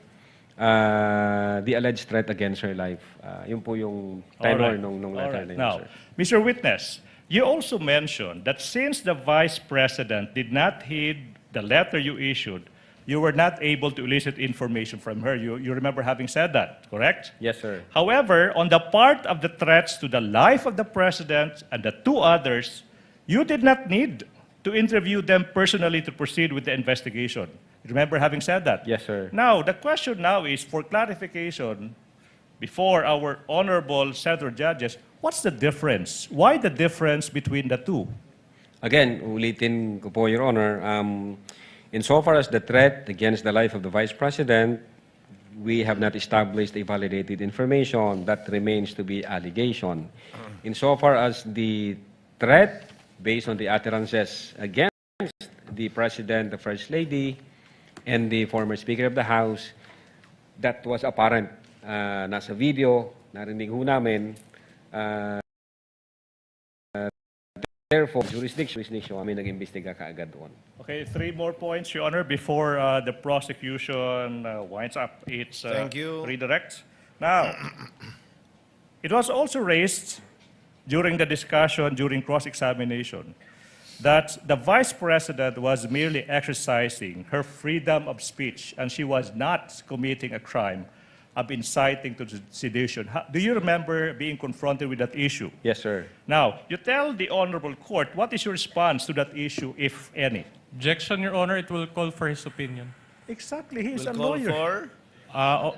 the alleged threat against her life. Yun po yung tenor nung letter na yun, Now, sir. Mr. Witness, you also mentioned that since the Vice President did not heed the letter you issued, you were not able to elicit information from her. You remember having said that, correct? Yes, sir. However, on the part of the threats to the life of the President and the two others, you did not need to interview them personally to proceed with the investigation. You remember having said that? Yes, sir. Now, the question now is for clarification before our honorable Senator judges, what's the difference? Why the difference between the two? Again, ulitin ko po, Your Honor, insofar as the threat against the life of the Vice President, we have not established a validated information. That remains to be allegation. Insofar as the threat based on the utterances against the President, the First Lady, and the former Speaker of the House, that was apparent. Nasa video, narinig ho namin, therefore, jurisdiction kami nag-imbestiga kaagad doon. Okay, 3 more points, Your Honor, before the prosecution winds up its Thank you. redirect. Now, it was also raised during the discussion, during cross-examination, that the Vice President was merely exercising her freedom of speech and she was not committing a crime of inciting to sedition. Do you remember being confronted with that issue? Yes, sir. Now, you tell the Honorable Court, what is your response to that issue, if any? Objection, Your Honor. It will call for his opinion. Exactly, he is a We'll call lawyer. for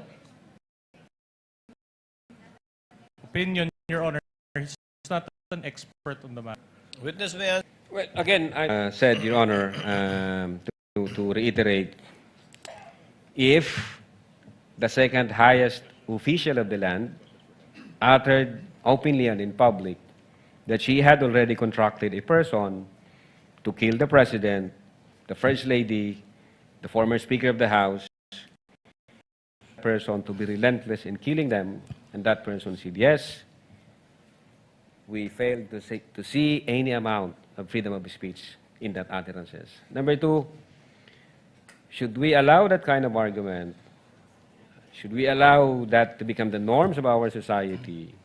Opinion, Your Honor. He's not an expert on the matter. witness may answer. Well, again, I said, Your Honor, to reiterate, if the second highest official of the land uttered openly and in public that she had already contracted a person to kill the President, the First Lady, the former Speaker of the House, person to be relentless in killing them, and that person said yes, we failed to see any amount of freedom of speech in that utterances. Number two, should we allow that kind of argument? Should we allow that to become the norms of our society?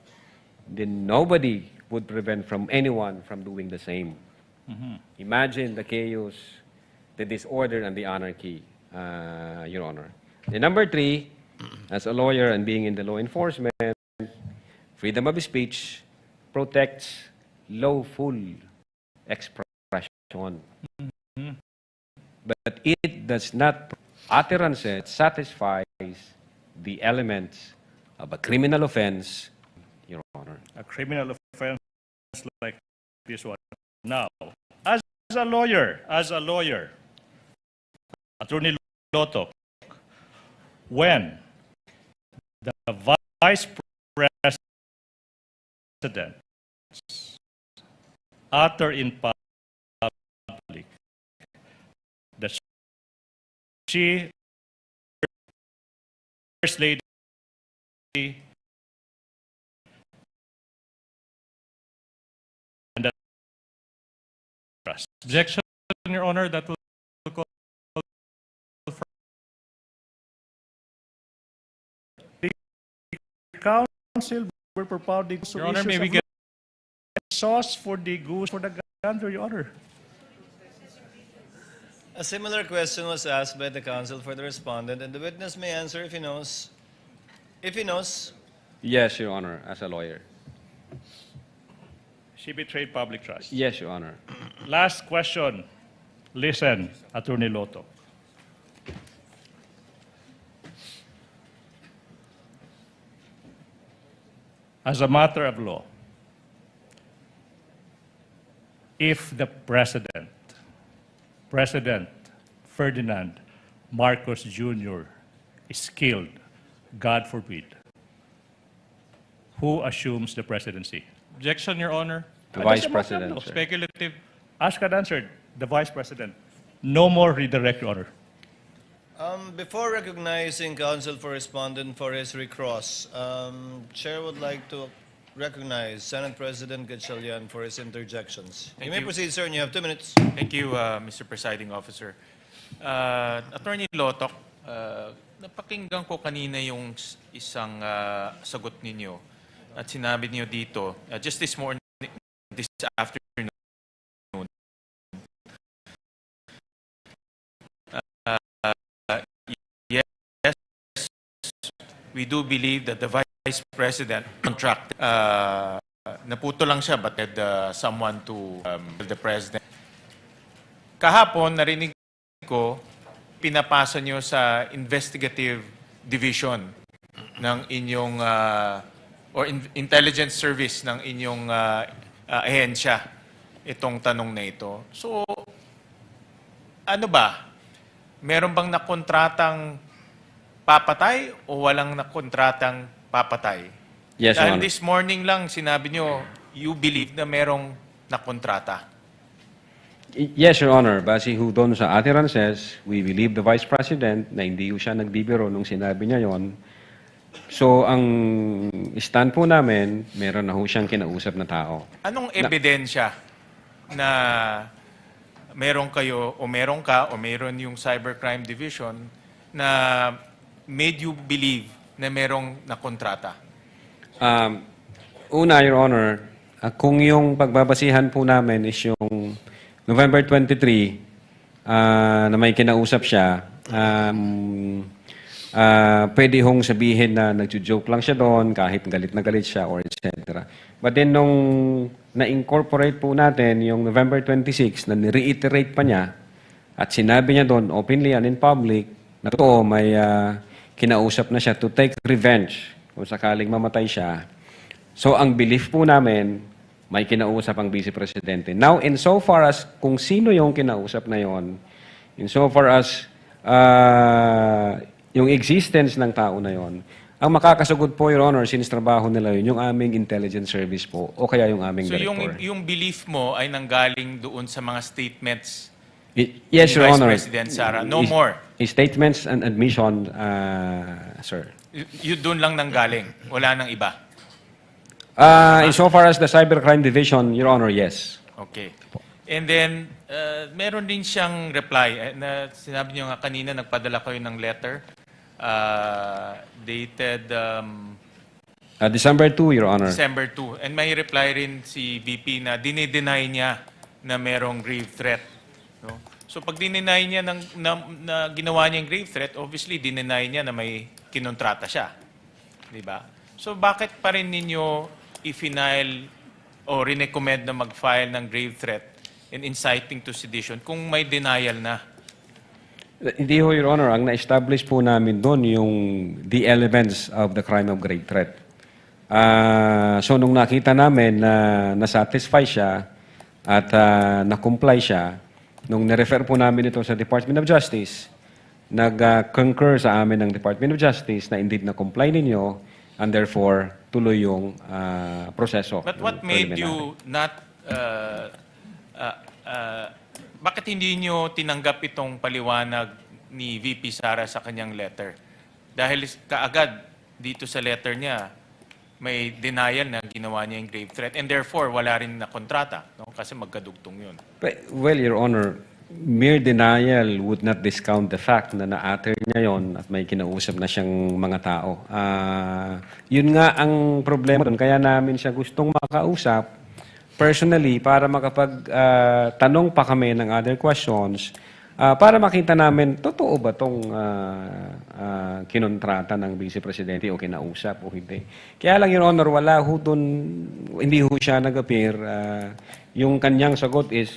Then nobody would prevent from anyone from doing the same. Imagine the chaos, the disorder, and the anarchy, Your Honor. And number three, as a lawyer and being in the law enforcement, freedom of speech protects lawful expression. But it does not, utterances satisfies the elements of a criminal offense, Your Honor. A criminal offense like this one. Now, as a lawyer, Attorney Lotok, when the Vice President utter in public that she, First Lady, and that trust. Objection, Your Honor. That will call for The counsel were propounding Your Honor, may we get sauce for the goose for the gander, Your Honor. A similar question was asked by the counsel for the respondent, and the witness may answer if he knows. If he knows, Yes, Your Honor, as a lawyer. She betrayed public trust. Yes, Your Honor. Last question. Listen, Attorney Loto. As a matter of law, if the President Ferdinand Marcos Jr. is killed, God forbid, who assumes the presidency? objection, Your Honor. The Vice President, sir. Speculative. Asked and answered. The Vice President. No more redirect, Your Honor. before recognizing counsel for respondent for his recross, Chair would like to recognize Senate President Gatchalian for his interjections. You may proceed, sir, and you have 2 minutes. Thank you, Mr. Presiding Officer. Attorney Lotok, napakinggan ko kanina yung isang sagot ninyo at sinabi niyo dito, just this morning, this afternoon, yes, we do believe that the Vice President contracted. Naputo lang siya, but had someone to the President. Kahapon, narinig ko, pinapasa nyo sa investigative division ng inyong, or intelligence service ng inyong ahensya, itong tanong na ito. So, ano ba? Meron bang nakontratang papatay o walang nakontratang papatay? Yes, Your Dahil Honor. this morning lang, sinabi nyo, you believe na merong nakontrata. Yes, Your Honor. Base ho doon sa utterances, we believe the Vice President na hindi ho siya nagbibiro nung sinabi niya yon. So, ang stand po namin, meron na ho siyang kinausap na tao. Anong ebidensya na meron kayo o meron ka o meron yung Cybercrime Division na made you believe na merong nakontrata? Una, Your Honor, kung yung pagbabasihan po namin is yung November 23 na may kinausap siya, pwede hong sabihin na nagjo-joke lang siya doon kahit galit na galit siya or etc. But then nung na-incorporate po natin yung November 26 na ni-reiterate pa niya at sinabi niya doon openly and in public na totoo may kinausap na siya to take revenge kung sakaling mamatay siya. So ang belief po namin may kinausap ang Vice Presidente. Now, in so far as kung sino yung kinausap na yon, in so far as yung existence ng tao na yon, ang makakasagot po, Your Honor, since trabaho nila yun, yung aming intelligence service po, o kaya yung aming So director. yung belief mo ay nanggaling doon sa mga statements Yes, ni Your Vice Honor. President Sara? No more? Statements and admission, sir. Yun doon lang nanggaling? Wala nang iba? In so far as the Cybercrime Division, Your Honor, yes. Okay. And then, meron din siyang reply. Na sinabi niyo nga kanina, nagpadala kayo ng letter dated December 2, Your Honor. December 2. And may reply rin si VP na dinideny niya na merong grave threat. No? So pag dineny niya na ginawa niya yung grave threat, obviously dineny niya na may kinontrata siya. Di ba? So bakit pa rin ninyo i-file o recommend na mag-file ng grave threat and inciting to sedition kung may denial na? Hindi ho, Your Honor. Ang na-establish po namin doon yung the elements of the crime of grave threat. So nung nakita namin na nasatisfy siya at na-comply siya, nung na-refer po namin ito sa Department of Justice, nag-concur sa amin ng Department of Justice na indeed na-comply ninyo and therefore tuloy yung proseso. But what made you not bakit hindi nyo tinanggap itong paliwanag ni VP Sara sa kanyang letter? Dahil kaagad dito sa letter niya, may denial na ginawa niya yung grave threat and therefore wala rin na kontrata, no? Kasi magkadugtong yun. Well, Your Honor, mere denial would not discount the fact na na-utter niya yon at may kinausap na siyang mga tao. Yun nga ang problema doon. Kaya namin siya gustong makausap personally para makapag-tanong pa kami ng other questions para makita namin, totoo ba itong kinontrata ng Vice Presidente o kinausap o hindi. Kaya lang, Your Honor, wala ho doon, hindi ho siya nag-appear. Yung kanyang sagot is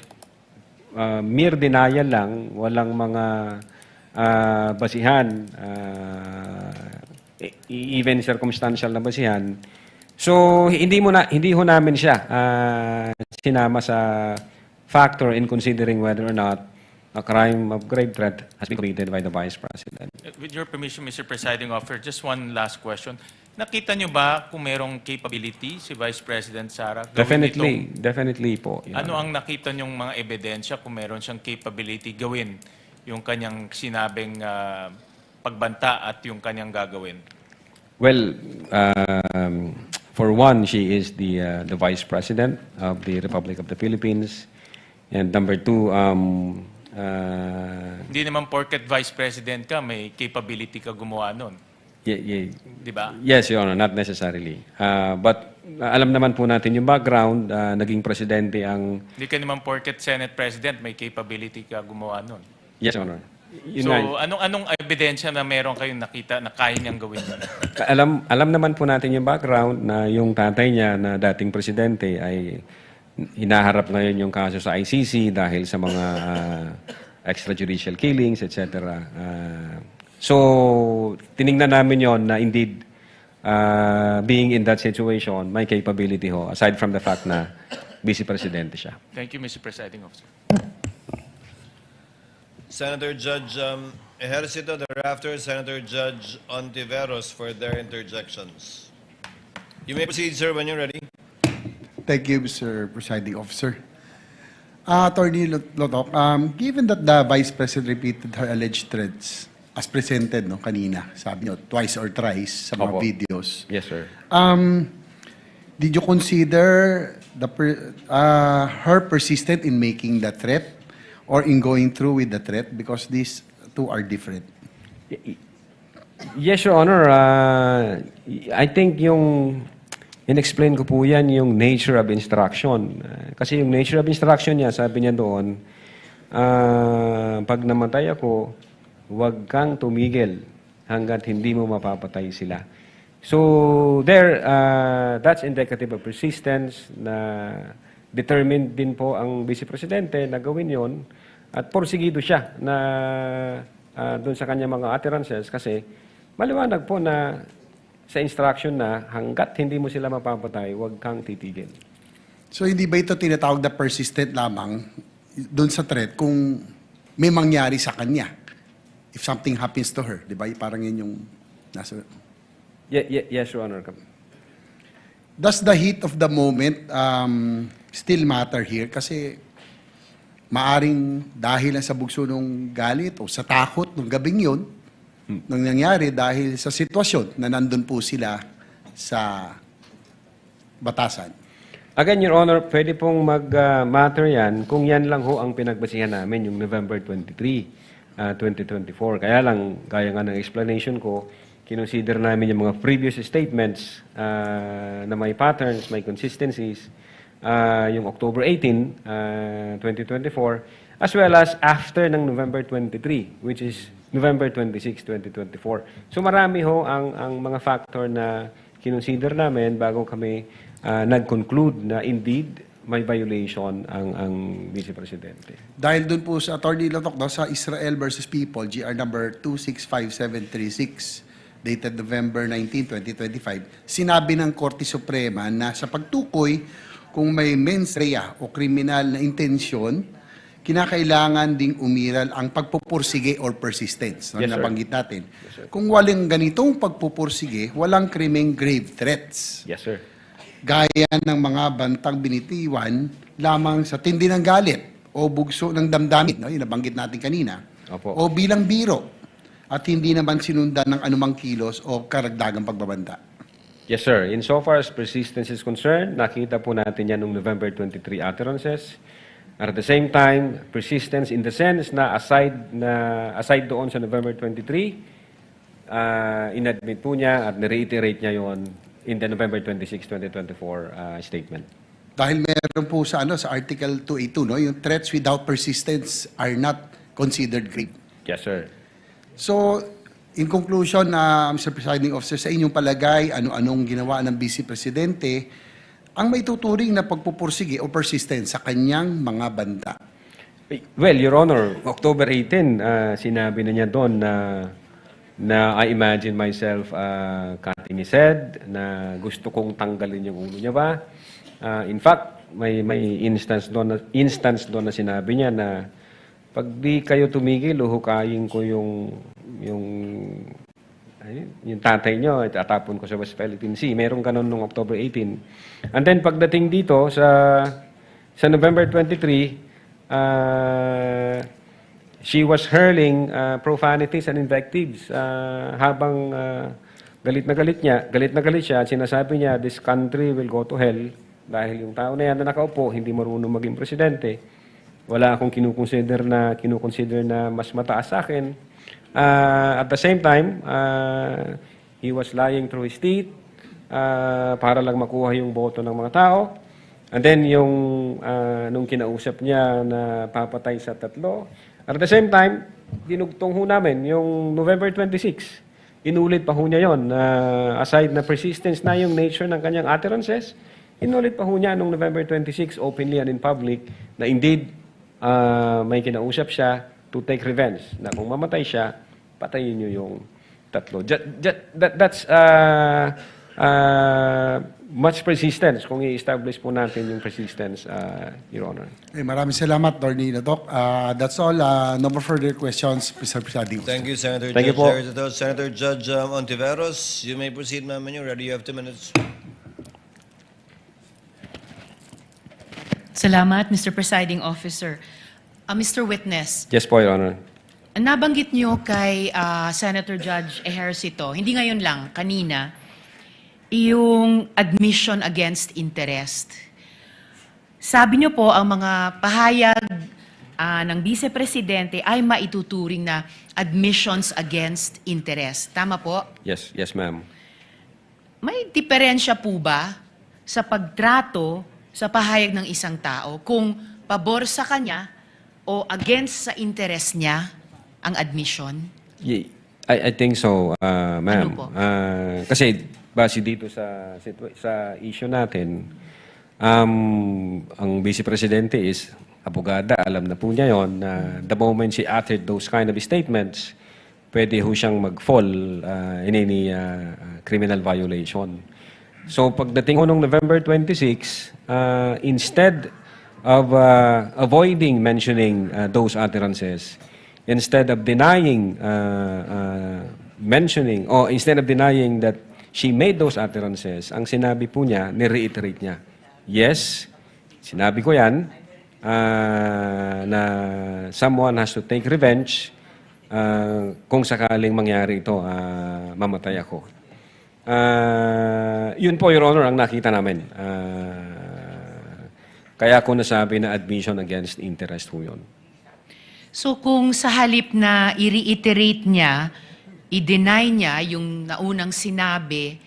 mere denial lang, walang mga basihan, even circumstantial na basihan. So, hindi ho namin siya sinama sa factor in considering whether or not a crime of grave threat has been committed by the Vice President. With your permission, Mr. Presiding Officer, just one last question. Nakita nyo ba kung merong capability si Vice President Sara? Definitely po. Ano ang nakita nyong mga ebidensya kung meron siyang capability gawin yung kanyang sinabing pagbanta at yung kanyang gagawin? Well, for one, she is the Vice President of the Republic of the Philippines. And number two, hindi naman porket Vice President ka, may capability ka gumawa nun. Di ba? Yes, Your Honor, not necessarily. But alam naman po natin yung background, naging presidente ang... Hindi ka naman porket Senate President, may capability ka gumawa nun. Yes, Your Honor. So, anong ebidensya na meron kayong nakita na kaya niyang gawin yun? Alam naman po natin yung background na yung tatay niya na dating presidente ay hinaharap ngayon yung kaso sa ICC dahil sa mga extrajudicial killings, etc. So, tiningnan namin yon na indeed being in that situation, may capability ho, aside from the fact na Vice Presidente siya. Thank you, Mr. Presiding Officer. Senator Judge Ejercito, thereafter Senator Judge Ontiveros for their interjections. You may proceed, sir, when you're ready. Thank you, Mr. Presiding Officer. Attorney Lotok, given that the Vice President repeated her alleged threats as presented kanina, sabi niyo, twice or thrice sa mga videos. Yes, sir. Did you consider her persistent in making the threat or in going through with the threat? Because these two are different. Yes, Your Honor. I think yung in-explain ko po yan yung nature of instruction. Kasi yung nature of instruction niya, sabi niya doon, pag namatay ako, huwag kang tumigil hanggat hindi mo mapapatay sila. So there, that's indicative of persistence na determined din po ang Vice Presidente na gawin yon at porsigido siya na doon sa kanya mga utterances kasi maliwanag po na sa instruction na hanggat hindi mo sila mapapatay, huwag kang titigil. So hindi ba ito tinatawag na persistent lamang doon sa threat kung may mangyari sa kanya? If something happens to her, di ba? Parang yun yung nasa... Yes, Your Honor. Does the heat of the moment still matter here? Kasi maaring dahil sa bugso ng galit o sa takot ng gabing yun, nang nangyari dahil sa sitwasyon na nandun po sila sa batasan. Again, Your Honor, pwede pong mag-matter yan kung yan lang ho ang pinagbasihan namin, yung November 23, 2024. Kaya lang, gaya nga ng explanation ko, kinonsider namin yung mga previous statements na may patterns, may consistencies, yung October 18, 2024, as well as after ng November 23, which is November 26, 2024. So marami ho ang mga factor na kinonsider namin bago kami nag-conclude na indeed may violation ang Vice Presidente. Dahil dun po sa Attorney Lotok, sa Israel versus People, GR number 265736, dated November 19, 2025, sinabi ng Korte Suprema na sa pagtukoy kung may mens rea o kriminal na intensyon, kinakailangan ding umiral ang pagpupursige or persistence. Yes, sir. Nabanggit natin. Yes, sir. Kung walang ganitong pagpupursige, walang krimeng grave threats. Yes, sir. Gaya ng mga bantang binitiwan lamang sa tindi ng galit o bugso ng damdamin, yung nabanggit natin kanina, Opo. o bilang biro at hindi naman sinundan ng anumang kilos o karagdagang pagbabanta. Yes, sir. Insofar as persistence is concerned, nakita po natin yan noong November 23 utterances. At the same time, persistence in the sense na aside doon sa November 23, inadmit po niya at nireiterate niya yon in the November 26, 2024 statement. Dahil meron po sa sa Article 282, yung threats without persistence are not considered grave. Yes, sir. So, in conclusion, Mr. Presiding Officer, sa inyong palagay, ano-anong ginawa ng Vice Presidente ang may tuturing na pagpupursige o persistence sa kanyang mga banta? Well, Your Honor, October 18, sinabi na niya doon na I imagine myself cutting his head, na gusto kong tanggalin yung ulo niya ba. In fact, may instance doon na sinabi niya na pag di kayo tumigil, huhukayin ko yung tatay nyo, itatapon ko sa West Philippine Sea. Merong ganun noong October 18. And then pagdating dito sa November 23, she was hurling profanities and invectives habang galit na galit siya at sinasabi niya, this country will go to hell dahil yung tao na yan na nakaupo, hindi marunong maging presidente. Wala akong kinukonsider na mas mataas sa akin. At the same time, he was lying through his teeth para lang makuha yung boto ng mga tao. And then nung kinausap niya na papatay sa 3. At the same time, dinugtong ho namin yung November 26. Inulit pa ho niya yun. Aside na persistence na yung nature ng kanyang utterances, inulit pa ho niya nung November 26 openly and in public na indeed may kinausap siya to take revenge. Na kung mamatay siya, patayin niyo yung 3. That's much persistence kung i-establish po natin yung persistence, Your Honor. Maraming salamat, Attorney Lotok. That's all. No more further questions, Mr. Presiding. Thank you, Senator Thank you Judge po. Senator Judge Ontiveros, you may proceed, ma'am, when you're ready. You have 2 minutes. Salamat, Mr. Presiding Officer. Mr. Witness, Yes po, Your Honor. nabanggit niyo kay Senator Judge Ejercito, hindi ngayon lang, kanina, yung admission against interest. Sabi niyo po ang mga pahayag ng Vice Presidente ay maituturing na admissions against interest. Tama po? Yes, ma'am. May diferensya po ba sa pagtrato sa pahayag ng isang tao kung pabor sa kanya o against sa interest niya ang admission? I think so, ma'am. Ano po? Kasi base dito sa issue natin, ang Vice Presidente is abogada, alam na po niya yon na the moment she uttered those kind of statements, pwede ho siyang mag-fall in any criminal violation. So pagdating ho nung November 26, instead of avoiding mentioning those utterances, instead of denying mentioning, or instead of denying that she made those utterances, ang sinabi po niya, ni-reiterate niya, yes, sinabi ko yan, na someone has to take revenge kung sakaling mangyari ito, mamatay ako. Yun po, Your Honor, ang nakita namin. Kaya ako nasabi na admission against interest po yun. So kung sa halip na i-reiterate niya, i-deny niya yung naunang sinabi,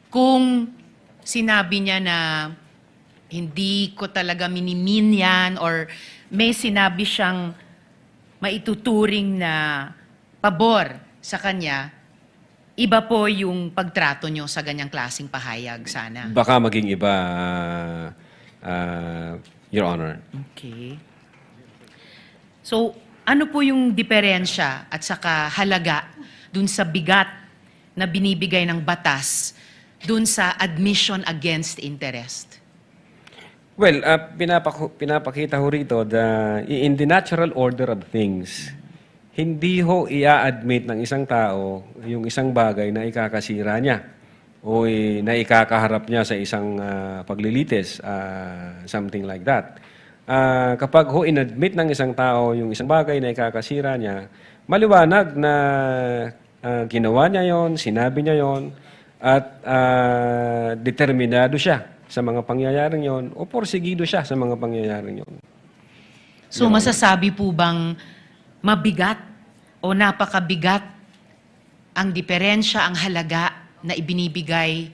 kung sinabi niya na hindi ko talaga minimin yan or may sinabi siyang maituturing na pabor sa kanya, iba po yung pagtrato nyo sa ganyang klaseng pahayag sana. Baka maging iba, Your Honor. Okay. So, ano po yung diferensya at saka halaga dun sa bigat na binibigay ng batas dun sa admission against interest? Well, pinapakita ho rito in the natural order of things, hindi ho i-admit ng isang tao yung isang bagay na ikakasira niya o na ikakaharap niya sa isang paglilitis, something like that. Kapag ho inadmit ng isang tao yung isang bagay na ikakasira niya, maliwanag na ginawa niya yon, sinabi niya yon, at determinado siya sa mga pangyayaring yon o porsigido siya sa mga pangyayaring yon. So masasabi po bang mabigat o napakabigat ang diferensya, ang halaga na ibinibigay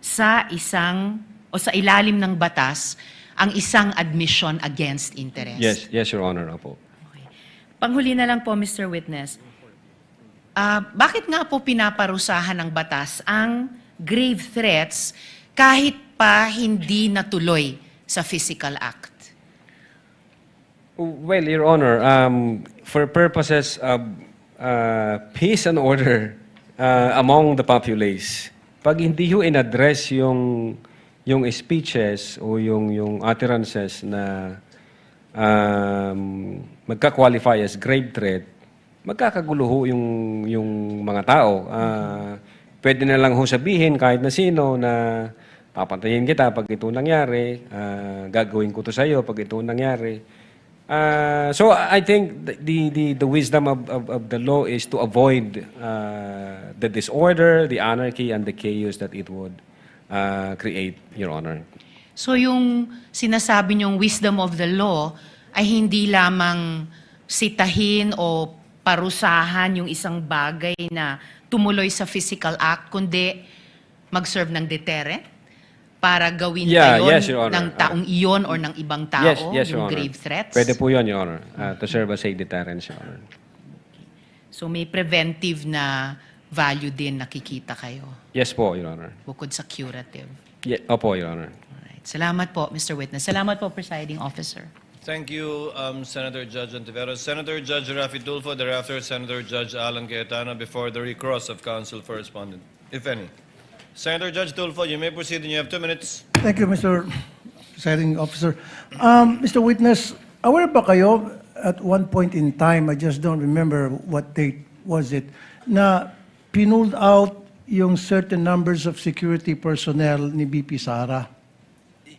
sa isang o sa ilalim ng batas ang isang admission against interest? Yes, Your Honor. Opo. Panghuli na lang po, Mr. Witness. Bakit nga po pinaparusahan ng batas ang grave threats kahit pa hindi natuloy sa physical act? Well, Your Honor, for purposes of peace and order among the populace, pag hindi ho in-address yung speeches o yung utterances na magka-qualify as grave threat, magkakagulo ho yung mga tao. Pwede na lang ho sabihin kahit na sino na papatayin kita pag ito nangyari, gagawin ko to sa iyo pag ito nangyari. So I think the wisdom of the law is to avoid the disorder, the anarchy, and the chaos that it would create, Your Honor. So yung sinasabi niyong wisdom of the law ay hindi lamang sitahin o parusahan yung isang bagay na tumuloy sa physical act, kundi mag-serve ng deterrent para gawin Yes, Your Honor. ng taong iyon or ng ibang tao, Yes, Your yung Honor. grave threats? Pwede po yun, Your Honor, to serve as a deterrent, Your Honor. So may preventive na value din nakikita kayo, Yes po, Your Honor. bukod sa curative. Opo, Your Honor. Alright. Salamat po, Mr. Witness. Salamat po, Presiding Officer. Thank you, Senator Judge Ontiveros. Senator Judge Rafi Tulfo, thereafter Senator Judge Alan Cayetano before the recross of counsel for respondent, if any. Senator Judge Tulfo, you may proceed and you have 2 minutes. Thank you, Mr. Presiding Officer. Mr. Witness, aware ba kayo at one point in time, I just don't remember what date was it, na pinulled out yung certain numbers of security personnel ni BP Sara?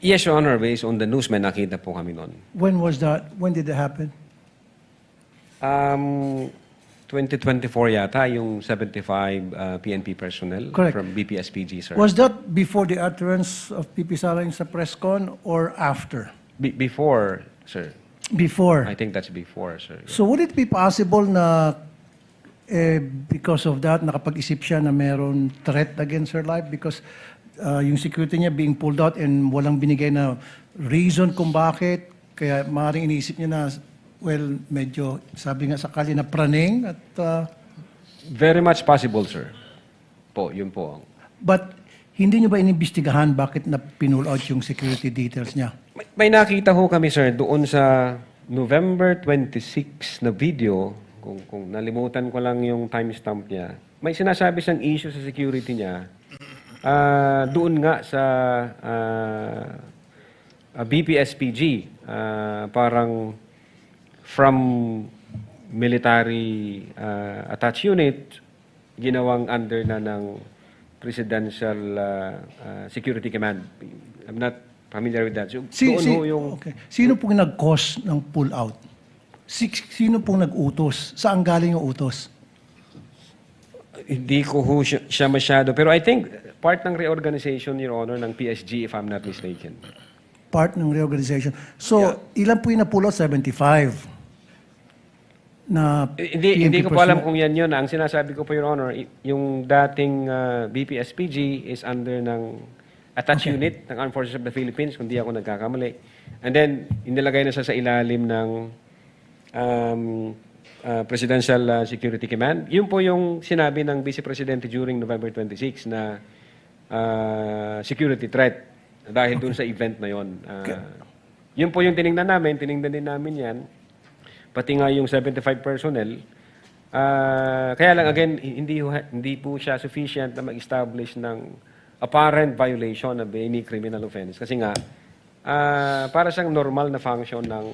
Yes, Your Honor, based on the news, may nakita po kami noon. When was that? When did it happen? 2024 yata yung 75 PNP personnel Correct. from BPSPG, sir. Was that before the utterance of PP Sara sa press con or after? Before, sir. Before. I think that's before, sir. So would it be possible na because of that, nakapag-isip siya na meron threat against her life because yung security niya being pulled out and walang binigay na reason kung bakit, kaya maaaring iniisip niya na, well, medyo sabi nga sakali na praning at... Very much possible, sir. Yun po. But hindi niyo ba inimbestigahan bakit na pinull out yung security details niya? May nakita ho kami, sir, doon sa November 26 na video, kung nalimutan ko lang yung timestamp niya, may sinasabi siyang issue sa security niya, doon nga sa BPSPG, parang from military attached unit, ginawang under na ng Presidential Security Command. I'm not familiar with that. So, Sino pong nag-cause ng pull-out? Sino pong nag-utos? Saan galing yung utos? Hindi ko ho siya masyado. Pero I think part ng reorganization, Your Honor, ng PSG, if I'm not mistaken. Part ng reorganization. So, ilan po yung na-pull out? 75? Hindi ko po alam kung yan yun. Ang sinasabi ko po, Your Honor, yung dating BPSPG is under ng attached unit ng Armed Forces of the Philippines, kung di ako nagkakamali. And then, inilagay na siya sa ilalim ng Presidential Security Command. Yun po yung sinabi ng Vice Presidente during November 26 na security threat dahil dun sa event na yun. Yun po yung tiningnan din namin yan. Pati nga yung 75 personnel. Kaya lang, again, hindi po siya sufficient na mag-establish ng apparent violation of any criminal offense. Kasi nga, para siyang normal na function ng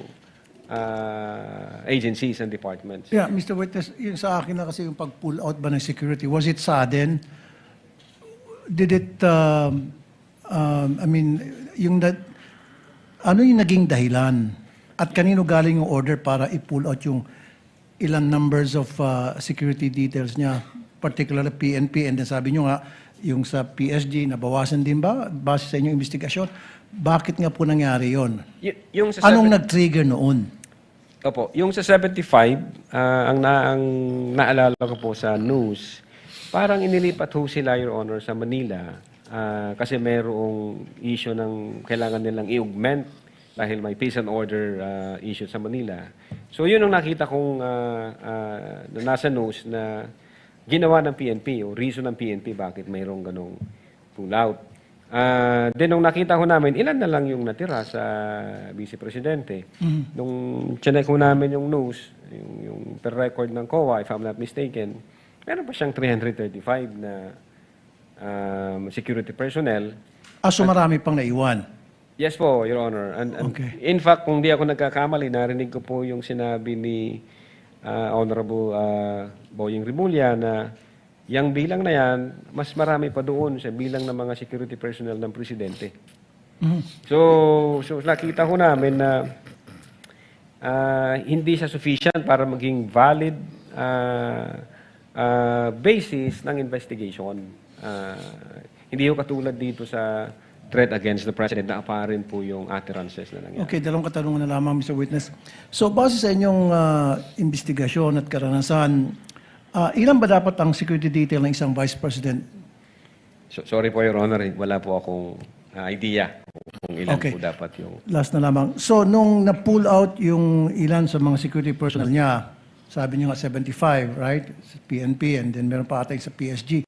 agencies and departments. Yeah, Mr. Witness, yung sa akin na kasi yung pag-pull out ba ng security, was it sudden? Did it, ano yung naging dahilan? At kanino galing yung order para i-pull out yung ilang numbers of security details niya, particularly PNP, and then sabi nyo nga, yung sa PSG, nabawasan din ba? Base sa inyong investigasyon, bakit nga po nangyari yon? Anong nag-trigger noon? Opo, yung sa 75, ang naalala ko po sa news, parang inilipat ho sila, Your Honor, sa Manila kasi mayroong issue ng kailangan nilang i-augment dahil may peace and order issue sa Manila. So yun ang nakita kong na nasa news na ginawa ng PNP o reason ng PNP bakit mayroong ganong pull-out. Then nung nakita ko namin, ilan na lang yung natira sa Vice Presidente. Nung chinek ko namin yung news, yung per record ng COA, if I'm not mistaken, meron pa siyang 335 na security personnel. So marami pang naiwan? Yes po, Your Honor. And in fact, kung di ako nagkakamali, narinig ko po yung sinabi ni Honorable Boying Rimulya na yung bilang na yan, mas marami pa doon sa bilang ng mga security personnel ng Presidente. So nakita ko namin na hindi siya sufficient para maging valid basis ng investigation. Hindi ko katulad dito sa threat against the President na apparent po yung utterances na nangyari. Okay, dalawang katanungan na lamang, Mr. Witness. So, base sa inyong investigasyon at karanasan, ilan ba dapat ang security detail ng isang Vice President? Sorry po, Your Honor. Wala po akong idea kung ilan po dapat yung... Last na lamang. So, nung na-pull out yung ilan sa mga security personnel niya, sabi niyo nga 75, right? Sa PNP, and then meron pa atay sa PSG.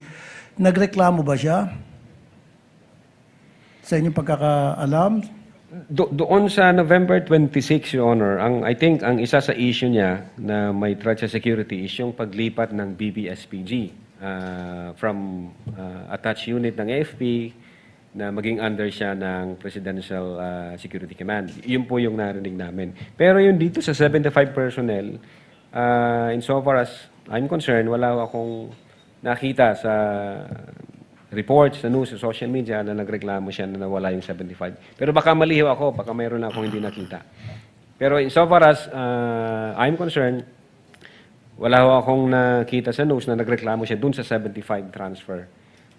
Nagreklamo ba siya? Sa inyong pagkakaalam? Doon sa November 26, Your Honor, I think ang isa sa issue niya na may threat sa security is yung paglipat ng BPSPG from attached unit ng AFP na maging under siya ng Presidential Security Command. Yun po yung narinig namin. Pero yung dito sa 75 personnel, insofar as I'm concerned, wala akong nakita sa reports, sa news, sa social media na nagreklamo siya na nawala yung 75. Pero baka maliho ako, baka mayroon akong hindi nakita. Pero insofar as I'm concerned, Wala ho akong nakita sa news na nagreklamo siya dun sa 75 transfer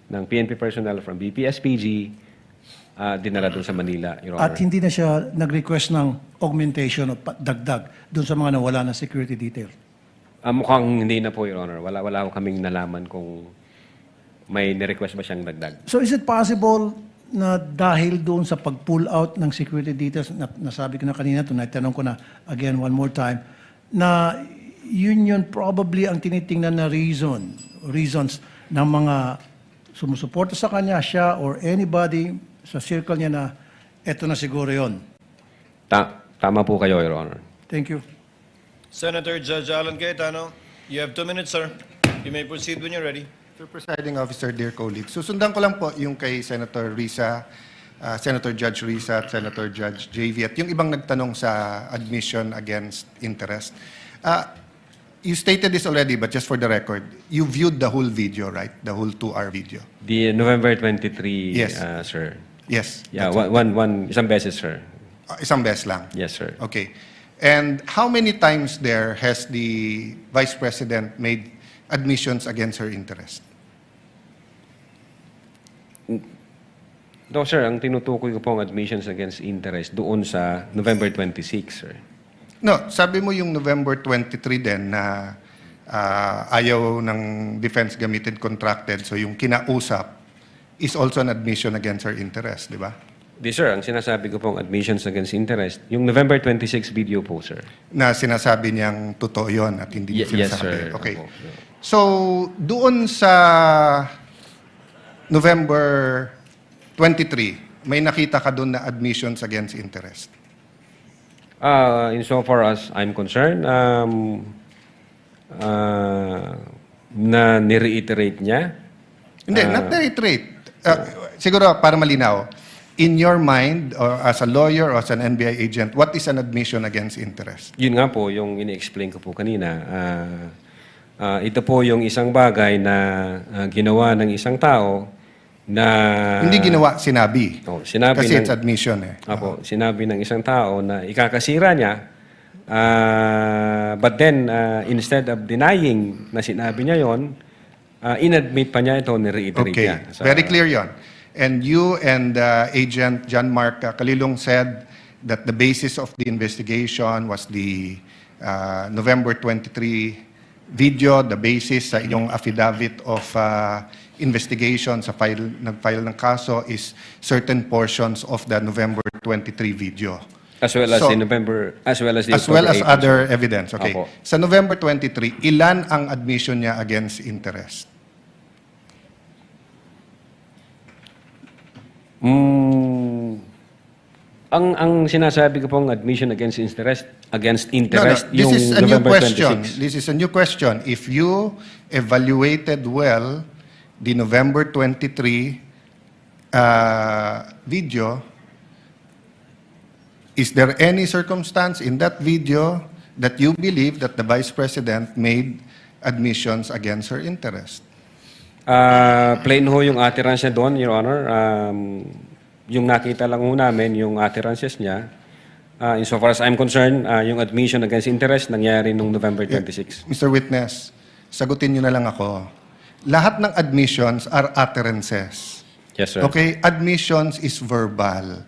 ng PNP personnel from BPSPG dinala dun sa Manila, Your Honor. At hindi na siya nag-request ng augmentation o dagdag doon sa mga nawala na security detail. Mukhang hindi na po, Your Honor. Wala ho kaming nalaman kung may nirequest ba siyang dagdag. So is it possible na dahil doon sa pag-pull out ng security details, nasabi ko na kanina, tanong ko na again one more time, na yun probably ang tinitingnan na reasons ng mga sumusuporta sa kanya, siya or anybody sa circle niya na eto na siguro yon. Tama po kayo, Your Honor. Thank you. Senator Judge Alan Cayetano, you have 2 minutes, sir. You may proceed when you're ready. Mr. Presiding Officer, dear colleagues, susundan ko lang po yung kay Senator Risa, Senator Judge Risa at Senator Judge JV at yung ibang nagtanong sa admission against interest. You stated this already, but just for the record, you viewed the whole video, right? The whole 2-hour video. The November 23, Yes. Sir. Yes. Yeah, isang beses, sir. Isang beses lang? Yes, sir. Okay. And how many times there has the Vice President made admissions against her interest? No, sir. Ang tinutukoy ko po ang admissions against interest doon sa November 26, sir. No, sabi mo yung November 23 din na ayaw ng defense gamitin contracted, so yung kinausap is also an admission against her interest, di ba? Di, sir. Ang sinasabi ko po ang admissions against interest, yung November 26 video po, sir. Na sinasabi niyang totoo yun at hindi niya Yes, sinasabi. sir. Okay. Opo. So, doon sa November 23, may nakita ka doon na admissions against interest? Insofar as I'm concerned, na nireiterate niya. Hindi, not reiterate. Siguro, para malinaw, in your mind, or as a lawyer or as an NBI agent, what is an admission against interest? Yun nga po, yung ini-explain ko po kanina. Ito po yung isang bagay na ginawa ng isang tao na... Hindi ginawa, sinabi. Sinabi kasi ng, it's admission eh. Sinabi ng isang tao na ikakasira niya, but then, instead of denying na sinabi niya yon, inadmit pa niya ito, ni-reiterate niya. Very clear yon. And you and Agent John Mark Kalilong said that the basis of the investigation was the November 23 video, the basis sa inyong affidavit of investigation sa nag-file ng kaso is certain portions of the November 23 video. As well as other evidence. Okay. Apo. Sa November 23, ilan ang admission niya against interest? Ang sinasabi ko pong admission against interest, This yung is a new November question. 26. This is a new question. If you evaluated well the November 23 video, is there any circumstance in that video that you believe that the Vice President made admissions against her interest? Plain ho yung utterance niya doon, Your Honor. Yung nakita lang ho namin, yung utterances niya. Insofar as I'm concerned, yung admission against interest nangyari nung November 26. Mr. Witness, sagutin niyo na lang ako. Lahat ng admissions are utterances. Yes, sir. Okay? Admissions is verbal.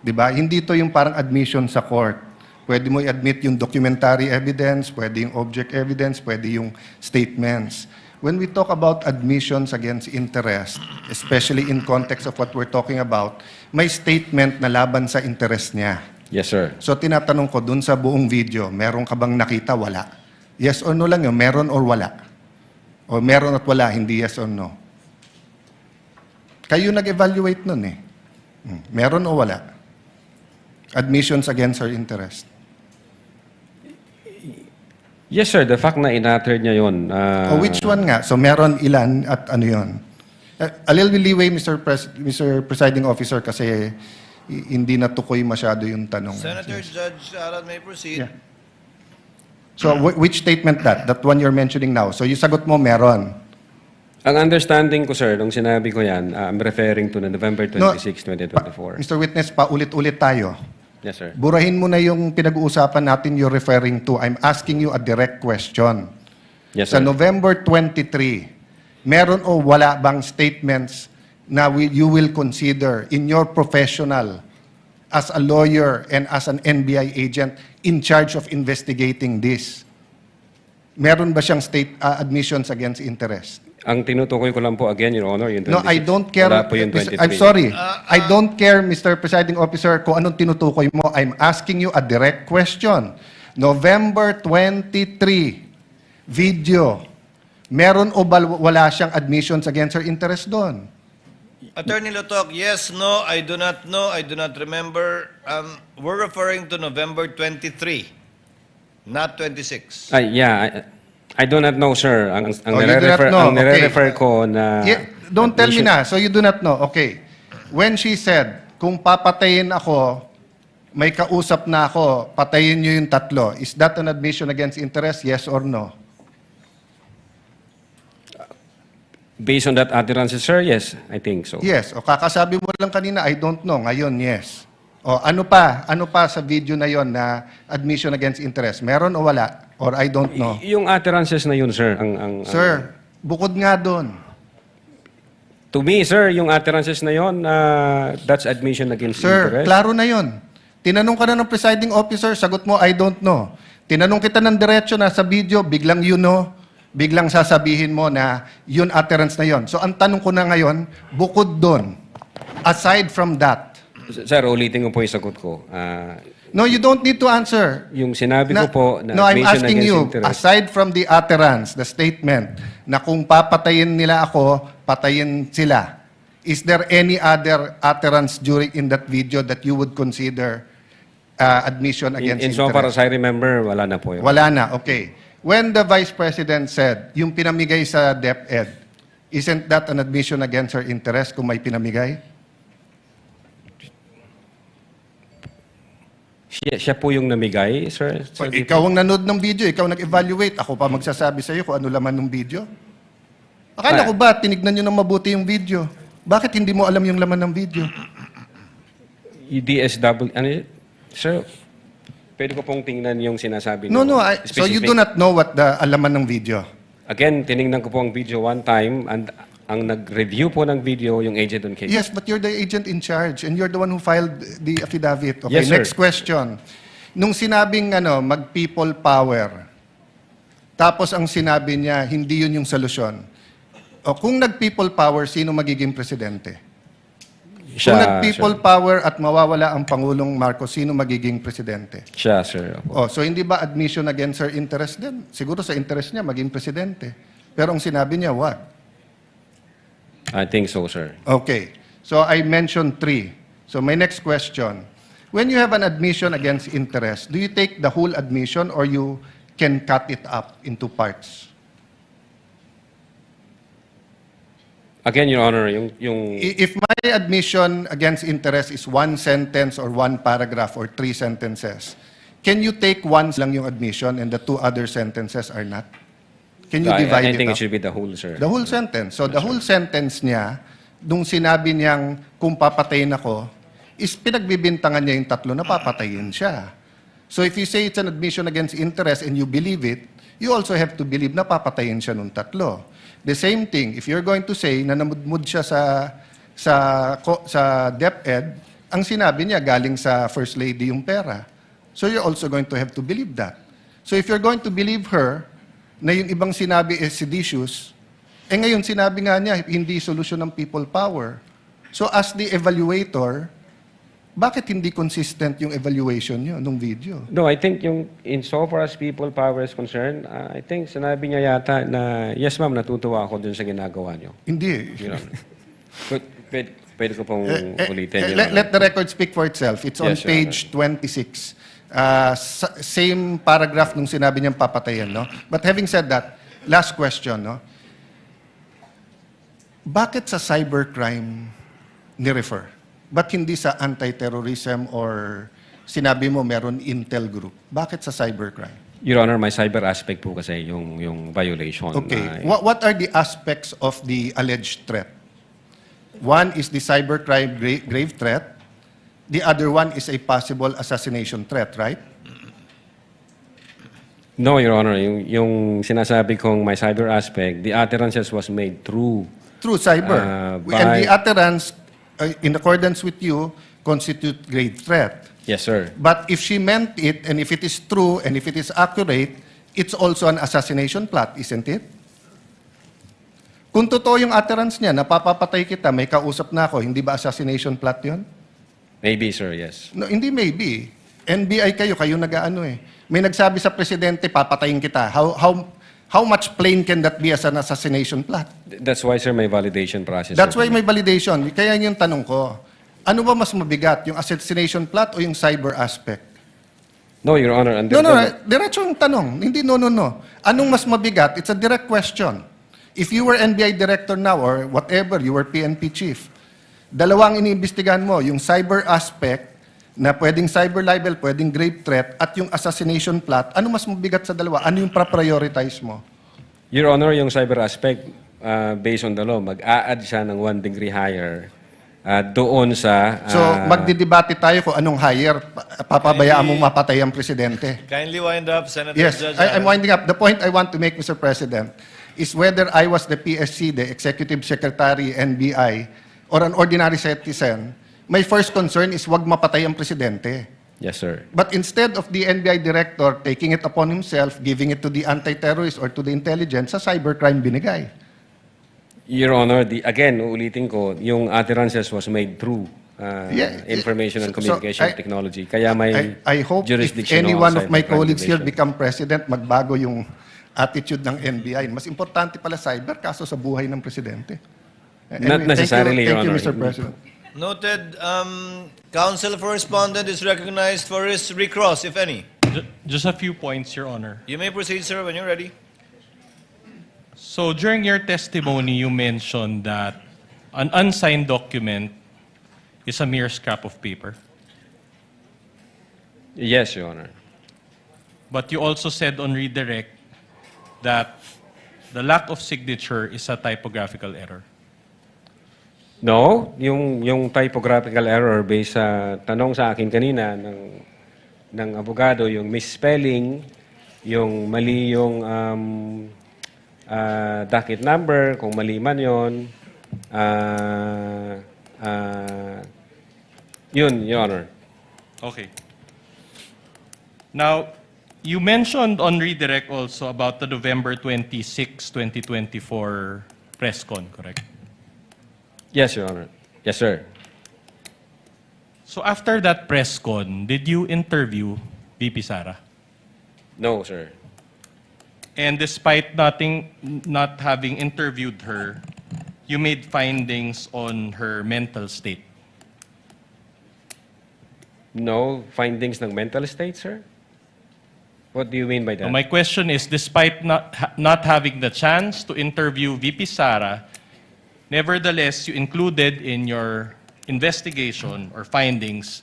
Diba? Hindi ito yung parang admission sa court. Pwede mo i-admit yung documentary evidence, pwede yung object evidence, pwede yung statements. When we talk about admissions against interest, especially in context of what we're talking about, may statement na laban sa interest niya. Yes, sir. So tinatanong ko, dun sa buong video, meron ka bang nakita? Wala. Yes or no lang yun, meron or wala? O meron at wala, hindi yes or no? Kayo nag-evaluate nun eh. Meron o wala? Admissions against her interest. Yes, sir. The fact na in-utter niya yun. Which one nga? So meron ilan at ano yun? A little leeway, Mr. Presiding Officer, kasi hindi natukoy masyado yung tanong. Senator Judge Alan may proceed. Yeah. So which statement that? That one you're mentioning now. So yung sagot mo, meron. Ang understanding ko, sir, nung sinabi ko yan, I'm referring to the November 26, 2024. Mr. Witness, paulit-ulit tayo. Yes, sir. Burahin mo na yung pinag-uusapan natin you're referring to. I'm asking you a direct question. Yes, Sa sir. November 23, meron o wala bang statements na you will consider in your professional as a lawyer and as an NBI agent in charge of investigating this? Meron ba siyang admissions against interest? Ang tinutukoy ko lang po again, Your Honor, yung 26. No, I don't care. Wala po yung 23. I'm sorry. I don't care, Mr. Presiding Officer, kung anong tinutukoy mo. I'm asking you a direct question. November 23, video. Meron o wala siyang admissions against her interest doon? Attorney Lotok, yes, no, I do not know, I do not remember. We're referring to November 23, not 26. I do not know, sir. Ang you do not know. nire-refer ko na... Don't tell me na. So you do not know. Okay. When she said, kung papatayin ako, may kausap na ako, patayin niyo yung tatlo. Is that an admission against interest? Yes or no? Based on that utterance, sir, yes, I think so. Yes. O kakasabi mo lang kanina, I don't know. Ngayon, yes. O ano pa? Ano pa sa video na yon na admission against interest? Meron o wala? Or I don't know? Yung utterances na yun, sir, Sir, bukod nga doon. To me, sir, yung utterances na yun, that's admission against Sir, interest. klaro na yon. Tinanong ka na ng presiding officer, sagot mo, I don't know. Tinanong kita ng diretso na sa video, biglang you know, biglang sasabihin mo na yun utterance na yon. So ang tanong ko na ngayon, bukod doon, aside from that. Sir, ulitin ko po yung sagot ko. No, you don't need to answer. Yung sinabi ko po na No, I'm admission asking against you, interest. aside from the utterance, the statement, na kung papatayin nila ako, patayin sila, is there any other utterance during in that video that you would consider admission against In interest? so far as I remember, wala na po yun. Wala na, okay. When the Vice President said, yung pinamigay sa DepEd, isn't that an admission against her interest kung may pinamigay? Siya po yung namigay, sir? So, ikaw ang nanood ng video, ikaw nag-evaluate, ako pa magsasabi sa iyo kung ano laman ng video. Akala ko ba, tinignan nyo ng mabuti yung video? Bakit hindi mo alam yung laman ng video? Yung DSW, sir, pwede ko pong tingnan yung sinasabi No, niyo. so you do not know what the alaman ng video? Again, tinignan ko po ang video one time, and ang nag-review po ng video yung agent on case. Yes, but you're the agent in charge and you're the one who filed the affidavit. Okay, Yes, sir. next question. Nung sinabing mag-people power, tapos ang sinabi niya, hindi yun yung solusyon. O kung nag-people power, sino magiging presidente? Kung nag-people power at mawawala ang Pangulong Marcos, sino magiging presidente? Siya, sir. O, so hindi ba admission against her interest din? Siguro sa interest niya, maging presidente. Pero ang sinabi niya, what? I think so, sir. Okay. So I mentioned 3. So my next question. When you have an admission against interest, do you take the whole admission or you can cut it up into parts? Again, Your Honor, yung... If my admission against interest is 1 sentence or 1 paragraph or 3 sentences, can you take one lang yung admission and the 2 other sentences are not? Can you divide I think it up? it should be the whole, sir. The whole sentence. So the whole sentence niya, nung sinabi niyang kung papatayin ako, is pinagbibintangan niya yung tatlo na papatayin siya. So if you say it's an admission against interest and you believe it, you also have to believe na papatayin siya nung tatlo. The same thing, if you're going to say na namudmud siya sa DepEd, ang sinabi niya galing sa First Lady yung pera. So you're also going to have to believe that. So if you're going to believe her, na yung ibang sinabi is seditious, ngayon sinabi nga niya, hindi solusyon ng people power. So as the evaluator, bakit hindi consistent yung evaluation niyo nung video? No, I think yung in so far as people power is concerned, I think sinabi niya yata na, yes ma'am, natutuwa ako dun sa ginagawa niyo. Hindi. Pwede ko pong ulitin. Let the record speak for itself. It's on Yes, Your page 26. Same paragraph nung sinabi niyang papatayin, no? But having said that, last question, no? Bakit sa cybercrime ni-refer? Ba't hindi sa anti-terrorism or sinabi mo meron intel group? Bakit sa cybercrime? Your Honor, my cyber aspect po kasi yung violation. Okay. What are the aspects of the alleged threat? One is the cybercrime grave threat. The other one is a possible assassination threat, right? No, Your Honor. Yung sinasabi kong my cyber aspect, the utterances was made through cyber. And the utterance, in accordance with you, constitute grave threat. Yes, sir. But if she meant it, and if it is true, and if it is accurate, it's also an assassination plot, isn't it? Kung totoo yung utterance niya, napapapatay kita, may kausap na ako, hindi ba assassination plot yun? Maybe, sir, yes. No, hindi maybe. NBI kayo nag-aano eh. May nagsabi sa presidente, papatayin kita. How much plain can that be as an assassination plot? That's why, sir, may validation process. That's sir. why may validation. Kaya yung tanong ko, ano ba mas mabigat, yung assassination plot o yung cyber aspect? No, Your Honor. No, diretso yung tanong. Hindi no. Anong mas mabigat? It's a direct question. If you were NBI director now or whatever, you were PNP chief, dalawang iniimbestigahan mo, yung cyber aspect na pwedeng cyber libel, pwedeng grave threat, at yung assassination plot, ano mas mabigat sa dalawa? Ano yung prioritize mo? Your Honor, yung cyber aspect, based on the law, mag-a-add siya ng 1 degree higher doon sa... So, magdidebate tayo kung anong higher, papabayaan mong mapatay ang presidente. Kindly wind up, Senator Yes, Judge. I'm winding up. The point I want to make, Mr. President, is whether I was the PSC, the Executive Secretary, NBI, or an ordinary citizen, my first concern is wag mapatay ang presidente. Yes, sir. But instead of the NBI director taking it upon himself, giving it to the anti-terrorist or to the intelligence, sa cybercrime binigay. Your Honor, again, uulitin ko, yung utterances was made through information and communication technology. Kaya may I hope if any one of my colleagues here become president, magbago yung attitude ng NBI. Mas importante pala cyber kaso sa buhay ng presidente. Not necessarily, Your Thank you, Honor. Mr. President. Noted. Counsel for respondent is recognized for his recross, if any. Just a few points, Your Honor. You may proceed, sir, when you're ready. So during your testimony, you mentioned that an unsigned document is a mere scrap of paper. Yes, Your Honor. But you also said on redirect that the lack of signature is a typographical error. No, yung typographical error based sa tanong sa akin kanina ng abogado, yung misspelling, yung mali yung docket number, kung mali man yun, yun, Your Honor. Okay. Now, you mentioned on redirect also about the November 26, 2024 press con, correct? Yes, Your Honor. Yes, sir. So after that press con, did you interview VP Sara? No, sir. And despite not having interviewed her, you made findings on her mental state? No findings ng mental state, sir? What do you mean by that? My question is, despite not having the chance to interview VP Sara, nevertheless, you included in your investigation or findings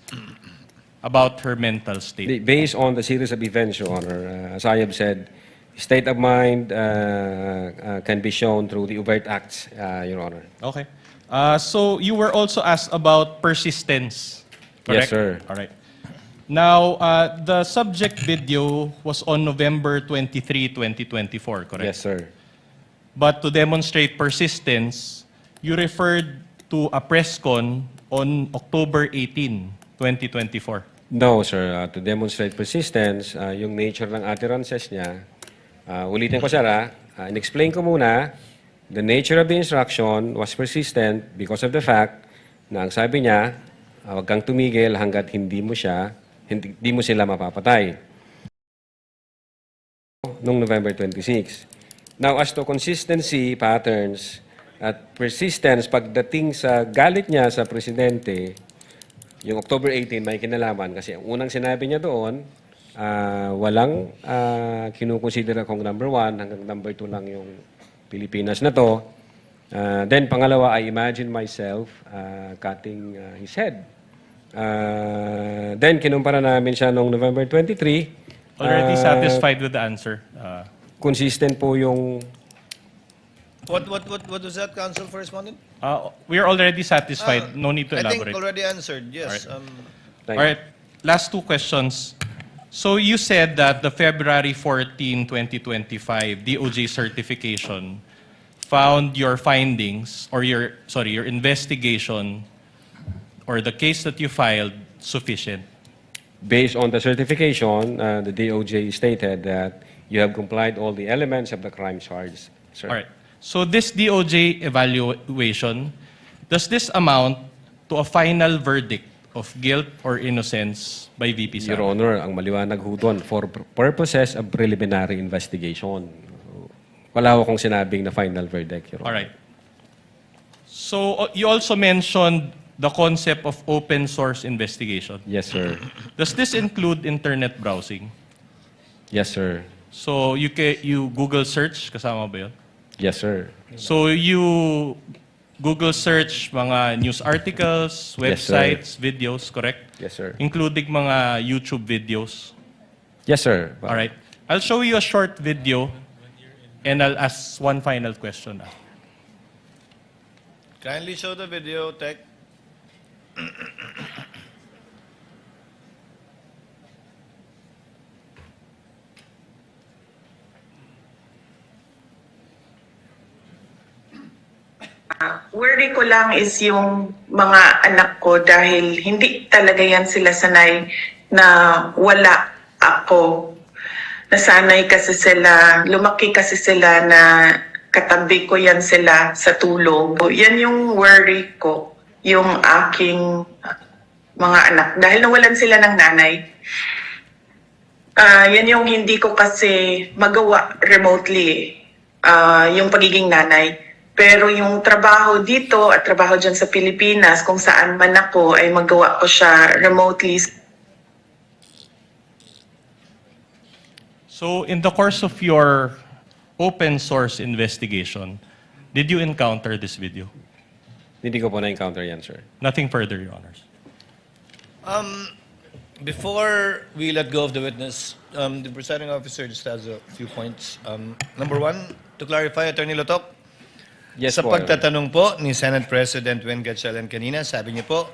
about her mental state. Based on the series of events, Your Honor, as I have said, state of mind can be shown through the overt acts, Your Honor. Okay. So you were also asked about persistence, correct? Yes, sir. All right. Now, the subject video was on November 23, 2024, correct? Yes, sir. But to demonstrate persistence, you referred to a press con on October 18, 2024. No, sir. To demonstrate persistence, yung nature ng utterances niya, ulitin ko, sir, in-explain ko muna, the nature of the instruction was persistent because of the fact na ang sabi niya, huwag kang tumigil hanggat hindi mo sila mapapatay. Noong November 26. Now, as to consistency patterns at persistence pagdating sa galit niya sa presidente, yung October 18 may kinalaman kasi ang unang sinabi niya doon, walang kinukonsidera kong number 1 hanggang number 2 lang yung Pilipinas na to. Then pangalawa, I imagine myself cutting his head. Then kinumpara namin siya noong November 23. Already satisfied with the answer? Consistent po yung... What was that, counsel for respondent? We are already satisfied. No need to I elaborate. think already answered, yes. All right. Last two questions. So you said that the February 14, 2025 DOJ certification found your findings or your investigation or the case that you filed sufficient. Based on the certification, the DOJ stated that you have complied all the elements of the crime charge, sir. All right. So this DOJ evaluation, does this amount to a final verdict of guilt or innocence by VP Sara? Your Honor, ang maliwanag ho doon, for purposes of preliminary investigation. Wala ho akong sinabing na final verdict, Your Honor. All right. So you also mentioned the concept of open source investigation. Yes, sir. Does this include internet browsing? Yes, sir. So you Google search, kasama ba yun? Yes, sir. So you Google search mga news articles, websites, videos, correct? Yes, sir. Including mga YouTube videos. Yes, sir. All right. I'll show you a short video and I'll ask one final question. Kindly show the video, Tech. Worry ko lang is yung mga anak ko dahil hindi talaga yan sila sanay na wala ako. Nasanay kasi sila, lumaki kasi sila na katabi ko yan sila sa tulog. Yan yung worry ko, yung aking mga anak. Dahil nawalan sila ng nanay, yan yung hindi ko kasi magawa remotely, yung pagiging nanay. Pero yung trabaho dito at trabaho dyan sa Pilipinas, kung saan man ako, ay magawa ko siya remotely. So in the course of your open source investigation, did you encounter this video? Hindi ko po na-encounter yan, sir. Nothing further, Your Honors. Before we let go of the witness, the presiding officer just has a few points. Number one, to clarify, Attorney Lotok, Yes, sa po, pagtatanong po ni Senate President Wen Gatchalian kanina, sabi niyo po,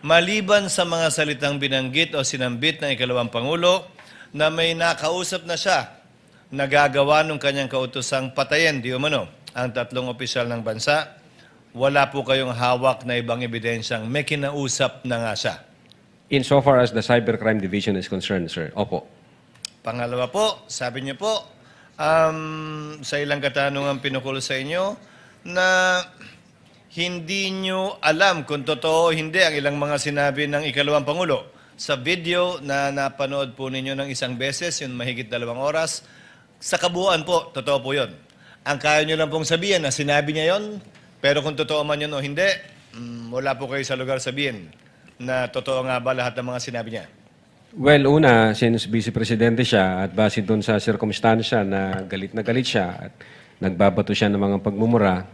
maliban sa mga salitang binanggit o sinambit ng ikalawang Pangulo na may nakausap na siya na gagawa ng kanyang kautosang patayin, di umano, ang tatlong opisyal ng bansa, wala po kayong hawak na ibang ebidensyang may kinausap na nga siya. Insofar as the Cybercrime Division is concerned, sir, opo. Pangalawa po, sabi niyo po, sa ilang katanungan pinukul sa inyo, na hindi nyo alam kung totoo o hindi ang ilang mga sinabi ng ikalawang Pangulo. Sa video na napanood po ninyo ng isang beses, yung mahigit 2 oras, sa kabuuan po, totoo po yun. Ang kaya nyo lang pong sabihin na sinabi niya yon, pero kung totoo man yun o hindi, wala po kayo sa lugar sabihin na totoo nga ba lahat ng mga sinabi niya. Well, una, since Vice Presidente siya at base doon sa sirkumstansya na galit siya at nagbabato siya ng mga pagmumura,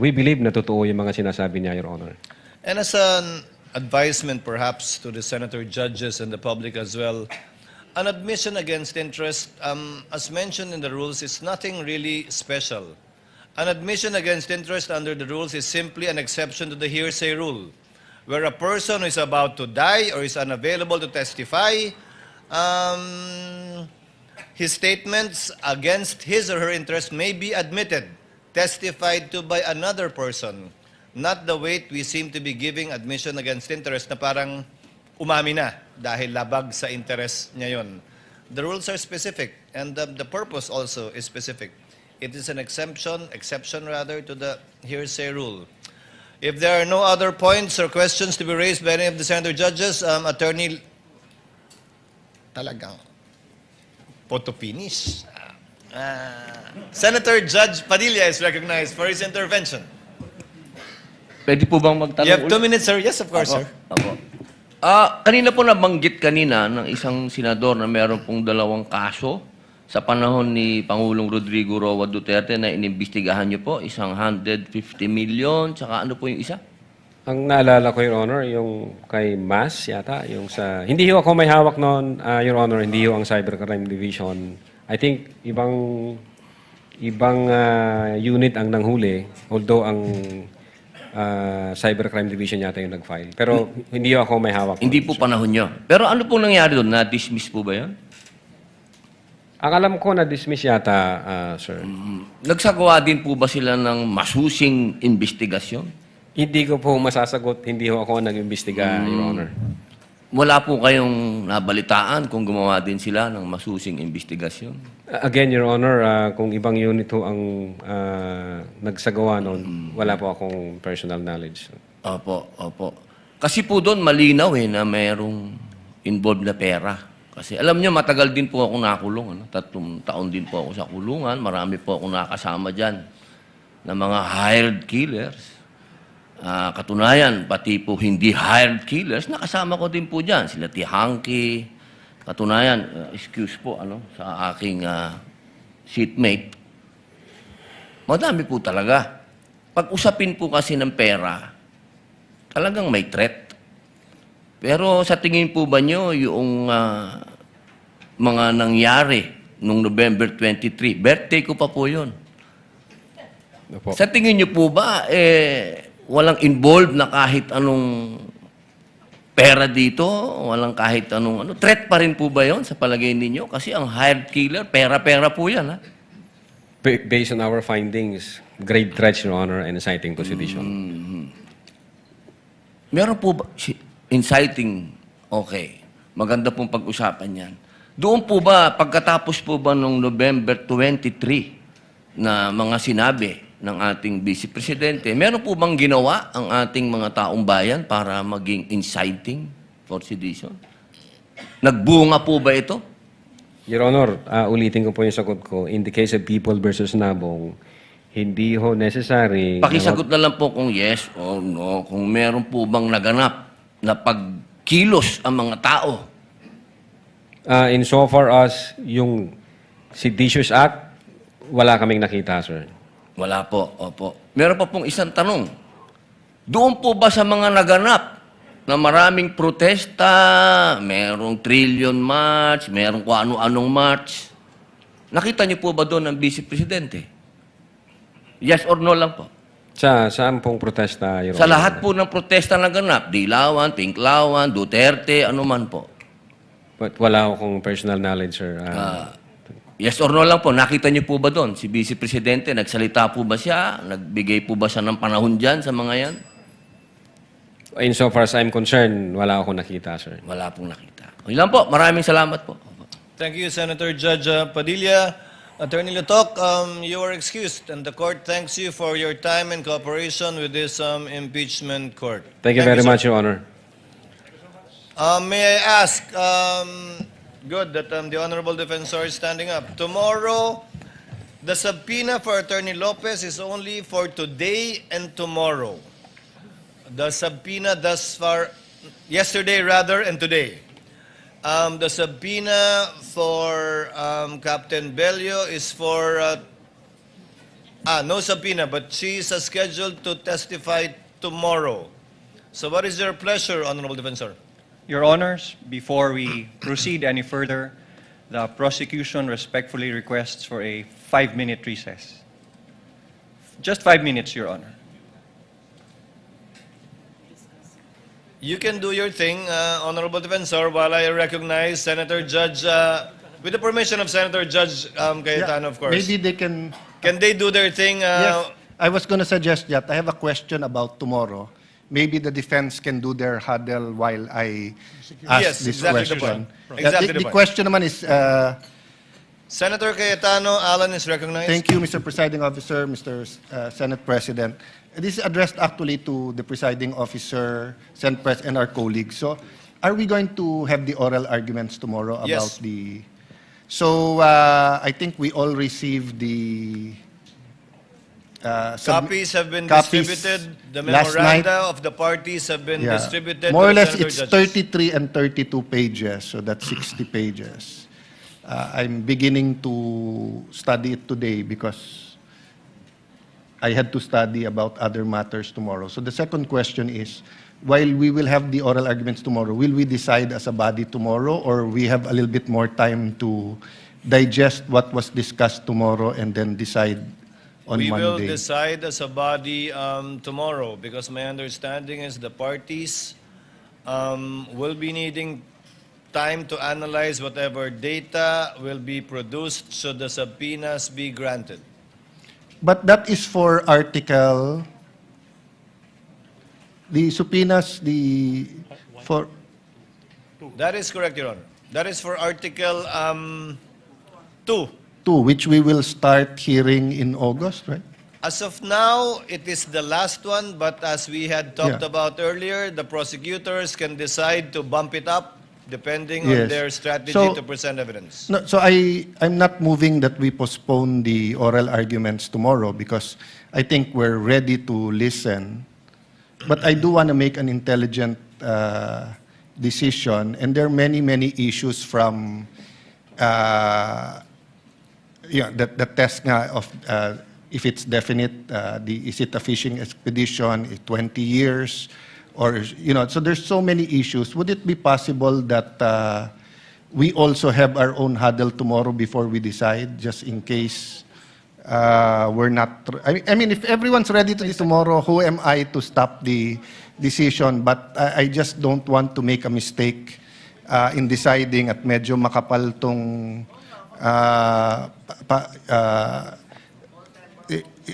we believe na totoo yung mga sinasabi niya, Your Honor. And as an advisement perhaps to the senator judges and the public as well, an admission against interest, as mentioned in the rules, is nothing really special. An admission against interest under the rules is simply an exception to the hearsay rule, where a person who is about to die or is unavailable to testify, his statements against his or her interest may be admitted, testified to by another person, not the weight we seem to be giving admission against interest na parang umami na dahil labag sa interest niya yun. The rules are specific and the purpose also is specific. It is an exception to the hearsay rule. If there are no other points or questions to be raised by any of the senator judges, Attorney talagang photo finish. Senator Judge Padilla is recognized for his intervention. Pwede po bang magtanong? You have 2 minutes, sir. Yes, of course, sir. Apo. Kanina po nabanggit kanina ng isang senador na meron pong 2 kaso sa panahon ni Pangulong Rodrigo Roa Duterte na inimbestigahan niyo po, isang 150 million, tsaka ano po yung isa? Ang naalala ko, Your Honor, yung kay Mas yata, yung sa... Hindi ho ako may hawak noon, Your Honor, hindi ho ang Cybercrime Division. I think ibang unit ang nanghuli, although ang Cybercrime Division yata yung nag-file. Pero hindi ako may hawak. Hindi po panahon nyo. Pero ano po nangyari doon? Na-dismiss po ba yun? Ang alam ko na-dismiss yata, sir. Nagsagawa din po ba sila ng masusing investigasyon? Hindi ko po masasagot. Hindi ako nag-imbestiga, Your Honor. Wala po kayong nabalitaan kung gumawa din sila ng masusing investigasyon? Again, Your Honor, kung ibang unit ho ang nagsagawa noon, wala po akong personal knowledge. Opo, opo. Kasi po doon malinaw na mayroong involved na pera. Kasi alam niyo, matagal din po ako nakulong. 3 taon din po ako sa kulungan. Marami po ako nakasama dyan na mga hired killers. Katunayan, pati po hindi hired killers, nakasama ko din po dyan. Sila Tihangki. Katunayan, excuse po sa aking seatmate. Madami po talaga. Pag usapin po kasi ng pera, talagang may threat. Pero sa tingin po ba nyo, yung mga nangyari nung November 23, birthday ko pa po yun. Sa tingin nyo po ba, walang involved na kahit anong pera dito, walang kahit anong threat pa rin po ba yun sa palagay ninyo? Kasi ang hired killer, pera-pera po yan, ha? Based on our findings, grave threats, Your Honor, and inciting to sedition. Meron po ba, inciting, okay. Maganda pong pag-usapan yan. Doon po ba, pagkatapos po ba nung November 23 na mga sinabi ng ating Vice Presidente, meron po bang ginawa ang ating mga taong bayan para maging inciting for sedition? Nagbunga po ba ito? Your Honor, ulitin ko po yung sagot ko. In the case of People versus Nabong, hindi ho necessary... Pakisagot na lang po kung yes or no, kung meron po bang naganap na pagkilos ang mga tao. Insofar as yung Seditious Act, wala kaming nakita, sir. Wala po, opo. Meron pa pong isang tanong. Doon po ba sa mga naganap na maraming protesta, merong Trillion March, merong kung ano-anong march, nakita niyo po ba doon ang Vice Presidente? Yes or no lang po? Saan pong protesta, Your Sa Honor? lahat po ng protesta na ganap, Dilawan, Tinklawan, Duterte, ano man po. But wala akong personal knowledge, sir. Yes or no lang po, nakita niyo po ba doon? Si Vice Presidente, nagsalita po ba siya? Nagbigay po ba siya ng panahon dyan sa mga yan? Insofar as I'm concerned, wala akong nakita, sir. Wala pong nakita. Okay lang po, maraming salamat po. Thank you, Senator Judge Padilla. Attorney Lutok, you are excused, and the court thanks you for your time and cooperation with this impeachment court. Thank you very much, Your Honor. May I ask, good that the Honorable Defensor is standing up. Tomorrow, the subpoena for Attorney Lopez is only for today and tomorrow. The subpoena thus far, yesterday rather, and today. The subpoena for Captain Bello is for, no subpoena, but she is scheduled to testify tomorrow. So what is your pleasure, Honorable Defensor? Your Honors, before we proceed any further, the prosecution respectfully requests for a 5-minute recess. Just 5 minutes, Your Honor. You can do your thing, Honorable Defensor, while I recognize Senator Judge, with the permission of Senator Judge Cayetano, of course. Maybe they can... Can they do their thing? Yes, I was going to suggest that. I have a question about tomorrow. Maybe the defense can do their huddle while I ask Yes, this exactly the question. point. Exactly the The point. question naman is... Senator Cayetano, Alan is recognized. Thank you, Mr. Presiding Officer, Mr. Senate President. This is addressed actually to the presiding officer, Senate President, and our colleagues. So, are we going to have the oral arguments tomorrow about Yes. the... So, I think we all received the... Copies have been copies distributed. The last night. memoranda of the parties have been Yeah. distributed. More or to the less, Senator it's Judges. 33 and 32 pages, so that's 60 pages. I'm beginning to study it today because I had to study about other matters tomorrow. So the second question is, while we will have the oral arguments tomorrow, will we decide as a body tomorrow, or we have a little bit more time to digest what was discussed tomorrow and then decide on We will Monday. decide as a body tomorrow, because my understanding is the parties will be needing time to analyze whatever data will be produced should the subpoenas be granted. But that is for article, the subpoenas, for, That is correct, Your Honor. That is for Article 2. 2, which we will start hearing in August, right? As of now, it is the last one, but as we had talked Yeah. about earlier, the prosecutors can decide to bump it up depending on Yes. their strategy So- to present evidence. No, so I'm not moving that we postpone the oral arguments tomorrow because I think we're ready to listen. But I do want to make an intelligent decision, and there are many, many issues from the test nga of if it's definite, is it a fishing expedition, 20 years, or, so there's so many issues. Would it be possible that we also have our own huddle tomorrow before we decide, just in case we're not, I mean, if everyone's ready to do tomorrow, who am I to stop the decision? But I just don't want to make a mistake in deciding at medyo makapal tong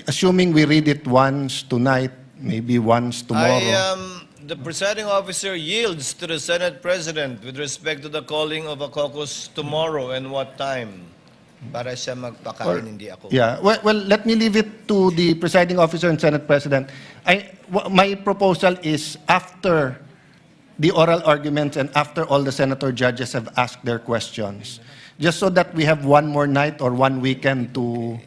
assuming we read it once tonight, maybe once tomorrow. The presiding officer yields to the Senate President with respect to the calling of a caucus tomorrow and what time. Para siya magpakain, hindi ako. Yeah, well, let me leave it to the presiding officer and Senate President. My proposal is after the oral arguments and after all the senator judges have asked their questions, just so that we have one more night or one weekend to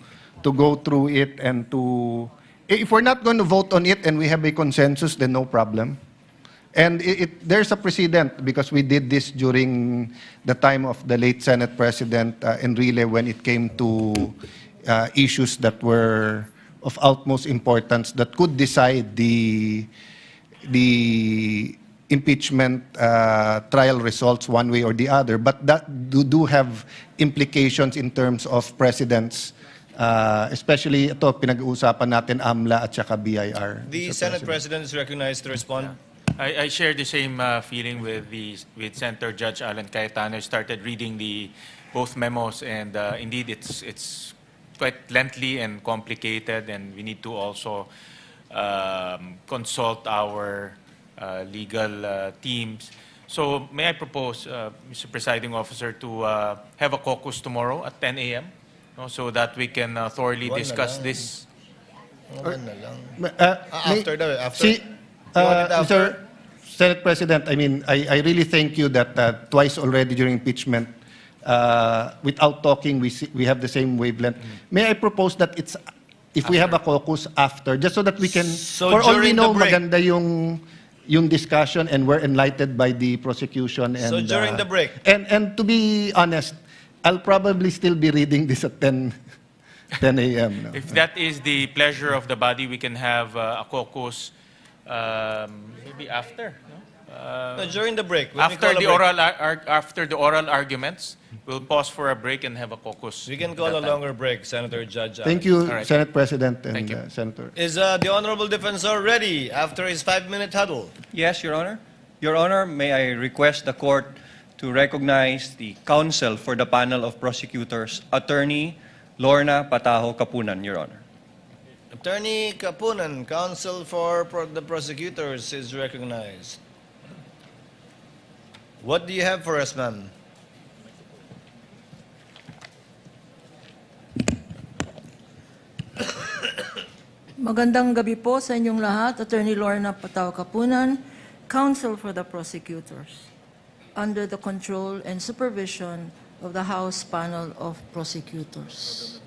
go through it and to, if we're not going to vote on it and we have a consensus, then no problem. And there's a precedent because we did this during the time of the late Senate President Enrile when it came to issues that were of utmost importance that could decide the impeachment trial results one way or the other, but that do have implications in terms of precedents, especially ito pinag-uusapan natin AMLA at saka BIR. The Senate President is recognized to respond. I share the same feeling with Senator Judge Alan Cayetano. I started reading both memos, and indeed it's quite lengthy and complicated, and we need to also consult our legal teams. So may I propose, Mr. Presiding Officer, to have a caucus tomorrow at 10 a.m. So that we can thoroughly discuss this. After. Mr. Senate President, I mean, I really thank you that twice already during impeachment, without talking, we have the same wavelength. May I propose that if we have a caucus after, just so that we can, for all we know, maganda yung discussion and we're enlightened by the prosecution. And, So during the break. And to be honest, I'll probably still be reading this at 10 a.m. If that is the pleasure of the body, we can have a caucus maybe after. No, during the break. After the oral arguments, we'll pause for a break and have a caucus. We can call a longer break, Senator Judge. Thank you, All right. Senate President and Senator. Is the Honorable Defensor ready after his 5-minute huddle? Yes, Your Honor. Your Honor, may I request the court to recognize the counsel for the panel of prosecutors, Attorney Lorna Pataho Kapunan, Your Honor. Attorney Kapunan, counsel for the prosecutors, is recognized. What do you have for us, ma'am? Magandang gabi po sa inyong lahat. Attorney Lorna Pataho Kapunan, counsel for the prosecutors, under the control and supervision of the House Panel of Prosecutors.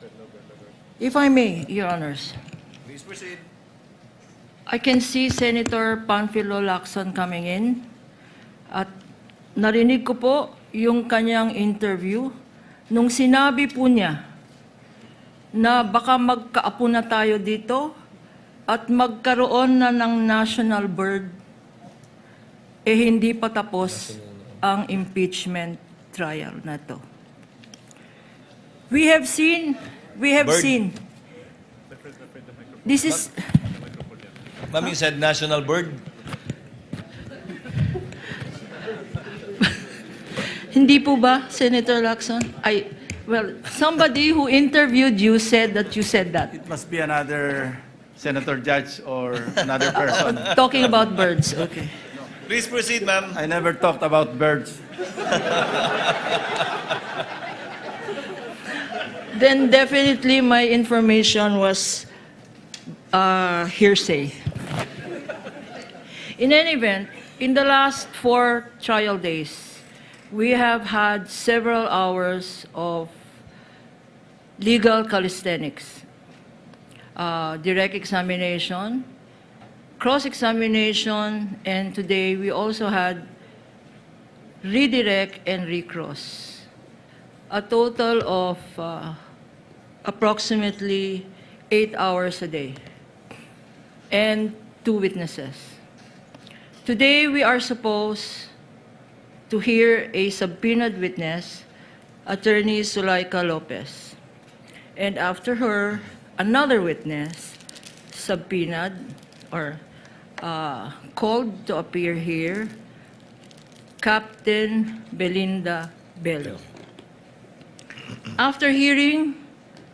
If I may, Your Honors. Please proceed. I can see Senator Panfilo Lacson coming in. At narinig ko po yung kanyang interview nung sinabi po niya na baka magkaapo na tayo dito at magkaroon na ng national bird, hindi pa tapos ang impeachment trial na to. We have seen This is... Ma'am, you said national bird. Hindi po ba, Senator Lacson? Well, somebody who interviewed you said that you said that. It must be another senator judge or another person. Talking about birds, okay. Please proceed, ma'am. I never talked about birds. Then definitely my information was hearsay. In any event, in the last 4 trial days, we have had several hours of legal calisthenics, direct examination, cross-examination, and today we also had redirect and recross. A total of approximately 8 hours a day, and 2 witnesses. Today we are supposed to hear a subpoenaed witness, Attorney Zulaika Lopez. And after her, another witness, subpoenaed or called to appear here, Captain Belinda Bello. After hearing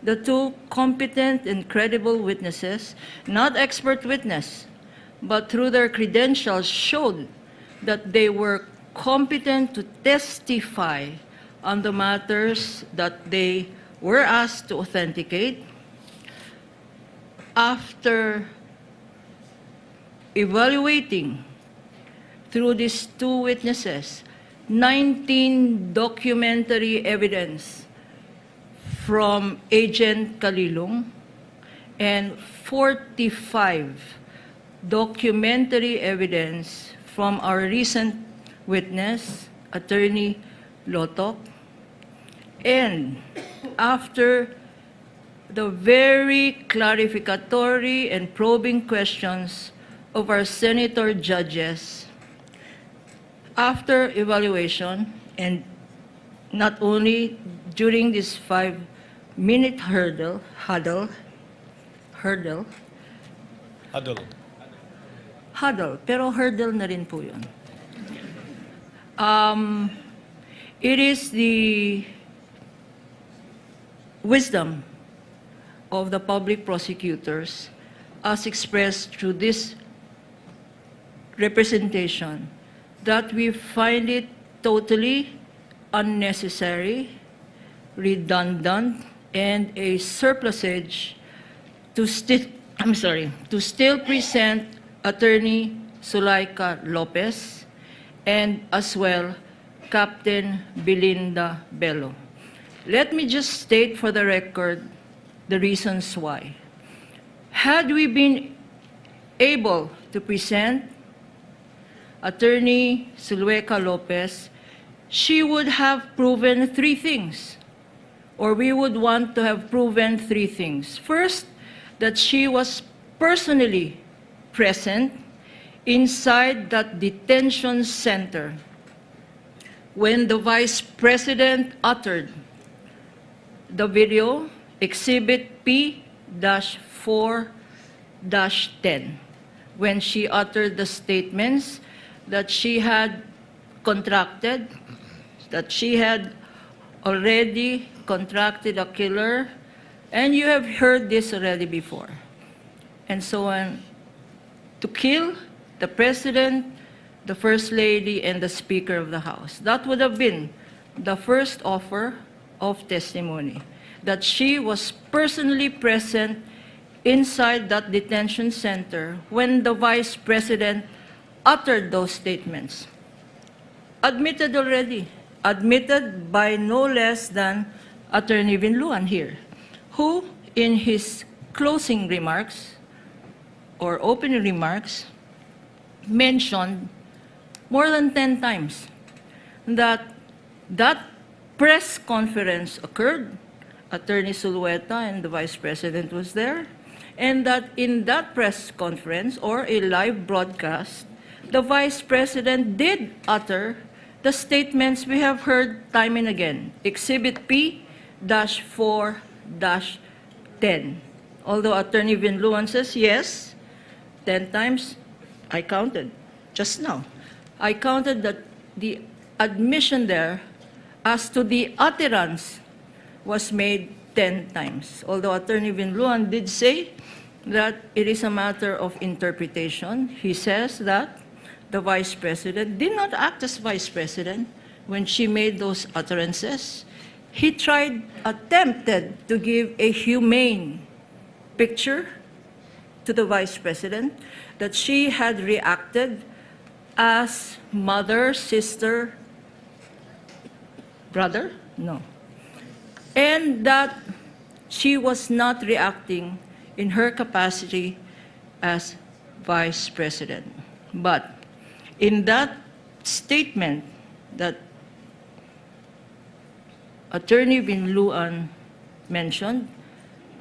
the 2 competent and credible witnesses, not expert witness, but through their credentials showed that they were competent to testify on the matters that they were asked to authenticate. After evaluating through these 2 witnesses, 19 documentary evidence from Agent Kalilong and 45 documentary evidence from our recent witness, Attorney Lotok. And after the very clarificatory and probing questions of our senator judges, after evaluation, and not only during this 5-minute huddle, pero hurdle na rin po yun. It is the wisdom of the public prosecutors as expressed through this representation that we find it totally unnecessary, redundant, and a surplusage to still present Attorney Zulaika Lopez and as well Captain Belinda Bello. Let me just state for the record the reasons why. Had we been able to present Attorney Zulaika Lopez, she would have proven 3 things, or we would want to have proven 3 things. First, that she was personally present inside that detention center when the Vice President uttered the video, Exhibit P-4-10, when she uttered the statements that she had contracted, that she had already contracted a killer, and you have heard this already before, and so on, to kill the President, the First Lady, and the Speaker of the House. That would have been the first offer of testimony, that she was personally present inside that detention center when the Vice President uttered those statements. Admitted already, admitted by no less than Attorney Vinluan here, who in his closing remarks or opening remarks mentioned more than 10 times that that press conference occurred, Attorney Zulueta and the Vice President was there, and that in that press conference or a live broadcast, the Vice President did utter the statements we have heard time and again, Exhibit P-4-10. Although Attorney Vinluan says yes, 10 times, I counted just now. I counted that the admission there as to the utterance was made 10 times. Although Attorney Vinluan did say that it is a matter of interpretation. He says that the Vice President did not act as Vice President when she made those utterances. He attempted to give a humane picture to the Vice President that she had reacted as mother, sister, brother? No. And that she was not reacting in her capacity as Vice President. But in that statement that Attorney Vinluan mentioned,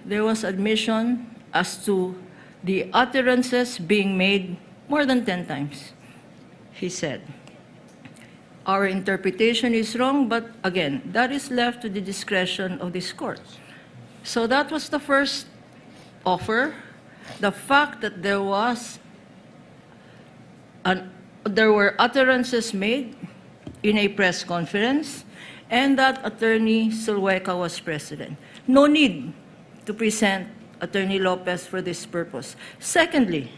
there was admission as to the utterances being made more than 10 times. He said, our interpretation is wrong, but again, that is left to the discretion of this court. So that was the first offer. The fact that there were utterances made in a press conference and that Attorney Sulhueca was president. No need to present Attorney Lopez for this purpose. Secondly,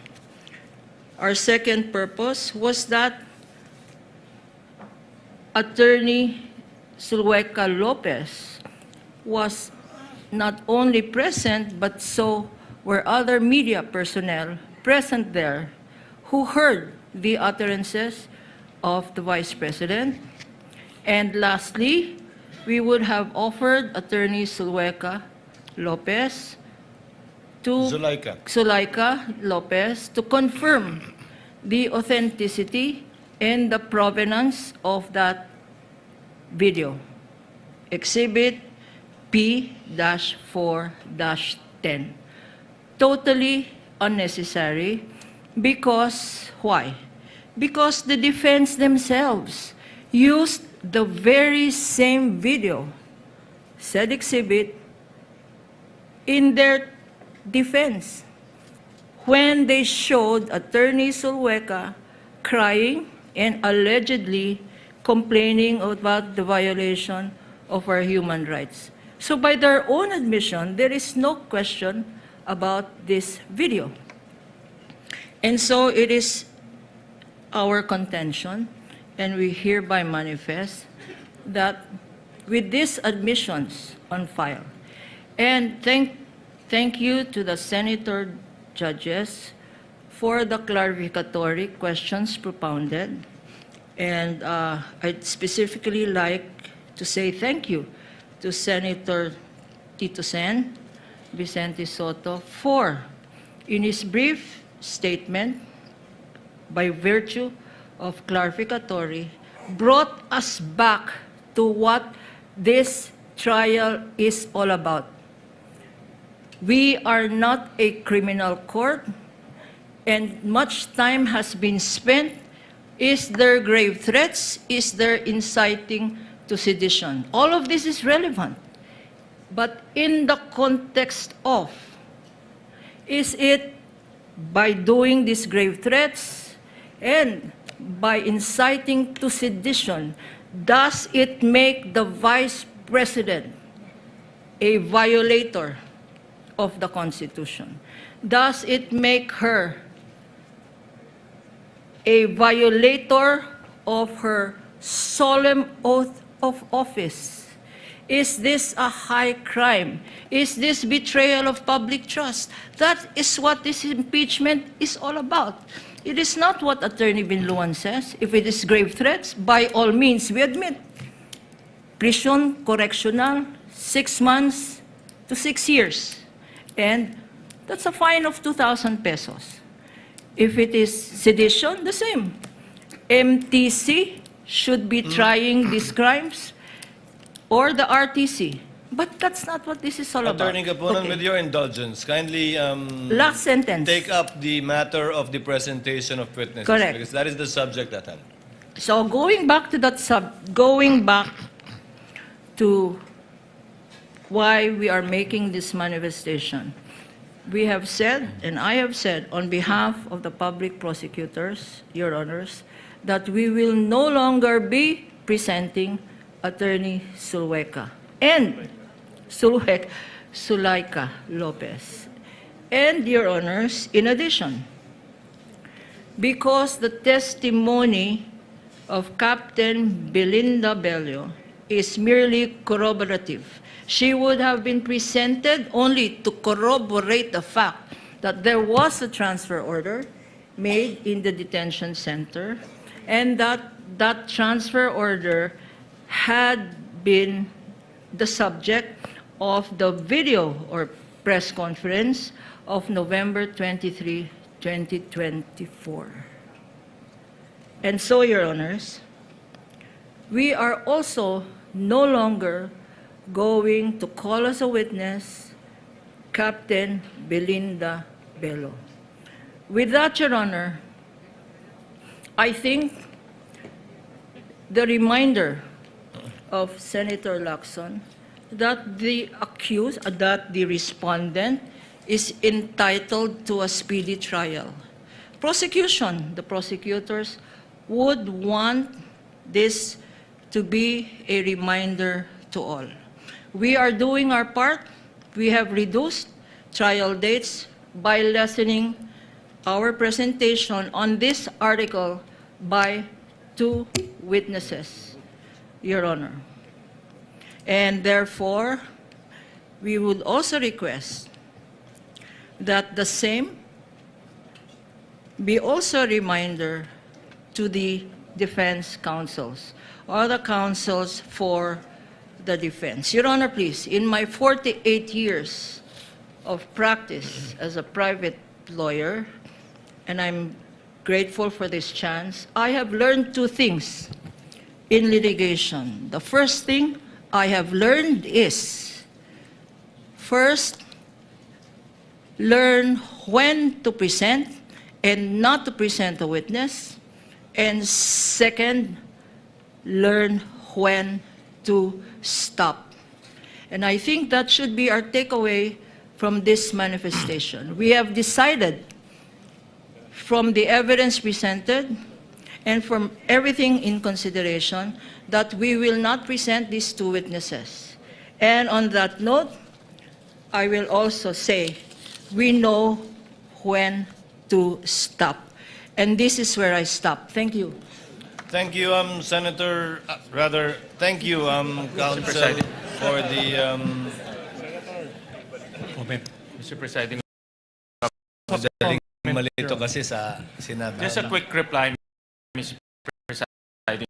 our second purpose was that Attorney Sulhueca Lopez was not only present, but so were other media personnel present there who heard the utterances of the Vice President. And lastly, we would have offered Attorney Sulhueca Lopez to Zulaika Lopez to confirm the authenticity and the provenance of that video, Exhibit P-4-10. Totally unnecessary because, why? Because the defense themselves used the very same video, said exhibit, in their defense when they showed Attorney Sulhueca crying and allegedly complaining about the violation of our human rights. So by their own admission, there is no question about this video. And so it is our contention, and we hereby manifest, that with these admissions on file, and thank you to the senator judges for the clarificatory questions propounded. And I'd specifically like to say thank you to Senator Tito Sen, Vicente Soto, for, in his brief statement, by virtue of clarificatory, brought us back to what this trial is all about. We are not a criminal court, and much time has been spent. Is there grave threats? Is there inciting to sedition? All of this is relevant. But in the context of, is it by doing these grave threats and by inciting to sedition, does it make the Vice President a violator of the Constitution? Does it make her a violator of her solemn oath of office? Is this a high crime? Is this betrayal of public trust? That is what this impeachment is all about. It is not what Attorney Vinluan says. If it is grave threats, by all means, we admit. Prison, correctional, 6 months to 6 years. And that's a fine of 2,000 pesos. If it is sedition, the same. MTC should be trying these crimes, or the RTC. But that's not what this is all Attorney about. Gapunan, Okay. with your indulgence, kindly Last sentence. take up the matter of the presentation of witnesses. Correct. Because that is the subject at hand. So going back to that going back to why we are making this manifestation, we have said, and I have said on behalf of the public prosecutors, Your Honors, that we will no longer be presenting Attorney Sulweca and Sulaika Lopez. And, Your Honors, in addition, because the testimony of Captain Belinda Bello is merely corroborative, she would have been presented only to corroborate the fact that there was a transfer order made in the detention center and that transfer order had been the subject of the video or press conference of November 23, 2024. And so, Your Honors, we are also no longer going to call as a witness Captain Belinda Bello. With that, Your Honor, I think the reminder of Senator Lacson that the accused, that the respondent is entitled to a speedy trial. Prosecution, the prosecutors would want this to be a reminder to all. We are doing our part. We have reduced trial dates by lessening our presentation on this article by 2 witnesses, Your Honor. And therefore, we would also request that the same be also a reminder to the defense counsels or the counsels for the defense. Your Honor, please, in my 48 years of practice as a private lawyer, and I'm grateful for this chance, I have learned 2 things in litigation. The first thing I have learned is, first, learn when to present and not to present a witness, and second, learn when to stop. And I think that should be our takeaway from this manifestation. We have decided from the evidence presented and from everything in consideration that we will not present these 2 witnesses. And on that note, I will also say we know when to stop. And this is where I stop. Thank you. Thank you, Senator, thank you, Counsel, for the... Mr. Presiding Malito kasi sa sinabi. Just a quick reply, Mr. Presiding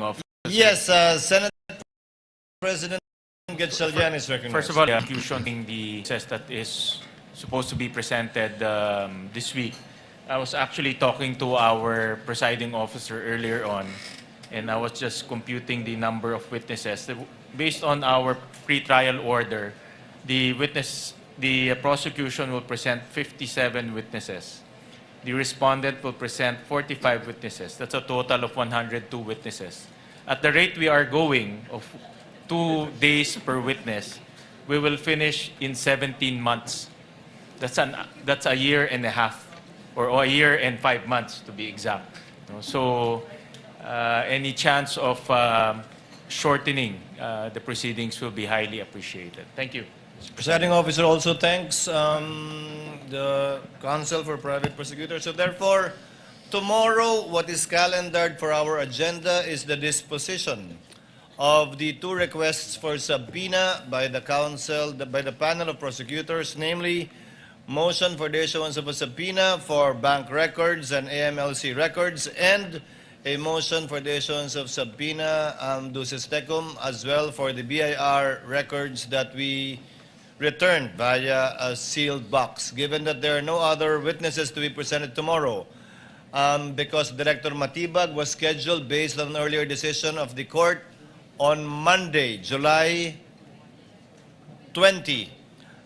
Officer. Yes, Senate President Gatchalian is recognized. First of all, the execution the test that is supposed to be presented this week. I was actually talking to our presiding officer earlier on, and I was just computing the number of witnesses. Based on our pre-trial order, the prosecution will present 57 witnesses. The respondent will present 45 witnesses. That's a total of 102 witnesses. At the rate we are going, of 2 days per witness, we will finish in 17 months. That's a year and a half, or a year and 5 months to be exact. So any chance of shortening the proceedings will be highly appreciated. Thank you. Presiding officer also thanks the Counsel for Private Prosecutors. So therefore, tomorrow, what is calendared for our agenda is the disposition of the 2 requests for subpoena by the Council, by the panel of prosecutors, namely motion for the issuance of a subpoena for bank records and AMLC records, and a motion for the issuance of subpoena ducis tecum, as well for the BIR records that we returned via a sealed box. Given that there are no other witnesses to be presented tomorrow, because Director Matibag was scheduled based on an earlier decision of the court on Monday, July 20.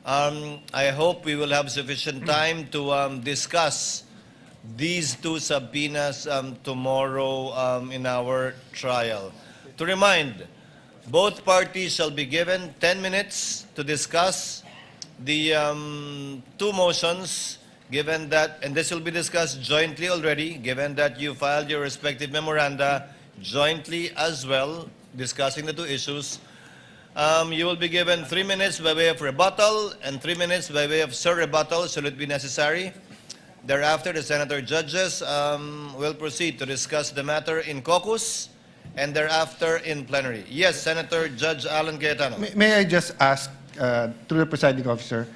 I hope we will have sufficient time to discuss these 2 subpoenas tomorrow in our trial. To remind, both parties shall be given 10 minutes to discuss the two motions, given that, and this will be discussed jointly already, given that you filed your respective memoranda jointly as well, discussing the two issues. You will be given 3 minutes by way of rebuttal and 3 minutes by way of sur-rebuttal, should it be necessary. Thereafter, the senator judges will proceed to discuss the matter in caucus and thereafter in plenary. Yes, Senator Judge Alan Cayetano. May I just ask, through the presiding officer,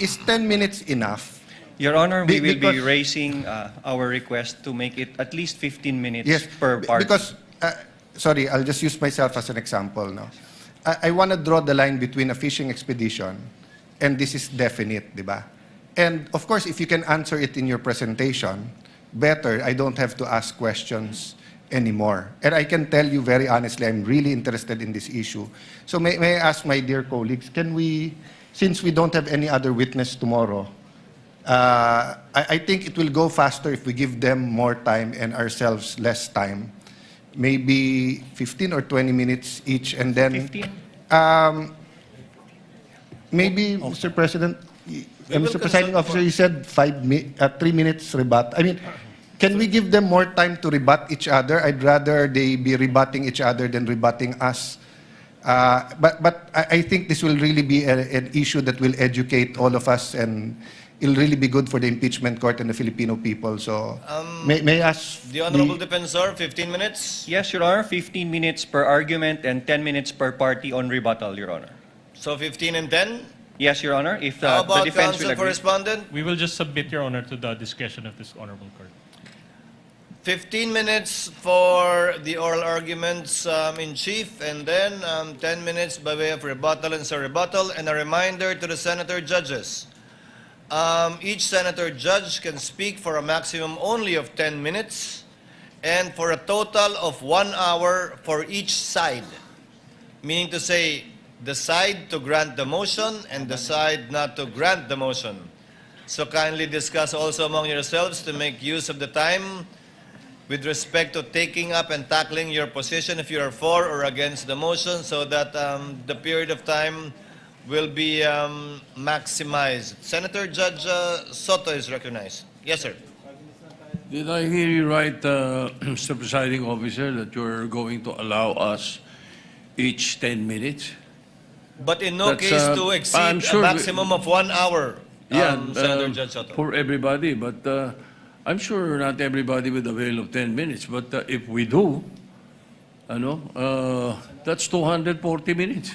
is 10 minutes enough? Your Honor, we will be Because- raising our request to make it at least 15 minutes Yes, per party. because, sorry, I'll just use myself as an example now. I want to draw the line between a fishing expedition and this is definite, di ba? And of course, if you can answer it in your presentation, better. I don't have to ask questions anymore. And I can tell you very honestly, I'm really interested in this issue. So may I ask my dear colleagues, can we, since we don't have any other witness tomorrow, I think it will go faster if we give them more time and ourselves less time. Maybe 15 or 20 minutes each, and then 15? maybe, Mr. President, Mr. Presiding Officer, you said 3 minutes rebut. I mean, can we give them more time to rebut each other? I'd rather they be rebutting each other than rebutting us. But I think this will really be an issue that will educate all of us, and it'll really be good for the impeachment court and the Filipino people. So, may I ask The Honorable Defensor, 15 minutes. Yes, Your Honor, 15 minutes per argument and 10 minutes per party on rebuttal, Your Honor. So 15 and 10? Yes, Your Honor, if How the about defense will counsel for agree. respondent? We will just submit, Your Honor, to the discretion of this honorable court. 15 minutes for the oral arguments in chief, and then 10 minutes by way of rebuttal and sur-rebuttal. And a reminder to the senator judges. Each senator judge can speak for a maximum only of 10 minutes and for a total of 1 hour for each side. Meaning to say, the side to grant the motion and the side not to grant the motion. So kindly discuss also among yourselves to make use of the time with respect to taking up and tackling your position if you are for or against the motion, so that the period of time will be maximized. Senator Judge Soto is recognized. Yes, sir. Did I hear you right, Mr. Presiding Officer, that you're going to allow us each 10 minutes? But in no That's, case to exceed I'm sure a maximum of 1 hour, Senator Judge Soto. for everybody, but I'm sure not everybody would avail of 10 minutes. But if we do, that's 240 minutes.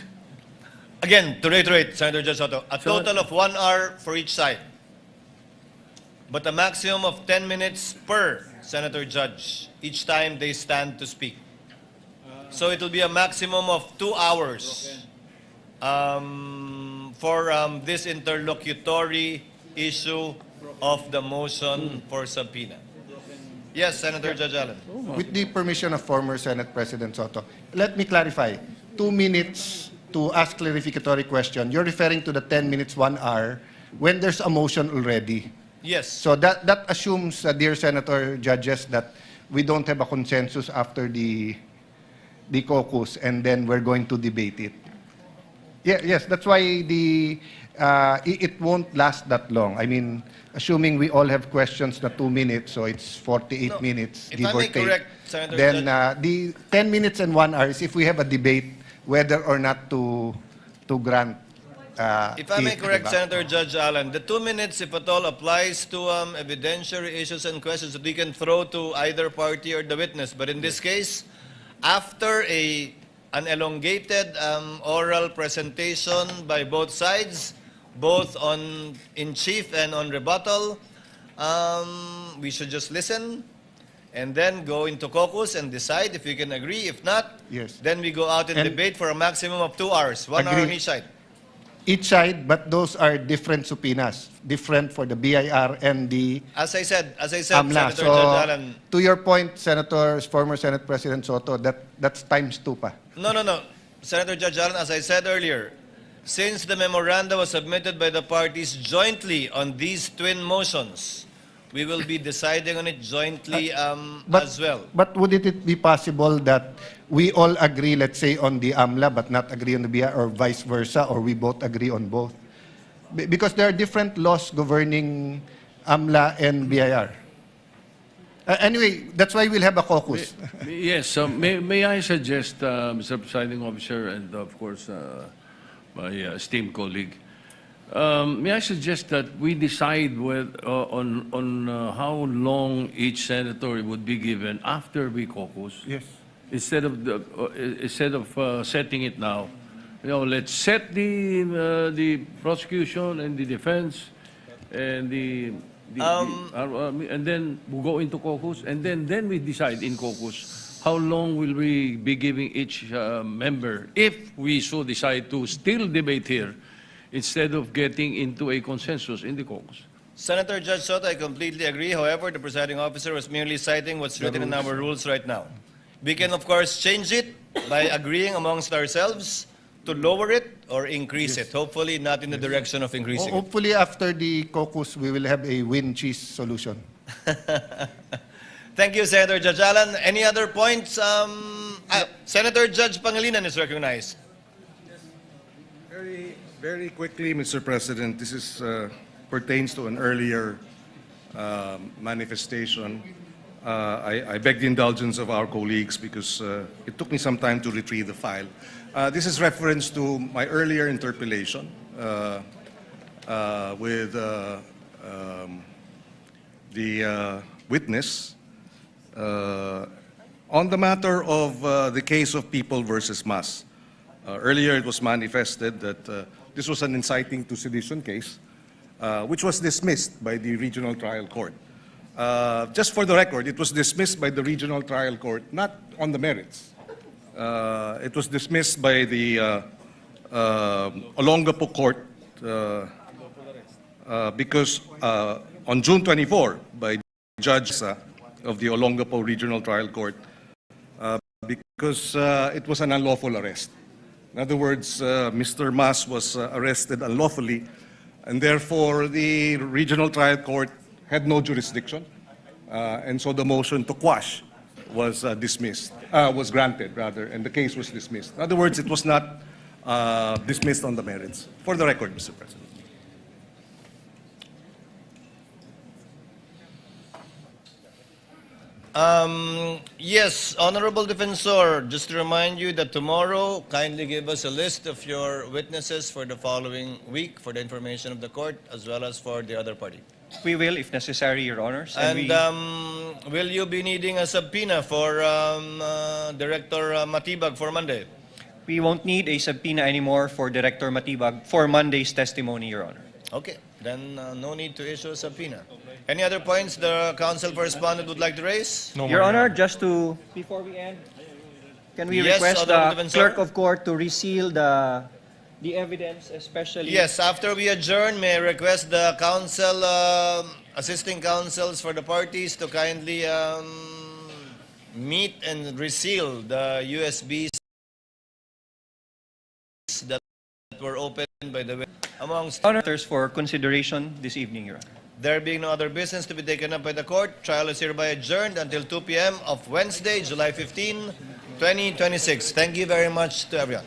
Again, to reiterate, Senator Judge Soto, a total of 1 hour for each side. But a maximum of 10 minutes per Senator Judge each time they stand to speak. So it will be a maximum of 2 hours for this interlocutory issue of the motion for subpoena. Yes, Senator Judge Allen. With the permission of former Senate President Soto, let me clarify. 2 minutes to ask clarificatory question. You're referring to the 10 minutes, 1 hour, when there's a motion already. Yes. So that assumes, dear Senator Judges, that we don't have a consensus after the caucus, and then we're going to debate it. Yeah, yes, that's why it won't last that long. I mean, assuming we all have questions na 2 minutes, so it's 48 minutes, If give I or may take. correct, Senator Then Judge. the 10 minutes and 1 hour is if we have a debate whether or not to grant. If I may it, correct, diba? Senator Judge Allen, the 2 minutes, if at all, applies to evidentiary issues and questions that we can throw to either party or the witness. But in this case, after an elongated oral presentation by both sides, both in chief and on rebuttal, we should just listen and then go into caucus and decide if we can agree. If not, Yes. then we go out and debate for a maximum of 2 hours, 1 hour on Agree. each side. Each side, but those are different subpoenas, different for the BIR and the As I said, AMLA. Senator So, Judge Allen. to your point, former Senate President Soto, that's times 2 pa. No. Senator Judge Allen, as I said earlier, since the memoranda was submitted by the parties jointly on these twin motions, we will be deciding on it jointly as well. But would it be possible that we all agree, let's say, on the AMLA, but not agree on the BIR, or vice versa, or we both agree on both? Because there are different laws governing AMLA and BIR. Anyway, that's why we'll have a caucus. Yes, may I suggest, Mr. Presiding Officer, and of course, my esteemed colleague, may I suggest that we decide on how long each senator would be given after we caucus? Yes. Instead of setting it now, let's set the prosecution and the defense and and then we'll go into caucus, and then we decide in caucus how long will we be giving each member if we so decide to still debate here instead of getting into a consensus in the caucus. Senator Judge Soto, I completely agree. However, the presiding officer was merely citing what's written in our rules right now. We can, of course, change it by agreeing amongst ourselves to lower it or increase it. Hopefully not in the direction of increasing it. Hopefully after the caucus, we will have a win-cheese solution. Thank you, Senator Judge Alan. Any other points? Senator Judge Pangilinan is recognized. Very quickly, Mr. President, this is, pertains to an earlier manifestation. I beg the indulgence of our colleagues because it took me some time to retrieve the file. This is reference to my earlier interpellation with the witness on the matter of the case of People versus Mas. Earlier, it was manifested that this was an inciting to sedition case, which was dismissed by the regional trial court. Just for the record, it was dismissed by the regional trial court, not on the merits. It was dismissed by the Olongapo court because on June 24, by Judge of the Olongapo Regional Trial Court, because it was an unlawful arrest. In other words, Mr. Mas was arrested unlawfully, and therefore the regional trial court had no jurisdiction, and so the motion to quash was dismissed, was granted rather, and the case was dismissed. In other words, it was not dismissed on the merits. For the record, Mr. President. Yes, Honorable Defensor, just to remind you that tomorrow, kindly give us a list of your witnesses for the following week for the information of the court as well as for the other party. We will, if necessary, Your Honors. And will you be needing a subpoena for Director Matibag for Monday? We won't need a subpoena anymore for Director Matibag for Monday's testimony, Your Honor. Okay, then no need to issue a subpoena. Any other points the council for respondent would like to raise? No, Your Honor, just to, before we end, can we Yes, request Honorable the Defensor. clerk of court to reseal the evidence, especially... Yes, after we adjourn, may I request the council, assisting councils for the parties to kindly meet and reseal the USBs that were opened by the amongst Senators for consideration this evening, Your Honor. There being no other business to be taken up by the court, trial is hereby adjourned until 2 p.m. of Wednesday, July 15, 2026. Thank you very much to everyone.